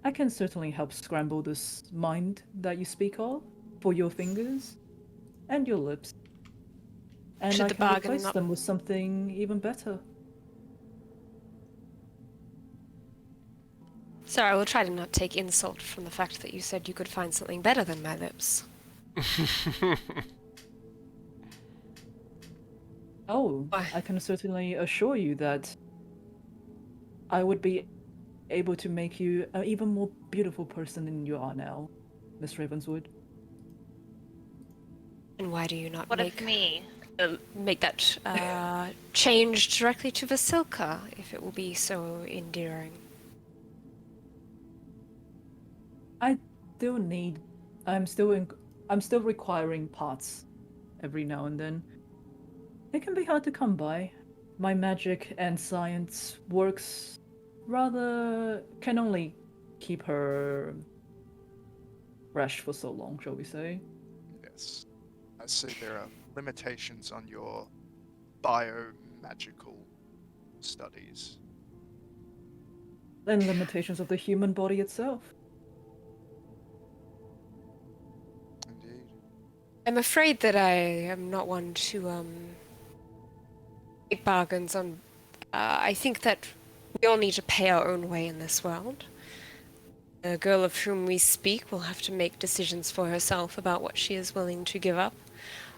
Speaker 2: I can certainly help scramble this mind that you speak of for your fingers and your lips. And
Speaker 5: Should
Speaker 2: I
Speaker 5: the
Speaker 2: can
Speaker 5: bargain
Speaker 2: replace
Speaker 5: not-
Speaker 2: them with something even better."
Speaker 5: Sorry, I will try to not take insult from the fact that you said you could find something better than my lips.
Speaker 2: Oh,
Speaker 5: Why?
Speaker 2: I can certainly assure you that I would be able to make you an even more beautiful person than you are now, Miss Ravenswood.
Speaker 5: And why do you not
Speaker 3: What
Speaker 5: make
Speaker 3: of me?
Speaker 5: make that change directly to Vasilka, if it will be so endearing.
Speaker 2: I still need. I'm still in. I'm still requiring parts every now and then. It can be hard to come by. My magic and science works rather can only keep her fresh for so long, shall we say?
Speaker 4: Yes. I see there are limitations on your biomagical studies.
Speaker 2: And limitations of the human body itself.
Speaker 4: Indeed.
Speaker 5: I'm afraid that I am not one to make bargains on. I think that we all need to pay our own way in this world. The girl of whom we speak will have to make decisions for herself about what she is willing to give up.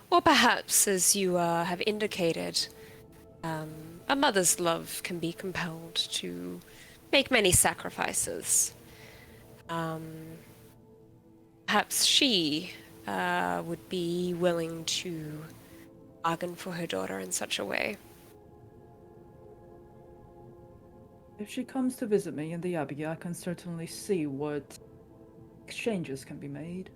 Speaker 5: Or perhaps, as you have indicated, a mother's love can be compelled to make many sacrifices. Perhaps she would be willing to bargain for her daughter in such a way.
Speaker 2: If she comes to visit me in the Abbey, I can certainly see what exchanges can be made.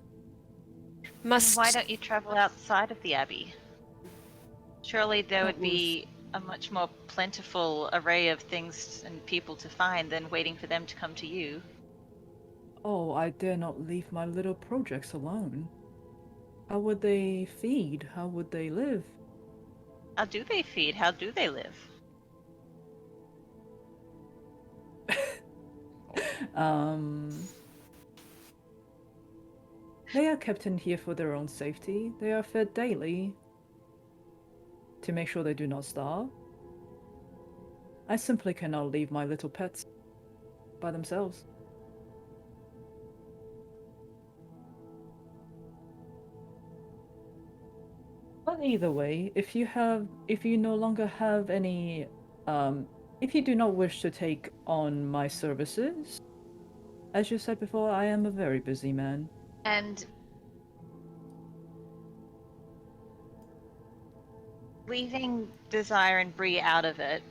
Speaker 5: Must
Speaker 3: Why don't you travel outside of the Abbey? Surely there
Speaker 2: That
Speaker 3: would be a much more plentiful array of things and people to find than waiting for them to come to you.
Speaker 2: Oh, I dare not leave my little projects alone. How would they feed? How would they live?
Speaker 3: How do they feed? How do they live?
Speaker 2: They are kept in here for their own safety. They are fed daily to make sure they do not starve. I simply cannot leave my little pets by themselves. But either way, if you no longer have any, if you do not wish to take on my services, as you said before, I am a very busy man.
Speaker 3: And leaving Desire and Bree out of it,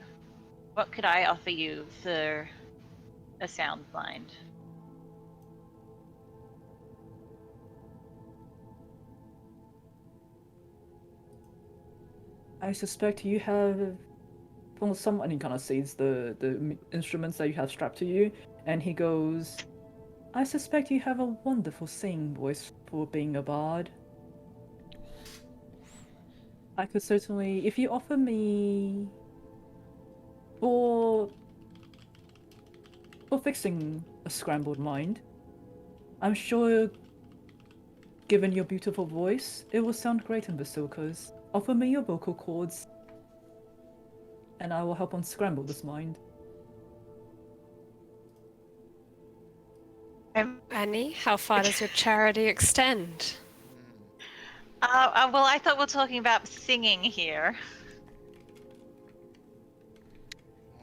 Speaker 3: what could I offer you for a sound mind?
Speaker 2: I suspect you have, well, someone, he kind of sees the instruments that you have strapped to you, and he goes, I suspect you have a wonderful singing voice for being a bard. I could certainly, if you offer me for fixing a scrambled mind, I'm sure, given your beautiful voice, it will sound great in Basilka's. Offer me your vocal cords, and I will help unscramble this mind.
Speaker 5: Annie, how far does your charity extend?
Speaker 3: Well, I thought we are talking about singing here.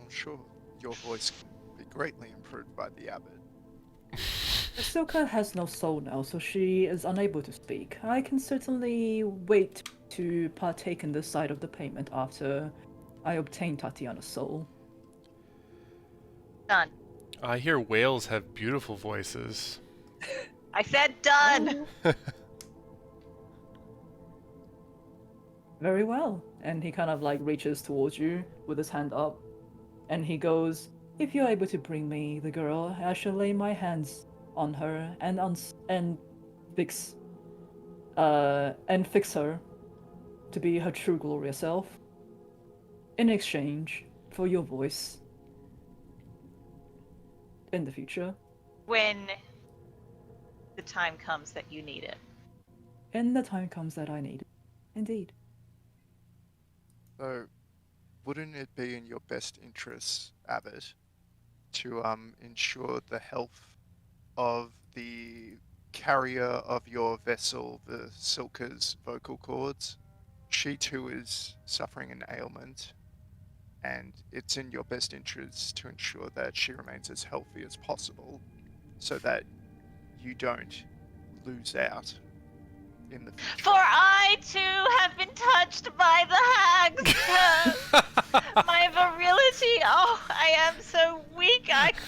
Speaker 4: I'm sure your voice can be greatly improved by the abbot.
Speaker 2: Basilka has no soul now, so she is unable to speak. I can certainly wait to partake in this side of the payment after I obtain Tatiana's soul.
Speaker 3: Done.
Speaker 1: I hear whales have beautiful voices.
Speaker 3: I said done!
Speaker 2: Very well. And he kind of like reaches towards you with his hand up, and he goes, if you're able to bring me the girl, I shall lay my hands on her and fix her to be her true glorious self in exchange for your voice in the future.
Speaker 3: When the time comes that you need it.
Speaker 2: And the time comes that I need it. Indeed.
Speaker 4: So, wouldn't it be in your best interests, Abbot, to ensure the health of the carrier of your vessel, the Silka's vocal cords? She too is suffering an ailment, and it's in your best interest to ensure that she remains as healthy as possible so that you don't lose out in the future.
Speaker 3: For I too have been touched by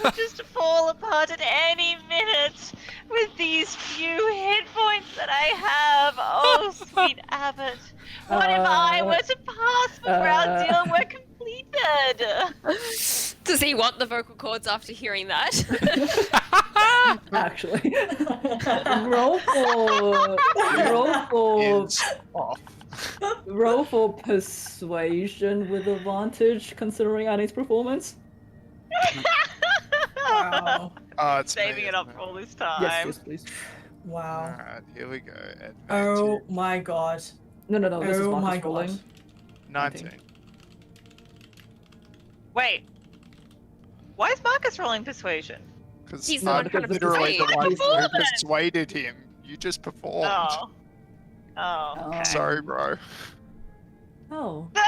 Speaker 3: could just fall apart at any minute with these few hit points that I have. Oh, sweet Abbott. What if I were to pass before our deal were completed?
Speaker 5: Does he want the vocal cords after hearing that?
Speaker 2: Actually, roll for
Speaker 4: Is off.
Speaker 2: roll for persuasion with advantage, considering Annie's performance.
Speaker 6: Wow.
Speaker 4: Oh, it's
Speaker 3: Saving
Speaker 4: me,
Speaker 3: it up
Speaker 4: isn't
Speaker 3: for all this time.
Speaker 2: Yes, please.
Speaker 6: Wow.
Speaker 4: Alright, here we go. Advantage.
Speaker 6: Oh my god.
Speaker 2: No, this is
Speaker 6: Oh
Speaker 2: Marcus
Speaker 6: my god.
Speaker 2: rolling.
Speaker 4: 19.
Speaker 3: Wait. Why is Marcus rolling persuasion?
Speaker 4: Because
Speaker 5: He's the
Speaker 4: I'm
Speaker 5: one trying to
Speaker 4: literally the
Speaker 5: persuade.
Speaker 4: one who persuaded him. You just performed.
Speaker 3: Oh. Oh, okay.
Speaker 4: Sorry, bro.
Speaker 2: Oh,
Speaker 3: Ah!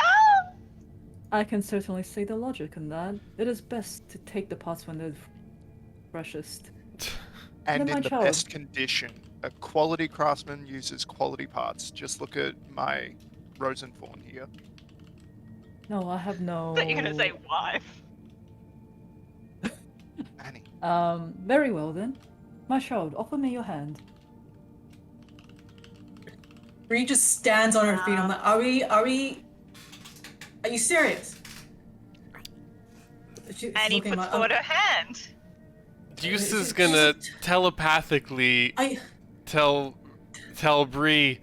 Speaker 2: I can certainly see the logic in that. It is best to take the parts when they're freshest.
Speaker 4: And
Speaker 2: my
Speaker 4: in the
Speaker 2: child.
Speaker 4: best condition. A quality craftsman uses quality parts. Just look at my Rosenthorn here.
Speaker 2: No, I have no.
Speaker 3: I thought you were gonna say wife.
Speaker 4: Annie.
Speaker 2: Very well then. My child, offer me your hand.
Speaker 6: Bree just stands on her feet. I'm like, are you serious? She's
Speaker 3: And he
Speaker 6: looking
Speaker 3: puts
Speaker 6: like,
Speaker 3: forward her hand.
Speaker 1: Deuce is gonna telepathically
Speaker 2: I.
Speaker 1: tell Bree,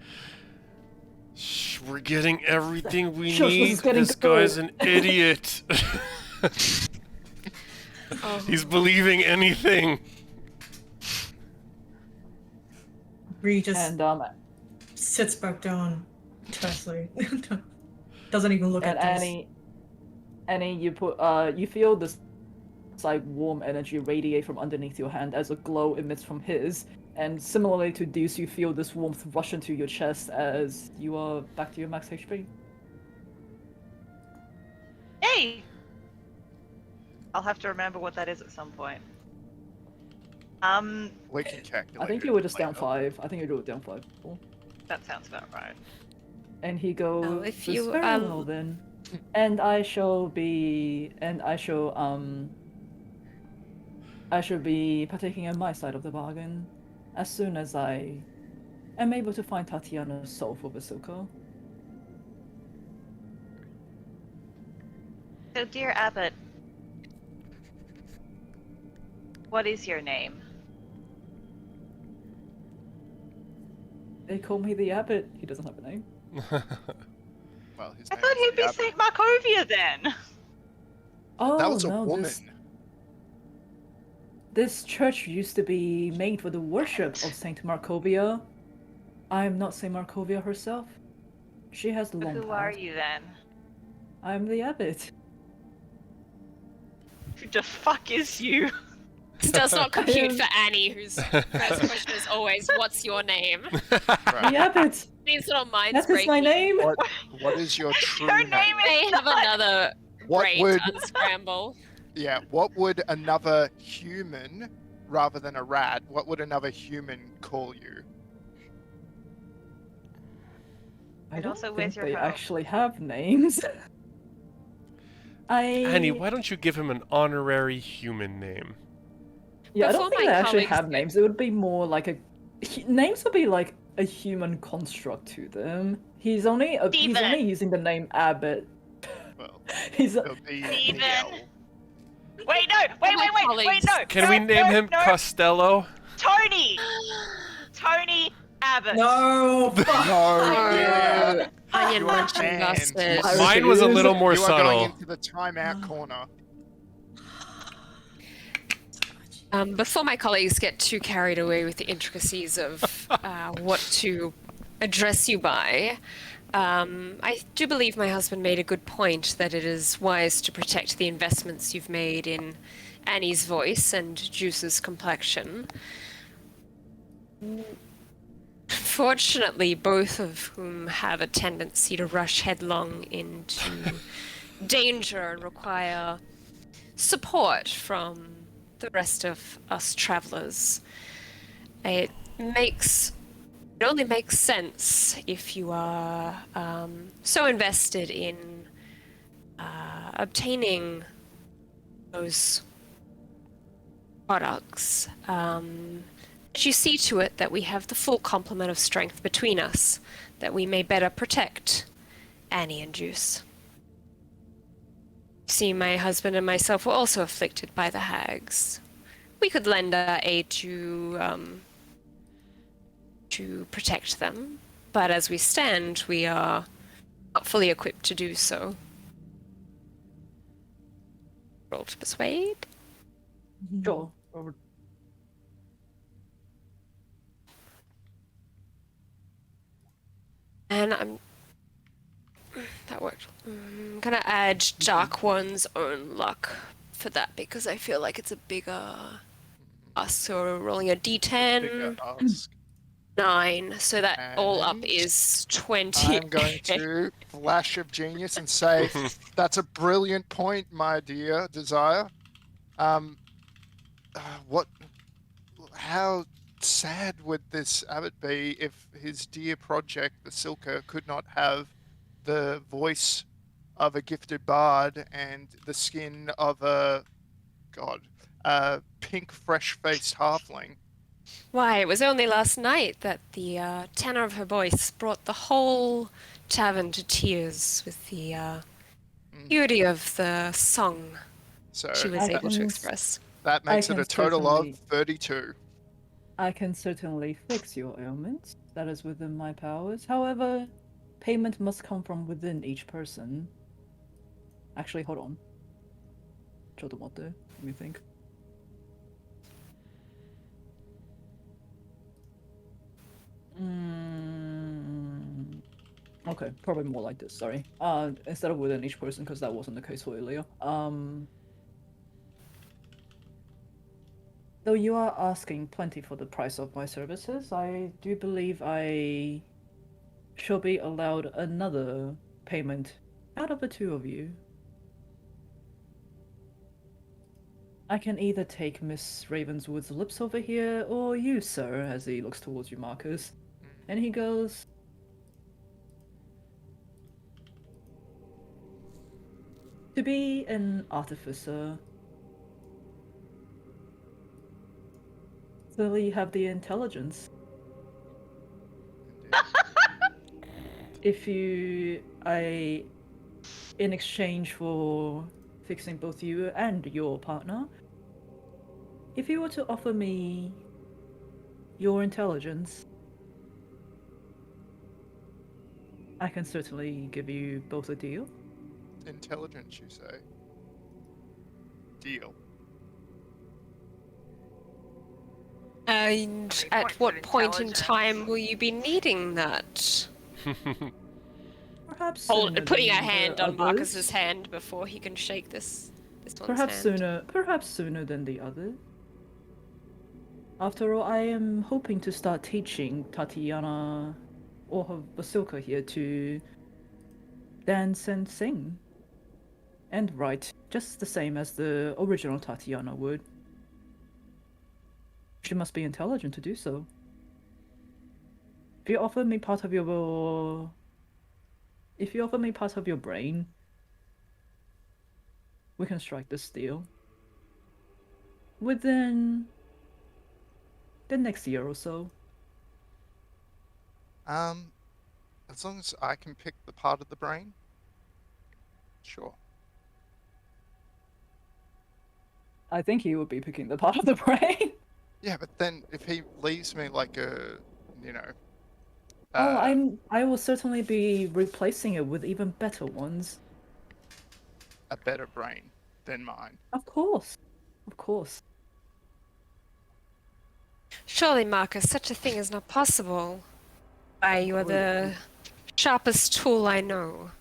Speaker 1: "Shh, we're getting everything we
Speaker 2: Shush, this
Speaker 1: need.
Speaker 2: is getting
Speaker 1: This guy's
Speaker 2: good."
Speaker 1: an idiot.
Speaker 5: Oh.
Speaker 1: He's believing anything."
Speaker 6: Bree just
Speaker 2: And
Speaker 6: sits back down tersely. Doesn't even look
Speaker 2: and
Speaker 6: at this.
Speaker 2: Annie, you feel this like warm energy radiate from underneath your hand as a glow emits from his. And similarly to Deuce, you feel this warmth rush into your chest as you are back to your max HP.
Speaker 3: Hey! I'll have to remember what that is at some point.
Speaker 4: We can calculate.
Speaker 2: I think
Speaker 4: it
Speaker 2: you were just down
Speaker 4: later.
Speaker 2: 5. I think you were down 5 before.
Speaker 3: That sounds about right.
Speaker 2: And he goes,
Speaker 5: Well, if
Speaker 2: "This
Speaker 5: you,
Speaker 2: very well then. And I shall be partaking in my side of the bargain as soon as I am able to find Tatiana's soul for Basilica."
Speaker 3: So, dear Abbott, what is your name?
Speaker 2: They call me the Abbot. He doesn't have a name.
Speaker 4: Well, his
Speaker 3: I
Speaker 4: name
Speaker 3: thought
Speaker 4: is
Speaker 3: he'd be
Speaker 4: Abbott.
Speaker 3: Saint Markovia then.
Speaker 2: Oh,
Speaker 4: That was a
Speaker 2: no,
Speaker 4: woman.
Speaker 2: This church used to be made for the worship of Saint Markovia. I'm not Saint Markovia herself. She has
Speaker 3: So
Speaker 2: long
Speaker 3: who are
Speaker 2: past.
Speaker 3: you then?
Speaker 2: I'm the Abbot.
Speaker 3: Who the fuck is you?
Speaker 5: This does not compute
Speaker 2: am-
Speaker 5: for Annie, whose first question is always, "What's your name?"
Speaker 4: Right.
Speaker 2: The Abbot!
Speaker 5: These little minds
Speaker 2: That is my name!
Speaker 4: What is your true
Speaker 3: Your
Speaker 4: name?
Speaker 3: name is
Speaker 5: They have another
Speaker 4: What
Speaker 5: brain
Speaker 4: would
Speaker 5: to unscramble.
Speaker 4: Yeah, what would another human, rather than a rat, what would another human call you?
Speaker 2: I
Speaker 3: And
Speaker 2: don't
Speaker 3: also,
Speaker 2: think
Speaker 3: where's your
Speaker 2: they
Speaker 3: home?
Speaker 2: actually have names.
Speaker 1: Annie, why don't you give him an honorary human name?
Speaker 2: Yeah, I
Speaker 5: Before
Speaker 2: don't think
Speaker 5: my
Speaker 2: they actually
Speaker 5: colleagues
Speaker 2: have
Speaker 5: get-
Speaker 2: names. It would be more like names would be like a human construct to them. He's only
Speaker 3: Steven.
Speaker 2: using the name Abbott.
Speaker 4: Well,
Speaker 2: He's
Speaker 4: it'll be
Speaker 3: Steven.
Speaker 4: Neil.
Speaker 3: Wait, no! Wait, no!
Speaker 1: Can
Speaker 3: no,
Speaker 1: we name
Speaker 3: no,
Speaker 1: him
Speaker 3: no.
Speaker 1: Costello?
Speaker 3: Tony! Tony Abbott.
Speaker 6: No! Fuck.
Speaker 4: No,
Speaker 5: Onion
Speaker 4: You are
Speaker 5: munching
Speaker 4: banned.
Speaker 5: bastard.
Speaker 2: I
Speaker 1: Mine was a
Speaker 2: refuse.
Speaker 1: little more
Speaker 4: you are going
Speaker 1: subtle.
Speaker 4: into the timeout corner.
Speaker 5: Before my colleagues get too carried away with the intricacies of what to address you by, I do believe my husband made a good point that it is wise to protect the investments you've made in Annie's voice and Juice's complexion. Fortunately, both of whom have a tendency to rush headlong into danger and require support from the rest of us travelers. It only makes sense if you are so invested in obtaining those products. That you see to it that we have the full complement of strength between us, that we may better protect Annie and Juice. See, my husband and myself were also afflicted by the hags. We could lend our aid to protect them, but as we stand, we are not fully equipped to do so. Roll to persuade.
Speaker 2: Sure. Robert.
Speaker 5: And that worked. I'm gonna add Dark One's own luck for that because I feel like it's a bigger ask. So we're rolling a D10,
Speaker 4: Bigger ask.
Speaker 5: 9, so that all up
Speaker 4: And
Speaker 5: is 20.
Speaker 4: I'm going to flash of genius and say, that's a brilliant point, my dear Desire. How sad would this abbot be if his dear project, the Silka, could not have the voice of a gifted bard and the skin of a pink, fresh-faced halfling?
Speaker 5: Why, it was only last night that the tenor of her voice brought the whole tavern to tears with the beauty of the song
Speaker 4: So
Speaker 5: she was able to express.
Speaker 4: that makes it
Speaker 2: can
Speaker 4: a total of
Speaker 2: certainly-
Speaker 4: 32.
Speaker 2: I can certainly fix your ailments. That is within my powers. However, payment must come from within each person. Actually, hold on. Let me think. Okay, probably more like this, sorry. Instead of within each person, because that wasn't the case for earlier. Though you are asking plenty for the price of my services, I do believe I shall be allowed another payment out of the two of you. I can either take Miss Ravenswood's lips over here, or you, sir, as he looks towards you, Marcus. And he goes... To be an artificer, clearly you have the intelligence. If you... in exchange for fixing both you and your partner, if you were to offer me your intelligence, I can certainly give you both a deal.
Speaker 4: Intelligence, you say? Deal.
Speaker 5: And at what point in time will you be needing that?
Speaker 2: Perhaps sooner
Speaker 5: Putting a
Speaker 2: than
Speaker 5: hand
Speaker 2: the
Speaker 5: on Marcus's
Speaker 2: others.
Speaker 5: hand before he can shake this one's
Speaker 2: Perhaps
Speaker 5: hand.
Speaker 2: perhaps sooner than the other. After all, I am hoping to start teaching Tatiana or her Basilka here to dance and sing. And write, just the same as the original Tatiana would. She must be intelligent to do so. If you offer me part of your brain, we can strike this deal within the next year or so.
Speaker 4: As long as I can pick the part of the brain, sure.
Speaker 2: I think he would be picking the part of the brain.
Speaker 4: Yeah, but then if he leaves me like a,
Speaker 2: I will certainly be replacing it with even better ones.
Speaker 4: a better brain than mine.
Speaker 2: Of course. Of course.
Speaker 5: Surely, Marcus, such a thing is not possible. You are the sharpest tool I know.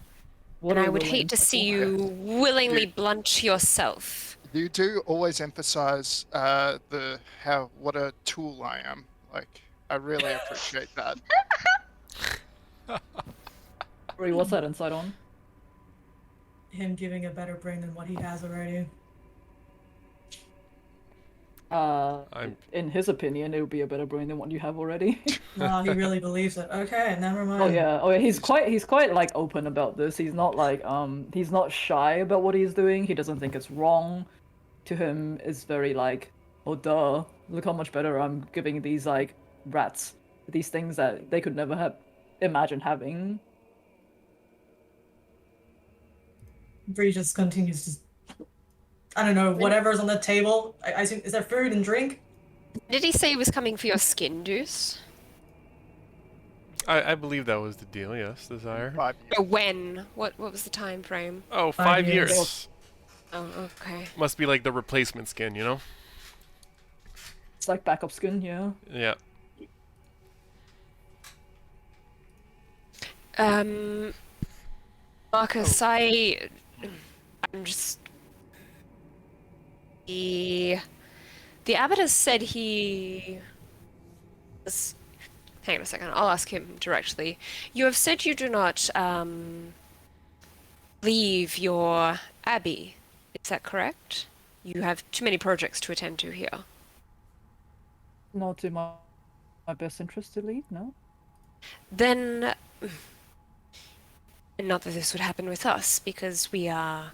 Speaker 2: What
Speaker 5: And
Speaker 2: are
Speaker 5: I would
Speaker 2: the
Speaker 5: hate to
Speaker 2: lanes?
Speaker 5: see you willingly blunt yourself.
Speaker 4: You do always emphasize what a tool I am. Like, I really appreciate that.
Speaker 2: Rory, what's that insight on?
Speaker 6: Him giving a better brain than what he has already.
Speaker 2: In his opinion, it would be a better brain than what you have already.
Speaker 6: No, he really believes it. Okay, never mind.
Speaker 2: Oh yeah, he's quite like open about this. He's not like he's not shy about what he's doing. He doesn't think it's wrong. To him, it's very like Oh, duh. Look how much better I'm giving these, like, rats. These things that they could never have imagined having.
Speaker 6: Bree just continues to, I don't know, whatever's on the table. I assume, is there food and drink?
Speaker 5: Did he say he was coming for your skin juice?
Speaker 1: I believe that was the deal, yes, Desire.
Speaker 4: 5 years.
Speaker 5: Or when? What was the time frame?
Speaker 1: Oh,
Speaker 6: 5
Speaker 1: 5
Speaker 6: years.
Speaker 1: years.
Speaker 5: Oh, okay.
Speaker 1: Must be like the replacement skin, you know?
Speaker 2: It's like backup skin, yeah.
Speaker 1: Yeah.
Speaker 5: Marcus, I'm just the abbot has said he was. Hang on a second. I'll ask him directly. You have said you do not leave your abbey. Is that correct? You have too many projects to attend to here.
Speaker 2: Not to my best interest to leave, no?
Speaker 5: Then, not that this would happen with us, because we are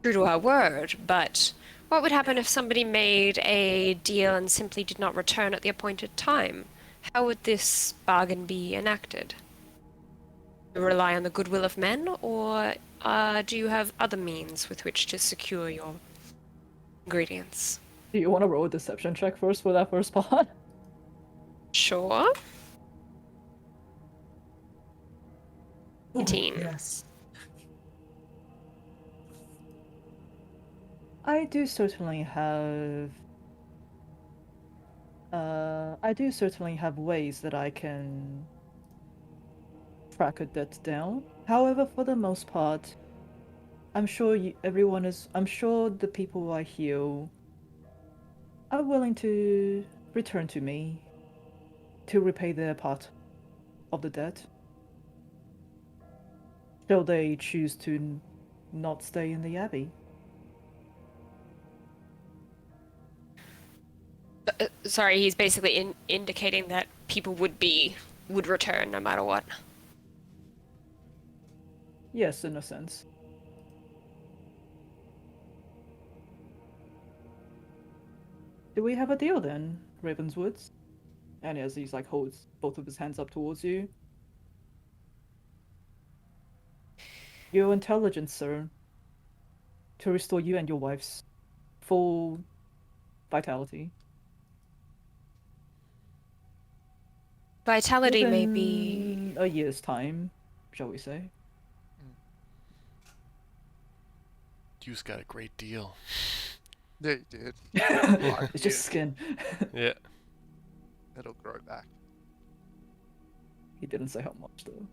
Speaker 5: true to our word, but what would happen if somebody made a deal and simply did not return at the appointed time? How would this bargain be enacted? Do you rely on the goodwill of men, or do you have other means with which to secure your ingredients?
Speaker 2: Do you want to roll a deception check first for that first part?
Speaker 5: Sure.
Speaker 6: Ooh,
Speaker 5: 18.
Speaker 6: yes.
Speaker 2: I do certainly have ways that I can track a debt down. However, for the most part, I'm sure I'm sure the people I heal are willing to return to me to repay their part of the debt. Shall they choose to not stay in the abbey?
Speaker 5: Sorry, he's basically indicating that people would return no matter what.
Speaker 2: Yes, in a sense. Do we have a deal then, Ravenswoods? And as he's like holds both of his hands up towards you. Your intelligence, sir. To restore you and your wife's full vitality.
Speaker 5: Vitality may be...
Speaker 2: Within a year's time, shall we say.
Speaker 1: You's got a great deal.
Speaker 4: Yeah, you did.
Speaker 2: It's just skin.
Speaker 1: Yeah.
Speaker 4: It'll grow back.
Speaker 2: He didn't say how much though.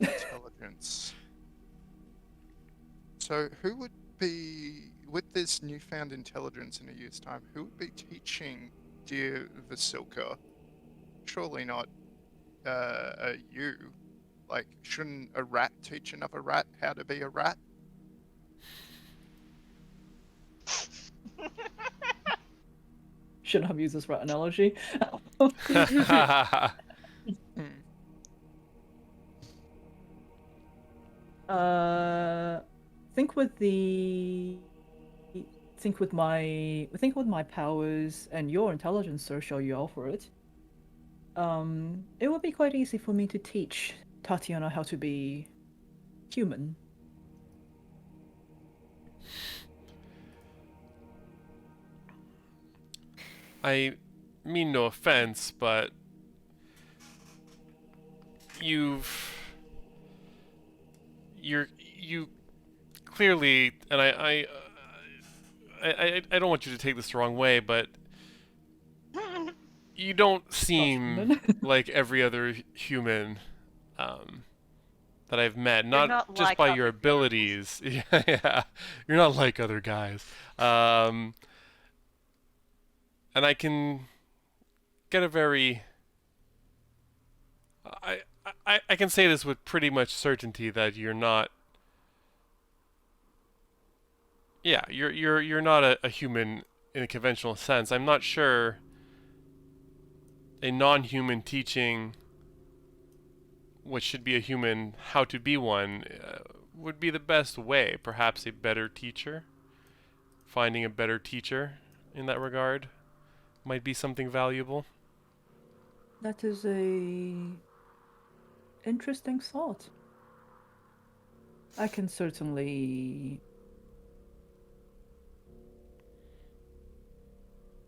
Speaker 4: Intelligence. So who would be, with this newfound intelligence in a year's time, who would be teaching dear Vasilka? Surely not you. Like, shouldn't a rat teach another rat how to be a rat?
Speaker 2: Shouldn't have used this rat analogy. Think with my powers and your intelligence, sir, shall you offer it? It would be quite easy for me to teach Tatiana how to be human.
Speaker 1: I mean no offense, but you clearly, and I don't want you to take this the wrong way, but you don't seem like every other human that I've met. Not
Speaker 3: not
Speaker 1: just
Speaker 3: like
Speaker 1: by
Speaker 3: other
Speaker 1: your abilities. Yeah, you're not like other guys. And I can get a very... I can say this with pretty much certainty that you're not... Yeah, you're not a human in a conventional sense. I'm not sure a non-human teaching what should be a human how to be one would be the best way. Perhaps a better teacher finding a better teacher in that regard might be something valuable.
Speaker 2: That is a interesting thought. I can certainly,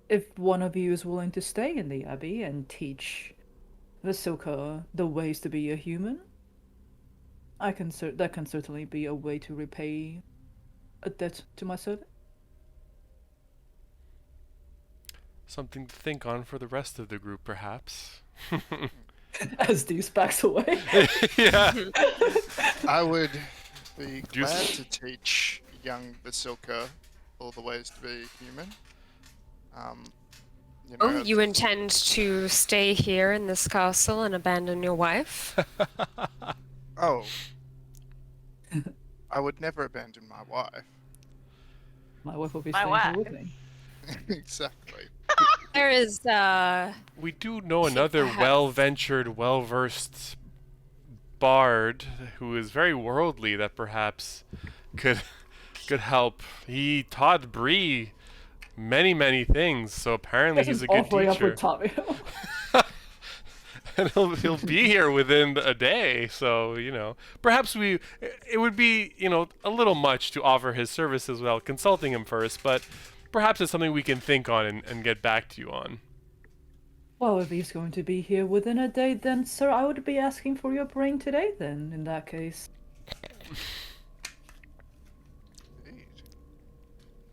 Speaker 2: if one of you is willing to stay in the Abbey and teach Vasilka the ways to be a human, that can certainly be a way to repay a debt to my servant.
Speaker 1: Something to think on for the rest of the group, perhaps.
Speaker 2: As Deuce backs away.
Speaker 1: Yeah.
Speaker 4: I would be
Speaker 1: Juice.
Speaker 4: glad to teach young Vasilka all the ways to be human. You know,
Speaker 5: Oh, you intend to stay here in this castle and abandon your wife?
Speaker 4: Oh. I would never abandon my wife.
Speaker 2: My wife will be
Speaker 3: My
Speaker 2: staying here with
Speaker 3: wife.
Speaker 2: me.
Speaker 4: Exactly.
Speaker 5: There is,
Speaker 1: We do know
Speaker 5: think
Speaker 1: another
Speaker 5: perhaps-
Speaker 1: well-ventured, well-versed bard who is very worldly that perhaps could help. He taught Bree many things, so apparently
Speaker 2: This
Speaker 1: he's
Speaker 2: is
Speaker 1: a good
Speaker 2: offering up
Speaker 1: teacher.
Speaker 2: with Tommy.
Speaker 1: And he'll be here within a day, so perhaps it would be a little much to offer his services without consulting him first, but perhaps it's something we can think on and get back to you on.
Speaker 2: Well, if he's going to be here within a day, then, sir, I would be asking for your brain today, then, in that case.
Speaker 4: Indeed.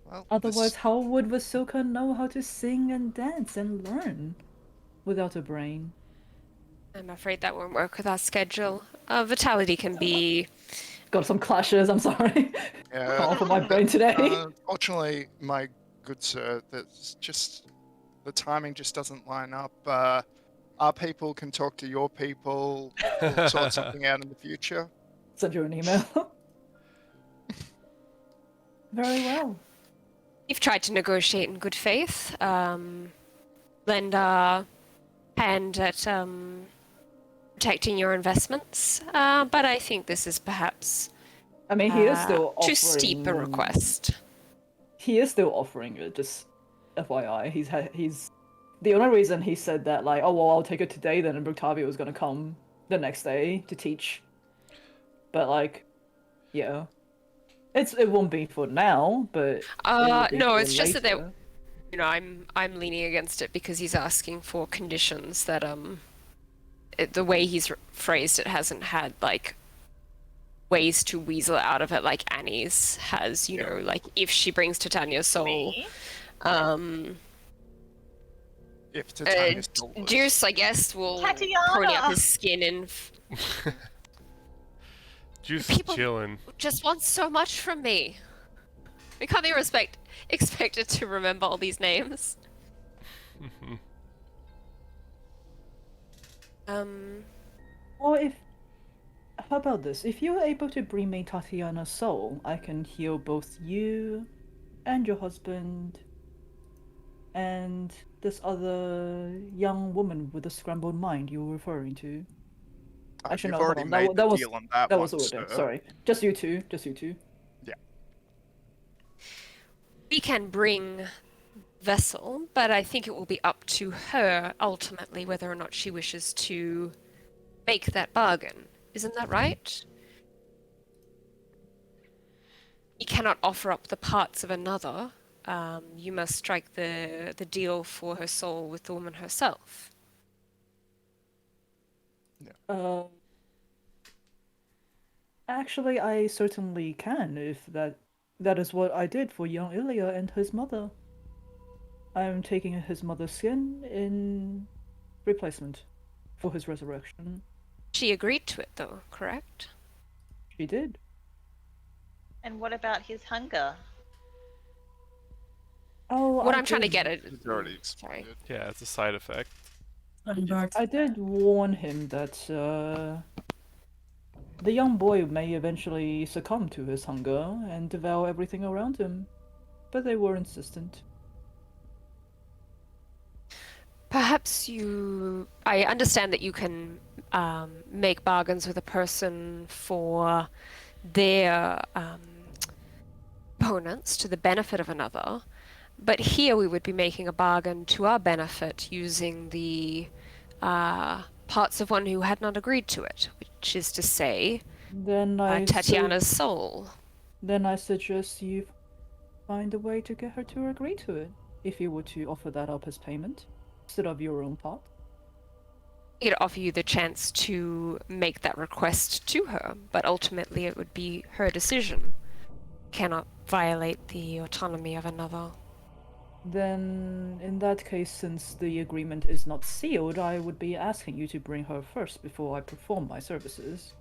Speaker 4: Well,
Speaker 2: Otherwise, how would Vasilka know how to sing and dance and learn without a brain?
Speaker 5: I'm afraid that won't work with our schedule. Vitality can be...
Speaker 2: Got some clashes, I'm sorry.
Speaker 4: Yeah,
Speaker 2: Call for my brain today.
Speaker 4: Unfortunately, my good sir, that's just the timing just doesn't line up. Our people can talk to your people. We'll sort something out in the future.
Speaker 2: Send you an email. Very well.
Speaker 5: You've tried to negotiate in good faith. Lend a hand at protecting your investments. But I think this is perhaps
Speaker 2: I mean, he is still offering...
Speaker 5: too steep a request.
Speaker 2: He is still offering it, just FYI. He's... The only reason he said that, like, oh, well, I'll take it today, then Brutavia was gonna come the next day to teach. But, like, yeah. It won't be for now, but... it will be
Speaker 5: No,
Speaker 2: for
Speaker 5: it's just that
Speaker 2: later.
Speaker 5: I'm leaning against it because he's asking for conditions that the way he's phrased it hasn't had like ways to weasel out of it like Annie's has. Like if she brings Titania's soul,
Speaker 3: Me?
Speaker 4: If Titania's
Speaker 5: Deuce, I guess, will
Speaker 3: Tatiana!
Speaker 5: pony up his skin and
Speaker 1: Juice
Speaker 5: People-
Speaker 1: chilling.
Speaker 5: just wants so much from me. I can't be expected to remember all these names.
Speaker 2: Or if... How about this? If you're able to bring me Tatiana's soul, I can heal both you and your husband and this other young woman with a scrambled mind you were referring to. Actually,
Speaker 4: you've
Speaker 2: no, hold
Speaker 4: already
Speaker 2: on.
Speaker 4: made
Speaker 2: That
Speaker 4: the
Speaker 2: was
Speaker 4: deal on that
Speaker 2: that
Speaker 4: one,
Speaker 2: was ordered.
Speaker 4: sir.
Speaker 2: Sorry, just you two. Just you two.
Speaker 5: We can bring Vessel, but I think it will be up to her ultimately whether or not she wishes to make that bargain. Isn't that right? You cannot offer up the parts of another. You must strike the deal for her soul with the woman herself.
Speaker 2: Actually, I certainly can, if that is what I did for young Ilya and his mother. I am taking his mother's skin in replacement for his resurrection.
Speaker 5: She agreed to it, though, correct?
Speaker 2: She did.
Speaker 3: And what about his hunger?
Speaker 2: Oh,
Speaker 5: What
Speaker 2: I
Speaker 5: I'm trying to
Speaker 2: did-
Speaker 5: get at...
Speaker 4: It's already
Speaker 5: Sorry.
Speaker 4: exploded.
Speaker 1: Yeah, it's a side effect.
Speaker 2: I did warn him that the young boy may eventually succumb to his hunger and devour everything around him, but they were insistent.
Speaker 5: Perhaps I understand that you can make bargains with a person for their opponents to the benefit of another, but here we would be making a bargain to our benefit using the parts of one who had not agreed to it, which is to say,
Speaker 2: Then I
Speaker 5: Tatiana's soul.
Speaker 2: Then I suggest you find a way to get her to agree to it, if you were to offer that up as payment, instead of your own part.
Speaker 5: I'd offer you the chance to make that request to her, but ultimately it would be her decision. Cannot violate the autonomy of another.
Speaker 2: Then, in that case, since the agreement is not sealed, I would be asking you to bring her first before I perform my services.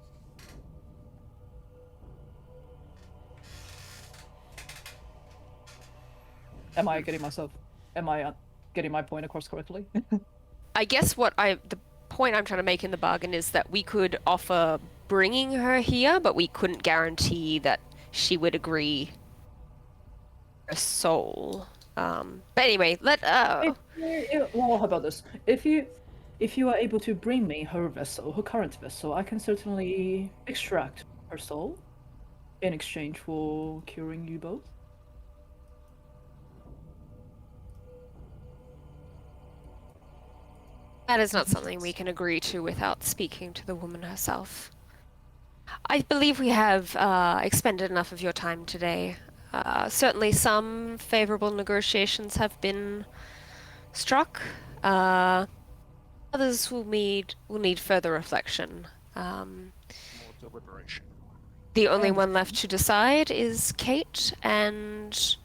Speaker 2: Am I getting my point across correctly?
Speaker 5: I guess the point I'm trying to make in the bargain is that we could offer bringing her here, but we couldn't guarantee that she would agree. Her soul. But anyway, well,
Speaker 2: how about this? If you are able to bring me her vessel, her current vessel, I can certainly extract her soul in exchange for curing you both.
Speaker 5: that is not something we can agree to without speaking to the woman herself. I believe we have expended enough of your time today. Certainly some favorable negotiations have been struck. Others will need further reflection.
Speaker 4: More deliberation.
Speaker 5: The only one left to decide is Kate, and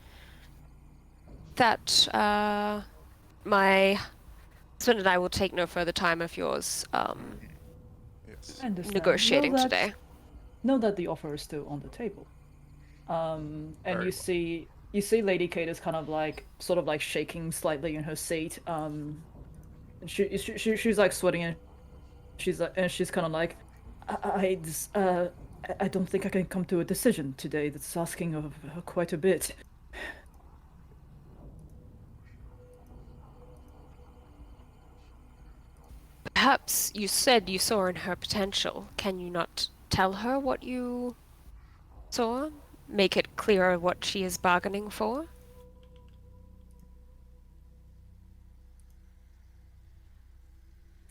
Speaker 5: that my husband and I will take no further time of yours
Speaker 4: Yes.
Speaker 2: I understand.
Speaker 5: negotiating today.
Speaker 2: Know that the offer is still on the table. And
Speaker 4: Very
Speaker 2: you see Lady Kate is kind of like sort of like shaking slightly in her seat. She's like sweating, and she's kind of like, I don't think I can come to a decision today. That's asking of quite a bit.
Speaker 5: Perhaps you said you saw in her potential. Can you not tell her what you saw? Make it clearer what she is bargaining for?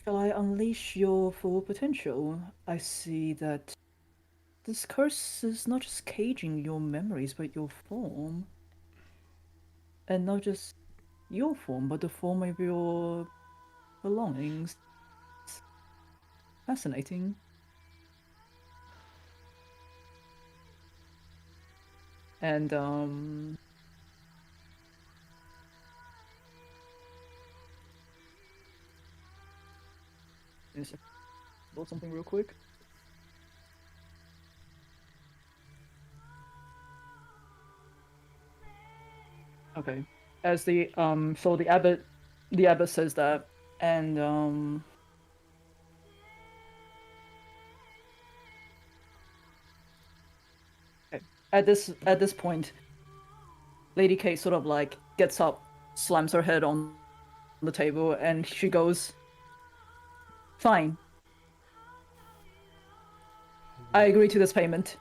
Speaker 2: Shall I unleash your full potential? I see that this curse is not just caging your memories, but your form. And not just your form, but the form of your belongings. Fascinating. And, Just build something real quick. Okay. As so the abbot says that, and okay. At this point, Lady Kate sort of like gets up, slams her head on the table, and she goes, "Fine. I agree to this payment."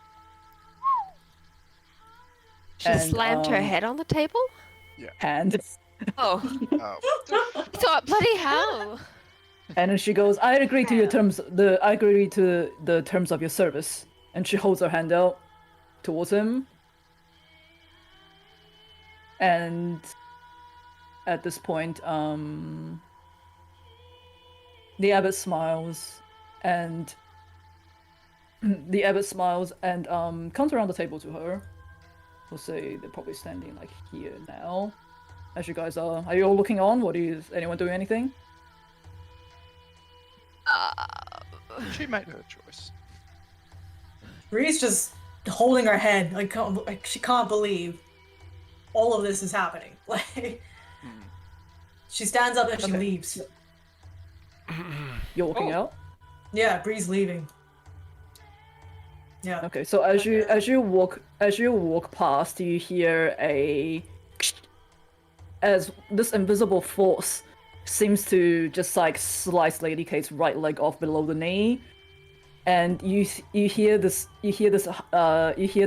Speaker 5: She slammed her head on the table?
Speaker 2: Hand.
Speaker 5: Oh,
Speaker 4: Oh,
Speaker 5: I thought, bloody hell.
Speaker 2: And then she goes, I agree to the terms of your service. And she holds her hand out towards him. And at this point, the abbot smiles and comes around the table to her. We'll say they're probably standing like here now. As you guys are you all looking on? Is anyone doing anything?
Speaker 4: she made her choice.
Speaker 6: Bree's just holding her head, like she can't believe all of this is happening. Like, she stands up and she leaves.
Speaker 2: You're walking out?
Speaker 6: Yeah, Bree's leaving. Yeah.
Speaker 2: Okay, so as you walk past, you hear as this invisible force seems to just like slice Lady Kate's right leg off below the knee. and you hear this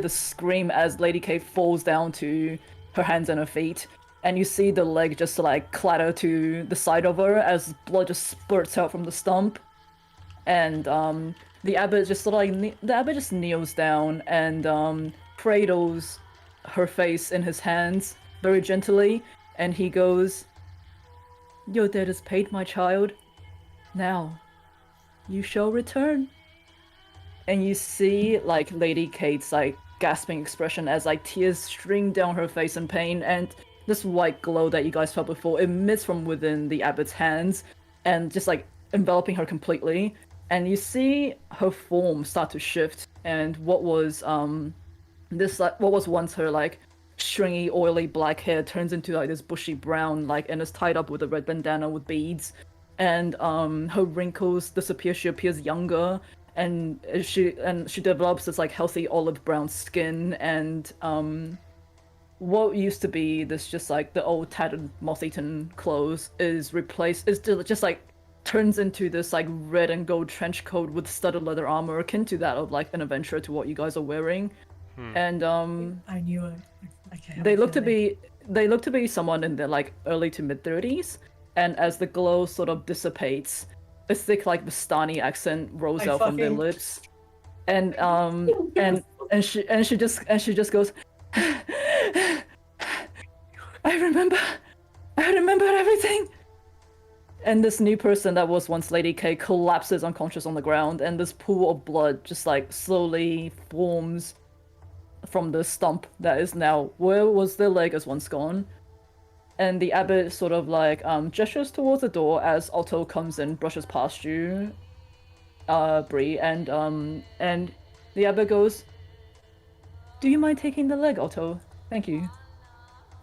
Speaker 2: scream as Lady K falls down to her hands and her feet, and you see the leg just like clatter to the side of her as blood just spurts out from the stump, and the abbot just kneels down and cradles her face in his hands very gently, and he goes, "Your debt is paid, my child. Now, you shall return." And you see like Lady Kate's like gasping expression as like tears stream down her face in pain, and this white glow that you guys felt before emits from within the abbot's hands and just like enveloping her completely. And you see her form start to shift, and what was once her like stringy, oily black hair turns into like this bushy brown, like, and is tied up with a red bandana with beads. And her wrinkles disappear. She appears younger, and she develops this like healthy olive brown skin. And what used to be this just like the old tattered moth-eaten clothes is just like turns into this like red and gold trench coat with studded leather armor akin to that of like an adventurer to what you guys are wearing. And
Speaker 6: I knew it. Okay,
Speaker 2: they look to be someone in their like early to mid 30s, and as the glow sort of dissipates, a thick like Vistani accent rolls out from their lips, and she just goes, "I remember everything." And this new person that was once Lady K collapses unconscious on the ground, and this pool of blood just like slowly forms from the stump that is now where was their leg as once gone. And the abbot sort of like gestures towards the door as Otto comes and brushes past you, Bree, and the abbot goes, "Do you mind taking the leg, Otto? Thank you."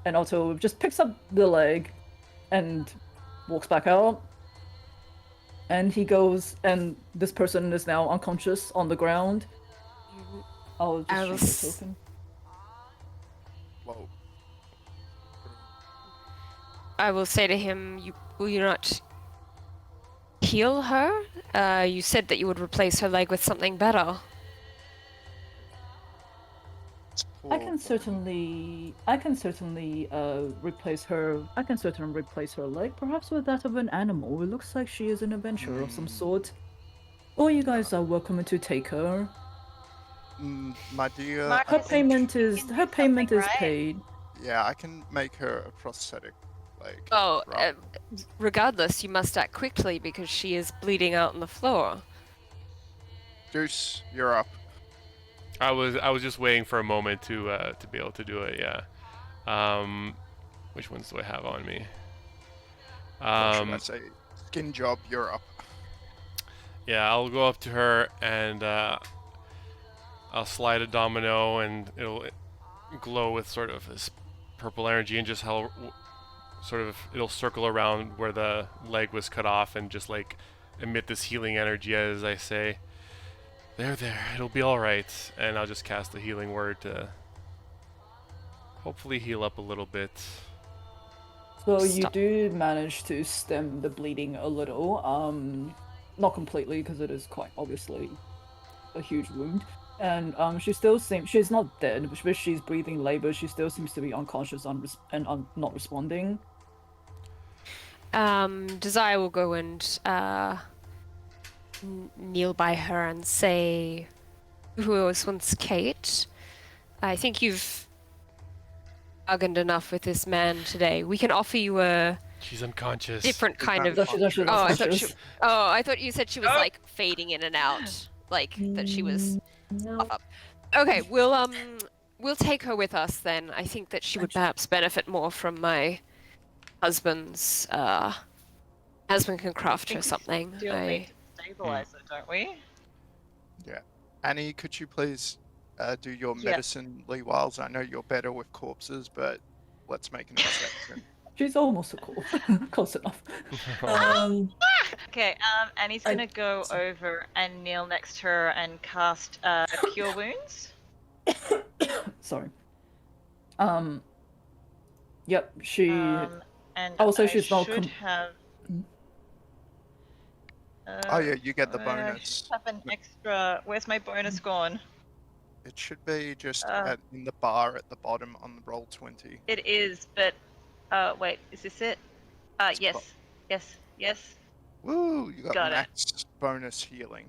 Speaker 2: And Otto just picks up the leg and walks back out. And he goes, and this person is now unconscious on the ground. I'll just shoot the token.
Speaker 4: Whoa.
Speaker 5: I will say to him, will you not heal her? You said that you would replace her leg with something better.
Speaker 2: I can certainly replace her. I can certainly replace her leg, perhaps with that of an animal. It looks like she is an adventurer of some sort. Or you guys are welcome to take her.
Speaker 4: My dear,
Speaker 3: Mark,
Speaker 2: Her
Speaker 3: I think
Speaker 2: payment is
Speaker 3: something right.
Speaker 2: paid.
Speaker 4: yeah, I can make her a prosthetic leg.
Speaker 5: Oh,
Speaker 4: right?
Speaker 5: regardless, you must act quickly because she is bleeding out on the floor.
Speaker 4: Deuce, you're up.
Speaker 1: I was just waiting for a moment to be able to do it. Yeah. Which ones do I have on me?
Speaker 4: What should I say? Skin job, you're up.
Speaker 1: Yeah, I'll go up to her and I'll slide a domino, and it'll glow with sort of this purple energy, and just it'll circle around where the leg was cut off and just like emit this healing energy as I say, there, it'll be alright. And I'll just cast the healing word to hopefully heal up a little bit.
Speaker 2: So you do manage to stem the bleeding a little. Not completely, because it is quite obviously a huge wound. And she's not dead, but she's breathing labor. She still seems to be unconscious and not responding.
Speaker 5: Desire will go and kneel by her and say, "Who was once Kate? I think you've bargained enough with this man today. We can offer you a
Speaker 1: She's unconscious.
Speaker 5: different kind of." I thought you said she was like fading in and out, like that she was.
Speaker 6: No.
Speaker 5: Up. Okay, we'll take her with us then. I think that she would perhaps benefit more from my husband's. Husband can craft her something.
Speaker 3: Still need to stabilize it, don't we?
Speaker 4: Yeah. Annie, could you please do your medicinely wiles? I know you're better with corpses, but let's make an exception.
Speaker 2: She's almost a corpse. Close enough.
Speaker 3: Okay, Annie's gonna go over and kneel next to her and cast Cure Wounds.
Speaker 2: Sorry. Yep, she...
Speaker 3: And
Speaker 2: Oh, so
Speaker 3: I
Speaker 2: she's not
Speaker 3: should have...
Speaker 4: Oh yeah, you get the
Speaker 3: I
Speaker 4: bonus.
Speaker 3: have an extra. Where's my bonus gone?
Speaker 4: It should be just
Speaker 3: Uh,
Speaker 4: in the bar at the bottom on the roll 20.
Speaker 3: It is, but wait, is this it?
Speaker 4: It's
Speaker 3: Yes.
Speaker 4: Woo! You got
Speaker 3: Got it.
Speaker 4: max bonus healing.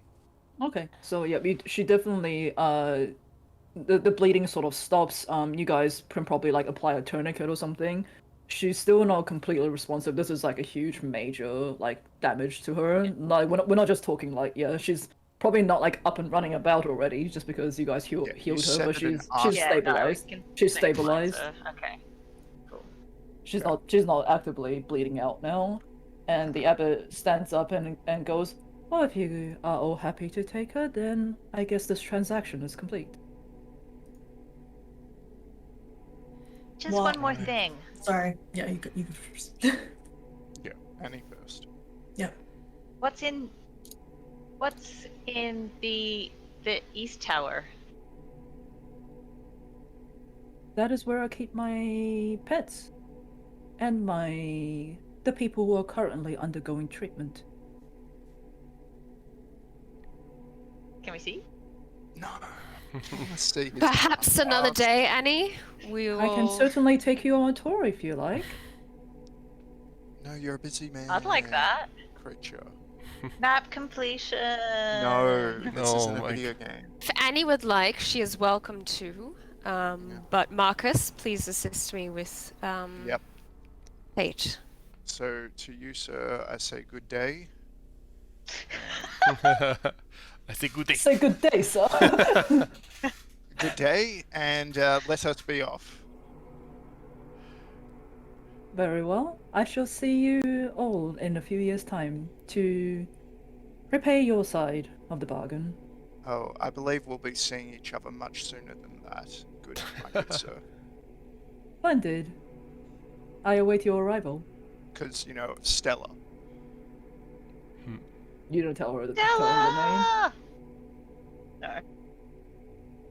Speaker 2: Okay, so yeah, she definitely the bleeding sort of stops. You guys can probably like apply a tourniquet or something. She's still not completely responsive. This is like a huge major like damage to her. Like we're not just talking like yeah, she's probably not like up and running about already just because you guys
Speaker 4: Yeah, you
Speaker 2: healed her,
Speaker 4: said
Speaker 2: but
Speaker 4: it in
Speaker 2: she's
Speaker 3: Yeah, no, we
Speaker 2: stabilized.
Speaker 3: can
Speaker 2: She's
Speaker 3: stabilize
Speaker 2: stabilized.
Speaker 3: her. Okay. Cool.
Speaker 2: She's not actively bleeding out now. And the abbot stands up and goes, well, if you are all happy to take her, then I guess this transaction is complete.
Speaker 3: Just
Speaker 6: Well,
Speaker 3: one more thing.
Speaker 6: sorry. Yeah, you go first.
Speaker 4: Yeah, Annie first.
Speaker 6: Yeah.
Speaker 3: What's in the east tower?
Speaker 2: That is where I keep my pets. And the people who are currently undergoing treatment.
Speaker 3: Can we see?
Speaker 4: No. Let's see. his
Speaker 5: Perhaps another
Speaker 4: past.
Speaker 5: day, Annie. We will.
Speaker 2: I can certainly take you on a tour if you like.
Speaker 4: No, you're a busy man.
Speaker 3: I'd like that.
Speaker 4: Creature.
Speaker 3: Map completion.
Speaker 4: No, this
Speaker 1: Oh
Speaker 4: isn't a
Speaker 1: my
Speaker 4: video game.
Speaker 5: If Annie would like, she is welcome to. But Marcus, please assist me with
Speaker 4: Yep.
Speaker 5: fate.
Speaker 4: So to you, sir, I say good day.
Speaker 1: I say good day.
Speaker 2: Say good day, sir.
Speaker 4: Good day, and let us be off.
Speaker 2: Very well. I shall see you all in a few years' time to repay your side of the bargain.
Speaker 4: Oh, I believe we'll be seeing each other much sooner than that. Good, my good sir.
Speaker 2: Splendid. I await your arrival.
Speaker 4: Because, Stella.
Speaker 2: You don't tell her the name.
Speaker 3: Stella! No.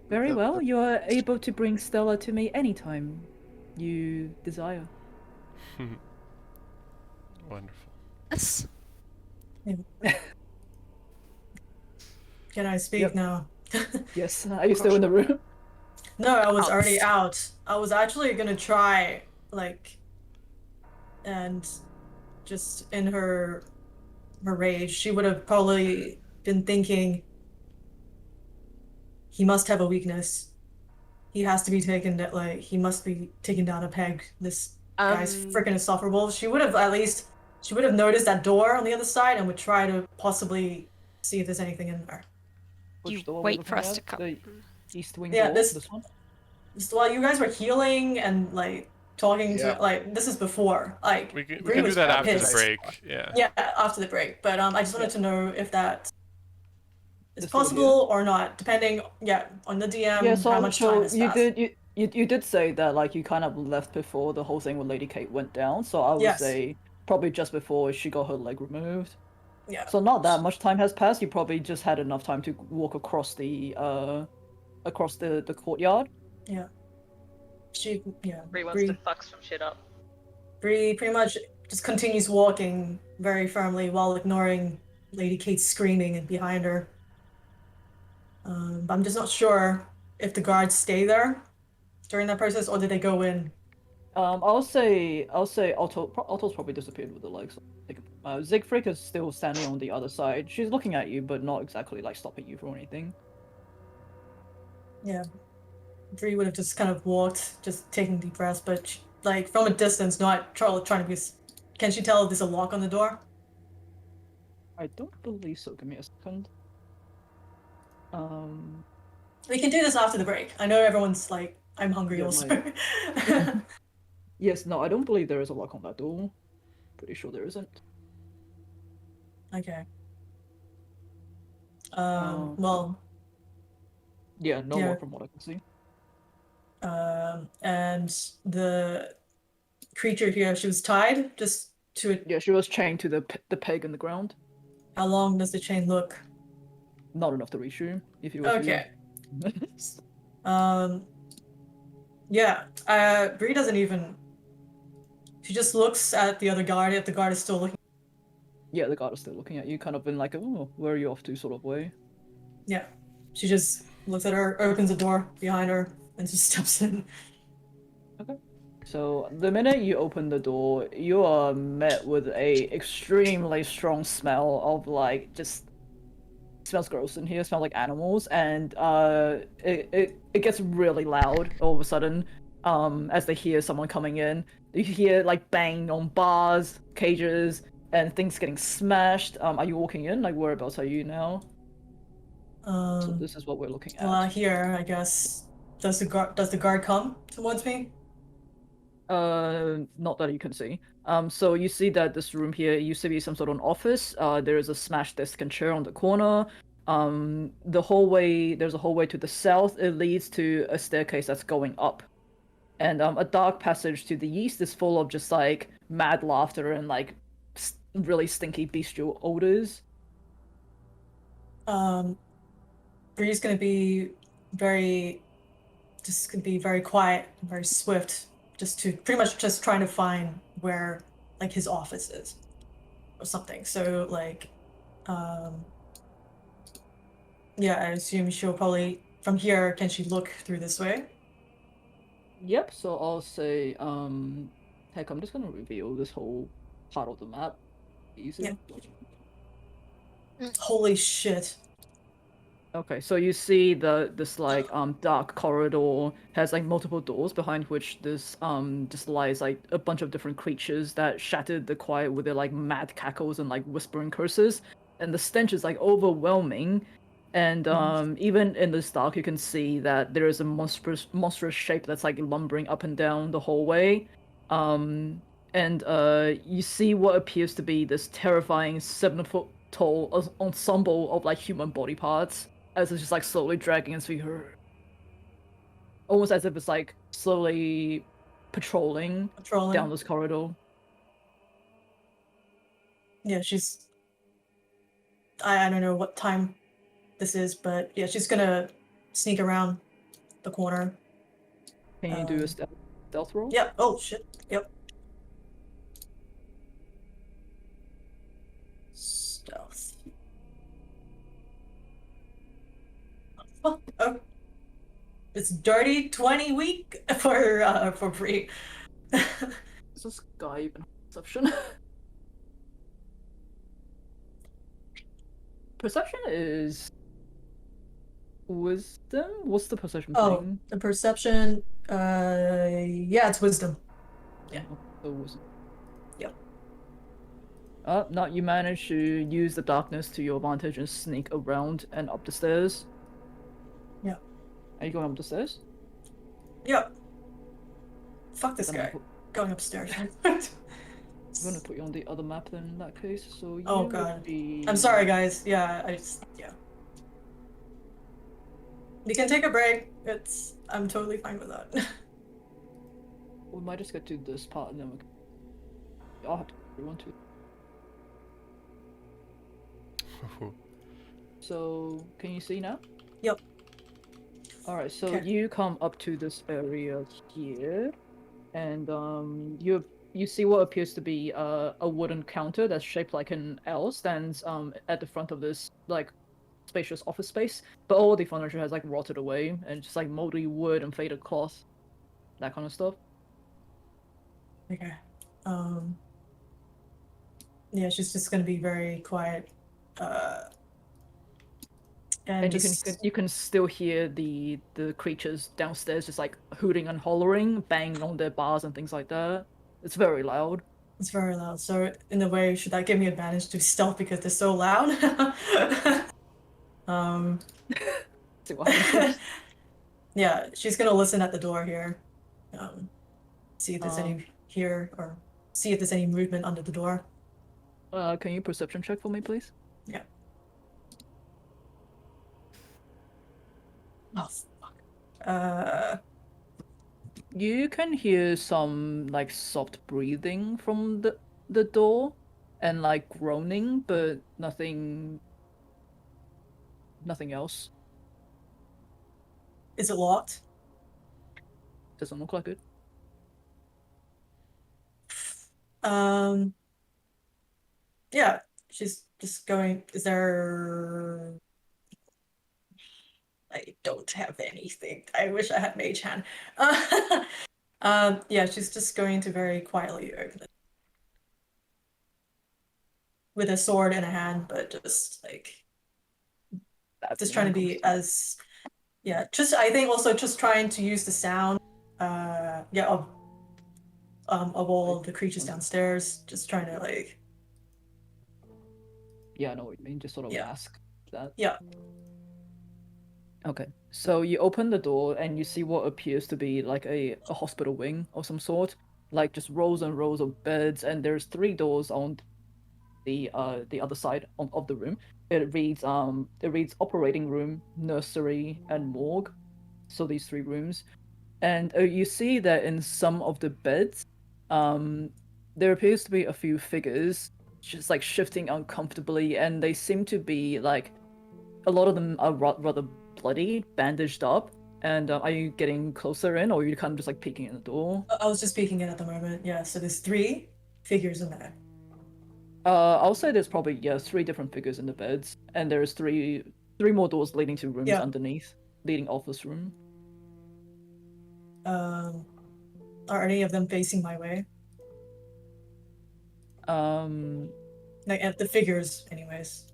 Speaker 2: Very
Speaker 4: The-
Speaker 2: well.
Speaker 4: the-
Speaker 2: You are able to bring Stella to me anytime you desire.
Speaker 1: Wonderful.
Speaker 5: Yes.
Speaker 6: Can I speak
Speaker 2: Yep.
Speaker 6: now?
Speaker 2: Yes. Are you still in the room?
Speaker 6: No, I was
Speaker 5: Out.
Speaker 6: already out. I was actually gonna try, and just in her rage, she would have probably been thinking, he must have a weakness. He has to be taken he must be taken down a peg. This guy's freaking insufferable. She would have noticed that door on the other side and would try to possibly see if there's anything in there.
Speaker 2: Which
Speaker 5: You
Speaker 2: door
Speaker 5: wait
Speaker 2: we're
Speaker 5: for us
Speaker 2: looking
Speaker 5: to
Speaker 2: at?
Speaker 5: come.
Speaker 2: The east wing
Speaker 6: Yeah,
Speaker 2: door.
Speaker 6: this-
Speaker 2: one.
Speaker 6: Just while you guys were healing and talking
Speaker 4: Yeah.
Speaker 6: to this is before
Speaker 1: We can
Speaker 6: Bree
Speaker 1: do
Speaker 6: was
Speaker 1: that after the
Speaker 6: pissed.
Speaker 1: break. Yeah.
Speaker 6: Yeah, after the break. But I just wanted to know if that is
Speaker 2: This door here?
Speaker 6: possible or not, depending on the DM
Speaker 2: Yeah,
Speaker 6: how much time has
Speaker 2: you
Speaker 6: passed.
Speaker 2: you did say that like you kind of left before the whole thing with Lady Kate went down, so I would
Speaker 6: Yes.
Speaker 2: say probably just before she got her leg removed.
Speaker 6: Yeah.
Speaker 2: So not that much time has passed. You probably just had enough time to walk across the courtyard.
Speaker 3: Bree wants to fuck some shit up.
Speaker 6: Bree pretty much just continues walking very firmly while ignoring Lady Kate's screaming and behind her. But I'm just not sure if the guards stay there during that process or did they go in.
Speaker 2: I'll say Otto's probably disappeared with the legs. Siegfried is still standing on the other side. She's looking at you, but not exactly like stopping you from anything.
Speaker 6: Yeah. Bree would have just kind of walked, just taking deep breaths, but from a distance, not trying to be. Can she tell if there's a lock on the door?
Speaker 2: I don't believe so. Give me a second.
Speaker 6: We can do this after the break. I know everyone's I'm hungry
Speaker 2: Yeah,
Speaker 6: also.
Speaker 2: Yes, no, I don't believe there is a lock on that door. Pretty sure there isn't.
Speaker 6: Okay.
Speaker 2: Um,
Speaker 6: Well.
Speaker 2: Yeah, no
Speaker 6: Yeah.
Speaker 2: lock from what I can see.
Speaker 6: And the creature here, she was tied just to it.
Speaker 2: Yeah, she was chained to the peg in the ground.
Speaker 6: How long does the chain look?
Speaker 2: Not enough to reach you if you were
Speaker 6: Okay.
Speaker 2: to.
Speaker 6: Yeah. Bree doesn't even. She just looks at the other guard. If the guard is still looking,
Speaker 2: Yeah, the guard is still looking at you, kind of in like, oh, where are you off to sort of way.
Speaker 6: Yeah. She just looks at her, opens the door behind her, and just steps in.
Speaker 2: Okay. So the minute you open the door, you are met with a extremely strong smell of like just smells gross in here, smells like animals, and it gets really loud all of a sudden. As they hear someone coming in. You hear like bang on bars, cages, and things getting smashed. Are you walking in? Like whereabouts are you now? So this is what we're looking at.
Speaker 6: Here, I guess. Does the guard come towards me?
Speaker 2: Not that you can see. So you see that this room here used to be some sort of office. There is a smashed desk and chair on the corner. There's a hallway to the south. It leads to a staircase that's going up. And a dark passage to the east is full of just like mad laughter and like really stinky bestial odors.
Speaker 6: Bree's gonna be very, very quiet, very swift, just to pretty much just trying to find where like his office is or something. So like, yeah, I assume she'll probably from here. Can she look through this way?
Speaker 2: Yep, so I'll say, heck, I'm just gonna reveal this whole part of the map. Easier.
Speaker 6: Holy shit!
Speaker 2: Okay, so you see this like dark corridor has like multiple doors behind which this just lies like a bunch of different creatures that shattered the quiet with their like mad cackles and like whispering curses, and the stench is like overwhelming. And even in this dark, you can see that there is a monstrous shape that's like lumbering up and down the hallway. And you see what appears to be this terrifying 7 foot tall ensemble of like human body parts as it's just like slowly dragging its figure, almost as if it's like slowly patrolling down this corridor.
Speaker 6: Yeah, she's. I don't know what time this is, but yeah, she's gonna sneak around the corner.
Speaker 2: Can you do a stealth roll?
Speaker 6: Yep. Oh shit. Yep. Stealth. Oh, it's dirty 20 week for free.
Speaker 2: Is this guy even perception? Perception is wisdom? What's the perception thing?
Speaker 6: The perception. Yeah, it's wisdom. Yeah.
Speaker 2: So wisdom.
Speaker 6: Yep.
Speaker 2: No, you manage to use the darkness to your advantage and sneak around and up the stairs.
Speaker 6: Yeah.
Speaker 2: Are you going up the stairs?
Speaker 6: Yep. Fuck this
Speaker 2: Then
Speaker 6: guy. Going upstairs.
Speaker 2: I'm gonna put you on the other map then in that case. So you
Speaker 6: Oh
Speaker 2: would
Speaker 6: god.
Speaker 2: be...
Speaker 6: I'm sorry guys. Yeah, yeah. We can take a break. I'm totally fine with that.
Speaker 2: We might just get to this part and then we can... I'll have to if we want to. So, can you see now?
Speaker 6: Yep.
Speaker 2: Alright, so
Speaker 6: Okay.
Speaker 2: you come up to this area here, and you see what appears to be a wooden counter that's shaped like an L stands at the front of this like spacious office space, but all the furniture has like rotted away and just like moldy wood and faded cloth, that kind of stuff.
Speaker 6: Okay. Yeah, she's just gonna be very quiet. And just...
Speaker 2: you can still hear the creatures downstairs just like hooting and hollering, banging on their bars and things like that. It's very loud.
Speaker 6: It's very loud. So in a way, should that give me advantage to stealth because they're so loud?
Speaker 2: See what happens.
Speaker 6: Yeah, she's gonna listen at the door here. See if there's any here, or see if there's any movement under the door.
Speaker 2: Can you perception check for me, please?
Speaker 6: Yeah. Oh fuck.
Speaker 2: You can hear some like soft breathing from the door and like groaning, but nothing else.
Speaker 6: Is it locked?
Speaker 2: Doesn't look like it.
Speaker 6: Yeah, she's just going. Is there? I don't have anything. I wish I had mage hand. Yeah, she's just going to very quietly open it with a sword in a hand, but just like
Speaker 2: That's
Speaker 6: just trying to be as just I think also just trying to use the sound of all the creatures downstairs, just trying to like
Speaker 2: Yeah, I know what you mean. Just sort of
Speaker 6: Yeah.
Speaker 2: mask that.
Speaker 6: yeah.
Speaker 2: Okay, so you open the door and you see what appears to be like a hospital wing of some sort, like just rows and rows of beds, and there's 3 doors on the other side of the room. It reads operating room, nursery, and morgue. So these 3 rooms, and you see that in some of the beds, there appears to be a few figures just like shifting uncomfortably, and they seem to be like a lot of them are rather bloody, bandaged up. And are you getting closer in, or are you kind of just like peeking in the door?
Speaker 6: I was just peeking in at the moment. Yeah, so there's 3 figures in there.
Speaker 2: I'll say there's probably 3 different figures in the beds, and there's three more doors leading to rooms
Speaker 6: Yeah.
Speaker 2: underneath, leading off this room.
Speaker 6: Are any of them facing my way?
Speaker 2: Um,
Speaker 6: Like at the figures, anyways.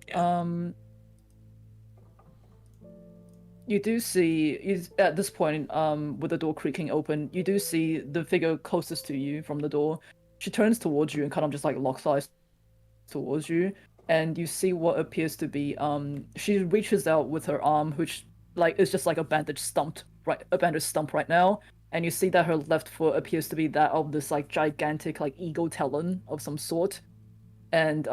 Speaker 6: Yeah.
Speaker 2: You do see, at this point, with the door creaking open, you do see the figure closest to you from the door. She turns towards you and kind of just like locks eyes towards you, and you see what appears to be, she reaches out with her arm, which like is just like a bandaged stump right now, and you see that her left foot appears to be that of this like gigantic like eagle talon of some sort, and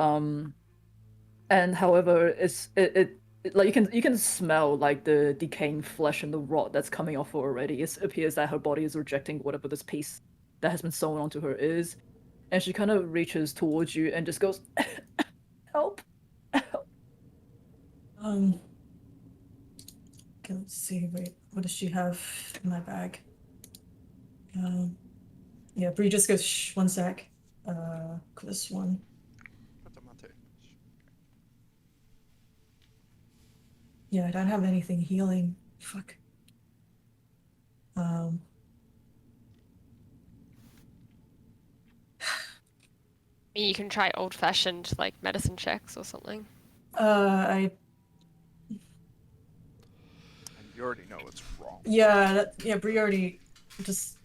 Speaker 2: however it like you can smell like the decaying flesh and the rot that's coming off her already. It appears that her body is rejecting whatever this piece that has been sewn onto her is, and she kind of reaches towards you and just goes, "Help!"
Speaker 6: Okay, let's see. Wait, what does she have in my bag? Yeah, Bree just goes, shh, one sec. This one. Yeah, I don't have anything healing. Fuck.
Speaker 5: You can try old-fashioned like medicine checks or something.
Speaker 6: I
Speaker 4: And you already know what's wrong.
Speaker 6: yeah, Bree already just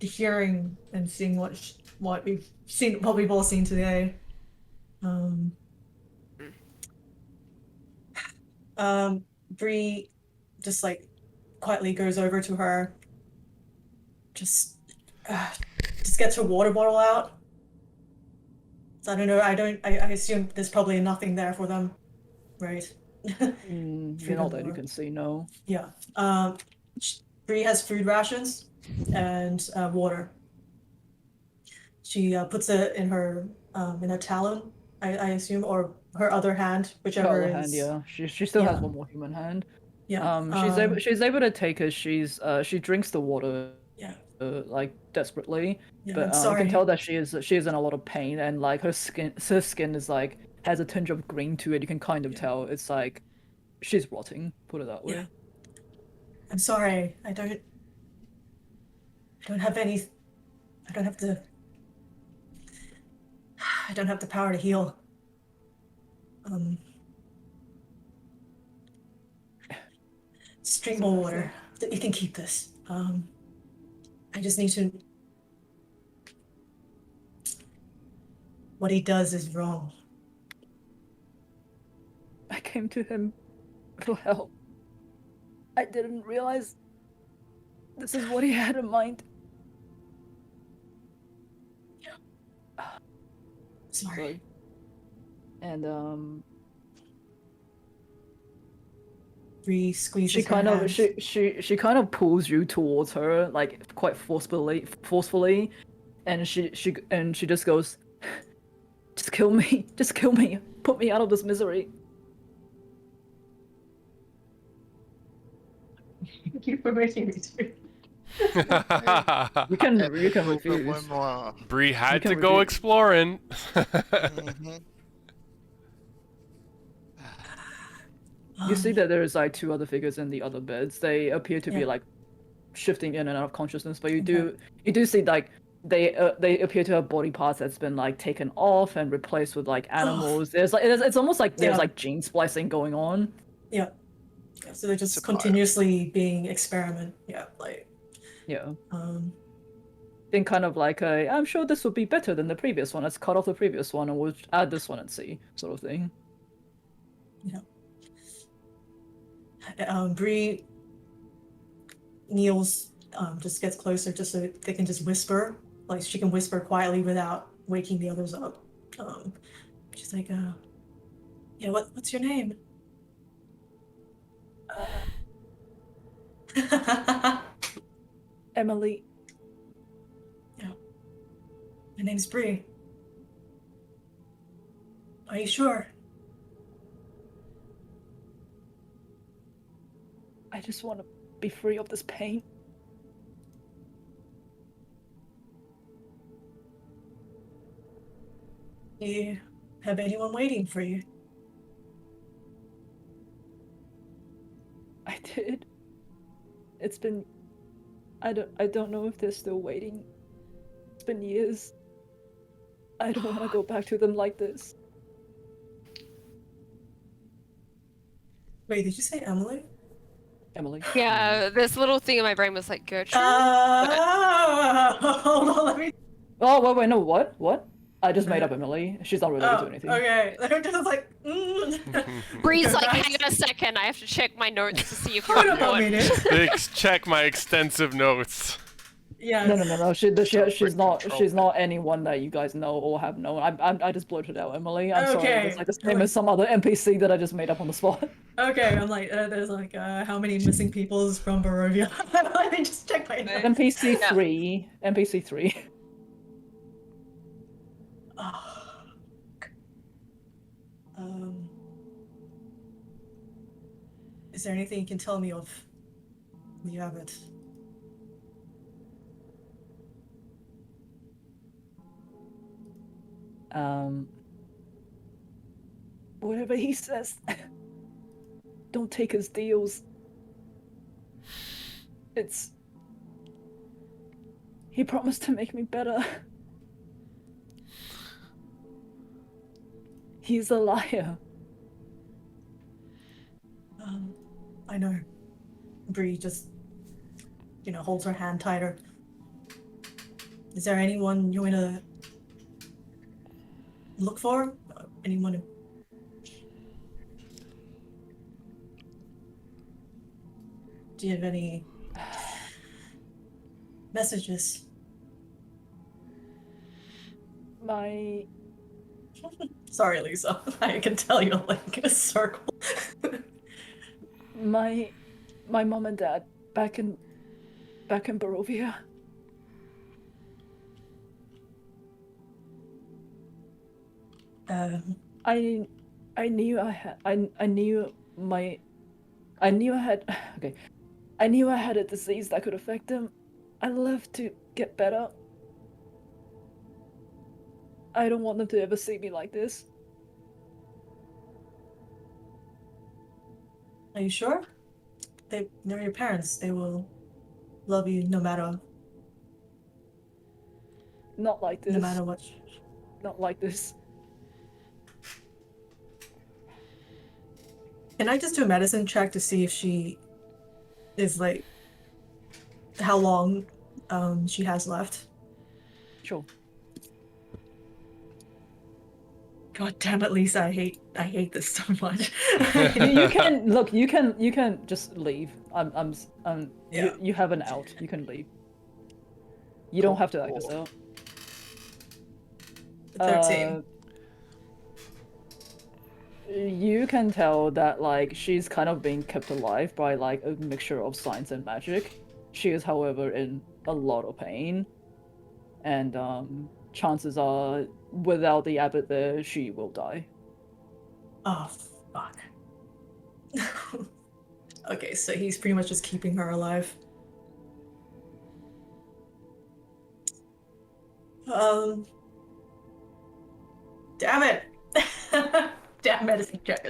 Speaker 6: hearing and seeing what we've all seen today. Bree just like quietly goes over to her, just gets her water bottle out. So I don't know. I assume there's probably nothing there for them, right?
Speaker 2: Not that you can see, no.
Speaker 6: Yeah. Bree has food rations and water. She puts it in her talon, I assume, or her other hand, whichever
Speaker 2: Her other
Speaker 6: is.
Speaker 2: hand, yeah. She still has
Speaker 6: Yeah.
Speaker 2: one more human hand.
Speaker 6: Yeah.
Speaker 2: She's able to take it. She drinks the water.
Speaker 6: Yeah.
Speaker 2: Like desperately,
Speaker 6: Yeah,
Speaker 2: but
Speaker 6: I'm
Speaker 2: you
Speaker 6: sorry.
Speaker 2: can tell that she is in a lot of pain, and like her skin is like has a tinge of green to it. You can kind of tell it's like she's rotting. Put it that way.
Speaker 6: Yeah. I'm sorry. I don't have any. I don't have the. I don't have the power to heal. Just drink more water. You can keep this. I just need to. What he does is wrong.
Speaker 2: I came to him for help. I didn't realize this is what he had in mind.
Speaker 6: Sorry.
Speaker 2: And
Speaker 6: Bree squeezes
Speaker 2: she
Speaker 6: her
Speaker 2: kind of
Speaker 6: hand.
Speaker 2: she kind of pulls you towards her like quite forcefully, and she just goes, just kill me, put me out of this misery.
Speaker 6: Thank you for making me too.
Speaker 2: You can refuse.
Speaker 1: Bree had
Speaker 2: You
Speaker 1: to
Speaker 2: can
Speaker 1: go
Speaker 2: refuse.
Speaker 1: exploring.
Speaker 4: Mhm.
Speaker 2: You see
Speaker 6: Um,
Speaker 2: that there's like 2 other figures in the other beds. They appear to be
Speaker 6: Yeah.
Speaker 2: like shifting in and out of consciousness, but
Speaker 6: Okay.
Speaker 2: you do see like they appear to have body parts that's been like taken off and replaced with like animals. There's like it's almost like there's
Speaker 6: Yeah.
Speaker 2: like gene splicing going on.
Speaker 6: Yeah. So they're just
Speaker 4: Symbiote.
Speaker 6: continuously being experiment. Yeah, like
Speaker 2: Yeah.
Speaker 6: um
Speaker 2: In kind of like a, I'm sure this would be better than the previous one. Let's cut off the previous one and we'll add this one and see, sort of thing.
Speaker 6: Bree kneels, just gets closer just so they can just whisper. Like she can whisper quietly without waking the others up. She's like, yeah, what's your name?
Speaker 2: Emily,
Speaker 6: Yeah. My name's Bree. Are you sure?
Speaker 2: I just want to be free of this pain.
Speaker 6: Do you have anyone waiting for you?
Speaker 2: I did. It's been, I don't know if they're still waiting. It's been years. I don't want to go back to them like this.
Speaker 6: Wait, did you say Emily?
Speaker 2: Emily.
Speaker 5: Yeah, this little thing in my brain was like Gertrude.
Speaker 6: Hold on, let me.
Speaker 2: Oh, wait, no, what? I just made up Emily. She's not related to anything.
Speaker 6: Okay. They're just like,
Speaker 5: Bree's like,
Speaker 6: Guys.
Speaker 5: hang on a second, I have to check my notes to see if you're
Speaker 6: Hold
Speaker 5: on
Speaker 6: up a
Speaker 5: board.
Speaker 6: minute.
Speaker 1: Check my extensive notes.
Speaker 6: Yes.
Speaker 2: No. She's not.
Speaker 4: control.
Speaker 2: She's not anyone that you guys know or have known. I just blurted out Emily. I'm sorry.
Speaker 6: Okay.
Speaker 2: It's like the same as some other NPC that I just made up on the spot.
Speaker 6: Okay, I'm like, there's like, how many missing peoples from Barovia? Let me just check my notes.
Speaker 2: NPC 3. NPC 3.
Speaker 6: Oh. Is there anything you can tell me of the abbot?
Speaker 2: Whatever he says. Don't take his deals. He promised to make me better. He's a liar.
Speaker 6: I know. Bree just, holds her hand tighter. Is there anyone you want to look for? Anyone who... Do you have any messages? Sorry, Lisa. I can tell you're like in a circle.
Speaker 2: My mom and dad back in Barovia. I knew I had okay. I knew I had a disease that could affect them. I left to get better. I don't want them to ever see me like this.
Speaker 6: Are you sure? They're your parents. They will love you no matter
Speaker 2: Not like this.
Speaker 6: no matter what.
Speaker 2: Not like this.
Speaker 6: Can I just do a medicine check to see if she is like how long she has left?
Speaker 2: Sure.
Speaker 6: God damn it, Lisa, I hate this so much.
Speaker 2: You can look. You can just leave.
Speaker 6: Yeah.
Speaker 2: You have an out. You can leave. You don't have to act this out.
Speaker 6: 13.
Speaker 2: You can tell that like she's kind of being kept alive by like a mixture of science and magic. She is, however, in a lot of pain, and chances are, without the abbot there, she will die.
Speaker 6: Oh fuck. Okay, so he's pretty much just keeping her alive. Damn it! Damn medicine check.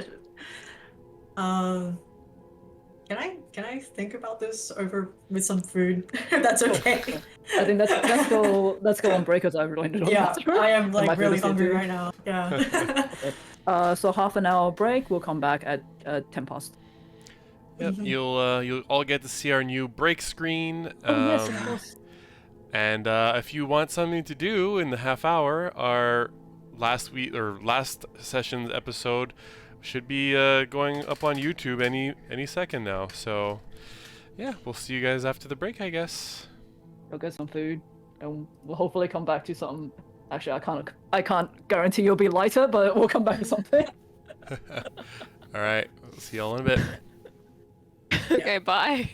Speaker 6: Um, can I think about this over with some food? If that's okay.
Speaker 2: I think let's go on break because I really need to go to the
Speaker 6: Yeah,
Speaker 2: bathroom.
Speaker 6: I am
Speaker 2: And
Speaker 6: like
Speaker 2: my food
Speaker 6: really
Speaker 2: is here
Speaker 6: hungry
Speaker 2: too.
Speaker 6: right now. Yeah.
Speaker 2: So half an hour break. We'll come back at 10 past.
Speaker 1: Yep, you'll all get to see our new break screen.
Speaker 2: Oh yes, of course.
Speaker 1: And if you want something to do in the half hour, our last session's episode should be going up on YouTube any second now. So yeah, we'll see you guys after the break, I guess.
Speaker 2: Go get some food, and we'll hopefully come back to something. Actually, I can't guarantee you'll be lighter, but we'll come back to something.
Speaker 1: All right, we'll see y'all in a bit.
Speaker 5: Okay, bye.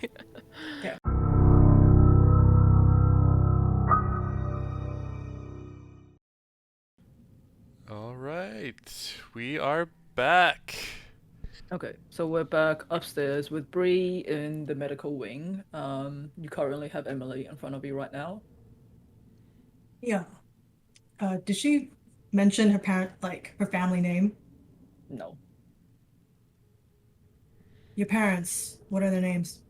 Speaker 1: All right, we are back.
Speaker 2: Okay, so we're back upstairs with Bree in the medical wing. You currently have Emily in front of you right now.
Speaker 6: Yeah. Did she mention her her family name?
Speaker 2: No.
Speaker 6: Your parents, what are their names?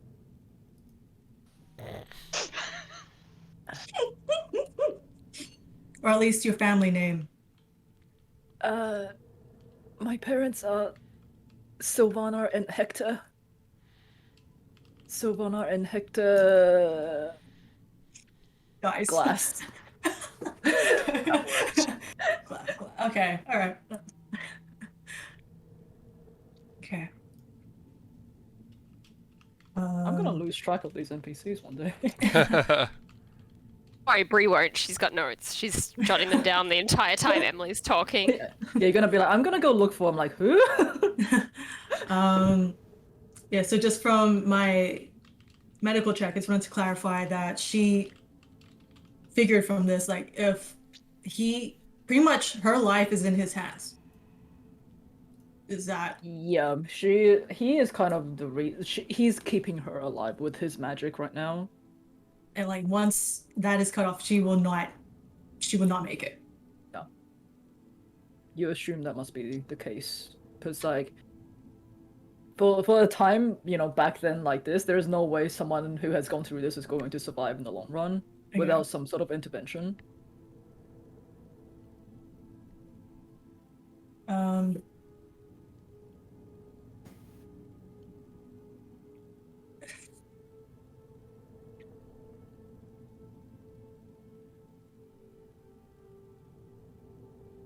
Speaker 6: Or at least your family name.
Speaker 2: My parents are Sylvana and Hector. Sylvana and Hector
Speaker 6: Guys.
Speaker 2: Glass.
Speaker 6: Okay, all right. Okay.
Speaker 2: I'm gonna
Speaker 6: Um,
Speaker 2: lose track of these NPCs one day.
Speaker 5: Sorry, Bree won't. She's got notes. She's jotting them down the entire time Emily's talking.
Speaker 2: Yeah, you're gonna be like, I'm gonna go look for him. Like, who?
Speaker 6: yeah, so just from my medical check, I just wanted to clarify that she figured from this, like, if he pretty much her life is in his hands. Is that
Speaker 2: Yeah, he is kind of he's keeping her alive with his magic right now.
Speaker 6: and like once that is cut off, she will not make it.
Speaker 2: No. You assume that must be the case. Because like for a time, back then like this, there's no way someone who has gone through this is going to survive in the long run without some sort of intervention.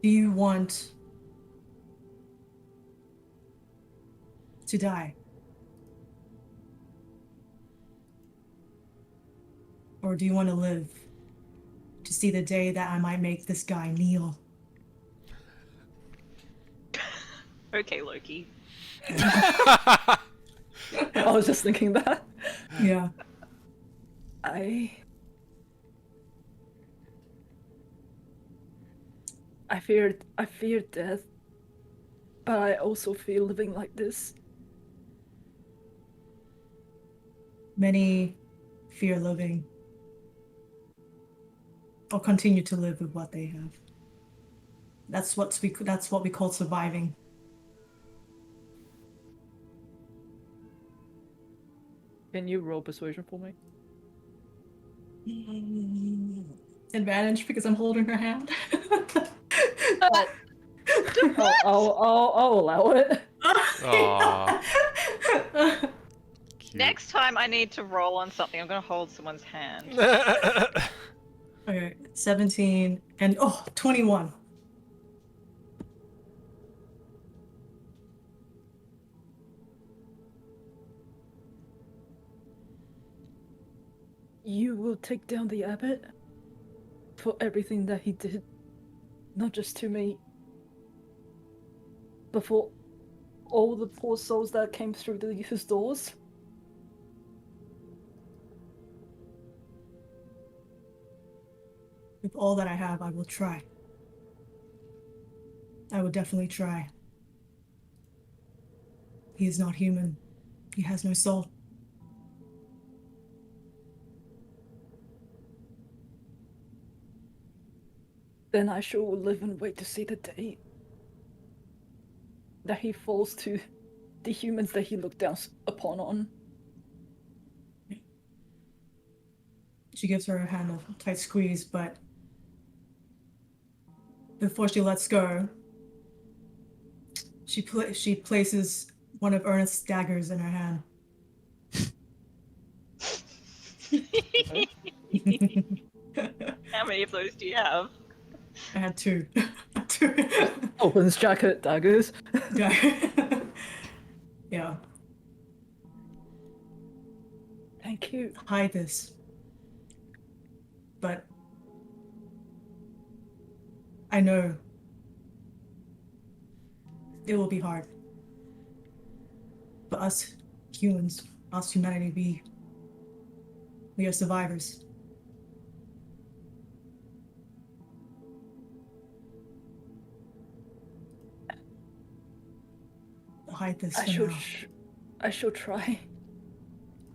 Speaker 6: Do you want to die? Or do you want to live to see the day that I might make this guy kneel?
Speaker 3: Okay, Loki.
Speaker 2: I was just thinking that.
Speaker 6: Yeah.
Speaker 2: I fear death, but I also feel living like this.
Speaker 6: Many fear living or continue to live with what they have. That's what we call surviving.
Speaker 2: Can you roll persuasion for me?
Speaker 6: Advantage because I'm holding her hand.
Speaker 2: I'll allow it.
Speaker 1: Aww. Cute.
Speaker 3: Next time I need to roll on something, I'm gonna hold someone's hand.
Speaker 6: Okay, 17 and 21.
Speaker 2: You will take down the abbot for everything that he did, not just to me, but for all the poor souls that came through his doors.
Speaker 6: With all that I have, I will try. I will definitely try. He is not human. He has no soul.
Speaker 2: Then I shall live and wait to see the day that he falls to the humans that he looked down upon on.
Speaker 6: She gives her hand a tight squeeze, but before she lets go, she places one of Ernest's daggers in her hand.
Speaker 3: How many of those do you have?
Speaker 6: I had two. Two.
Speaker 2: Opens jacket, daggers.
Speaker 6: Yeah. Yeah.
Speaker 2: Thank you.
Speaker 6: Hide this. But I know it will be hard. But us humans, us humanity, we are survivors. Hide this for now.
Speaker 2: I shall try.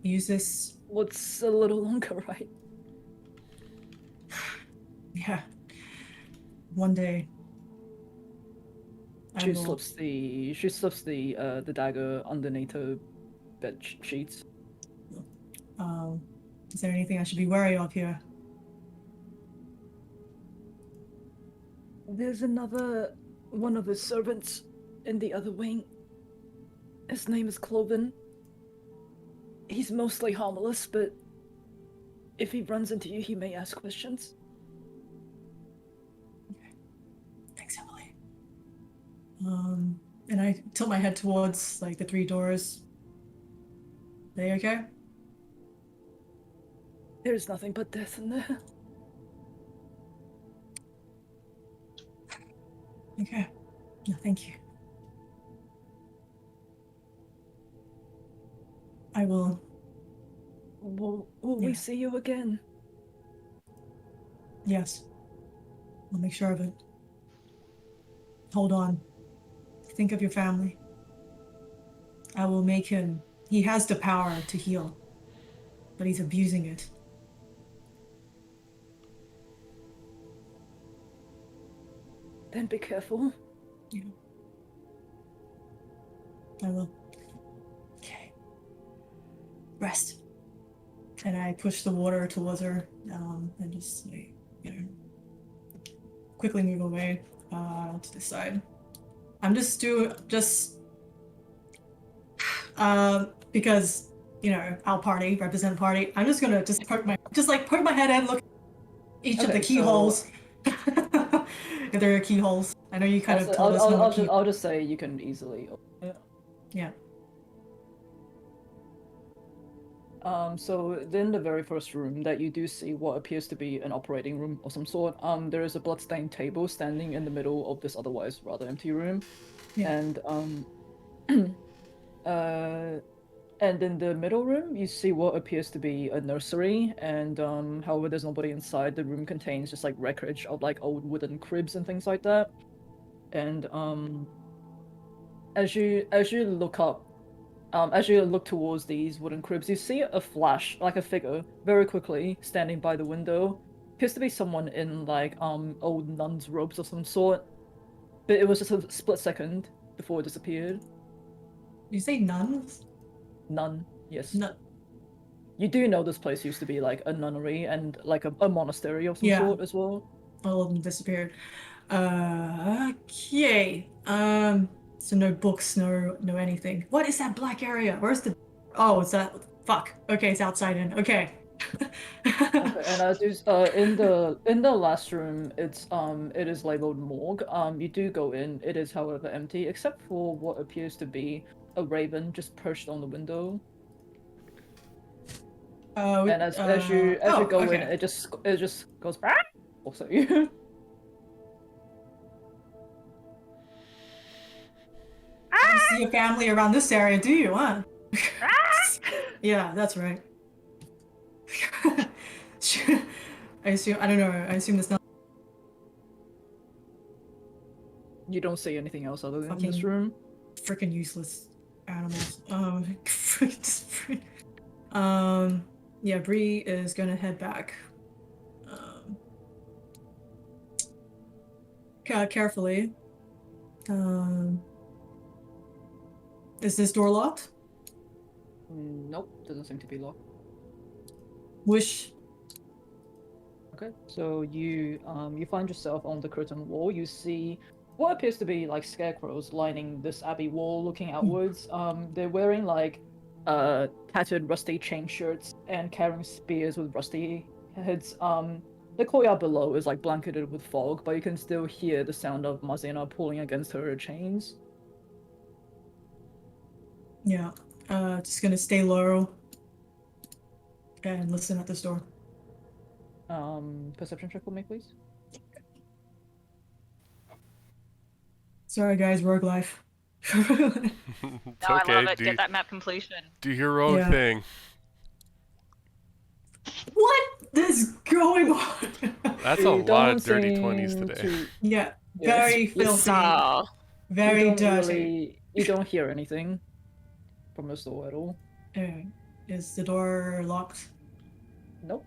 Speaker 6: Use this.
Speaker 2: What's a little longer, right?
Speaker 6: Yeah. One day.
Speaker 2: She slips the dagger underneath her bed sheets.
Speaker 6: Is there anything I should be wary of here?
Speaker 2: There's another one of his servants in the other wing. His name is Cloven. He's mostly harmless, but if he runs into you, he may ask questions.
Speaker 6: Okay. Thanks, Emily. And I tilt my head towards like the three doors. They okay?
Speaker 2: There's nothing but death in there.
Speaker 6: Okay. No, thank you. I will.
Speaker 2: Will we see you again?
Speaker 6: Yes. I'll make sure of it. Hold on. Think of your family. I will make him. He has the power to heal, but he's abusing it.
Speaker 2: Then be careful.
Speaker 6: Yeah. I will. Okay. Rest. And I push the water towards her, and just like, quickly move away to the side. I'm just because our party represent party. I'm just gonna poke my head in, look at each of the keyholes. If there are keyholes, I know you kind of told us no key.
Speaker 2: I'll just say you can easily.
Speaker 6: Yeah.
Speaker 2: So in the very first room that you do see what appears to be an operating room of some sort, there is a bloodstained table standing in the middle of this otherwise rather empty room.
Speaker 6: Yeah.
Speaker 2: And in the middle room, you see what appears to be a nursery, and however, there's nobody inside. The room contains just like wreckage of like old wooden cribs and things like that. And as you look up, as you look towards these wooden cribs, you see a flash, like a figure, very quickly standing by the window. Appears to be someone in like old nun's robes of some sort, but it was just a split second before it disappeared.
Speaker 6: You say nuns?
Speaker 2: Nun, yes.
Speaker 6: No.
Speaker 2: You do know this place used to be like a nunnery and like a monastery of some sort as well.
Speaker 6: All of them disappeared. Okay. So no books, no anything. What is that black area? Where's the? Oh, it's that. Fuck. Okay, it's outside in. Okay.
Speaker 2: Okay, and in the last room, it is labeled morgue. You do go in. It is, however, empty except for what appears to be a raven just perched on the window. And as you go in, it just goes. Also, you.
Speaker 6: You see a family around this area, do you? Huh? Yeah, that's right. I assume. I don't know. I assume it's not.
Speaker 2: You don't see anything else other than this room.
Speaker 6: Freaking useless animals. Yeah, Bree is gonna head back. Carefully. Is this door locked?
Speaker 2: Nope, doesn't seem to be locked.
Speaker 6: Wish.
Speaker 2: Okay, so you find yourself on the curtain wall. You see what appears to be like scarecrows lining this abbey wall, looking outwards. They're wearing like tattered, rusty chain shirts and carrying spears with rusty heads. The courtyard below is like blanketed with fog, but you can still hear the sound of Mazina pulling against her chains.
Speaker 6: Yeah. Just gonna stay low and listen at this door.
Speaker 2: Perception check for me, please.
Speaker 6: Sorry, guys. Rogue life.
Speaker 1: It's
Speaker 3: No,
Speaker 1: okay.
Speaker 3: I love it.
Speaker 1: Do,
Speaker 3: Get that map completion.
Speaker 1: do your rogue
Speaker 6: Yeah.
Speaker 1: thing.
Speaker 6: What is going on?
Speaker 1: That's a
Speaker 2: You
Speaker 1: lot
Speaker 2: don't
Speaker 1: of dirty
Speaker 2: seem
Speaker 1: 20s today.
Speaker 2: to-
Speaker 6: Yeah.
Speaker 2: Yes.
Speaker 6: Very filthy.
Speaker 5: Bizarre.
Speaker 6: Very
Speaker 2: you don't
Speaker 6: dirty.
Speaker 2: you don't hear anything from this door at all.
Speaker 6: Is the door locked?
Speaker 2: Nope.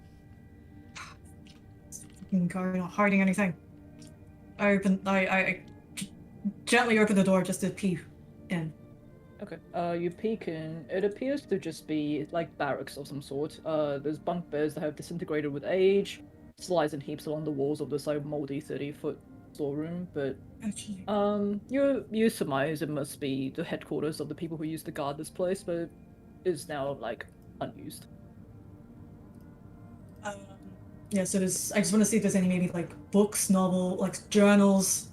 Speaker 6: Fucking car not hiding anything. I gently open the door just to peek in.
Speaker 2: Okay. You peek in. It appears to just be like barracks of some sort. There's bunk beds that have disintegrated with age, slides and heaps along the walls of this like moldy 30-foot storeroom. But
Speaker 6: Actually,
Speaker 2: you surmise it must be the headquarters of the people who used to guard this place, but it is now like unused.
Speaker 6: yeah. So there's. I just want to see if there's any maybe like books, novel, like journals,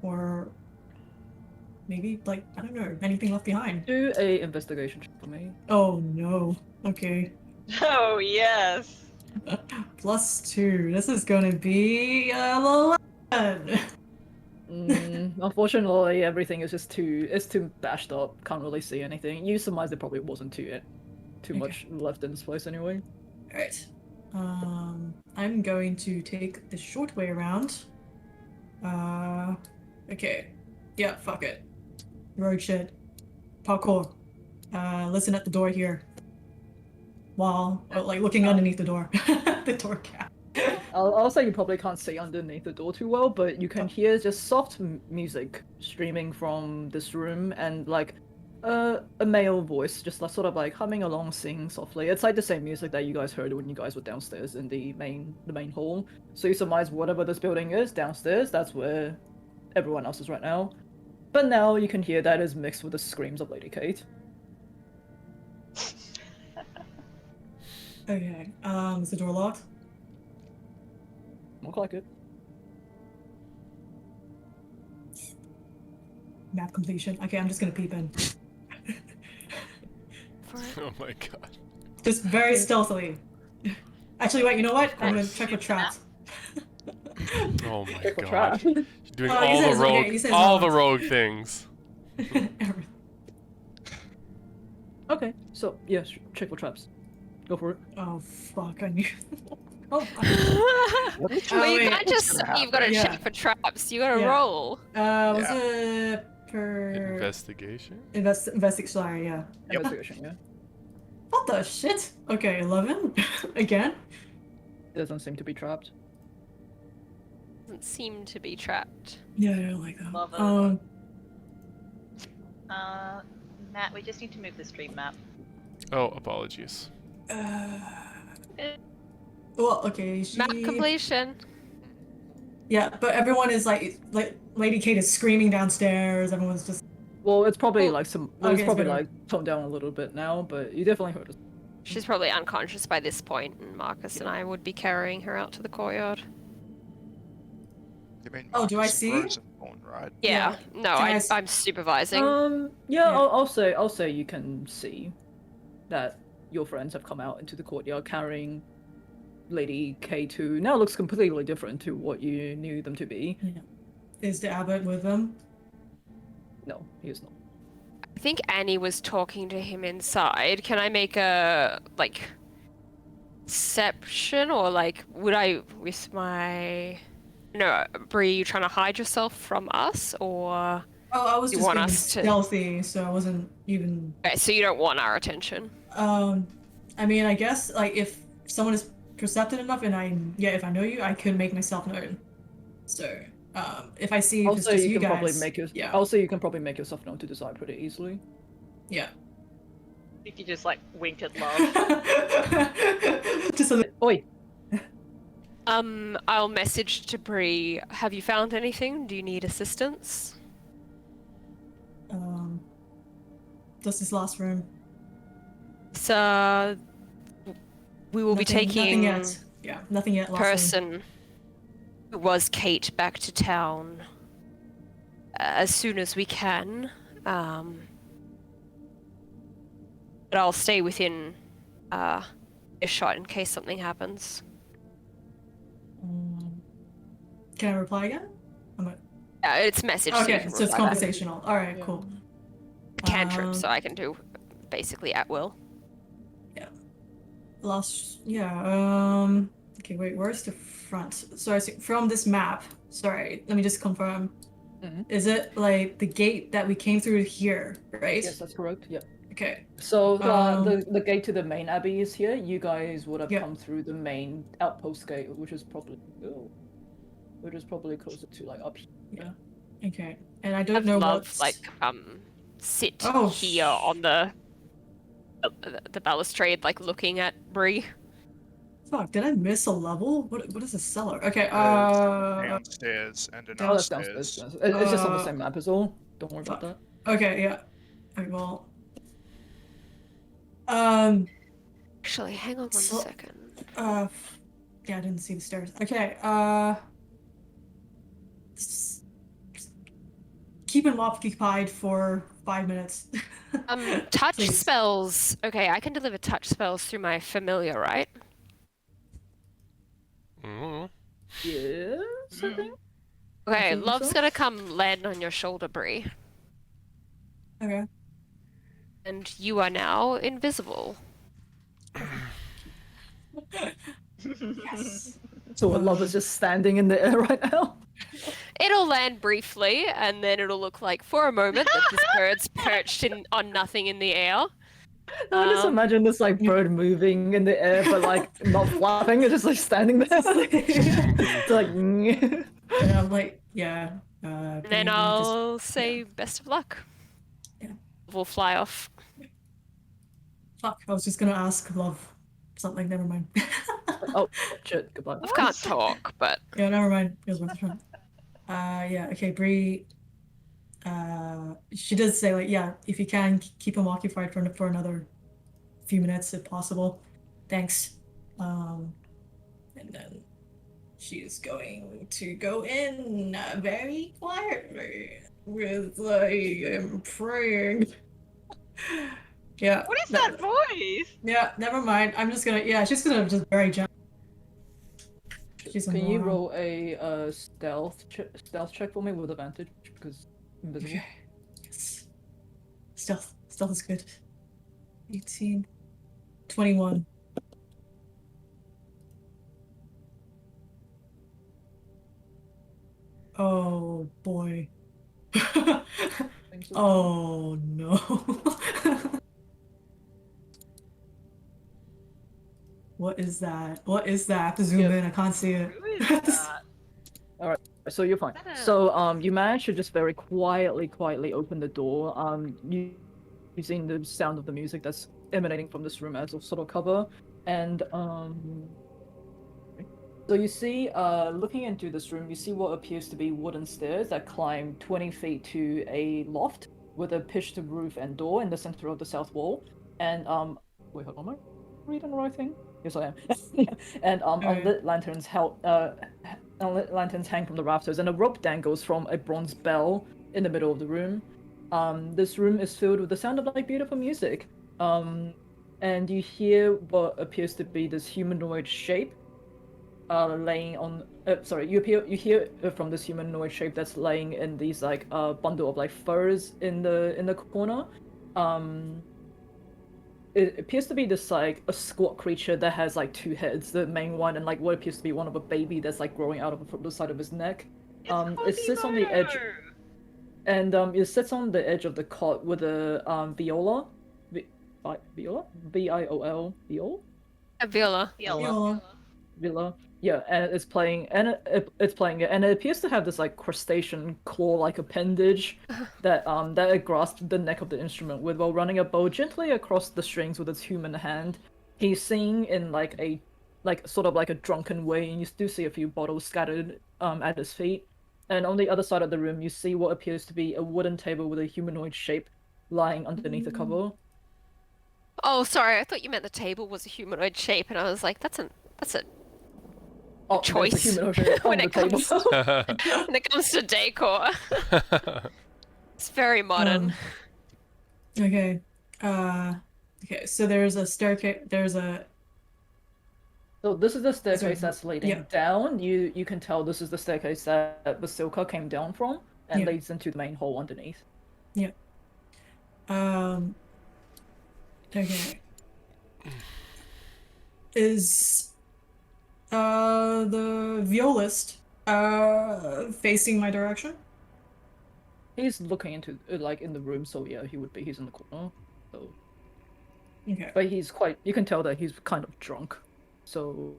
Speaker 6: or maybe like I don't know anything left behind.
Speaker 2: Do a investigation check for me.
Speaker 6: Oh no. Okay.
Speaker 3: Oh yes.
Speaker 6: +2. This is gonna be 11.
Speaker 2: Unfortunately, everything is just too bashed up. Can't really see anything. You surmise there probably wasn't too
Speaker 6: Okay.
Speaker 2: much left in this place anyway.
Speaker 6: Alright. I'm going to take the short way around. Okay. Yeah, fuck it. Road shit. Parkour. Listen at the door here. While, like, looking underneath the door. The door cap.
Speaker 2: I'll say you probably can't see underneath the door too well, but you can hear just soft music streaming from this room and like a male voice just like, sort of like humming along, singing softly. It's like the same music that you guys heard when you guys were downstairs in the main hall. So you surmise whatever this building is downstairs, that's where everyone else is right now. But now you can hear that is mixed with the screams of Lady Kate.
Speaker 6: Okay. Is the door locked?
Speaker 2: Look like it.
Speaker 6: Map completion. Okay, I'm just gonna peep in.
Speaker 1: Oh my god.
Speaker 6: Just very stealthily. Actually, wait, you know what? I'm gonna
Speaker 1: course.
Speaker 6: check for traps.
Speaker 1: Oh my
Speaker 2: Check for
Speaker 1: god.
Speaker 2: traps.
Speaker 1: You're doing
Speaker 6: Oh, he
Speaker 1: all the
Speaker 6: says- okay,
Speaker 1: rogue,
Speaker 6: he says
Speaker 1: all
Speaker 6: no.
Speaker 1: the rogue things.
Speaker 6: Everything.
Speaker 2: Okay, so yeah, check for traps. Go for it.
Speaker 6: Oh fuck! I knew. Oh.
Speaker 5: Well, you
Speaker 6: wait.
Speaker 5: can't just you've got to
Speaker 6: Yeah.
Speaker 5: check for traps. You got to
Speaker 6: Yeah.
Speaker 5: roll.
Speaker 6: Was it per
Speaker 1: Investigation?
Speaker 6: investigation? Sorry, yeah.
Speaker 2: Investigation, yeah.
Speaker 6: What the shit? Okay, 11 again.
Speaker 2: Doesn't seem to be trapped.
Speaker 5: Doesn't seem to be trapped.
Speaker 6: Yeah, I don't like that.
Speaker 3: Love it. Matt, we just need to move the stream map.
Speaker 1: Oh, apologies.
Speaker 6: Well, okay, she.
Speaker 5: Map completion.
Speaker 6: Yeah, but everyone is like Lady Kate is screaming downstairs. Everyone's just.
Speaker 2: Well, it's probably
Speaker 6: Well,
Speaker 2: like some.
Speaker 6: okay,
Speaker 2: It's
Speaker 6: it's
Speaker 2: probably
Speaker 6: better.
Speaker 2: like toned down a little bit now, but you definitely heard us.
Speaker 5: She's probably unconscious by this point, and Marcus and I would be carrying her out to the courtyard.
Speaker 4: You mean
Speaker 6: Oh, do I
Speaker 4: Marcus
Speaker 6: see?
Speaker 4: Rosenborn, right?
Speaker 5: Yeah. No,
Speaker 6: Can I
Speaker 5: I,
Speaker 6: s-
Speaker 5: I'm supervising.
Speaker 2: Yeah,
Speaker 6: Yeah.
Speaker 2: I'll say you can see that your friends have come out into the courtyard carrying Lady K2. Now looks completely different to what you knew them to be.
Speaker 6: Is the abbot with them?
Speaker 2: No, he is not.
Speaker 5: I think Annie was talking to him inside. Can I make a like perception or like would I with my no Bree? You trying to hide yourself from us or
Speaker 6: Oh, I was
Speaker 5: You
Speaker 6: just
Speaker 5: want
Speaker 6: being
Speaker 5: us to-
Speaker 6: stealthy, so I wasn't even.
Speaker 5: okay, so you don't want our attention?
Speaker 6: I mean, I guess like if someone is perceptive enough, and if I know you, I could make myself known. So, If I see if it's
Speaker 2: Also,
Speaker 6: just
Speaker 2: you
Speaker 6: you
Speaker 2: can probably
Speaker 6: guys,
Speaker 2: make your
Speaker 6: yeah,
Speaker 2: also you can probably make yourself known to Desire pretty easily.
Speaker 6: yeah.
Speaker 8: I think you just like winked at love.
Speaker 6: Just a
Speaker 2: Oi!
Speaker 5: I'll message to Bree. Have you found anything? Do you need assistance?
Speaker 6: just this last room.
Speaker 5: So we will be
Speaker 6: Nothing
Speaker 5: taking
Speaker 6: yet. Yeah, nothing yet. Last room.
Speaker 5: person who was Kate back to town as soon as we can. But I'll stay within earshot in case something happens.
Speaker 6: Can I reply again?
Speaker 5: It's message. So you
Speaker 6: Okay,
Speaker 5: can
Speaker 6: so it's
Speaker 5: reply back.
Speaker 6: conversational. All right,
Speaker 2: Yeah.
Speaker 6: cool.
Speaker 5: Cantrip, so I can do basically at will.
Speaker 6: Okay, wait, where's the front? So I see from this map. Sorry, let me just confirm.
Speaker 2: Mhm.
Speaker 6: Is it like the gate that we came through here, right?
Speaker 2: Yes, that's correct. Yep.
Speaker 6: Okay.
Speaker 2: So the gate to the main abbey is here. You guys would have
Speaker 6: Yep.
Speaker 2: come through the main outpost gate, which is probably closer to like up here.
Speaker 6: Okay. And I don't
Speaker 5: I'd
Speaker 6: know
Speaker 5: love
Speaker 6: what's...
Speaker 5: like sit
Speaker 6: Oh,
Speaker 5: here on the balustrade, like looking at Bree.
Speaker 6: Fuck, did I miss a level? What is a cellar? Okay,
Speaker 4: There's downstairs and an
Speaker 2: Oh, that's
Speaker 4: upstairs.
Speaker 2: downstairs. It's just on the same map as all. Don't worry about
Speaker 6: fuck.
Speaker 2: that.
Speaker 6: Okay, yeah. Okay, well...
Speaker 5: Actually, hang on one
Speaker 6: So-
Speaker 5: second.
Speaker 6: yeah, I didn't see the stairs. Okay, keep him occupied for 5 minutes.
Speaker 5: Touch
Speaker 6: Please.
Speaker 5: spells. Okay, I can deliver touch spells through my familiar, right?
Speaker 1: Mhm.
Speaker 2: Yes, I think.
Speaker 5: Okay,
Speaker 2: think
Speaker 5: Love's
Speaker 2: so.
Speaker 5: gonna come land on your shoulder, Bree,
Speaker 6: Okay.
Speaker 5: and you are now invisible.
Speaker 6: Yes.
Speaker 2: So love is just standing in the air right now.
Speaker 5: It'll land briefly, and then it'll look like for a moment that this bird's perched on nothing in the air.
Speaker 2: I just imagine this like bird moving in the air, but like not flapping. It's just like standing there. It's like.
Speaker 6: And I'm like, yeah.
Speaker 5: And then I'll say best of luck.
Speaker 6: Yeah.
Speaker 5: We'll fly off.
Speaker 6: Fuck, I was just gonna ask Love something, never mind.
Speaker 2: Oh shit! Goodbye.
Speaker 5: I can't talk, but
Speaker 6: Yeah, never mind. It was worth a try. Yeah, okay, Bree. She does say like, yeah, if you can keep him occupied for another few minutes if possible. Thanks. And then she's going to go in very quietly with like I'm praying. Yeah.
Speaker 8: What is that voice?
Speaker 6: Yeah, never mind. I'm just gonna she's gonna just very gentle. She's a
Speaker 2: Can you
Speaker 6: moron.
Speaker 2: roll a stealth check for me with advantage because invisible?
Speaker 6: Okay. Yes. Stealth is good. 18. 21. Oh boy. Oh no. What is that? What is that? I have to zoom
Speaker 2: Yep.
Speaker 6: in. I can't see it.
Speaker 8: Who is that?
Speaker 2: So you're fine.
Speaker 8: That a-
Speaker 2: So you manage to just very quietly open the door. Using the sound of the music that's emanating from this room as a sort of cover, and so you see, looking into this room, you see what appears to be wooden stairs that climb 20 feet to a loft with a pitched roof and door in the center of the south wall. And wait, hold on, am I reading the right thing? Yes, I am. And unlit lanterns lanterns hang from the rafters, and a rope dangles from a bronze bell in the middle of the room. This room is filled with the sound of like beautiful music. And you hear what appears to be this humanoid shape laying on you hear from this humanoid shape that's laying in these like bundle of like furs in the corner. It appears to be this like a squat creature that has like two heads, the main one and like what appears to be one of a baby that's like growing out from the side of his neck. It sits on the edge, and it sits on the edge of the cot with a viola, viola, viol, viola.
Speaker 5: Viola.
Speaker 6: Viola.
Speaker 2: villa. Yeah, and it's playing, and it's playing it, and it appears to have this like crustacean claw-like appendage that it grasps the neck of the instrument with while running a bow gently across the strings with its human hand. He's singing in like sort of like a drunken way, and you do see a few bottles scattered at his feet. And on the other side of the room, you see what appears to be a wooden table with a humanoid shape lying underneath the cover.
Speaker 5: Oh, sorry, I thought you meant the table was a humanoid shape, and I was like, that's a
Speaker 2: Oh, there's a
Speaker 5: choice
Speaker 2: humanoid shape on
Speaker 5: when
Speaker 2: the
Speaker 5: it comes
Speaker 2: table.
Speaker 5: when it comes to decor. It's very modern.
Speaker 6: Okay. Okay, so there's a staircase, there's a
Speaker 2: So this is the
Speaker 6: Sorry,
Speaker 2: staircase that's leading
Speaker 6: yeah.
Speaker 2: down. You can tell this is the staircase that Basilka came down from and
Speaker 6: Yeah.
Speaker 2: leads into the main hall underneath.
Speaker 6: Yeah. Okay. Is the violist facing my direction?
Speaker 2: He's looking into like in the room, so yeah, he's in the corner. So
Speaker 6: Okay.
Speaker 2: but he's quite, you can tell that he's kind of drunk. So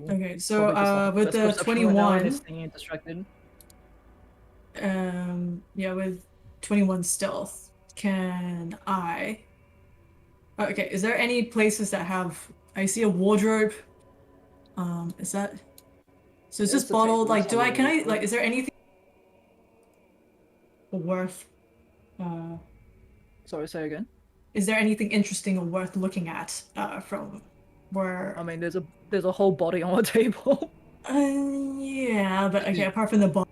Speaker 6: Okay, so
Speaker 2: probably just not
Speaker 6: with
Speaker 2: best
Speaker 6: the
Speaker 2: perception right now and
Speaker 6: 21,
Speaker 2: is singing and distracted.
Speaker 6: yeah, with 21 stealth, can I okay, is there any places that have I see a wardrobe? Is that so is this
Speaker 2: There's the
Speaker 6: bottle
Speaker 2: tables
Speaker 6: like
Speaker 2: on the
Speaker 6: can I like
Speaker 2: wardrobe.
Speaker 6: is there anything worth
Speaker 2: Sorry, say again.
Speaker 6: is there anything interesting or worth looking at from where
Speaker 2: I mean, there's a whole body on the table.
Speaker 6: yeah, but okay, apart from the bottle,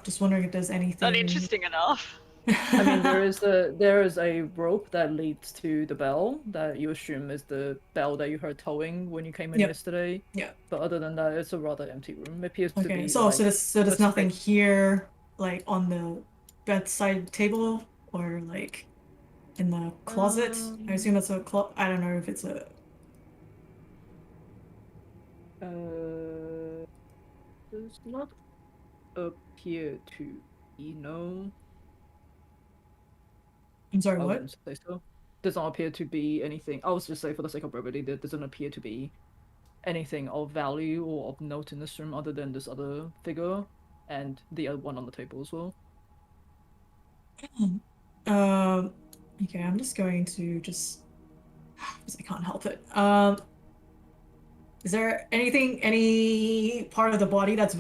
Speaker 6: just wondering if there's anything
Speaker 8: Not interesting enough.
Speaker 2: I mean, there is a rope that leads to the bell that you assume is the bell that you heard towing when you came in
Speaker 6: Yep.
Speaker 2: yesterday.
Speaker 6: Yeah.
Speaker 2: But other than that, it's a rather empty room. It appears to
Speaker 6: Okay,
Speaker 2: be
Speaker 6: so
Speaker 2: like
Speaker 6: there's
Speaker 2: a
Speaker 6: nothing
Speaker 2: space-
Speaker 6: here like on the bedside table or like in the closet. I assume that's a I don't know if it's a
Speaker 2: does not appear to be no.
Speaker 6: I'm sorry,
Speaker 2: I
Speaker 6: what?
Speaker 2: wouldn't say so. Does not appear to be anything. I was just say for the sake of brevity, there doesn't appear to be anything of value or of note in this room other than this other figure and the other one on the table as well.
Speaker 6: Um okay, I'm just going to just because I can't help it. Is there any part of the body that's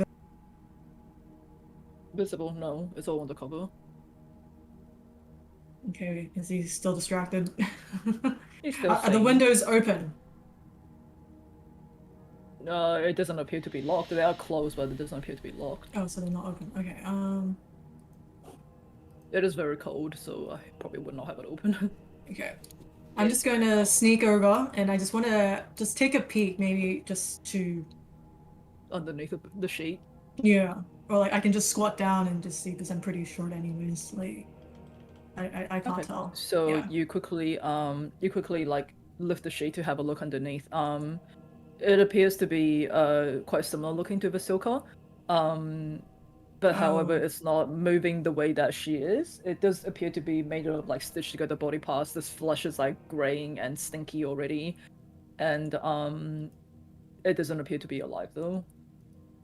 Speaker 2: Visible? No, it's all on the cover.
Speaker 6: okay? Is he still distracted?
Speaker 2: He's still
Speaker 6: Are the
Speaker 2: singing.
Speaker 6: windows open?
Speaker 2: It doesn't appear to be locked. They are closed, but it doesn't appear to be locked.
Speaker 6: Oh, so they're not open. Okay.
Speaker 2: It is very cold, so I probably would not have it open.
Speaker 6: Okay. I'm just going to sneak over, and I just want to just take a peek, maybe just to
Speaker 2: Underneath the sheet.
Speaker 6: yeah, or like I can just squat down and just see because I'm pretty short anyways. Like I can't
Speaker 2: Okay.
Speaker 6: tell.
Speaker 2: So
Speaker 6: Yeah.
Speaker 2: you quickly like lift the sheet to have a look underneath. It appears to be quite similar looking to Vasilka. But however,
Speaker 6: Oh.
Speaker 2: it's not moving the way that she is. It does appear to be made of like stitched together body parts. This flesh is like graying and stinky already, and it doesn't appear to be alive though.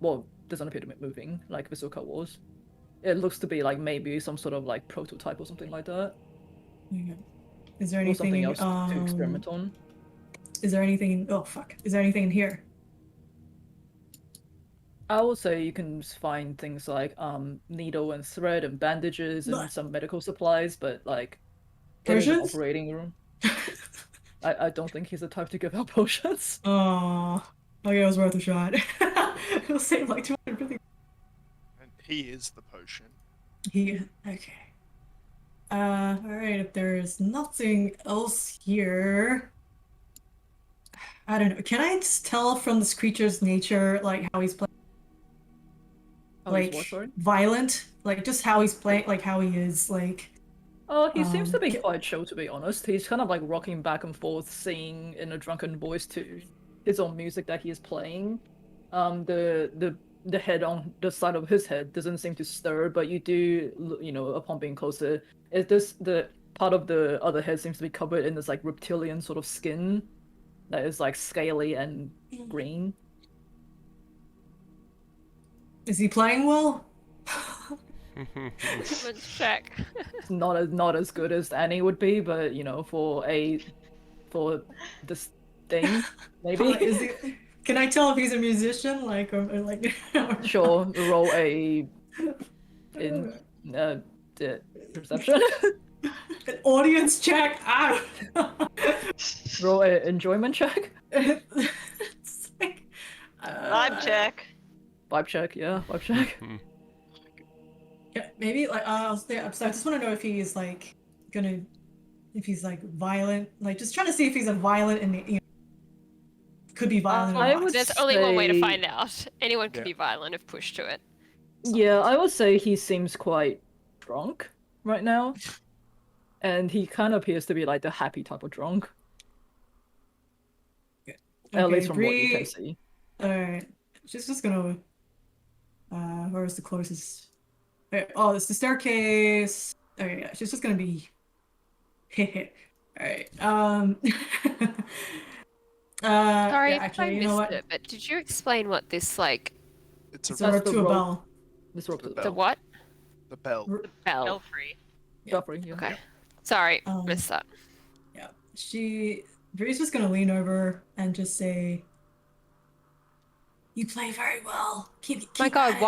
Speaker 2: Well, doesn't appear to be moving like Vasilka was. It looks to be like maybe some sort of like prototype or something like that,
Speaker 6: Okay. Is there
Speaker 2: or something
Speaker 6: anything
Speaker 2: else to experiment on.
Speaker 6: Is there anything oh fuck. Is there anything in here?
Speaker 2: I would say you can find things like needle and thread and bandages and
Speaker 6: Blech.
Speaker 2: some medical supplies, but like it is an
Speaker 6: Potions?
Speaker 2: operating room. I don't think he's the type to give out potions.
Speaker 6: Oh, okay, it was worth a shot. It'll save like 250.
Speaker 4: And he is the potion.
Speaker 6: Okay. Alright, if there's nothing else here. I don't know. Can I just tell from this creature's nature, like how he's playing?
Speaker 2: Oh, he's
Speaker 6: Like
Speaker 2: what, sorry?
Speaker 6: violent? Like just how he's playing, like how he is, like.
Speaker 2: Oh, he seems to be
Speaker 6: ca-
Speaker 2: quite chill, to be honest. He's kind of like rocking back and forth, singing in a drunken voice to his own music that he is playing. The head on the side of his head doesn't seem to stir, but you do, upon being closer, the part of the other head seems to be covered in this like reptilian sort of skin that is like scaly and green.
Speaker 6: Is he playing well?
Speaker 5: Let's check.
Speaker 2: It's not as good as Annie would be, but you know, for this thing, maybe.
Speaker 6: Is he? Can I tell if he's a musician? Like, or like.
Speaker 2: Sure, roll a in the perception.
Speaker 6: An audience check. Ah.
Speaker 2: Roll a enjoyment check.
Speaker 6: It's like,
Speaker 8: Vibe check.
Speaker 2: Vibe check, yeah, vibe check.
Speaker 6: Yeah, maybe like so I just want to know if he's like gonna, if he's like violent, like just trying to see if he's a violent and you know, could be violent or
Speaker 2: I
Speaker 6: not.
Speaker 2: would
Speaker 5: There's only one way to
Speaker 2: say-
Speaker 5: find out. Anyone can
Speaker 4: Yeah.
Speaker 5: be violent if pushed to it.
Speaker 2: Yeah, I would say he seems quite drunk right now. And he kind of appears to be like the happy type of drunk. At least from what you can
Speaker 6: Bree-
Speaker 2: see.
Speaker 6: Alright, she's just gonna. Where's the closest? Okay, oh, it's the staircase. Okay, yeah, she's just gonna be. Alright.
Speaker 5: Sorry
Speaker 6: yeah,
Speaker 5: if
Speaker 6: actually,
Speaker 5: I
Speaker 6: you know
Speaker 5: missed
Speaker 6: what?
Speaker 5: it, but did you explain what this, like,
Speaker 4: It's
Speaker 6: It's
Speaker 4: a
Speaker 6: a
Speaker 2: That's
Speaker 6: rope
Speaker 2: the
Speaker 6: to a
Speaker 2: rope.
Speaker 6: bell.
Speaker 2: This rope
Speaker 4: The
Speaker 2: to
Speaker 5: the
Speaker 4: bell.
Speaker 5: what?
Speaker 4: the bell.
Speaker 5: Bell.
Speaker 8: Belfry.
Speaker 2: Joffrey, yeah.
Speaker 5: Okay. Sorry,
Speaker 6: Um,
Speaker 5: missed that.
Speaker 6: Yeah, Bree's just gonna lean over and just say, "You play very well. Keep
Speaker 5: My
Speaker 6: at
Speaker 5: god,
Speaker 6: it."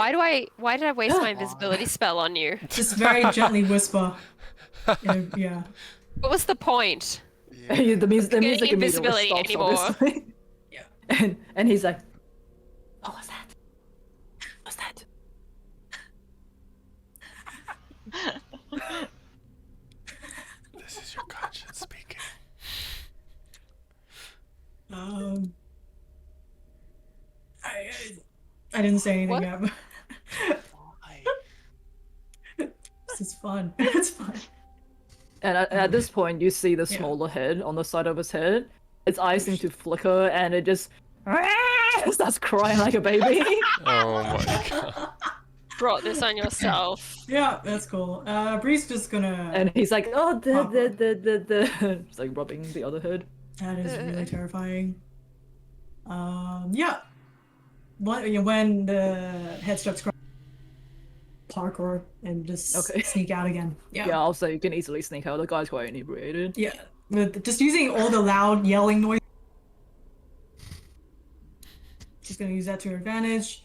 Speaker 5: why did I waste my invisibility spell on you?
Speaker 6: Just very gently whisper. Yeah.
Speaker 5: What was the point?
Speaker 4: Yeah.
Speaker 2: the music
Speaker 5: Getting
Speaker 2: immediately
Speaker 5: invisibility
Speaker 2: stops,
Speaker 5: anymore.
Speaker 2: obviously.
Speaker 6: Yeah.
Speaker 2: And he's like, "What was that? What's that?"
Speaker 1: This is your conscience speaking.
Speaker 6: I, I didn't say anything
Speaker 5: What?
Speaker 6: yet. But this is fun. It's fun.
Speaker 2: And at this point, you see the smaller head on the side of his head. Its eyes seem to flicker, and it just starts crying like a baby.
Speaker 1: Oh my god.
Speaker 5: Brought this on yourself.
Speaker 6: Yeah, that's cool. Bree's just gonna.
Speaker 2: And he's like, "Oh,
Speaker 6: Pop.
Speaker 2: the." He's like rubbing the other head.
Speaker 6: That is really terrifying. Yeah. When the head starts crying, parkour and just
Speaker 2: Okay.
Speaker 6: sneak out again.
Speaker 2: Yeah, I'll say you can easily sneak out. The guy's quite inebriated.
Speaker 6: Yeah, with just using all the loud yelling noise. Just gonna use that to her advantage.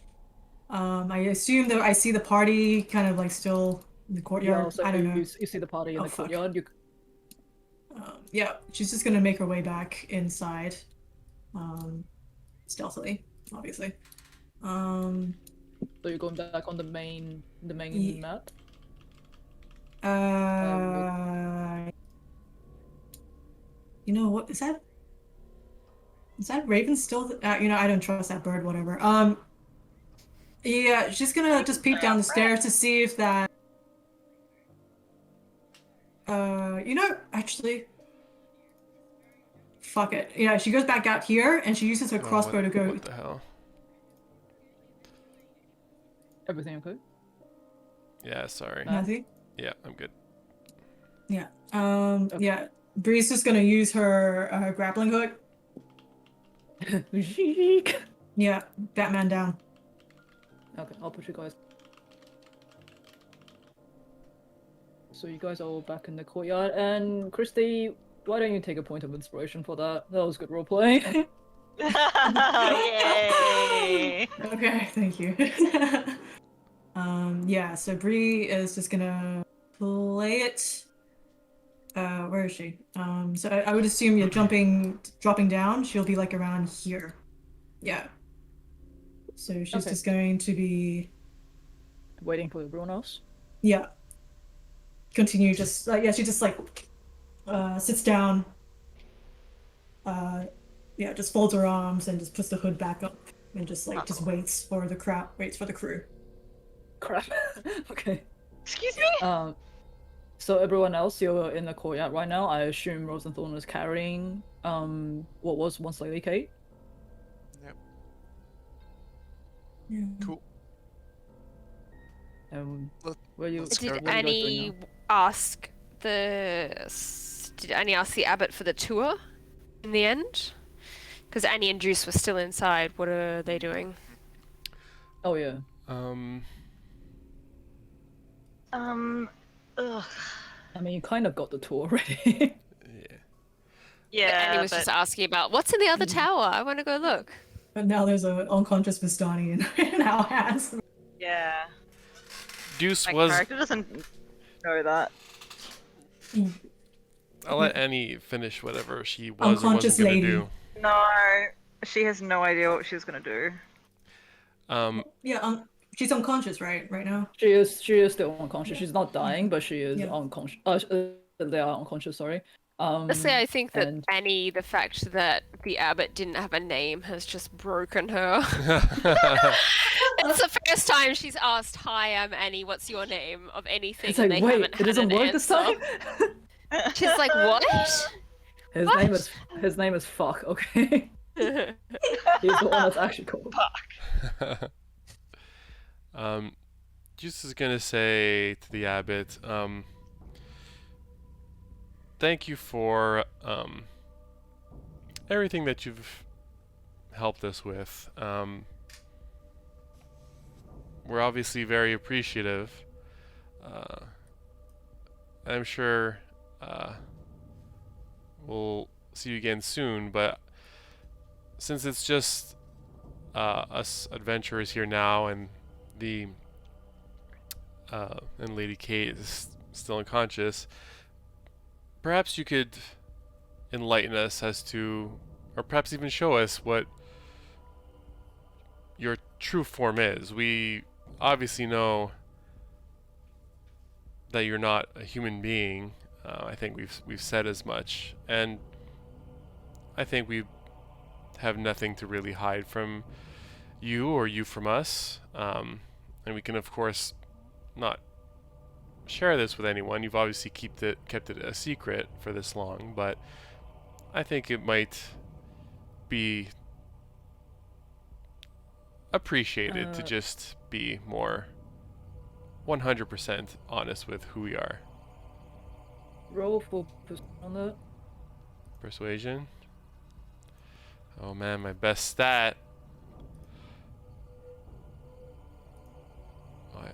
Speaker 6: I assume that I see the party kind of like still in the
Speaker 2: Yeah,
Speaker 6: courtyard.
Speaker 2: also
Speaker 6: I don't know.
Speaker 2: you see the party in
Speaker 6: Oh,
Speaker 2: the
Speaker 6: fuck.
Speaker 2: courtyard. You
Speaker 6: Yeah, she's just gonna make her way back inside, stealthily, obviously.
Speaker 2: so you're going back on the main
Speaker 6: Ye-
Speaker 2: map.
Speaker 6: You know what is that? Is that Raven still? You know, I don't trust that bird. Whatever. Yeah, she's gonna just peek down the stairs to see if that. You know, actually. Fuck it. Yeah, she goes back out here and she uses her
Speaker 1: Oh,
Speaker 6: crossbow to go.
Speaker 1: What the hell?
Speaker 2: Everything okay?
Speaker 1: Yeah, sorry.
Speaker 6: Nothing.
Speaker 1: Yeah, I'm good.
Speaker 6: Yeah. Yeah. Bree's just gonna use her grappling hook.
Speaker 2: Okay,
Speaker 6: Yeah, Batman down.
Speaker 2: I'll push you guys. So you guys are all back in the courtyard, and Christy, why don't you take a point of inspiration for that? That was good roleplay.
Speaker 8: Yay!
Speaker 6: Okay, thank you. Yeah, so Bree is just gonna play it. Where is she? So I would assume you're dropping down. She'll be like around here. Yeah. So she's
Speaker 2: Okay.
Speaker 6: just going to be,
Speaker 2: Waiting for everyone else.
Speaker 6: yeah. Continue just, yeah, she just like, sits down. Yeah, just folds her arms and just puts the hood back up and just like, just waits for the crew.
Speaker 2: Crap. Okay.
Speaker 8: Excuse me?
Speaker 2: So everyone else, you're in the courtyard right now. I assume Rosenthorn is carrying what was once Lady Kate.
Speaker 4: Yep.
Speaker 6: Yeah.
Speaker 4: Cool.
Speaker 2: Where you?
Speaker 4: Let's
Speaker 5: Did
Speaker 4: go.
Speaker 2: what are you guys doing
Speaker 5: Annie
Speaker 2: now?
Speaker 5: ask Did Annie ask the abbot for the tour in the end? Because Annie and Juice were still inside. What are they doing?
Speaker 2: Oh yeah.
Speaker 1: Um,
Speaker 3: Ugh.
Speaker 2: I mean, you kind of got the tour already.
Speaker 1: yeah.
Speaker 5: Annie
Speaker 3: Yeah,
Speaker 5: was just
Speaker 3: but
Speaker 5: asking about what's in the other tower. I want to go look.
Speaker 6: But now there's an unconscious Vistani in our hands.
Speaker 3: yeah,
Speaker 1: Deuce
Speaker 3: my
Speaker 1: was.
Speaker 3: character doesn't know that.
Speaker 1: I'll let Annie finish whatever she was or
Speaker 6: Unconscious
Speaker 1: wasn't gonna
Speaker 6: lady.
Speaker 1: do.
Speaker 3: No, she has no idea what she was gonna do.
Speaker 6: Yeah, she's unconscious, right now.
Speaker 2: She is still unconscious. She's not dying, but she is
Speaker 6: Yeah.
Speaker 2: unconscious. They are unconscious. Sorry.
Speaker 5: Honestly, I think that
Speaker 2: and
Speaker 5: Annie, the fact that the abbot didn't have a name has just broken her. It's the first time she's asked, "Hi, I'm Annie. What's your name?" of anything,
Speaker 2: it's
Speaker 5: and
Speaker 2: like,
Speaker 5: they
Speaker 2: wait,
Speaker 5: haven't
Speaker 2: it
Speaker 5: had
Speaker 2: doesn't
Speaker 5: an
Speaker 2: work this
Speaker 5: answer.
Speaker 2: time.
Speaker 5: She's like, "What?"
Speaker 2: His name is fuck. Okay. He's the one that's actually called.
Speaker 1: Juice is gonna say to the abbot, thank you for everything that you've helped us with. We're obviously very appreciative. I'm sure we'll see you again soon, but since it's just us adventurers here now, and and Lady Kate is still unconscious, perhaps you could enlighten us as to, or perhaps even show us what your true form is. We obviously know that you're not a human being. I think we've said as much, and I think we have nothing to really hide from you or you from us. And we can, of course, not share this with anyone. You've obviously kept it a secret for this long, but I think it might be appreciated to just be more 100% honest with who we are.
Speaker 2: Roll for on that.
Speaker 1: Persuasion. Oh man, my best stat. Why?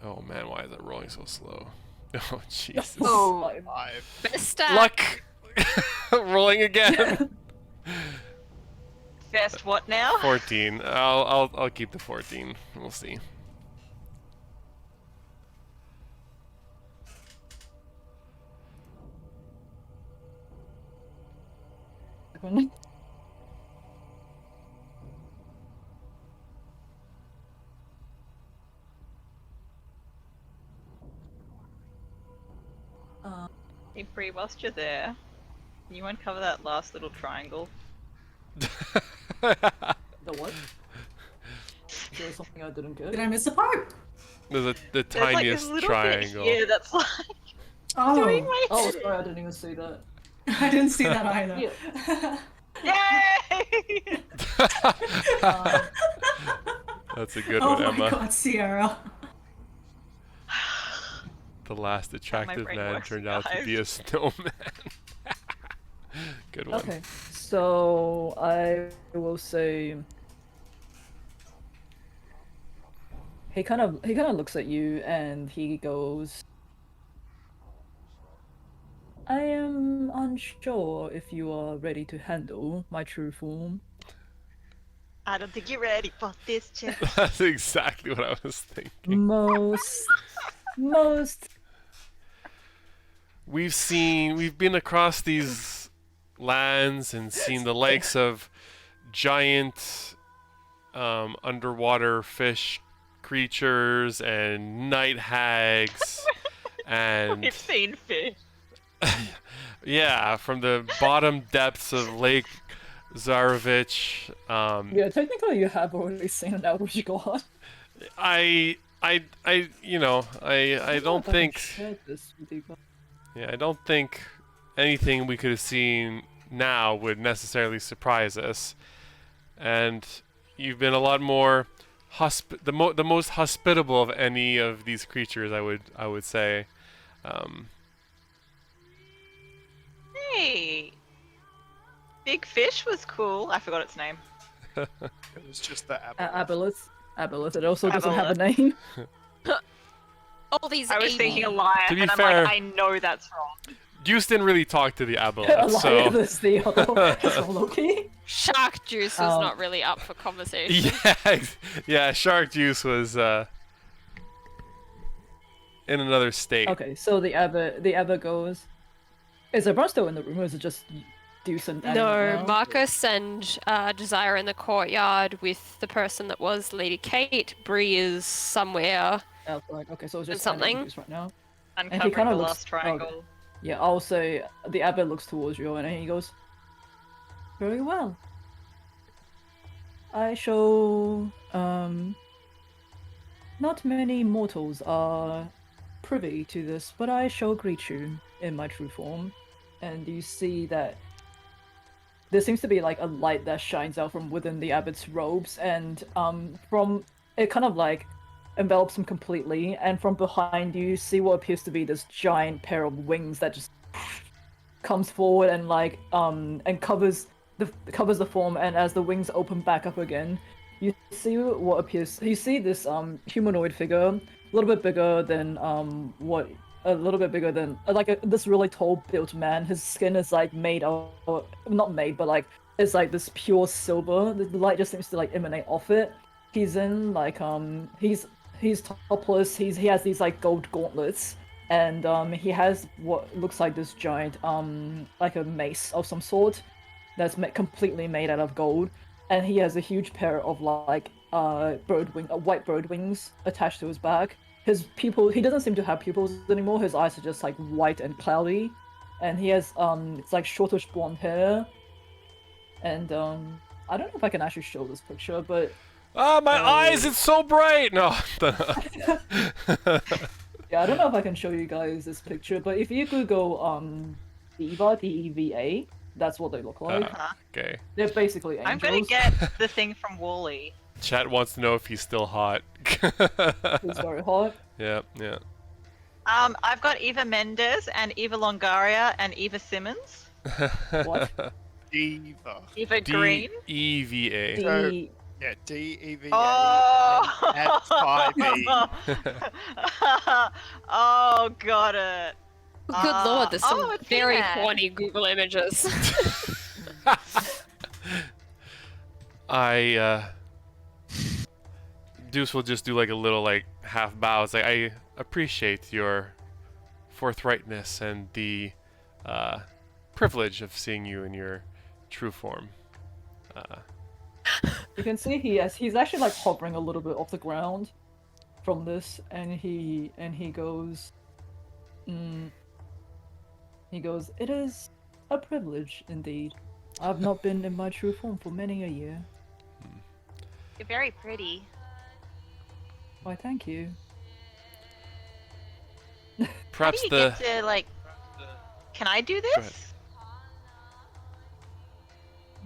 Speaker 1: Oh man, why is it rolling so slow? Oh Jesus.
Speaker 5: Oh,
Speaker 4: 5.
Speaker 5: best stat.
Speaker 1: Luck. Rolling again.
Speaker 3: Best what now?
Speaker 1: 14. I'll keep the 14. We'll see.
Speaker 3: Hey, Bree, whilst you're there, can you uncover that last little triangle?
Speaker 2: The what? Is there something I didn't get?
Speaker 6: Did I miss a part?
Speaker 1: The
Speaker 3: There's
Speaker 1: tiniest
Speaker 3: like this little
Speaker 1: triangle.
Speaker 3: bit here that's like
Speaker 6: Oh,
Speaker 3: doing my
Speaker 2: Oh, sorry, I didn't even see that.
Speaker 6: I didn't see that either.
Speaker 3: Yay!
Speaker 1: That's a good
Speaker 6: Oh
Speaker 1: one,
Speaker 6: my
Speaker 1: Emma.
Speaker 6: god, Sierra.
Speaker 1: The last attractive
Speaker 3: brain
Speaker 1: man
Speaker 3: works,
Speaker 1: turned out to
Speaker 3: guys.
Speaker 1: be a snowman. Good one.
Speaker 2: Okay, so I will say he kind of looks at you and he goes, I am unsure if you are ready to handle my true form.
Speaker 3: I don't think you're ready for this, chick.
Speaker 1: That's exactly what I was thinking.
Speaker 2: Most
Speaker 1: We've been across these lands and seen the likes of giant underwater fish creatures and night hags and
Speaker 3: We've seen fish.
Speaker 1: yeah, from the bottom depths of Lake Zarovich.
Speaker 2: yeah, technically you have already seen an Eldritch God.
Speaker 1: I don't think.
Speaker 2: Shared this with you guys.
Speaker 1: Yeah, I don't think anything we could have seen now would necessarily surprise us. And you've been a lot more the most hospitable of any of these creatures, I would say.
Speaker 3: Hey, Big Fish was cool. I forgot its name.
Speaker 4: It was just the apple.
Speaker 2: Aboleth. Aboleth. It also doesn't have a
Speaker 8: Aboleth.
Speaker 2: name.
Speaker 5: All these
Speaker 8: I was
Speaker 5: AB
Speaker 8: thinking Elias,
Speaker 1: To be
Speaker 8: and I'm
Speaker 1: fair-
Speaker 8: like, I know that's wrong.
Speaker 1: Deuce didn't really talk to the aboleth, so
Speaker 2: Elias, the other so Loki.
Speaker 5: Shark juice was
Speaker 2: Um,
Speaker 5: not really up for conversation.
Speaker 1: yeah, Shark Juice was in another state.
Speaker 2: Okay, so the abbot goes. Is everyone still in the room, or is it just Deuce and Annie
Speaker 5: No,
Speaker 2: now?
Speaker 5: Marcus and Desire in the courtyard with the person that was Lady Kate. Bree is somewhere.
Speaker 2: Outside. Okay, so it's just
Speaker 5: Something.
Speaker 2: Annie and Deuce right now.
Speaker 8: Uncovering
Speaker 2: kinda
Speaker 8: the
Speaker 2: looks-
Speaker 8: lost triangle.
Speaker 2: Yeah, I'll say the abbot looks towards you and he goes, "Very well. I shall. Not many mortals are privy to this, but I shall greet you in my true form." And you see that there seems to be like a light that shines out from within the abbot's robes, and from it kind of like envelops him completely, and from behind you see what appears to be this giant pair of wings that just comes forward and like and covers the form, and as the wings open back up again, you see what appears. You see this humanoid figure, a little bit bigger than this really tall built man. His skin is like made of, not made, but like it's like this pure silver. The light just seems to like emanate off it. He's in like he's topless. He has these like gold gauntlets, and he has what looks like this giant like a mace of some sort that's completely made out of gold, and he has a huge pair of like white bird wings attached to his back. His pupil, he doesn't seem to have pupils anymore. His eyes are just like white and cloudy, and he has it's like shortish blonde hair. And I don't know if I can actually show this picture, but
Speaker 1: Ah, my eyes! It's so bright. No.
Speaker 2: yeah, I don't know if I can show you guys this picture, but if you Google Diva, D-E-V-A, that's what they look like.
Speaker 1: Okay.
Speaker 2: They're basically angels.
Speaker 8: I'm gonna get the thing from Wally.
Speaker 1: Chat wants to know if he's still hot.
Speaker 2: It's very hot.
Speaker 1: Yeah, yeah.
Speaker 8: I've got Eva Mendes and Eva Longaria and Eva Simmons.
Speaker 2: What?
Speaker 4: Diva.
Speaker 8: Eva Green.
Speaker 1: D-E-V-A.
Speaker 2: D-
Speaker 4: Yeah, D-E-V-A.
Speaker 8: Oh!
Speaker 4: At 5E.
Speaker 8: Oh, got it.
Speaker 5: Good lord, there's some
Speaker 8: it's
Speaker 5: very
Speaker 8: He-Man.
Speaker 5: corny Google images.
Speaker 1: Deuce will just do like a little like half bow. It's like, I appreciate your forthrightness and the privilege of seeing you in your true form.
Speaker 2: You can see he's actually like hovering a little bit off the ground from this, and he goes, "It is a privilege indeed. I've not been in my true form for many a year.
Speaker 3: You're very pretty.
Speaker 2: Why, thank you."
Speaker 8: How
Speaker 1: Perhaps
Speaker 8: do you
Speaker 1: the
Speaker 8: get to, like... Can I do
Speaker 1: ahead.
Speaker 8: this?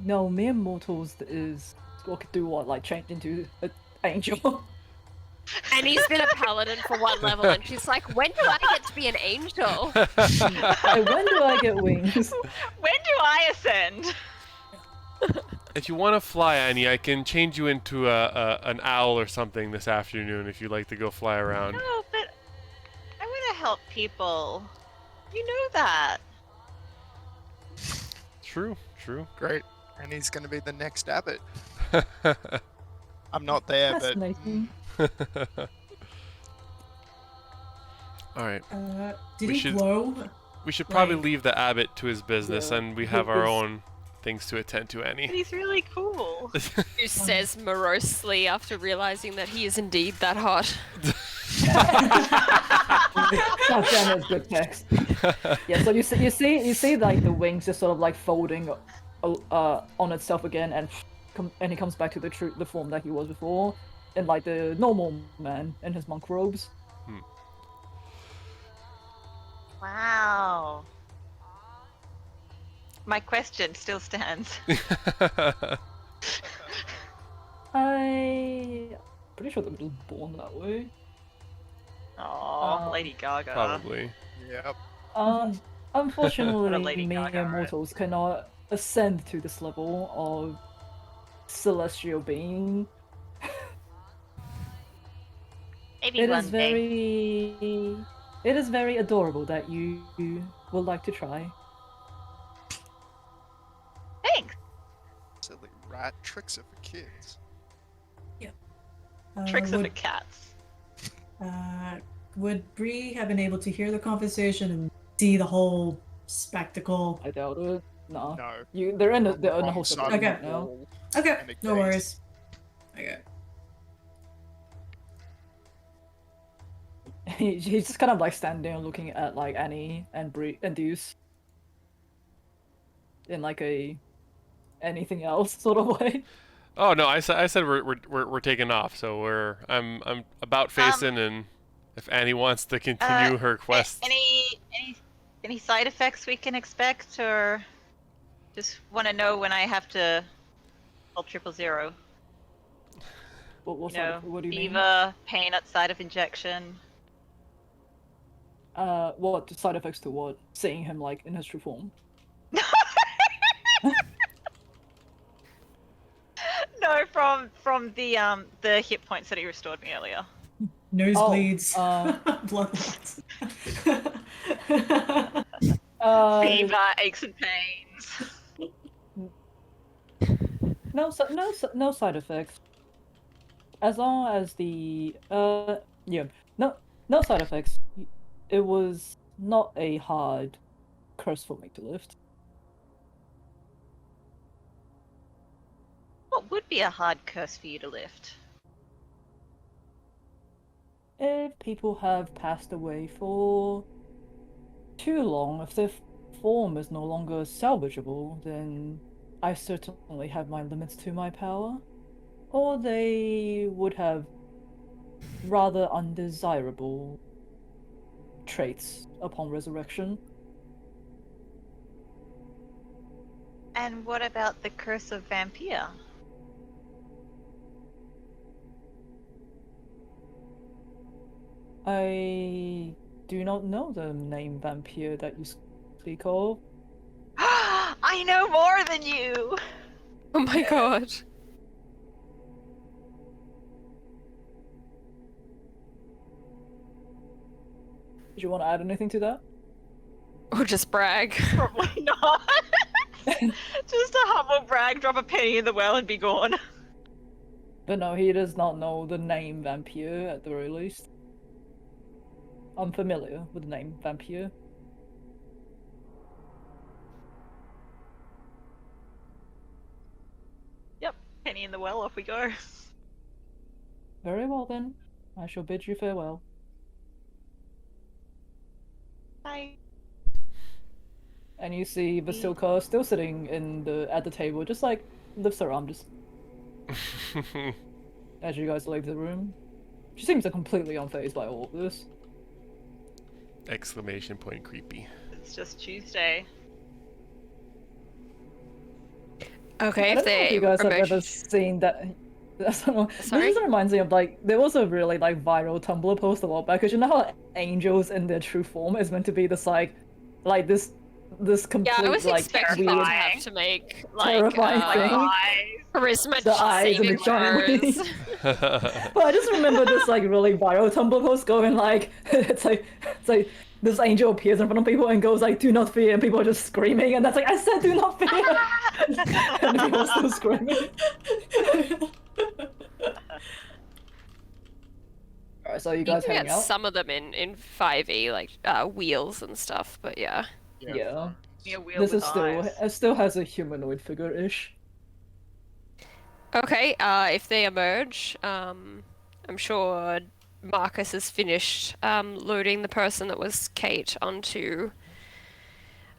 Speaker 2: No, mere mortals could do what, like change into an angel.
Speaker 5: And he's been a paladin for one level, and she's like, when do I get to be an angel?
Speaker 2: Hey, when do I get wings?
Speaker 8: When do I ascend?
Speaker 1: If you want to fly, Annie, I can change you into an owl or something this afternoon if you'd like to go fly around.
Speaker 8: No, but I want to help people. You know that.
Speaker 1: True, true.
Speaker 4: Great. And he's going to be the next abbot. I'm not there, but
Speaker 2: Fascinating.
Speaker 1: All right.
Speaker 6: Did
Speaker 1: We
Speaker 6: he
Speaker 1: should-
Speaker 6: glow?
Speaker 1: We should probably
Speaker 6: Like-
Speaker 1: leave the abbot to his business,
Speaker 2: Yeah,
Speaker 1: and we have our
Speaker 2: his-
Speaker 1: own things to attend to,
Speaker 8: But
Speaker 1: Annie.
Speaker 8: he's really cool.
Speaker 5: Who says morosely after realizing that he is indeed that hot.
Speaker 2: God damn it, good text. Yeah, so you see like the wings just sort of like folding on itself again, and he comes back to the form that he was before, in like the normal man in his monk robes.
Speaker 8: Wow. My question still stands.
Speaker 2: I'm pretty sure they were just born that way.
Speaker 8: Oh, Lady Gaga.
Speaker 1: Probably.
Speaker 4: yep.
Speaker 2: Unfortunately,
Speaker 8: Lady
Speaker 2: mere
Speaker 8: Gaga, right?
Speaker 2: mortals cannot ascend to this level of celestial being.
Speaker 8: Maybe
Speaker 2: It
Speaker 8: one
Speaker 2: is
Speaker 8: day.
Speaker 2: very adorable that you would like to try.
Speaker 8: Thanks.
Speaker 4: Silly rat. Tricks are for kids.
Speaker 8: Tricks are for
Speaker 6: Would
Speaker 8: cats.
Speaker 6: would Bree have been able to hear the conversation and see the whole spectacle?
Speaker 2: I doubt it. No.
Speaker 4: No.
Speaker 2: They're in
Speaker 4: On the
Speaker 2: the
Speaker 4: wrong
Speaker 2: whole
Speaker 4: side
Speaker 6: of the
Speaker 2: right now.
Speaker 4: wall.
Speaker 6: Okay,
Speaker 4: And a
Speaker 6: no
Speaker 4: gate.
Speaker 6: worries. Okay.
Speaker 2: He's just kind of like standing and looking at like Annie and Bree and Deuce in like a anything else sort of way.
Speaker 1: Oh no, I said we're taking off. So I'm about facing, and if Annie wants to continue her quest,
Speaker 8: Any side effects we can expect, or just want to know when I have to call 000?
Speaker 2: What
Speaker 8: You know,
Speaker 2: what do you mean?
Speaker 8: fever, pain outside of injection.
Speaker 2: What side effects to what? Seeing him like in his true form.
Speaker 8: No, from the hit points that he restored me earlier.
Speaker 6: Nosebleeds. Blood loss.
Speaker 8: Fever, aches and pains.
Speaker 2: No side effects. As long as no side effects. It was not a hard curse for me to lift.
Speaker 8: What would be a hard curse for you to lift?
Speaker 2: If people have passed away for too long, if their form is no longer salvageable, then I certainly have my limits to my power. Or they would have rather undesirable traits upon resurrection.
Speaker 8: And what about the curse of vampire?
Speaker 2: I do not know the name vampire that you speak of.
Speaker 8: I know more than you.
Speaker 5: Oh my god.
Speaker 2: Did you want to add anything to that?
Speaker 5: Or just brag.
Speaker 8: Probably not. Just a humble brag, drop a penny in the well, and be gone.
Speaker 2: But no, he does not know the name vampire at the very least. I'm familiar with the name vampire.
Speaker 8: Yep, penny in the well, off we go.
Speaker 2: Very well then. I shall bid you farewell.
Speaker 8: Bye.
Speaker 2: And you see Vasilka still sitting at the table, just like lifts her arm just as you guys leave the room. She seems completely unfazed by all of this.
Speaker 1: exclamation point creepy.
Speaker 8: It's just Tuesday.
Speaker 5: Okay,
Speaker 2: I
Speaker 5: if
Speaker 2: don't know if
Speaker 5: they
Speaker 2: you guys have
Speaker 5: emerge-
Speaker 2: ever seen that.
Speaker 5: Sorry?
Speaker 2: This reminds me of like there was a really like viral Tumblr post a while back. Cause you know how angels in their true form is meant to be this this complete
Speaker 5: Yeah, I was
Speaker 2: like
Speaker 5: expecting them
Speaker 2: weird
Speaker 5: to have to make like
Speaker 2: terrifying thing.
Speaker 5: charisma
Speaker 2: The eyes and the
Speaker 5: saving
Speaker 2: giant
Speaker 5: throws.
Speaker 2: wings. But I just remember this like really viral Tumblr post going like it's like this angel appears in front of people and goes like "Do not fear," and people are just screaming, and that's like I said "Do not fear," and people are still screaming. Alright, so you guys
Speaker 5: You can
Speaker 2: heading
Speaker 5: get
Speaker 2: out?
Speaker 5: some of them in 5e, like wheels and stuff, but yeah.
Speaker 2: Yeah.
Speaker 8: A wheel
Speaker 2: This
Speaker 8: with
Speaker 2: is still
Speaker 8: eyes.
Speaker 2: it still has a humanoid figure-ish.
Speaker 5: Okay, if they emerge, I'm sure Marcus has finished loading the person that was Kate onto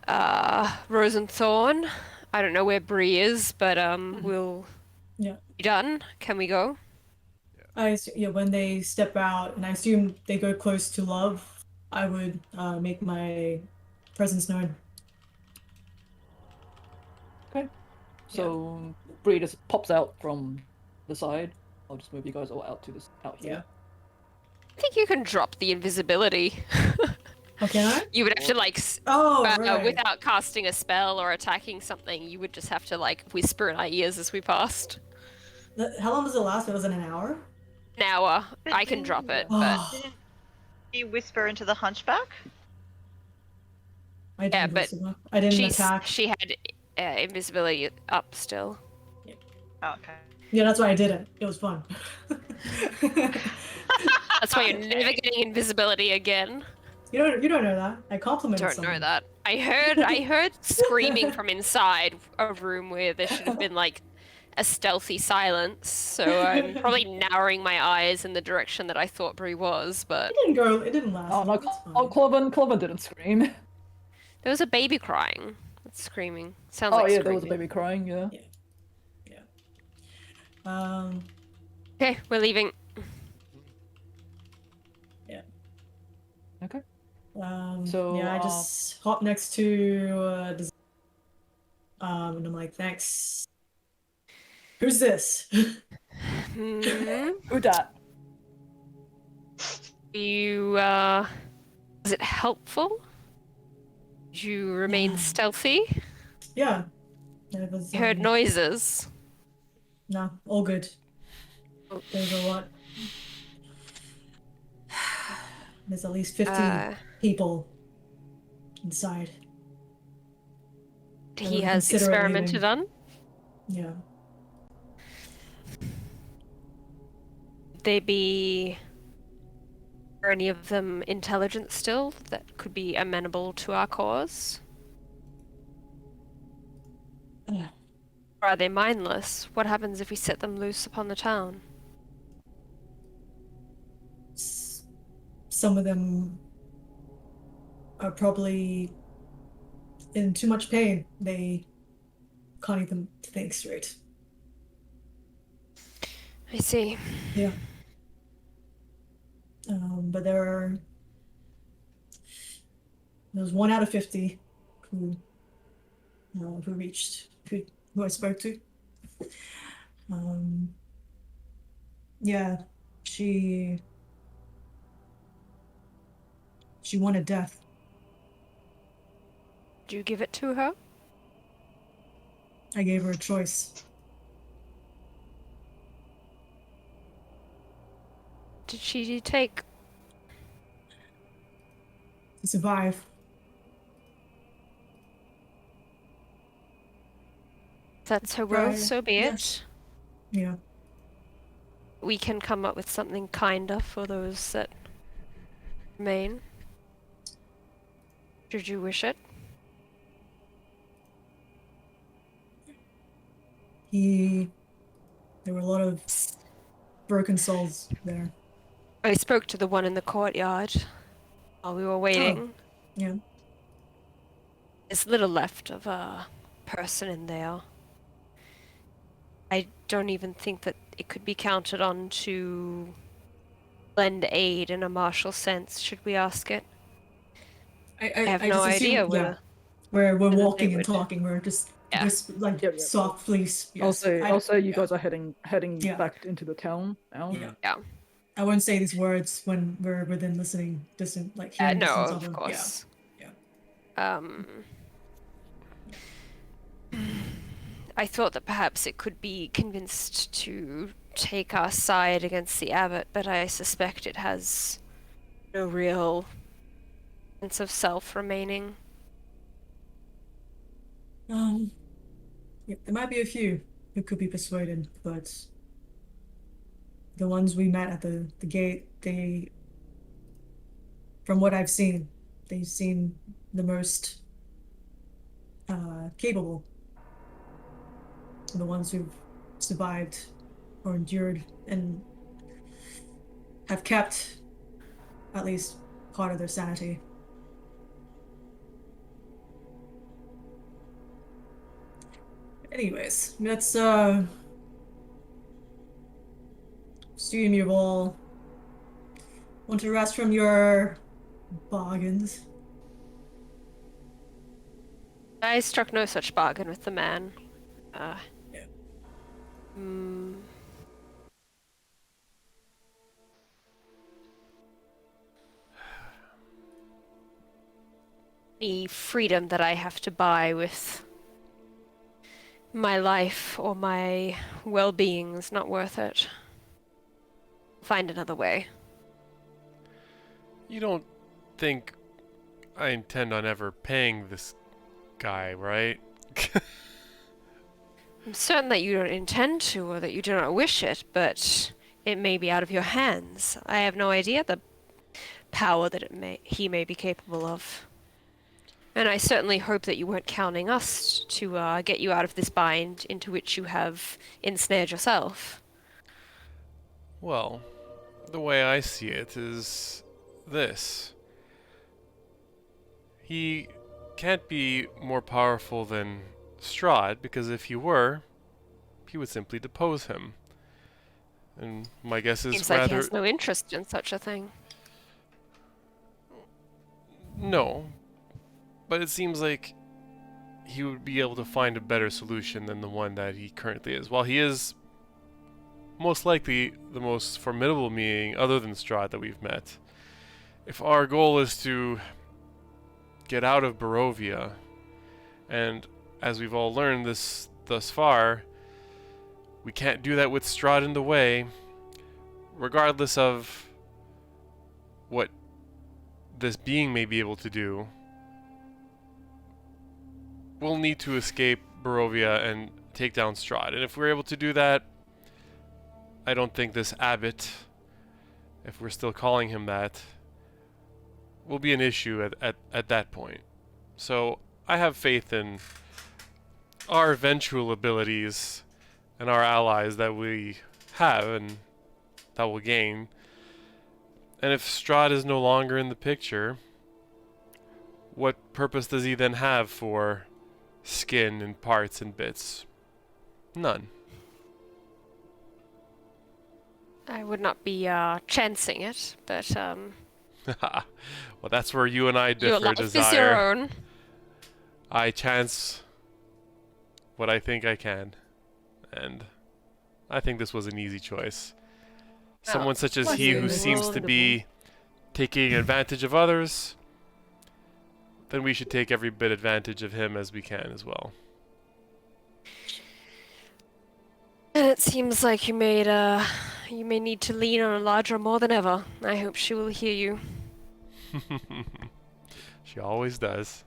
Speaker 5: Rosenthorn. I don't know where Bree is, but we'll
Speaker 6: Yeah.
Speaker 5: be done. Can we go?
Speaker 6: When they step out, and I assume they go close to Love, I would make my presence known.
Speaker 2: Okay. So Bree just pops out from the side. I'll just move you guys all out to this out here.
Speaker 5: I think you can drop the invisibility.
Speaker 6: Oh, can I?
Speaker 5: You would have to like,
Speaker 6: Oh, right.
Speaker 5: without casting a spell or attacking something, you would just have to like whisper in our ears as we passed.
Speaker 6: How long does it last? It was in an hour?
Speaker 5: An hour.
Speaker 8: But
Speaker 5: I can drop it,
Speaker 6: Oh,
Speaker 5: but
Speaker 8: didn't you whisper into the hunchback?
Speaker 6: I
Speaker 5: yeah,
Speaker 6: didn't
Speaker 5: but
Speaker 6: listen. I didn't attack.
Speaker 5: she had invisibility up still.
Speaker 8: Oh, okay.
Speaker 6: Yeah, that's why I did it. It was fun.
Speaker 5: That's why you're
Speaker 8: Okay.
Speaker 5: never getting invisibility again.
Speaker 6: You don't know that. I complimented
Speaker 5: Don't
Speaker 6: someone.
Speaker 5: know that. I heard screaming from inside a room where there should have been like a stealthy silence. So I'm probably narrowing my eyes in the direction that I thought Bree was, but
Speaker 6: It didn't last.
Speaker 2: Oh no,
Speaker 6: It's fine.
Speaker 2: Cloven didn't scream.
Speaker 5: there was a baby crying. That's screaming. Sounds
Speaker 2: Oh
Speaker 5: like
Speaker 2: yeah, there was a
Speaker 5: screaming.
Speaker 2: baby crying. Yeah.
Speaker 6: Yeah. Um.
Speaker 5: Okay, we're leaving.
Speaker 2: Okay.
Speaker 6: So yeah, I just hop next to and I'm like, thanks. Who's this?
Speaker 5: Hmm.
Speaker 2: Who dat?
Speaker 5: You was it helpful? Did you remain
Speaker 6: Yeah.
Speaker 5: stealthy?
Speaker 6: Yeah. It was,
Speaker 5: You heard noises.
Speaker 6: no, all good. There's a lot. There's at least 50 people inside. I
Speaker 5: He
Speaker 6: would
Speaker 5: has
Speaker 6: consider it
Speaker 5: experimented
Speaker 6: leaving.
Speaker 5: on.
Speaker 6: Yeah.
Speaker 5: They be are any of them intelligent still that could be amenable to our cause?
Speaker 6: Yeah.
Speaker 5: Or are they mindless? What happens if we set them loose upon the town?
Speaker 6: Some of them are probably in too much pain. They can't even think straight.
Speaker 5: I see.
Speaker 6: Yeah. But there's 1 out of 50 who who I spoke to. Yeah, she wanted death.
Speaker 5: Did you give it to her?
Speaker 6: I gave her a choice.
Speaker 5: Did she take?
Speaker 6: To survive.
Speaker 5: If that's her will,
Speaker 6: Right.
Speaker 5: so be
Speaker 6: Yes.
Speaker 5: it.
Speaker 6: Yeah.
Speaker 5: We can come up with something kinder for those that remain. Should you wish it?
Speaker 6: There were a lot of broken souls there.
Speaker 5: I spoke to the one in the courtyard while we were waiting.
Speaker 6: Yeah.
Speaker 5: There's little left of a person in there. I don't even think that it could be counted on to lend aid in a martial sense, should we ask it.
Speaker 6: I
Speaker 5: have
Speaker 6: I
Speaker 5: no
Speaker 6: just assume,
Speaker 5: idea
Speaker 6: yeah.
Speaker 5: whether
Speaker 6: We're
Speaker 5: they
Speaker 6: walking and
Speaker 5: would.
Speaker 6: talking. We're just
Speaker 5: Yeah.
Speaker 6: like
Speaker 2: Yep.
Speaker 6: softly. Yes.
Speaker 2: I'll say you
Speaker 6: yeah.
Speaker 2: guys are heading
Speaker 6: Yeah.
Speaker 2: back into the town now.
Speaker 6: Yeah.
Speaker 5: Yeah.
Speaker 6: I won't say these words when we're within listening distance, like hearing
Speaker 5: No,
Speaker 6: distance of
Speaker 5: of
Speaker 6: them.
Speaker 5: course.
Speaker 6: Yeah.
Speaker 5: I thought that perhaps it could be convinced to take our side against the abbot, but I suspect it has no real sense of self remaining.
Speaker 6: Yeah, there might be a few who could be persuaded, but the ones we met at the gate, from what I've seen, they seem the most capable. The ones who've survived or endured and have kept at least part of their sanity. Anyways, let's assume you've all want to rest from your bargains.
Speaker 5: I struck no such bargain with the man.
Speaker 6: Yeah.
Speaker 5: The freedom that I have to buy with my life or my well-being is not worth it. find another way.
Speaker 1: You don't think I intend on ever paying this guy, right?
Speaker 5: I'm certain that you don't intend to, or that you do not wish it, but it may be out of your hands. I have no idea the power that he may be capable of. And I certainly hope that you weren't counting us to get you out of this bind into which you have ensnared yourself.
Speaker 1: Well, the way I see it is this. He can't be more powerful than Strahd, because if he were, he would simply depose him. And my guess is
Speaker 5: Seems like he
Speaker 1: rather...
Speaker 5: has no interest in such a thing.
Speaker 1: No, but it seems like he would be able to find a better solution than the one that he currently is. While he is most likely the most formidable being other than Strahd that we've met, if our goal is to get out of Barovia, and as we've all learned this thus far, we can't do that with Strahd in the way, regardless of what this being may be able to do. We'll need to escape Barovia and take down Strahd. And if we're able to do that, I don't think this abbot, if we're still calling him that, will be an issue at that point. So I have faith in our eventual abilities and our allies that we have and that we'll gain. And if Strahd is no longer in the picture, what purpose does he then have for skin and parts and bits? None.
Speaker 5: I would not be chancing it, but
Speaker 1: Well, that's where you and I
Speaker 5: your
Speaker 1: differ,
Speaker 5: life is
Speaker 1: Desire.
Speaker 5: your own.
Speaker 1: I chance what I think I can, and I think this was an easy choice. Someone such as he who seems to be taking advantage of others, then we should take every bit advantage of him as we can as well.
Speaker 5: And it seems like you may need to lean on Eladra more than ever. I hope she will hear you.
Speaker 1: She always does.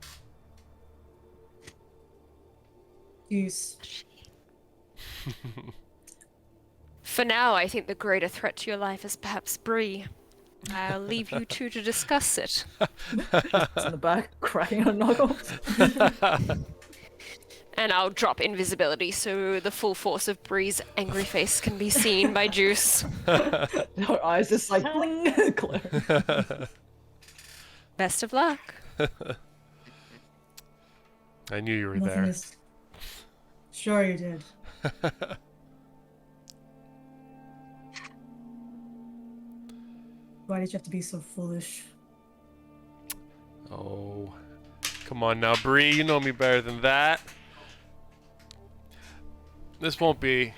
Speaker 6: Use.
Speaker 5: For now, I think the greater threat to your life is perhaps Bree. I'll leave you two to discuss it.
Speaker 2: In the back, cracking her knuckles.
Speaker 5: And I'll drop invisibility so the full force of Bree's angry face can be seen by Juice.
Speaker 2: Her eyes just like bling, clear.
Speaker 5: Best of luck.
Speaker 1: I knew you were
Speaker 6: Nothing
Speaker 1: there.
Speaker 6: is... Sure you did. Why did you have to be so foolish?
Speaker 1: Oh, come on now, Bree. You know me better than that. This will be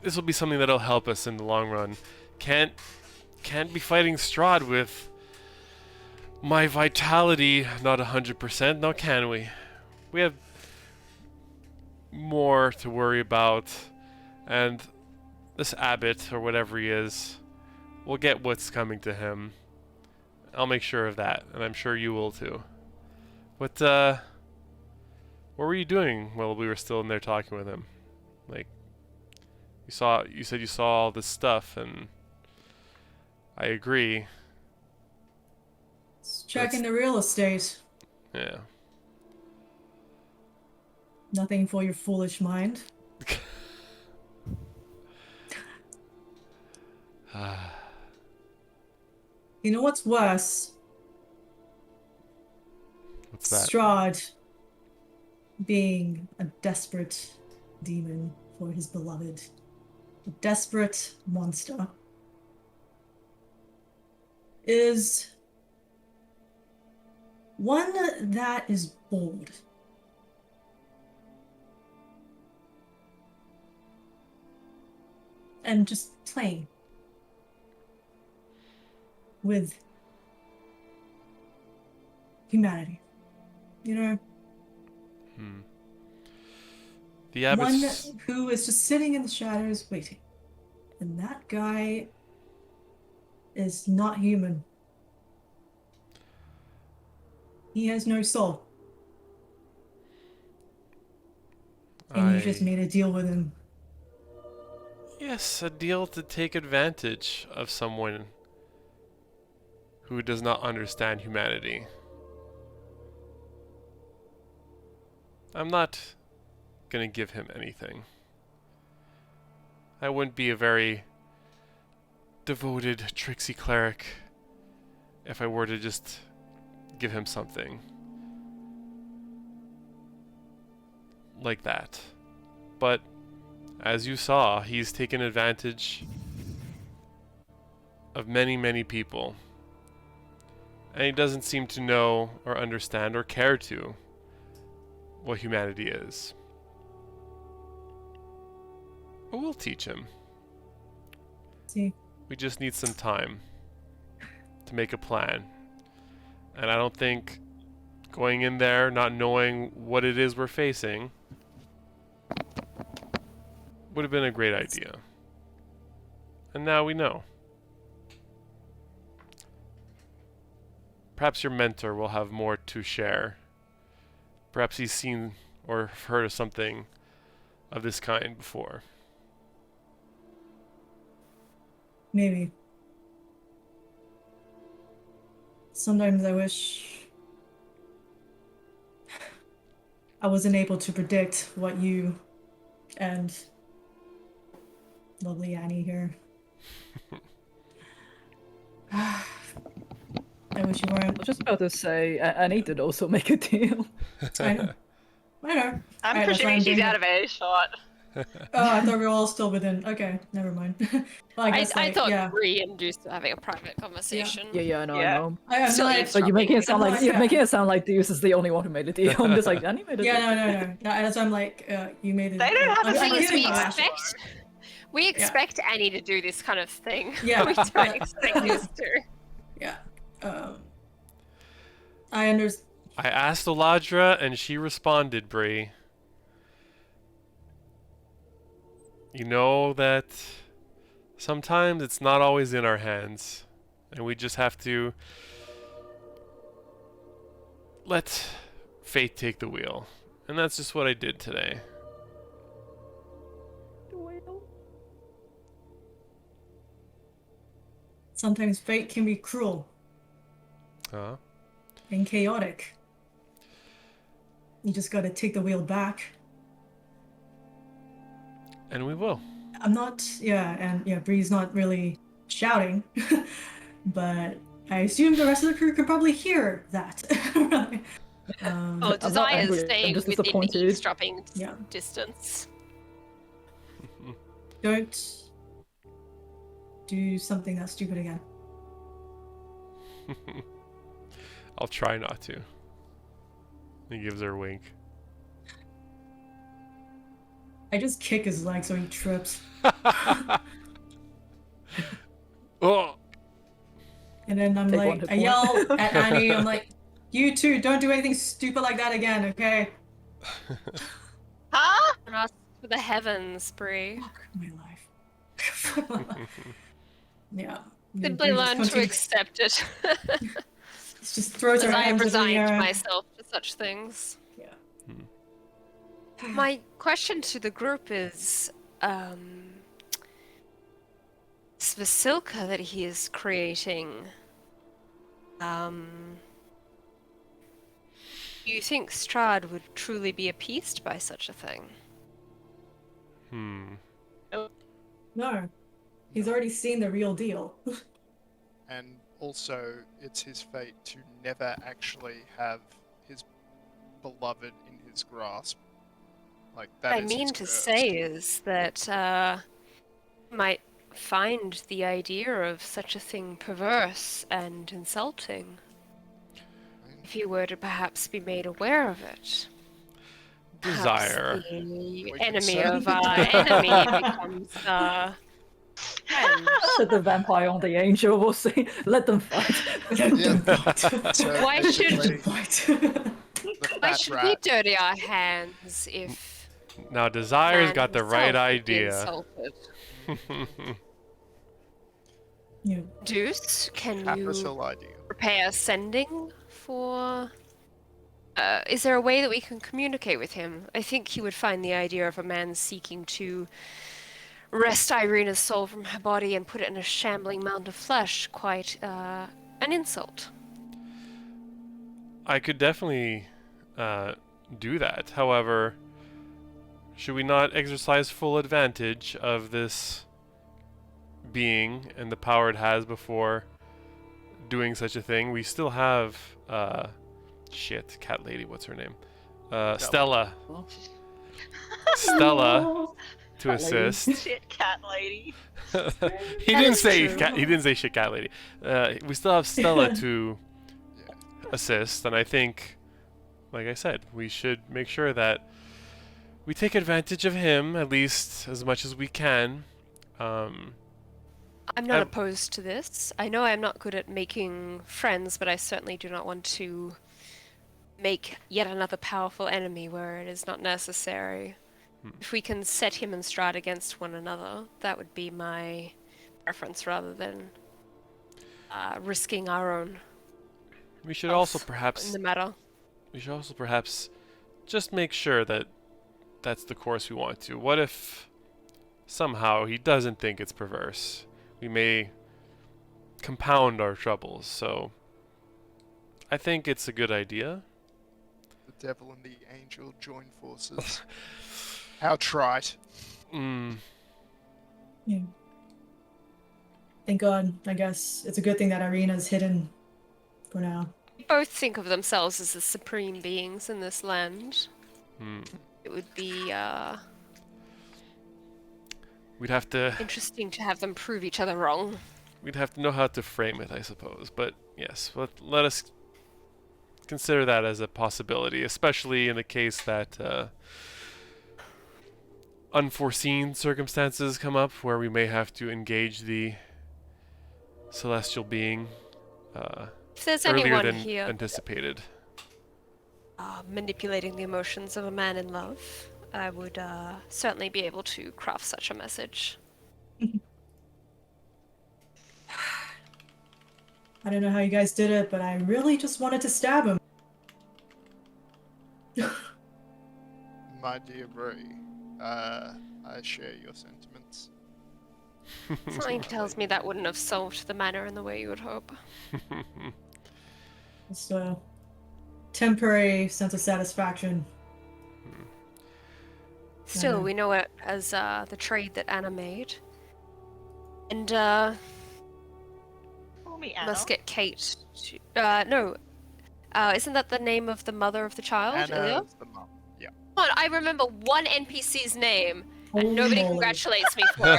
Speaker 1: something that'll help us in the long run. Can't be fighting Strahd with my vitality not 100%. Now can we? We have more to worry about, and this abbot or whatever he is will get what's coming to him. I'll make sure of that, and I'm sure you will too. What were you doing while we were still in there talking with him? Like, you said you saw all this stuff, and I agree.
Speaker 6: It's checking the real estate.
Speaker 1: Yeah.
Speaker 6: Nothing for your foolish mind. You know what's worse?
Speaker 1: What's that?
Speaker 6: Strahd being a desperate demon for his beloved. A desperate monster. Is one that is bold. And just plain. With humanity. You know?
Speaker 1: The
Speaker 6: One
Speaker 1: abbot's...
Speaker 6: who is just sitting in the shadows waiting. And that guy is not human. He has no soul. And you just made a deal with him.
Speaker 1: Yes, a deal to take advantage of someone who does not understand humanity. I'm not gonna give him anything. I wouldn't be a very devoted, tricksy cleric if I were to just give him something like that. But as you saw, he's taken advantage of many, many people. And he doesn't seem to know or understand or care to what humanity is. But we'll teach him.
Speaker 6: See.
Speaker 1: We just need some time to make a plan. And I don't think going in there not knowing what it is we're facing would have been a great idea. And now we know. Perhaps your mentor will have more to share. Perhaps he's seen or heard of something of this kind before.
Speaker 6: Maybe. Sometimes I wish I wasn't able to predict what you and lovely Annie here. I wish you
Speaker 2: I
Speaker 6: weren't.
Speaker 2: was just about to say, Annie did also make a deal.
Speaker 6: I know. I know.
Speaker 8: I'm
Speaker 6: Alright, that's why
Speaker 8: presuming she's
Speaker 6: doing
Speaker 8: out
Speaker 6: it.
Speaker 8: of earshot.
Speaker 6: Oh, I thought we were all still within. Okay, never mind. Well, I guess,
Speaker 5: I thought
Speaker 6: yeah.
Speaker 5: Bree and Deuce were having a private conversation.
Speaker 2: Yeah, I know,
Speaker 8: Yeah.
Speaker 2: I know.
Speaker 6: I am
Speaker 5: Still
Speaker 6: not.
Speaker 5: eavesdropping.
Speaker 2: But you're making it sound like
Speaker 6: Yeah.
Speaker 2: making it sound like Deuce is the only one who made a deal. I'm just like, Annie made a deal.
Speaker 6: Yeah, no. That's why I'm like, you made it.
Speaker 8: They don't have
Speaker 6: I'm
Speaker 8: a
Speaker 5: The thing is,
Speaker 6: feeling
Speaker 5: we
Speaker 6: bad.
Speaker 5: expect Annie to do this kind of thing.
Speaker 6: Yeah.
Speaker 5: We don't expect Deuce to.
Speaker 6: Yeah. I understand.
Speaker 1: I asked Oladra and she responded, Bree. You know that sometimes it's not always in our hands. And we just have to let fate take the wheel. And that's just what I did today.
Speaker 6: Sometimes fate can be cruel
Speaker 1: Huh?
Speaker 6: and chaotic. You just gotta take the wheel back.
Speaker 1: And we will.
Speaker 6: I'm not, Bree's not really shouting, but I assume the rest of the crew can probably hear that. Right?
Speaker 5: Oh,
Speaker 2: not
Speaker 5: Desire's
Speaker 2: angry, I'm
Speaker 5: staying
Speaker 2: just
Speaker 5: within
Speaker 2: disappointed.
Speaker 5: eavesdropping
Speaker 6: Yeah.
Speaker 5: distance.
Speaker 6: Don't do something that's stupid again.
Speaker 1: I'll try not to. He gives her a wink.
Speaker 6: I just kick his leg so he trips.
Speaker 1: Oh!
Speaker 6: And then I'm
Speaker 2: Take one
Speaker 6: like,
Speaker 2: hit
Speaker 6: I
Speaker 2: point.
Speaker 6: yell at Annie, I'm like, you two, don't do anything stupid like that again, okay?
Speaker 8: Huh?
Speaker 5: And ask for the heavens, Bree.
Speaker 6: Fuck my life. Yeah.
Speaker 5: Simply
Speaker 6: Bree just
Speaker 5: learn to
Speaker 6: continues-
Speaker 5: accept it.
Speaker 6: Just throws her
Speaker 5: As I have
Speaker 6: hands in the
Speaker 5: resigned
Speaker 6: air.
Speaker 5: myself to such things.
Speaker 6: Yeah.
Speaker 5: My question to the group is, Svasilka that he is creating, do you think Strahd would truly be appeased by such a thing?
Speaker 6: No. He's already seen the real deal.
Speaker 4: And also, it's his fate to never actually have his beloved in his grasp. Like that
Speaker 5: What I
Speaker 4: is
Speaker 5: mean
Speaker 4: his
Speaker 5: to
Speaker 4: curse.
Speaker 5: say is that might find the idea of such a thing perverse and insulting. If you were to perhaps be made aware of it.
Speaker 1: Desire.
Speaker 5: Perhaps the
Speaker 4: could
Speaker 5: enemy
Speaker 4: say.
Speaker 5: of our enemy becomes friend.
Speaker 2: Said the vampire on the angel. We'll see. Let them fight.
Speaker 4: Yeah. So
Speaker 5: Why should-
Speaker 4: basically, the
Speaker 5: Why
Speaker 4: fat
Speaker 5: should we
Speaker 4: rat.
Speaker 5: dirty our hands if
Speaker 1: Now, Desire's
Speaker 5: man
Speaker 1: got the right
Speaker 5: himself would be
Speaker 1: idea.
Speaker 5: insulted?
Speaker 6: Yeah.
Speaker 5: Deuce, can you
Speaker 4: Capital idea.
Speaker 5: prepare sending for... is there a way that we can communicate with him? I think he would find the idea of a man seeking to wrest Irina's soul from her body and put it in a shambling mound of flesh quite an insult.
Speaker 1: I could definitely do that. However, should we not exercise full advantage of this being and the power it has before doing such a thing? We still have cat lady, what's her name? Stella. Stella to
Speaker 2: Cat lady.
Speaker 1: assist.
Speaker 8: Shit, cat lady.
Speaker 1: He
Speaker 5: That
Speaker 1: didn't
Speaker 5: is
Speaker 1: say
Speaker 5: true.
Speaker 1: he didn't say shit cat lady. We still have Stella to
Speaker 4: Yeah.
Speaker 1: assist, and I think, like I said, we should make sure that we take advantage of him at least as much as we can.
Speaker 5: I'm not
Speaker 1: I'm-
Speaker 5: opposed to this. I know I'm not good at making friends, but I certainly do not want to make yet another powerful enemy where it is not necessary. If we can set him and Strahd against one another, that would be my preference rather than risking our own
Speaker 1: We should also
Speaker 5: health
Speaker 1: perhaps
Speaker 5: in the matter.
Speaker 1: just make sure that that's the course we want to. What if somehow he doesn't think it's perverse? We may compound our troubles. So I think it's a good idea.
Speaker 4: The devil and the angel join forces. How trite.
Speaker 6: Yeah. Thank God. I guess it's a good thing that Irina's hidden for now.
Speaker 5: They both think of themselves as the supreme beings in this land.
Speaker 1: Hmm.
Speaker 5: It would be
Speaker 1: We'd have to
Speaker 5: interesting to have them prove each other wrong.
Speaker 1: know how to frame it, I suppose. But yes, let us consider that as a possibility, especially in the case that unforeseen circumstances come up where we may have to engage the celestial being
Speaker 5: If there's
Speaker 1: earlier
Speaker 5: anyone
Speaker 1: than
Speaker 5: here
Speaker 1: anticipated.
Speaker 5: manipulating the emotions of a man in love, I would certainly be able to craft such a message.
Speaker 6: I don't know how you guys did it, but I really just wanted to stab him.
Speaker 4: My dear Brie, I share your sentiments.
Speaker 5: Something tells me that wouldn't have solved the matter in the way you would hope.
Speaker 6: Just a temporary sense of satisfaction.
Speaker 5: Still, we know it as the trade that Anna made. And
Speaker 8: Call me Anna.
Speaker 5: must get Kate to... no. Isn't that the name of the mother of the child, Ilya?
Speaker 4: Anna's the mum. Yeah.
Speaker 5: Come on, I remember one NPC's name,
Speaker 6: Holy
Speaker 5: and nobody
Speaker 6: moly.
Speaker 5: congratulates me for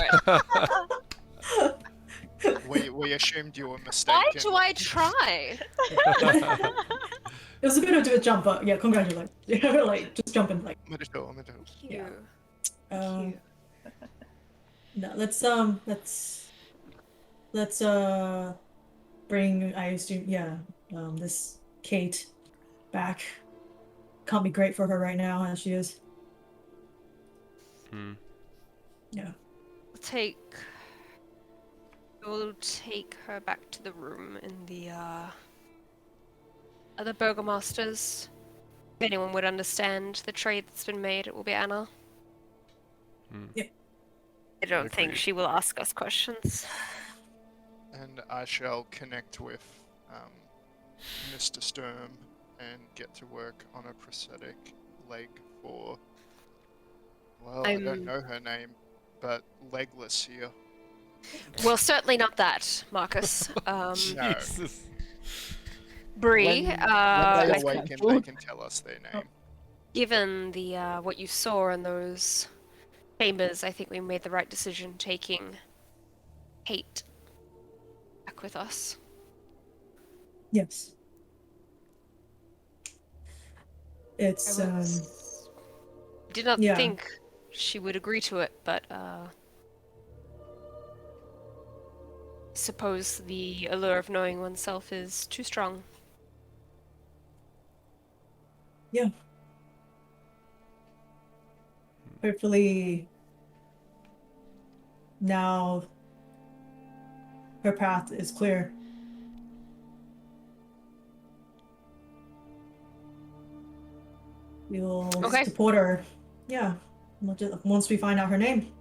Speaker 5: it.
Speaker 4: We assumed you were mistaken.
Speaker 5: Why do I try?
Speaker 6: It was a bit of a jump, but yeah, congratulations. Like, just jumping, like.
Speaker 4: Middle.
Speaker 5: You.
Speaker 6: No, let's bring, I assume, this Kate back. Can't be great for her right now as she is. Yeah.
Speaker 5: We'll take her back to the room in the other burgomasters. If anyone would understand the trade that's been made, it will be Anna.
Speaker 6: Yeah.
Speaker 5: I don't think
Speaker 1: Agreed.
Speaker 5: she will ask us questions.
Speaker 4: And I shall connect with Mr. Sturm and get to work on a prosthetic leg for... Well, I don't know her name, but Legless here.
Speaker 5: Well, certainly not that, Marcus.
Speaker 4: No.
Speaker 1: Jesus.
Speaker 5: Bree,
Speaker 4: When they
Speaker 2: That's
Speaker 4: awaken,
Speaker 2: helpful.
Speaker 4: they can tell us their name.
Speaker 5: given the what you saw in those chambers, I think we made the right decision taking Kate back with us.
Speaker 6: Yes. It's
Speaker 5: Did not
Speaker 6: yeah.
Speaker 5: think she would agree to it, but suppose the allure of knowing oneself is too strong.
Speaker 6: Yeah. Hopefully now her path is clear. We will
Speaker 5: Okay.
Speaker 6: support her. Yeah. Once we find out her name.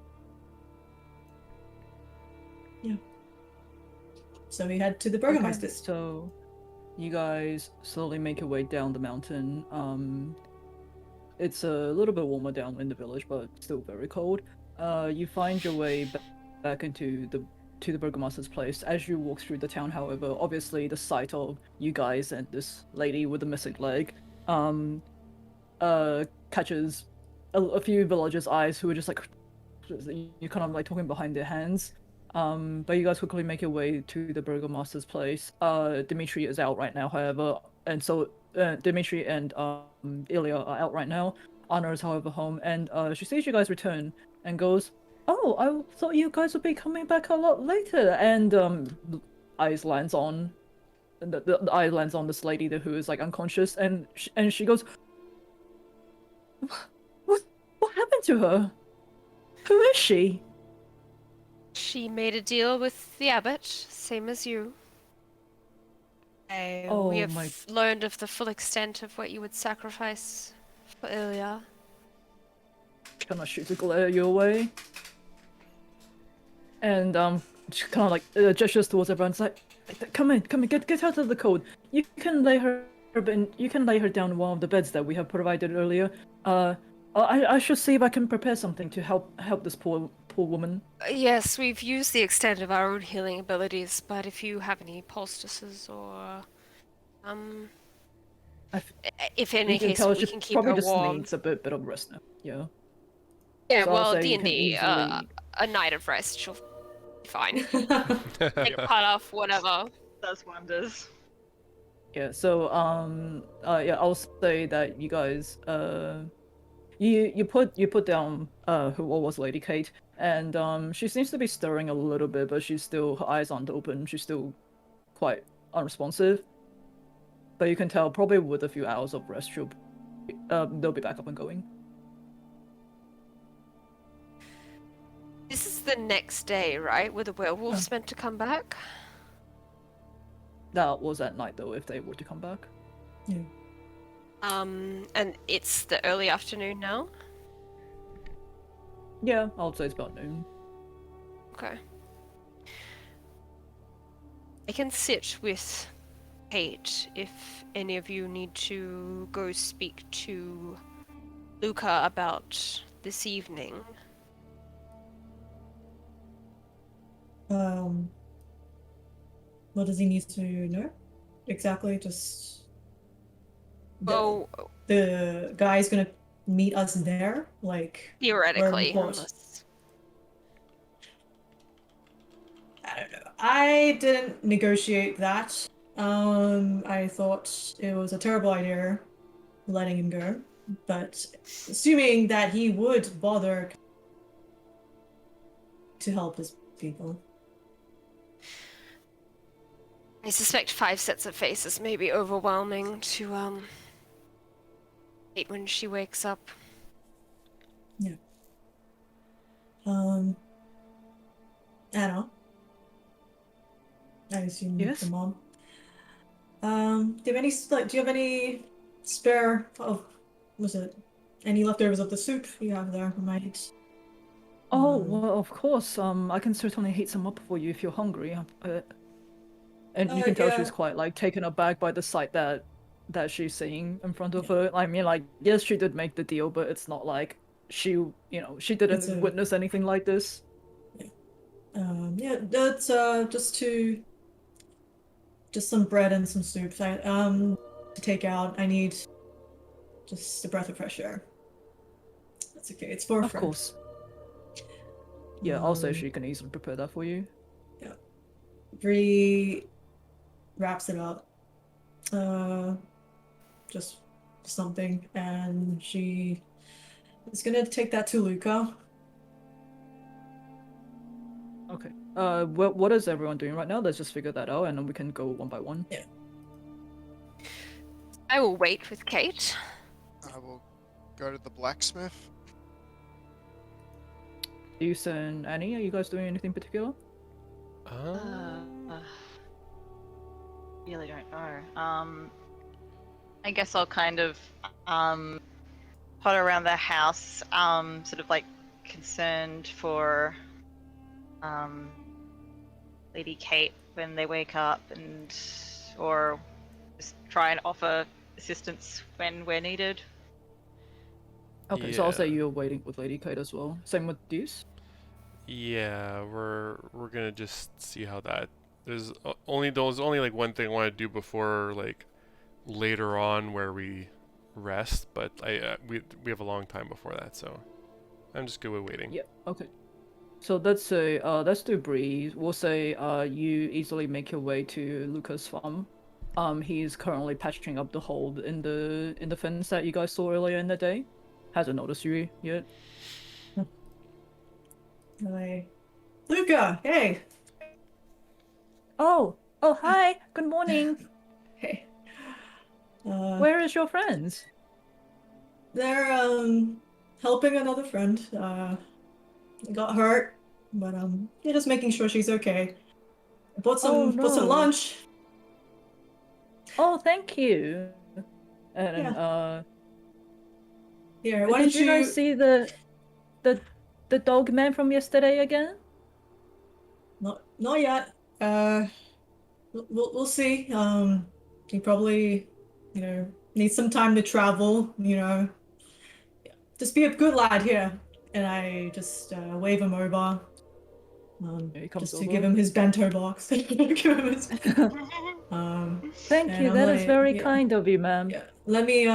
Speaker 6: Yeah. So we head to the
Speaker 2: Okay,
Speaker 6: Burgermeister's.
Speaker 2: so you guys slowly make your way down the mountain. It's a little bit warmer down in the village, but still very cold. You find your way back into the Burgomaster's place. As you walk through the town, however, obviously the sight of you guys and this lady with a missing leg, catches a few villagers' eyes who are just like, you're kind of like talking behind their hands. But you guys quickly make your way to the Burgomaster's place. Dimitri is out right now, however, and so Dimitri and Ilya are out right now. Anna is, however, home, and she sees you guys return and goes, "Oh, I thought you guys would be coming back a lot later." And eyes lands on the eye lands on this lady who is like unconscious, and she goes, "What happened to her? Who is she?"
Speaker 5: She made a deal with the abbot, same as you. We
Speaker 2: Oh
Speaker 5: have
Speaker 2: my-
Speaker 5: learned of the full extent of what you would sacrifice for Ilya.
Speaker 2: Kind of shoots a glare your way, and she kind of like gestures towards everyone. It's like, come in, get out of the cold. You can lay her down in one of the beds that we have provided earlier. I should see if I can prepare something to help this poor woman.
Speaker 5: Yes, we've used the extent of our own healing abilities, but if you have any poultices or, if in any
Speaker 2: You can
Speaker 5: case
Speaker 2: tell
Speaker 5: we
Speaker 2: she
Speaker 5: can keep
Speaker 2: probably
Speaker 5: her
Speaker 2: just
Speaker 5: warm.
Speaker 2: needs a bit of rest now. Yeah.
Speaker 5: Yeah,
Speaker 2: So I'll
Speaker 5: well,
Speaker 2: say you can
Speaker 5: D&D,
Speaker 2: easily-
Speaker 5: a night of rest, she'll be fine. Take a cut off, whatever.
Speaker 8: Does wonders.
Speaker 2: Yeah, so yeah, I'll say that you guys you put down what was Lady Kate, and she seems to be stirring a little bit, but she's still, her eyes aren't open, she's still quite unresponsive. But you can tell probably with a few hours of rest they'll be back up and going.
Speaker 5: This is the next day, right? Were the werewolves meant to come back?
Speaker 2: That was at night though, if they were to come back.
Speaker 6: Yeah.
Speaker 5: And it's the early afternoon now?
Speaker 2: Yeah, I'll say it's about noon.
Speaker 5: Okay. I can sit with Kate if any of you need to go speak to Luca about this evening.
Speaker 6: What does he need to know? Exactly, just
Speaker 5: Oh,
Speaker 6: the guy's gonna meet us there, like
Speaker 5: theoretically,
Speaker 6: what?
Speaker 5: unless...
Speaker 6: I don't know. I didn't negotiate that. I thought it was a terrible idea letting him go, but assuming that he would bother to help his people.
Speaker 5: I suspect 5 sets of faces may be overwhelming to, Kate when she wakes up.
Speaker 6: Yeah. Anna. I assume
Speaker 2: Yes?
Speaker 6: the mom. Do you have any do you have any spare of any leftovers of the soup you have there? I might.
Speaker 2: Oh, well, of course. I can certainly heat some up for you if you're hungry. And you can tell she's
Speaker 6: Yeah.
Speaker 2: quite like taken aback by the sight that she's seeing in front of her. I mean, like, yes, she did make the deal, but it's not like she didn't
Speaker 6: It's a-
Speaker 2: witness anything like this.
Speaker 6: Yeah, that's just some bread and some soup. To take out. I need just a breath of fresh air. That's okay. It's for a
Speaker 2: Of
Speaker 6: friend.
Speaker 2: course. Yeah, I'll say
Speaker 6: Um,
Speaker 2: she can easily prepare that for you.
Speaker 6: Bree wraps it up. Just something, and she is gonna take that to Luca.
Speaker 2: Okay. What is everyone doing right now? Let's just figure that out, and then we can go one by one.
Speaker 6: Yeah.
Speaker 5: I will wait with Kate.
Speaker 4: I will go to the blacksmith.
Speaker 2: Deuce and Annie, are you guys doing anything particular?
Speaker 1: Um,
Speaker 8: Really don't know. I guess I'll kind of potter around the house, sort of like concerned for um, Lady Kate when they wake up, and or just try and offer assistance when we're needed.
Speaker 2: Okay, so I'll say
Speaker 1: yeah.
Speaker 2: you're waiting with Lady Kate as well. Same with Deuce.
Speaker 1: Yeah, we're gonna just see how that. There's only like one thing I want to do before like later on where we rest, but we have a long time before that, so I'm just good with waiting.
Speaker 2: Yeah. Okay. So let's do Bree. We'll say you easily make your way to Lucas' farm. He's currently patching up the hole in the fence that you guys saw earlier in the day. Hasn't noticed you yet.
Speaker 6: Like, Luca, hey.
Speaker 2: Oh, hi. Good morning.
Speaker 6: Hey.
Speaker 2: Where is your friends?
Speaker 6: They're helping another friend. Got hurt, but yeah, just making sure she's okay. I bought
Speaker 2: Oh
Speaker 6: bought some
Speaker 2: no.
Speaker 6: lunch.
Speaker 2: Oh, thank you. And
Speaker 6: Yeah. Here, why
Speaker 2: did
Speaker 6: don't
Speaker 2: you guys see the the dog man from yesterday again?
Speaker 6: Not yet. We'll see. He probably, needs some time to travel. Just be a good lad here. And I just wave him over,
Speaker 2: Yeah, he comes
Speaker 6: just to give
Speaker 2: over.
Speaker 6: him his bento box. Give him his,
Speaker 2: Thank
Speaker 6: and
Speaker 2: you.
Speaker 6: I'm
Speaker 2: That is
Speaker 6: like,
Speaker 2: very
Speaker 6: yeah,
Speaker 2: kind of you, ma'am.
Speaker 6: yeah. Let me,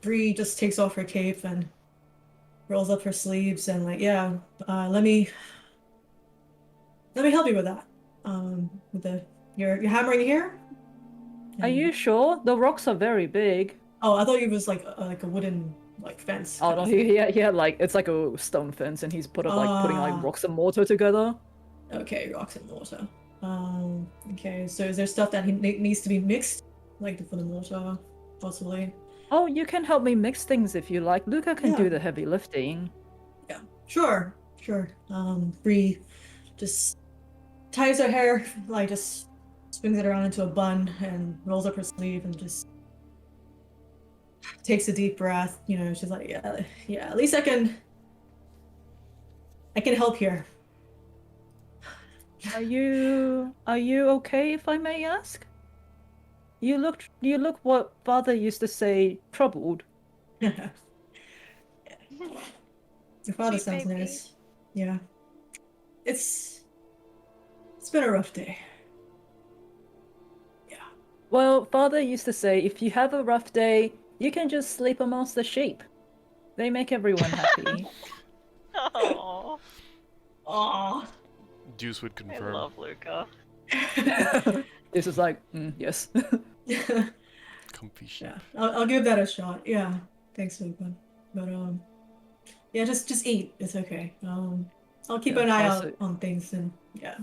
Speaker 6: Bree just takes off her cape and rolls up her sleeves and like, yeah, let me help you with that. With you're hammering here.
Speaker 2: Are you sure? The rocks are very big.
Speaker 6: Oh, I thought it was like a wooden like fence
Speaker 2: Oh
Speaker 6: kind
Speaker 2: no,
Speaker 6: of thing.
Speaker 2: he had like it's like a stone fence, and he's putting like
Speaker 6: Ah,
Speaker 2: rocks and mortar together.
Speaker 6: okay, rocks and mortar. Okay, so is there stuff that needs to be mixed, like for the mortar, possibly?
Speaker 2: Oh, you can help me mix things if you like. Luca can
Speaker 6: Yeah,
Speaker 2: do the heavy lifting.
Speaker 6: yeah, sure. Bree just ties her hair, like just swings it around into a bun and rolls up her sleeve and just takes a deep breath. She's like, yeah. At least I can help here.
Speaker 2: Are you okay if I may ask? You look what father used to say, troubled.
Speaker 6: Your father
Speaker 8: Sweet
Speaker 6: sounds
Speaker 8: baby.
Speaker 6: nice. Yeah. It's been a rough day. Yeah.
Speaker 2: Well, father used to say if you have a rough day, you can just sleep amongst the sheep. They make everyone happy.
Speaker 8: Oh,
Speaker 6: Aw.
Speaker 1: Deuce would
Speaker 8: I
Speaker 1: confirm.
Speaker 8: love Luca.
Speaker 2: This is like, yes.
Speaker 1: Comfy sheep.
Speaker 6: Yeah. I'll give that a shot. Yeah. Thanks, Luca. But yeah, just eat. It's okay. I'll keep
Speaker 2: Yeah,
Speaker 6: an eye
Speaker 2: I'll
Speaker 6: out
Speaker 2: say,
Speaker 6: on things and yeah.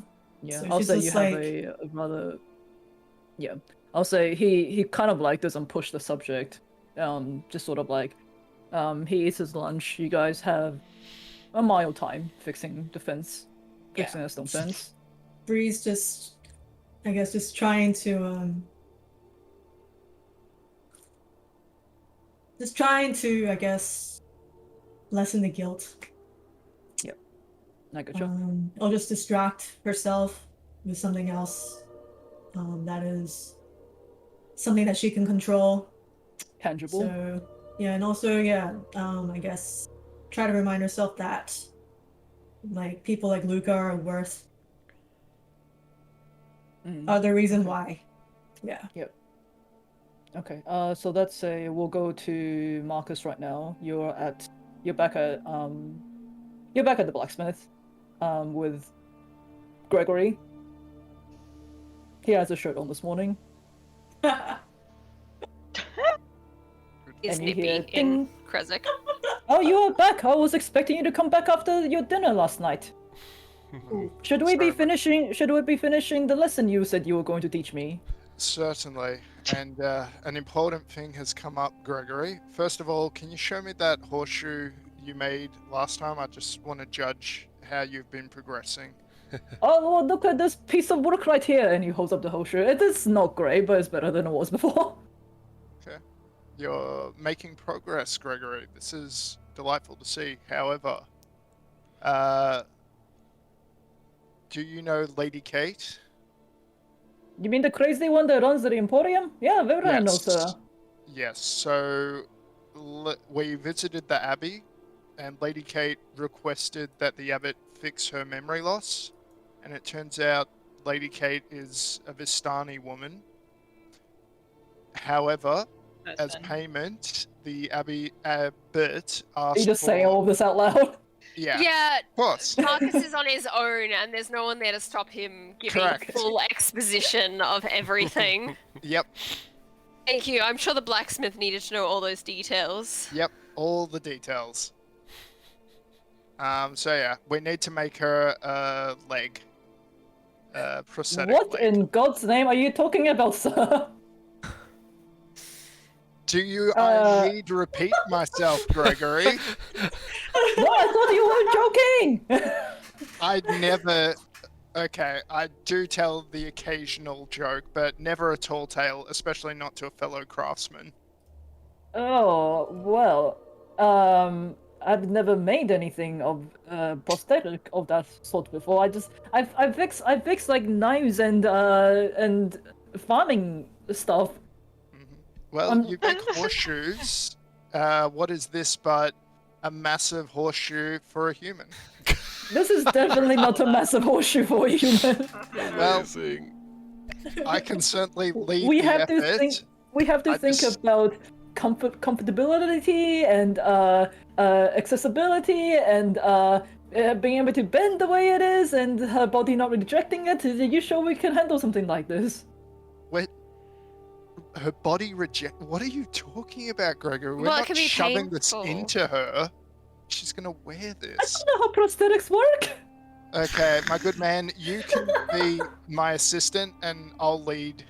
Speaker 2: yeah,
Speaker 6: So
Speaker 2: I'll
Speaker 6: she's
Speaker 2: say you
Speaker 6: just
Speaker 2: have
Speaker 6: like,
Speaker 2: a rather, yeah. I'll say he kind of like doesn't push the subject. Just sort of like, he eats his lunch. You guys have a mild time fixing the fence,
Speaker 6: yeah.
Speaker 2: fixing a stone fence.
Speaker 6: Bree's just, I guess, just trying to, I guess, lessen the guilt.
Speaker 2: Yep, I gotcha.
Speaker 6: Or just distract herself with something else. That is something that she can control.
Speaker 2: Tangible.
Speaker 6: So yeah, and also yeah, I guess try to remind herself that like people like Luca are worth are the reason
Speaker 2: Okay.
Speaker 6: why. Yeah.
Speaker 2: Yep. Okay. So let's say we'll go to Marcus right now. You're back at the blacksmith, with Gregory. He has a shirt on this morning,
Speaker 5: Is
Speaker 2: and you
Speaker 5: Nippy
Speaker 2: hear
Speaker 5: in
Speaker 2: ding.
Speaker 5: Krezik?
Speaker 2: Oh, you are back. I was expecting you to come back after your dinner last night. Should we be finishing the lesson you said you were going to teach me?
Speaker 4: Certainly. And an important thing has come up, Gregory. First of all, can you show me that horseshoe you made last time? I just want to judge how you've been progressing.
Speaker 2: Oh, well, look at this piece of work right here, and he holds up the whole shirt. It is not great, but it's better than it was before.
Speaker 4: Okay. You're making progress, Gregory. This is delightful to see. However, do you know Lady Kate?
Speaker 2: You mean the crazy one that runs the Emporium? Yeah, very well, no, sir.
Speaker 4: Yes. So we visited the Abbey, and Lady Kate requested that the abbot fix her memory loss. And it turns out Lady Kate is a Vistani woman. However, as payment, the abbot asked
Speaker 2: You just
Speaker 4: for...
Speaker 2: saying all of this out loud?
Speaker 4: Yeah,
Speaker 5: Yeah,
Speaker 4: of course.
Speaker 5: Marcus is on his own, and there's no one there to stop him giving
Speaker 4: Correct.
Speaker 5: full exposition of everything.
Speaker 4: Yep,
Speaker 5: Thank you. I'm sure the blacksmith needed to know all those details.
Speaker 4: yep, all the details. So yeah, we need to make her a leg. Prosthetic
Speaker 2: What
Speaker 4: leg.
Speaker 2: in God's name are you talking about, sir?
Speaker 4: Do you I need to repeat myself, Gregory?
Speaker 2: No, I thought you were joking!
Speaker 4: I'd never... Okay, I do tell the occasional joke, but never a tall tale, especially not to a fellow craftsman.
Speaker 2: Oh, well, I've never made anything of prosthetic of that sort before. I fix like knives and farming stuff.
Speaker 4: Well, you make horseshoes. What is this but a massive horseshoe for a human?
Speaker 2: This is definitely not a massive horseshoe for a human.
Speaker 4: Well,
Speaker 1: Amazing.
Speaker 4: I can certainly lead
Speaker 2: We
Speaker 4: the
Speaker 2: have
Speaker 4: effort.
Speaker 2: to think. We have to
Speaker 4: I
Speaker 2: think
Speaker 4: just-
Speaker 2: about comfortability and accessibility and being able to bend the way it is and her body not rejecting it. Are you sure we can handle something like this?
Speaker 4: What? Her body reject... What are you talking about, Gregory? We're
Speaker 5: Well, it
Speaker 4: not
Speaker 5: can be
Speaker 4: shoving this
Speaker 5: painful.
Speaker 4: into her. She's gonna wear
Speaker 2: I
Speaker 4: this.
Speaker 2: don't know how prosthetics work.
Speaker 4: Okay, my good man, you can be my assistant and I'll lead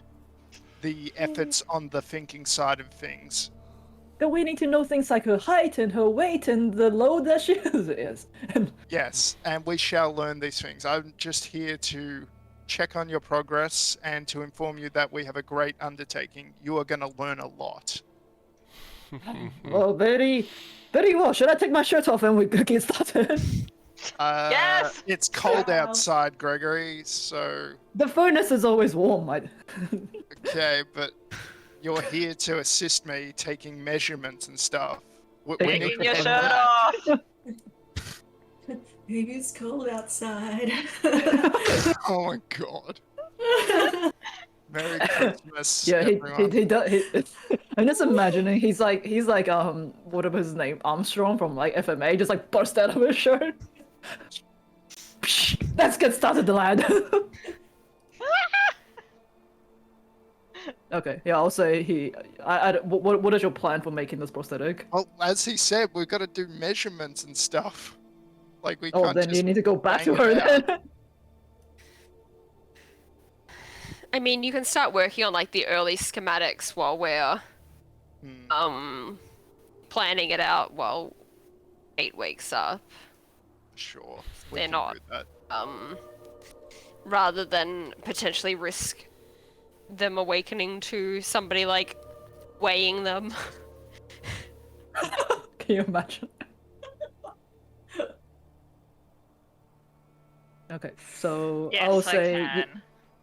Speaker 4: the efforts on the thinking side of things.
Speaker 2: But we need to know things like her height and her weight and the load that she is.
Speaker 4: Yes, and we shall learn these things. I'm just here to check on your progress and to inform you that we have a great undertaking. You are going to learn a lot.
Speaker 2: Well, very well. Should I take my shirt off and we get started?
Speaker 8: Yes!
Speaker 4: It's cold
Speaker 6: Wow.
Speaker 4: outside, Gregory, so...
Speaker 2: The furnace is always warm.
Speaker 4: Okay, but you're here to assist me taking measurements and stuff. We
Speaker 2: Taking
Speaker 4: need
Speaker 8: Taking
Speaker 4: to
Speaker 8: your
Speaker 4: learn
Speaker 8: shirt
Speaker 4: that.
Speaker 8: off!
Speaker 6: Maybe it's cold outside.
Speaker 4: Oh my god. Merry Christmas,
Speaker 2: Yeah,
Speaker 4: everyone.
Speaker 2: he does. I'm just imagining he's like whatever his name, Armstrong from like FMA, just like burst out of his shirt. Let's get started, lad. Okay, yeah, I'll say he. What is your plan for making this prosthetic?
Speaker 4: Well, as he said, we've got to do measurements and stuff. Like, we
Speaker 2: Oh,
Speaker 4: can't
Speaker 2: then
Speaker 4: just
Speaker 2: you need to go back to
Speaker 4: bang
Speaker 2: her
Speaker 4: it out.
Speaker 2: then.
Speaker 5: I mean, you can start working on like the early schematics while we're
Speaker 4: Hmm,
Speaker 5: planning it out while 8 weeks up.
Speaker 4: sure. We
Speaker 5: They're
Speaker 4: can
Speaker 5: not.
Speaker 4: do that.
Speaker 5: Rather than potentially risk them awakening to somebody like weighing them.
Speaker 2: Can you imagine? Okay, so
Speaker 8: Yes,
Speaker 2: I will
Speaker 8: I
Speaker 2: say.
Speaker 8: can.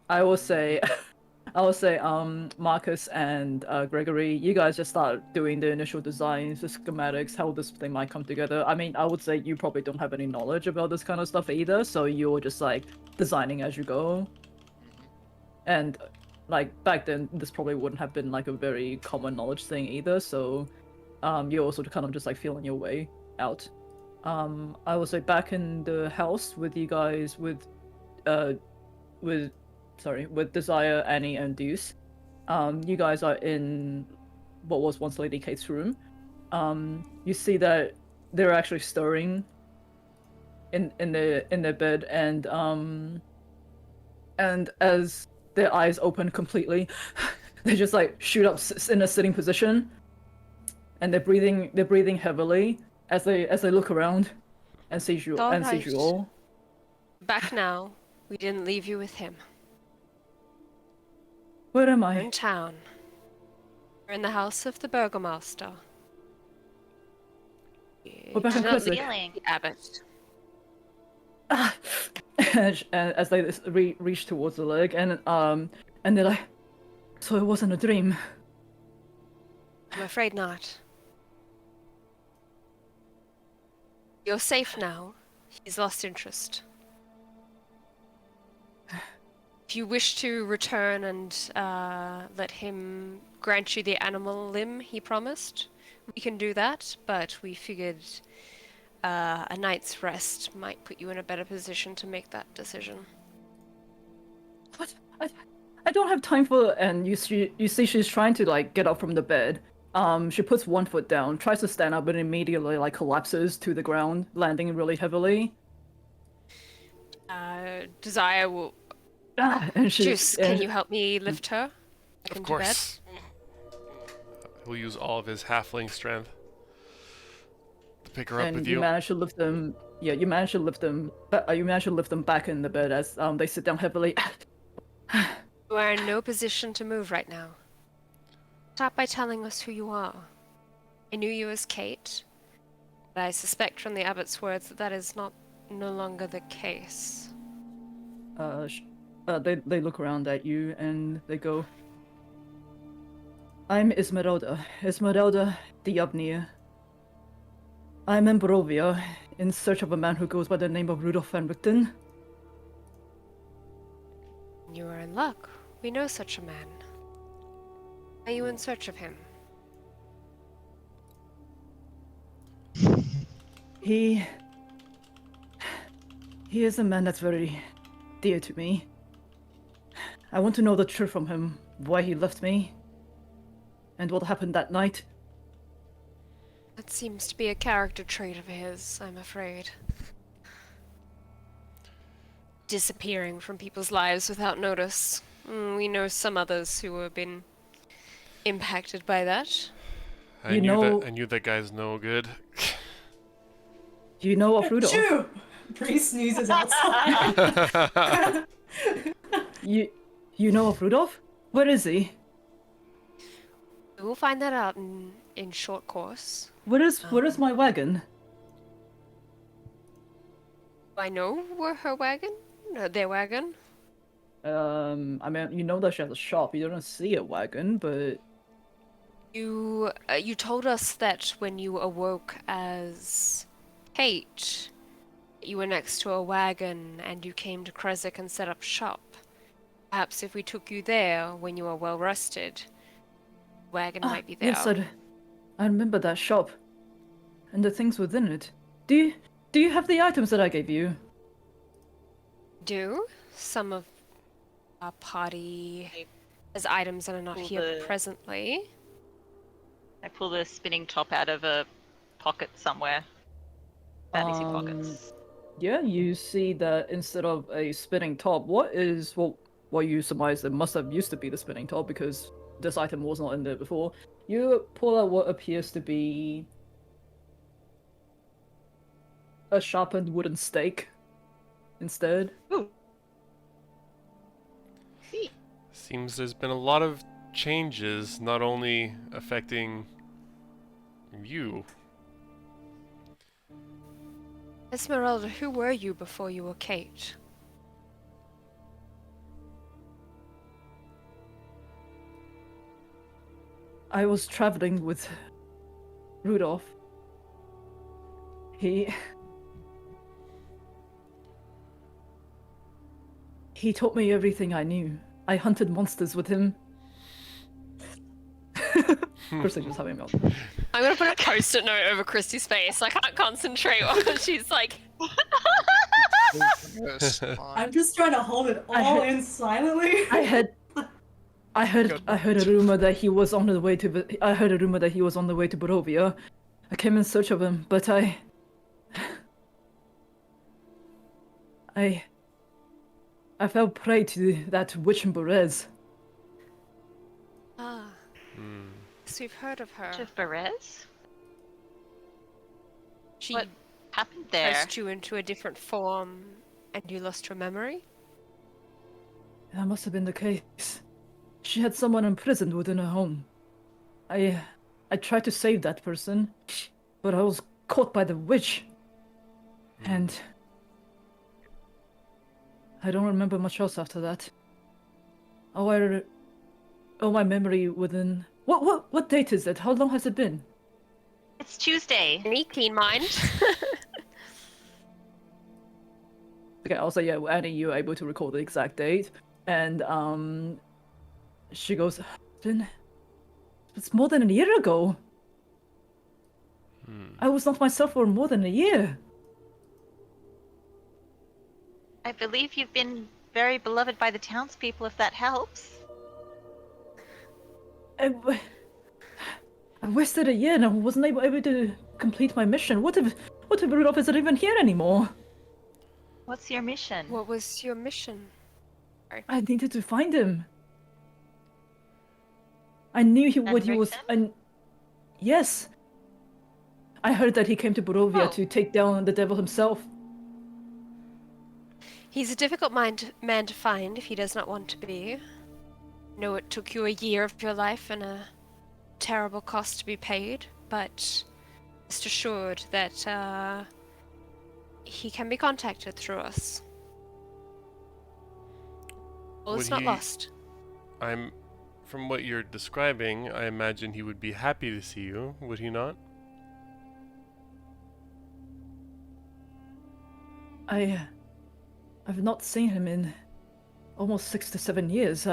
Speaker 2: I will say, Marcus and Gregory, you guys just start doing the initial designs, the schematics, how this thing might come together. I mean, I would say you probably don't have any knowledge about this kind of stuff either, so you're just like designing as you go. And like back then, this probably wouldn't have been like a very common knowledge thing either, so you're also kind of just like feeling your way out. I will say back in the house with you guys with Desire, Annie, and Deuce. You guys are in what was once Lady Kate's room. You see that they're actually stirring in their bed, and as their eyes open completely, they just like shoot up in a sitting position, and they're breathing heavily as they look around and see you
Speaker 5: All
Speaker 2: and see
Speaker 5: right.
Speaker 2: you all.
Speaker 5: Back now. We didn't leave you with him.
Speaker 2: Where am
Speaker 5: We're
Speaker 2: I?
Speaker 5: in town. We're in the house of the burgomaster.
Speaker 2: We're back in
Speaker 5: Not
Speaker 2: Keswick.
Speaker 8: Feeling.
Speaker 5: the abbot.
Speaker 2: Ah. As they reach towards the leg, and they're like, so it wasn't a dream.
Speaker 5: I'm afraid not. You're safe now. He's lost interest. If you wish to return and let him grant you the animal limb he promised, we can do that, but we figured a night's rest might put you in a better position to make that decision.
Speaker 2: What? I don't have time for. And you see she's trying to like get up from the bed. She puts one foot down, tries to stand up, but immediately like collapses to the ground, landing really heavily.
Speaker 5: Desire will.
Speaker 2: And she.
Speaker 5: Juice, can you help me lift her back
Speaker 1: Of
Speaker 5: into bed?
Speaker 1: course. He'll use all of his halfling strength to pick her up
Speaker 2: And
Speaker 1: with
Speaker 2: you
Speaker 1: you.
Speaker 2: manage to lift them. Yeah, you manage to lift them. You manage to lift them back in the bed as they sit down heavily.
Speaker 5: You are in no position to move right now. Start by telling us who you are. I knew you as Kate, but I suspect from the abbot's words that that is no longer the case.
Speaker 2: They look around at you and they go, I'm Esmeralda Diabnir. I'm in Barovia, in search of a man who goes by the name of Rudolf van Richten.
Speaker 5: You are in luck. We know such a man. Are you in search of him?
Speaker 2: He is a man that's very dear to me. I want to know the truth from him, why he left me, and what happened that night.
Speaker 5: That seems to be a character trait of his, I'm afraid. Disappearing from people's lives without notice. We know some others who have been impacted by that.
Speaker 1: I knew that guy's no good.
Speaker 2: You know of Rudolf?
Speaker 6: Shoo! Bree sneezes outside.
Speaker 2: You know of Rudolf? Where is he?
Speaker 5: We will find that out in short course.
Speaker 2: Where is my wagon?
Speaker 5: I know where her wagon? Their wagon?
Speaker 2: I mean, you know that she has a shop. You don't see a wagon, but
Speaker 5: You told us that when you awoke as Kate, you were next to a wagon and you came to Kresik and set up shop. Perhaps if we took you there when you were well rested, wagon might be there.
Speaker 2: Yes, I remember that shop, and the things within it. Do you have the items that I gave you?
Speaker 5: Do some of our party as items that are not here presently.
Speaker 8: I pull the spinning top out of a pocket somewhere. Fantasy pockets.
Speaker 2: Yeah, you see that instead of a spinning top, what you surmise that must have used to be the spinning top because this item was not in there before. You pull out what appears to be a sharpened wooden stake instead.
Speaker 8: Ooh. See.
Speaker 1: Seems there's been a lot of changes, not only affecting you.
Speaker 5: Esmeralda, who were you before you were Kate?
Speaker 2: I was traveling with Rudolph. He taught me everything I knew. I hunted monsters with him. Christy just having a meltdown.
Speaker 5: I'm gonna put a post-it note over Christy's face. I can't concentrate while she's like.
Speaker 6: I'm just trying to hold it all in silently.
Speaker 2: I heard a rumor that he was on the way to. I heard a rumor that he was on the way to Barovia. I came in search of him, but I fell prey to that witch in Berez.
Speaker 5: Ah. So we've heard of her.
Speaker 8: Of Perez?
Speaker 5: She
Speaker 8: What happened there?
Speaker 5: pressed you into a different form and you lost your memory?
Speaker 2: That must have been the case. She had someone imprisoned within her home. I tried to save that person, but I was caught by the witch. And I don't remember much else after that. My memory within what date is it? How long has it been?
Speaker 8: It's Tuesday.
Speaker 5: Any keen mind?
Speaker 2: Okay, also yeah, Annie, you're able to recall the exact date, and she goes, it's more than a year ago. I was not myself for more than a year.
Speaker 8: I believe you've been very beloved by the townspeople, if that helps.
Speaker 2: I wasted a year and I wasn't able to complete my mission. What if Rudolph isn't even here anymore?
Speaker 8: What's your mission?
Speaker 5: What was your mission?
Speaker 2: I needed to find him. I knew what he was. Yes. I heard that he came to Barovia to take down the devil himself.
Speaker 5: He's a difficult man to find if he does not want to be. I know it took you a year of your life and a terrible cost to be paid, but rest assured that he can be contacted through us. All is not lost.
Speaker 1: From what you're describing, I imagine he would be happy to see you, would he not?
Speaker 2: I've not seen him in almost 6 to 7 years.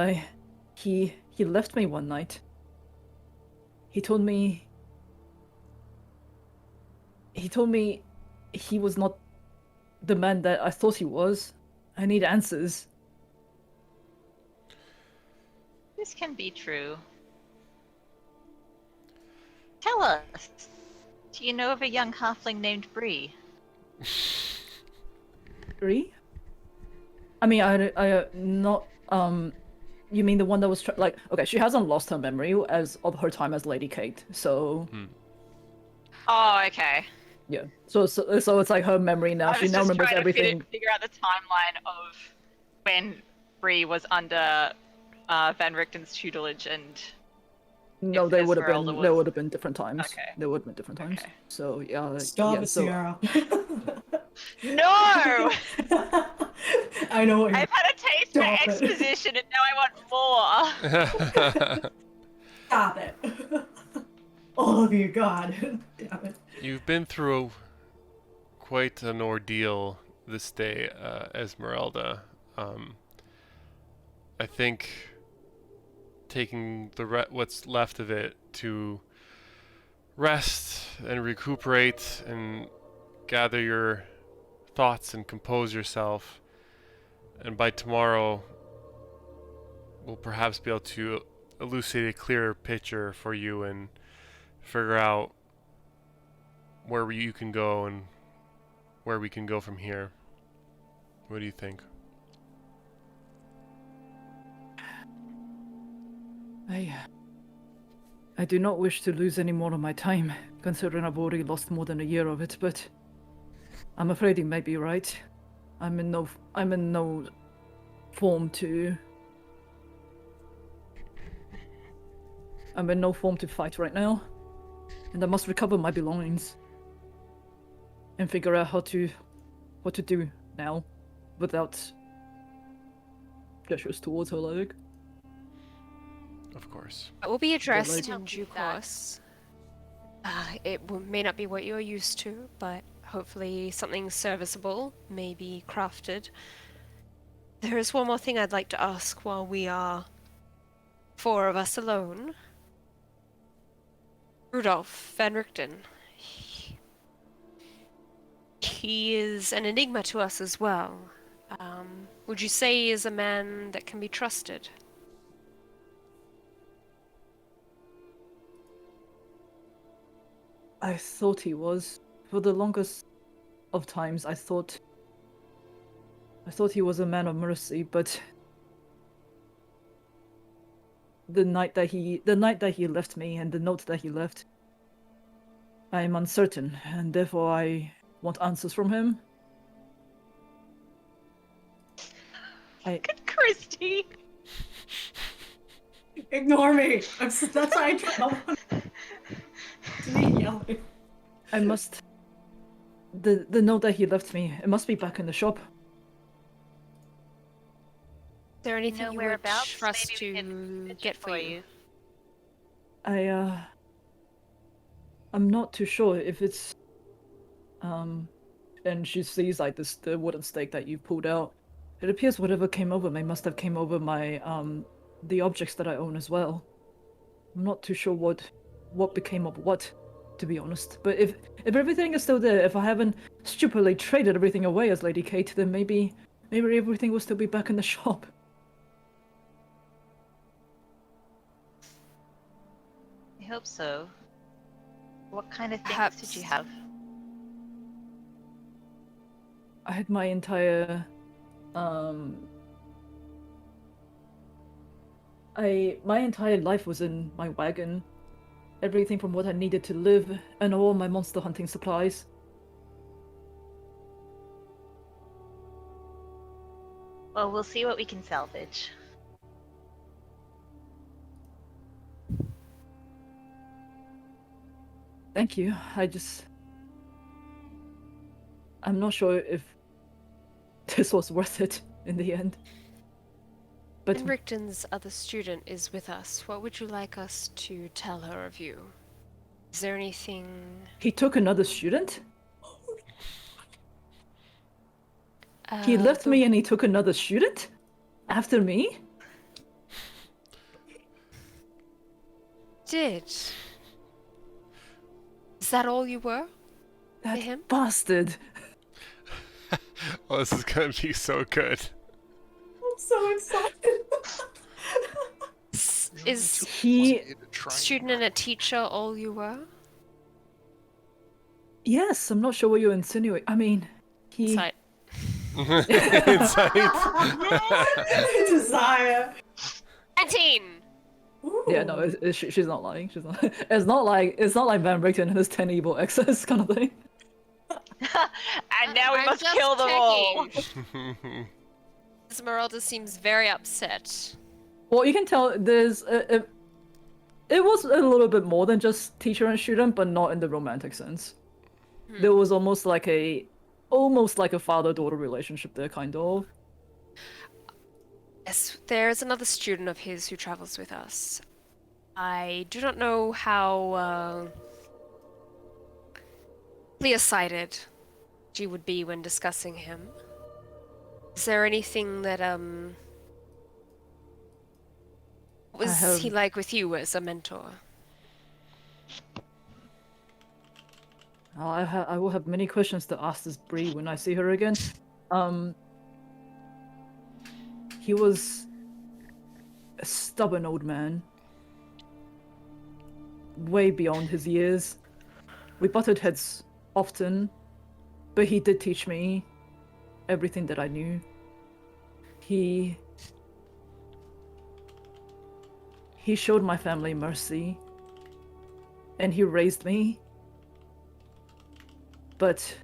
Speaker 2: He left me one night. He told me he was not the man that I thought he was. I need answers.
Speaker 8: This can be true. Tell us, do you know of a young halfling named Bree?
Speaker 2: Bree? I mean, I not you mean the one that was okay, she hasn't lost her memory as of her time as Lady Kate, so
Speaker 8: Oh, okay.
Speaker 2: yeah. So it's like her memory now.
Speaker 8: I
Speaker 2: She
Speaker 8: was
Speaker 2: now
Speaker 8: just
Speaker 2: remembers
Speaker 8: trying
Speaker 2: everything.
Speaker 8: to figure out the timeline of when Bree was under Van Richten's tutelage and
Speaker 2: No,
Speaker 8: if
Speaker 2: they would have
Speaker 8: Esmeralda
Speaker 2: been.
Speaker 8: was-
Speaker 2: There would have been different times.
Speaker 8: Okay.
Speaker 2: There would have been different times.
Speaker 8: Okay.
Speaker 2: So yeah.
Speaker 6: Stop
Speaker 2: yeah,
Speaker 6: it,
Speaker 2: so,
Speaker 6: Sierra.
Speaker 8: No!
Speaker 6: I know what you're.
Speaker 8: I've had a taste for
Speaker 6: Stop it.
Speaker 8: exposition and now I want more.
Speaker 6: Stop it. All of you, God. Damn it.
Speaker 1: You've been through quite an ordeal this day, Esmeralda. I think taking what's left of it to rest and recuperate and gather your thoughts and compose yourself, and by tomorrow we'll perhaps be able to elucidate a clearer picture for you and figure out where you can go and where we can go from here. What do you think?
Speaker 2: I do not wish to lose any more of my time, considering I've already lost more than a year of it, but I'm afraid you may be right. I'm in no form to fight right now, and I must recover my belongings and figure out what to do now without gestures towards her leg.
Speaker 1: Of course.
Speaker 5: It will be addressed
Speaker 2: like-
Speaker 5: in due course. May not be what you're used to, but hopefully something serviceable may be crafted. There is one more thing I'd like to ask while we are 4 of us alone. Rudolph Van Richten. He is an enigma to us as well. Would you say he is a man that can be trusted?
Speaker 2: I thought he was. For the longest of times, I thought he was a man of mercy, but the night that he left me and the note that he left, I am uncertain, and therefore I want answers from him.
Speaker 8: Christy.
Speaker 6: Ignore me. That's why I don't want to be yelling.
Speaker 2: I must. The note that he left me. It must be back in the shop.
Speaker 5: Is there anything
Speaker 3: know
Speaker 5: you would
Speaker 3: whereabouts?
Speaker 5: trust
Speaker 3: Maybe we
Speaker 5: to
Speaker 3: can fetch
Speaker 5: get
Speaker 3: it
Speaker 5: for you?
Speaker 2: I'm not too sure if it's. And she sees like the wooden stake that you pulled out. It appears whatever came over me must have came over my the objects that I own as well. I'm not too sure what became of what, to be honest. But if everything is still there, if I haven't stupidly traded everything away as Lady Kate, then maybe everything will still be back in the shop.
Speaker 3: I hope so. What kind of things
Speaker 5: Perhaps-
Speaker 3: did you have?
Speaker 2: I had my entire my entire life was in my wagon. Everything from what I needed to live and all my monster hunting supplies.
Speaker 3: Well, we'll see what we can salvage.
Speaker 2: Thank you. I'm not sure if this was worth it in the end. But
Speaker 5: Henrikton's other student is with us. What would you like us to tell her of you? Is there anything...
Speaker 2: he took another student? He left me and he took another student? After me?
Speaker 5: Did. Is that all you were?
Speaker 2: That
Speaker 5: him?
Speaker 2: bastard.
Speaker 1: Oh, this is gonna be so good.
Speaker 6: I'm so excited.
Speaker 5: Is
Speaker 2: He...
Speaker 5: student and a teacher all you were?
Speaker 2: Yes, I'm not sure what you're insinuating. I mean, he...
Speaker 5: Insight.
Speaker 1: Insight.
Speaker 6: Desire.
Speaker 5: 19!
Speaker 2: Yeah, no, she's not lying. She's not. It's not like Van Richten and his 10 evil exes kind of thing.
Speaker 8: And now we
Speaker 5: I'm
Speaker 8: must
Speaker 5: just
Speaker 8: kill them all.
Speaker 5: checking. Esmeralda seems very upset.
Speaker 2: Well, you can tell there's it was a little bit more than just teacher and student, but not in the romantic sense. There was almost like a father-daughter relationship there, kind of.
Speaker 5: Yes, there's another student of his who travels with us. I do not know how clear-sighted she would be when discussing him. Is there anything that what was he like with you as a mentor?
Speaker 2: I will have many questions to ask this Bree when I see her again. He was a stubborn old man. Way beyond his years. We butted heads often, but he did teach me everything that I knew. He showed my family mercy, and he raised me. But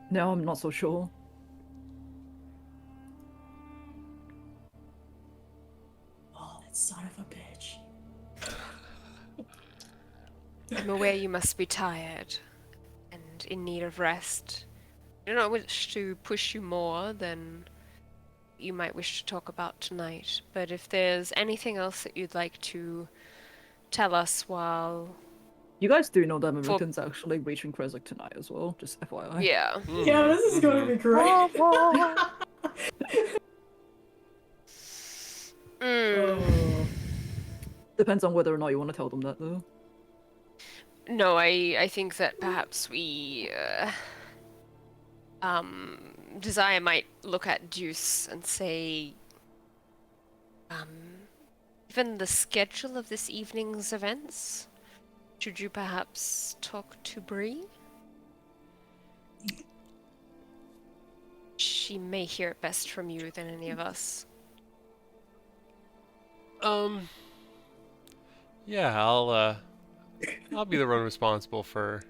Speaker 2: now I'm not so sure.
Speaker 6: Oh, that son of a bitch.
Speaker 5: I'm aware you must be tired and in need of rest. I do not wish to push you more than you might wish to talk about tonight, but if there's anything else that you'd like to tell us while...
Speaker 2: You guys do know that Americans actually reaching Kresik tonight as well, just FYI.
Speaker 5: Yeah.
Speaker 6: Yeah, this is gonna be great. Oh.
Speaker 2: Depends on whether or not you want to tell them that, though.
Speaker 5: No, I think that perhaps we, Desire might look at Deuce and say, given the schedule of this evening's events, should you perhaps talk to Bree? She may hear it best from you than any of us.
Speaker 1: Yeah, I'll be the one responsible for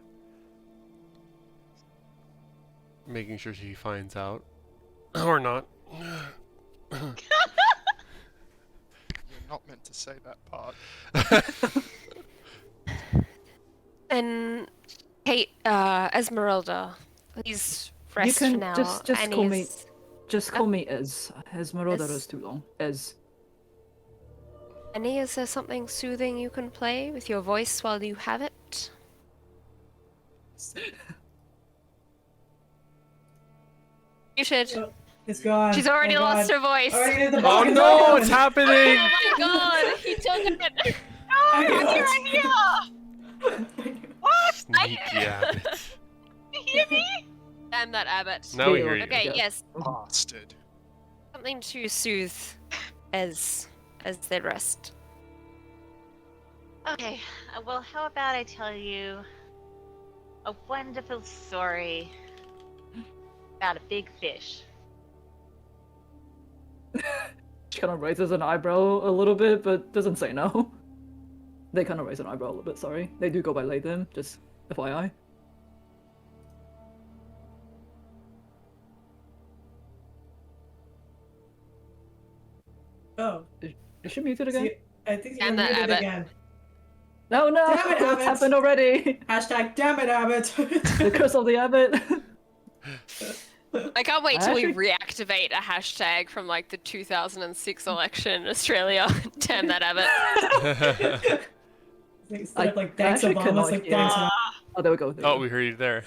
Speaker 1: making sure she finds out. Or not.
Speaker 4: You're not meant to say that part.
Speaker 5: And Kate, Esmeralda, please
Speaker 2: You
Speaker 5: rest for
Speaker 2: can
Speaker 5: now.
Speaker 2: just call me
Speaker 5: Annie's-
Speaker 2: call me Ez. Esmeralda
Speaker 5: Ez.
Speaker 2: is too long. Ez.
Speaker 5: Annie, is there something soothing you can play with your voice while you have it? You should.
Speaker 6: Oh, it's gone.
Speaker 5: She's already
Speaker 6: Thank
Speaker 5: lost
Speaker 6: God.
Speaker 5: her voice.
Speaker 6: Already hit the
Speaker 1: Oh
Speaker 6: button.
Speaker 1: no, it's happening!
Speaker 5: Oh my god, he took it.
Speaker 6: I
Speaker 1: Sneaky Abbott.
Speaker 8: You hear me?
Speaker 5: Damn that Abbott.
Speaker 1: Now we hear you.
Speaker 5: Okay,
Speaker 2: Yeah.
Speaker 5: yes.
Speaker 4: Bastard.
Speaker 5: Something to soothe as they rest.
Speaker 3: Okay, well, how about I tell you a wonderful story about a big fish?
Speaker 2: She kind of raises an eyebrow a little bit, but doesn't say no. They kind of raise an eyebrow a little bit. Sorry, they do go by lay them. Just FYI.
Speaker 6: Oh,
Speaker 2: Is she muted again?
Speaker 6: see, I think
Speaker 5: Damn
Speaker 6: you're
Speaker 5: that
Speaker 6: muted
Speaker 5: Abbott.
Speaker 6: again.
Speaker 2: No, no,
Speaker 6: Damn it,
Speaker 2: it's
Speaker 6: Abbott.
Speaker 2: happened already.
Speaker 6: Hashtag damn it, Abbott.
Speaker 2: The curse of the Abbott.
Speaker 5: I can't wait till we
Speaker 2: Actually-
Speaker 5: reactivate a hashtag from like the 2006 election in Australia. Damn that Abbott.
Speaker 6: Instead of like
Speaker 2: I
Speaker 6: thanks
Speaker 2: actually
Speaker 6: Obama,
Speaker 2: cannot
Speaker 6: it's like
Speaker 2: hear.
Speaker 6: thanks Obama.
Speaker 2: Oh, there we go. There we
Speaker 1: Oh,
Speaker 2: go.
Speaker 1: we heard you there.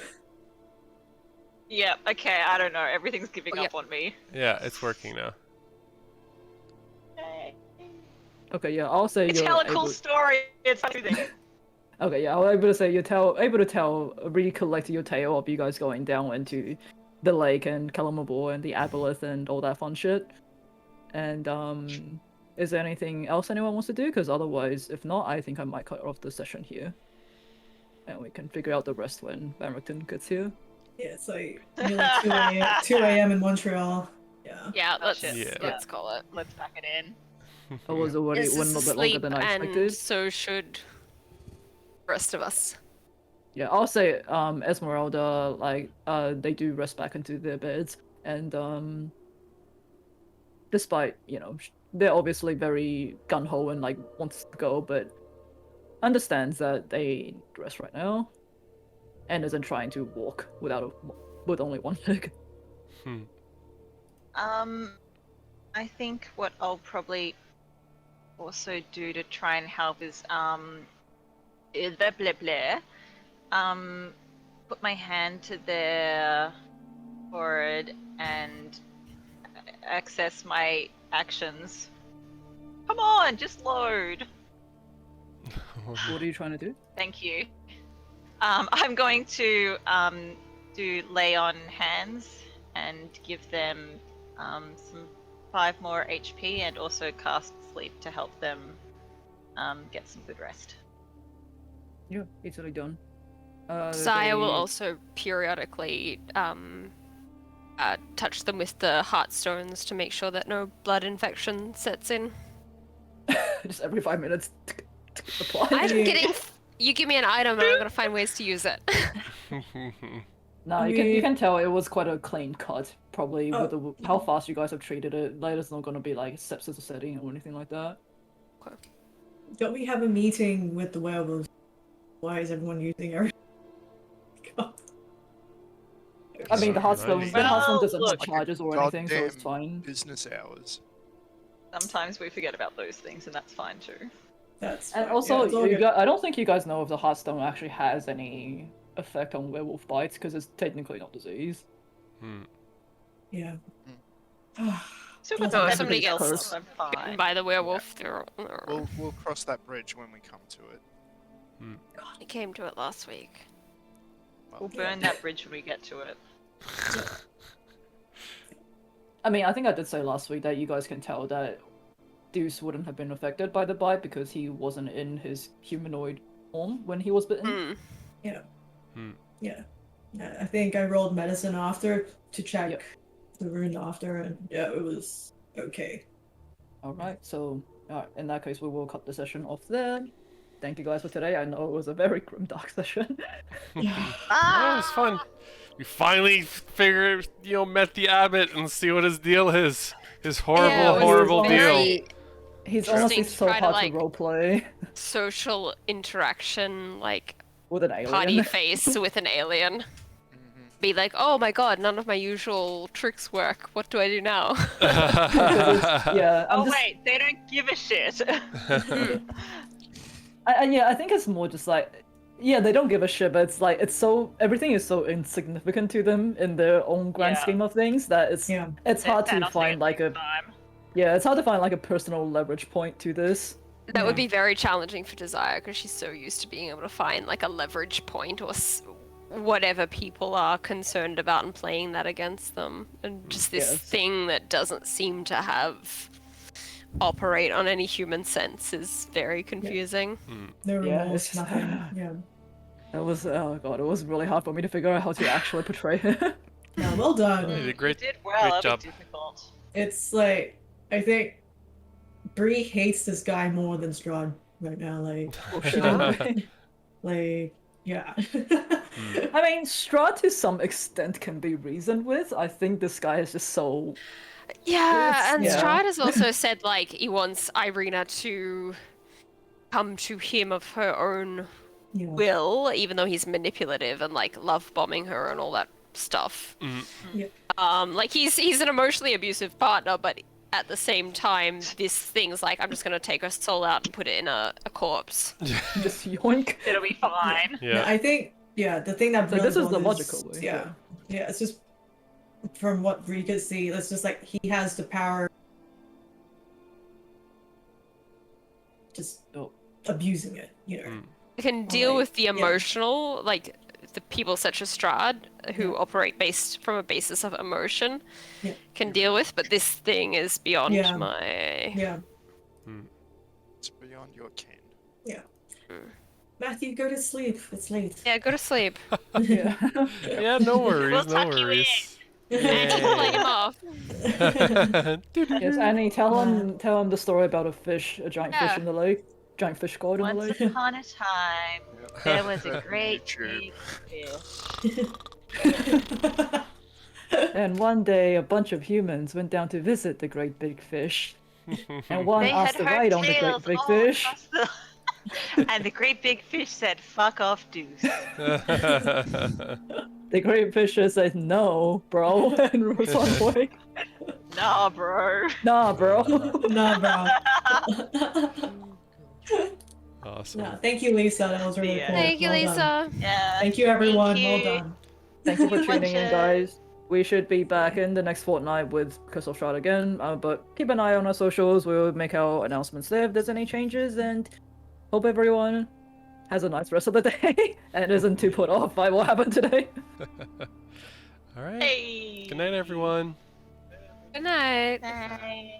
Speaker 8: Yeah, okay, I don't know. Everything's giving
Speaker 5: Oh,
Speaker 8: up on me.
Speaker 1: Yeah, it's working now.
Speaker 2: Okay, yeah, I'll say you're
Speaker 8: Tell a cool
Speaker 2: able...
Speaker 8: story. It's soothing.
Speaker 2: Okay, yeah, I was able to say able to tell, recollect your tale of you guys going down into the lake and Kalamabor and the aboleth and all that fun shit. And is there anything else anyone wants to do? Because otherwise, if not, I think I might cut off the session here, and we can figure out the rest when Barrington gets here.
Speaker 6: Yeah, it's like nearly 2 a.m. in Montreal. Yeah.
Speaker 5: Yeah,
Speaker 8: Oh,
Speaker 5: let's
Speaker 8: shit.
Speaker 1: Yeah.
Speaker 5: let's call it.
Speaker 8: Let's back it in.
Speaker 2: I was already
Speaker 5: This
Speaker 2: one
Speaker 5: is
Speaker 2: little bit longer
Speaker 5: asleep,
Speaker 2: than I
Speaker 5: and
Speaker 2: expected.
Speaker 5: so should the rest of us.
Speaker 2: Yeah, I'll say Esmeralda, like they do rest back into their beds, and despite, you know, they're obviously very gung-ho and like wants to go, but understands that they need to rest right now, and isn't trying to walk with only one leg.
Speaker 8: I think what I'll probably also do to try and help is blah blah blah. Put my hand to their forehead and access my actions. Come on, just load.
Speaker 2: What are you trying to do?
Speaker 8: Thank you. I'm going to do lay on hands and give them some 5 more HP and also cast sleep to help them get some good rest.
Speaker 2: Yeah, easily done.
Speaker 5: Zaya will
Speaker 2: they-
Speaker 5: also periodically touch them with the heartstones to make sure that no blood infection sets in.
Speaker 2: just every 5 minutes. Apply.
Speaker 5: I'm
Speaker 6: Yeah.
Speaker 5: getting. You give me an item, and I'm gonna find ways to use it.
Speaker 2: No,
Speaker 6: I
Speaker 2: you
Speaker 6: mean-
Speaker 2: can tell it was quite a clean cut. Probably
Speaker 6: Oh.
Speaker 2: with how fast you guys have treated it. Like, it's not gonna be like sepsis setting or anything like that.
Speaker 6: Don't we have a meeting with the werewolves? Why is everyone using every?
Speaker 2: I mean, the Hearthstone
Speaker 8: Well,
Speaker 2: doesn't have
Speaker 8: look,
Speaker 2: charges or anything, so it's
Speaker 4: goddamn
Speaker 2: fine.
Speaker 4: Business hours.
Speaker 8: Sometimes we forget about those things, and that's fine too.
Speaker 6: That's
Speaker 2: And
Speaker 6: fine.
Speaker 2: also,
Speaker 6: yeah, it's all
Speaker 2: you
Speaker 6: good.
Speaker 2: I don't think you guys know if the Hearthstone actually has any effect on werewolf bites, because it's technically not disease.
Speaker 6: Yeah.
Speaker 8: Still got
Speaker 6: Oh,
Speaker 8: some
Speaker 5: somebody
Speaker 8: else,
Speaker 2: gets
Speaker 8: so I'm
Speaker 5: Bitten
Speaker 8: fine.
Speaker 5: by the werewolf.
Speaker 4: We'll cross that bridge when we come to it.
Speaker 5: He came to it last week.
Speaker 8: We'll burn that bridge when we get to it.
Speaker 2: I mean, I think I did say last week that you guys can tell that Deuce wouldn't have been affected by the bite because he wasn't in his humanoid form when he was bitten.
Speaker 5: Mm.
Speaker 6: Yeah.
Speaker 1: Hmm.
Speaker 6: Yeah. Yeah, I think I rolled medicine after to check
Speaker 2: Yep.
Speaker 6: the wound after, and yeah, it was okay.
Speaker 2: Alright, so in that case, we will cut the session off there. Thank you guys for today. I know it was a very grim dark session.
Speaker 6: Yeah.
Speaker 1: Oh, it was fun. We finally met the abbot and see what his deal is. His horrible,
Speaker 5: it was
Speaker 1: horrible deal.
Speaker 5: very
Speaker 2: He's
Speaker 5: Interesting
Speaker 2: honestly
Speaker 5: to
Speaker 2: so
Speaker 5: try to,
Speaker 2: hard
Speaker 5: like-
Speaker 2: to roleplay
Speaker 5: social interaction, like
Speaker 2: with an alien.
Speaker 5: party face with an alien.
Speaker 4: Mm-hmm.
Speaker 5: Be like, oh my god, none of my usual tricks work. What do I do now?
Speaker 2: Yeah.
Speaker 8: Oh wait, they don't give a shit.
Speaker 2: And yeah, I think it's more just like, yeah, they don't give a shit, but it's like everything is so insignificant to them in their own grand
Speaker 8: Yeah.
Speaker 2: scheme of things that it's
Speaker 6: Yeah.
Speaker 2: it's hard to
Speaker 8: Thanos
Speaker 2: find like a
Speaker 8: time.
Speaker 2: it's hard to find like a personal leverage point to this.
Speaker 5: That would
Speaker 6: Yeah.
Speaker 5: be very challenging for Desire because she's so used to being able to find like a leverage point or whatever people are concerned about and playing that against them. And just this
Speaker 2: Yes.
Speaker 5: thing that doesn't seem to have operate on any human sense is very confusing.
Speaker 6: No
Speaker 2: Yeah,
Speaker 6: remorse,
Speaker 2: it's-
Speaker 6: nothing. Yeah.
Speaker 2: It was it was really hard for me to figure out how to actually portray it.
Speaker 6: Yeah, well done.
Speaker 1: You did
Speaker 8: You
Speaker 1: great.
Speaker 8: did well.
Speaker 1: great
Speaker 8: That
Speaker 1: job.
Speaker 8: was difficult.
Speaker 6: It's like I think Bree hates this guy more than Strahd right now. Like, like yeah.
Speaker 2: I mean, Strahd to some extent can be reasoned with. I think this guy is just so
Speaker 5: Yeah, and
Speaker 2: Yeah.
Speaker 5: Strahd has also said like he wants Irina to come to him of her own
Speaker 6: Yeah.
Speaker 5: will, even though he's manipulative and like love bombing her and all that stuff.
Speaker 6: Yeah.
Speaker 5: Like he's an emotionally abusive partner, but at the same time, this thing's like I'm just gonna take her soul out and put it in a corpse.
Speaker 2: just yoink.
Speaker 8: It'll be fine.
Speaker 6: Yeah,
Speaker 1: Yeah.
Speaker 6: I think this thing that
Speaker 2: So this
Speaker 6: really
Speaker 2: is the
Speaker 6: bothers-
Speaker 2: logical way,
Speaker 6: Yeah, yeah. It's just from what Bree could see, it's just like he has the power, just abusing it. You know.
Speaker 5: It can deal
Speaker 6: Like,
Speaker 5: with the
Speaker 6: yeah.
Speaker 5: emotional, like the people such as Strahd, who operate based from a basis of emotion,
Speaker 6: Yeah.
Speaker 5: can deal with, but this thing is beyond
Speaker 6: Yeah.
Speaker 5: my.
Speaker 6: Yeah.
Speaker 4: It's beyond your ken.
Speaker 6: Matthew, go to sleep. It's late.
Speaker 5: Yeah, go to sleep.
Speaker 2: Yeah.
Speaker 1: Yeah, no worries,
Speaker 8: We'll
Speaker 1: no
Speaker 8: tuck you
Speaker 1: worries.
Speaker 5: And just play him off.
Speaker 2: Yes, Annie, tell him the story about a giant fish
Speaker 5: Yeah.
Speaker 2: in the lake, giant fish god in the
Speaker 8: Once
Speaker 2: lake.
Speaker 8: upon a time, there was a great
Speaker 4: YouTube.
Speaker 8: big fish.
Speaker 2: And one day, a bunch of humans went down to visit the great big fish, and one
Speaker 8: They
Speaker 2: asked
Speaker 8: had
Speaker 2: to
Speaker 8: heard
Speaker 2: ride on the great
Speaker 8: tales
Speaker 2: big
Speaker 8: all
Speaker 2: fish.
Speaker 8: across the- and the great big fish said, "Fuck off, deuce."
Speaker 2: The great fish just said, "No, bro," and was on away.
Speaker 8: Nah, bro.
Speaker 2: Nah, bro.
Speaker 6: Nah, bro.
Speaker 1: Awesome.
Speaker 6: No, thank you, Lisa. That was really
Speaker 8: Yeah.
Speaker 6: cool.
Speaker 5: Thank you,
Speaker 6: Well done.
Speaker 5: Lisa.
Speaker 8: Yeah.
Speaker 6: Thank you, everyone.
Speaker 8: Thank
Speaker 6: Well
Speaker 8: you.
Speaker 6: done.
Speaker 2: Thank you for
Speaker 8: Bunch
Speaker 2: tuning in,
Speaker 8: of-
Speaker 2: guys. We should be back in the next fortnight with Curse of Strahd again, but keep an eye on our socials. We'll make our announcements there if there's any changes, and hope everyone has a nice rest of the day and isn't too put off by what happened today.
Speaker 1: All right.
Speaker 8: Hey.
Speaker 1: Good night, everyone.
Speaker 5: Good night.
Speaker 8: Bye.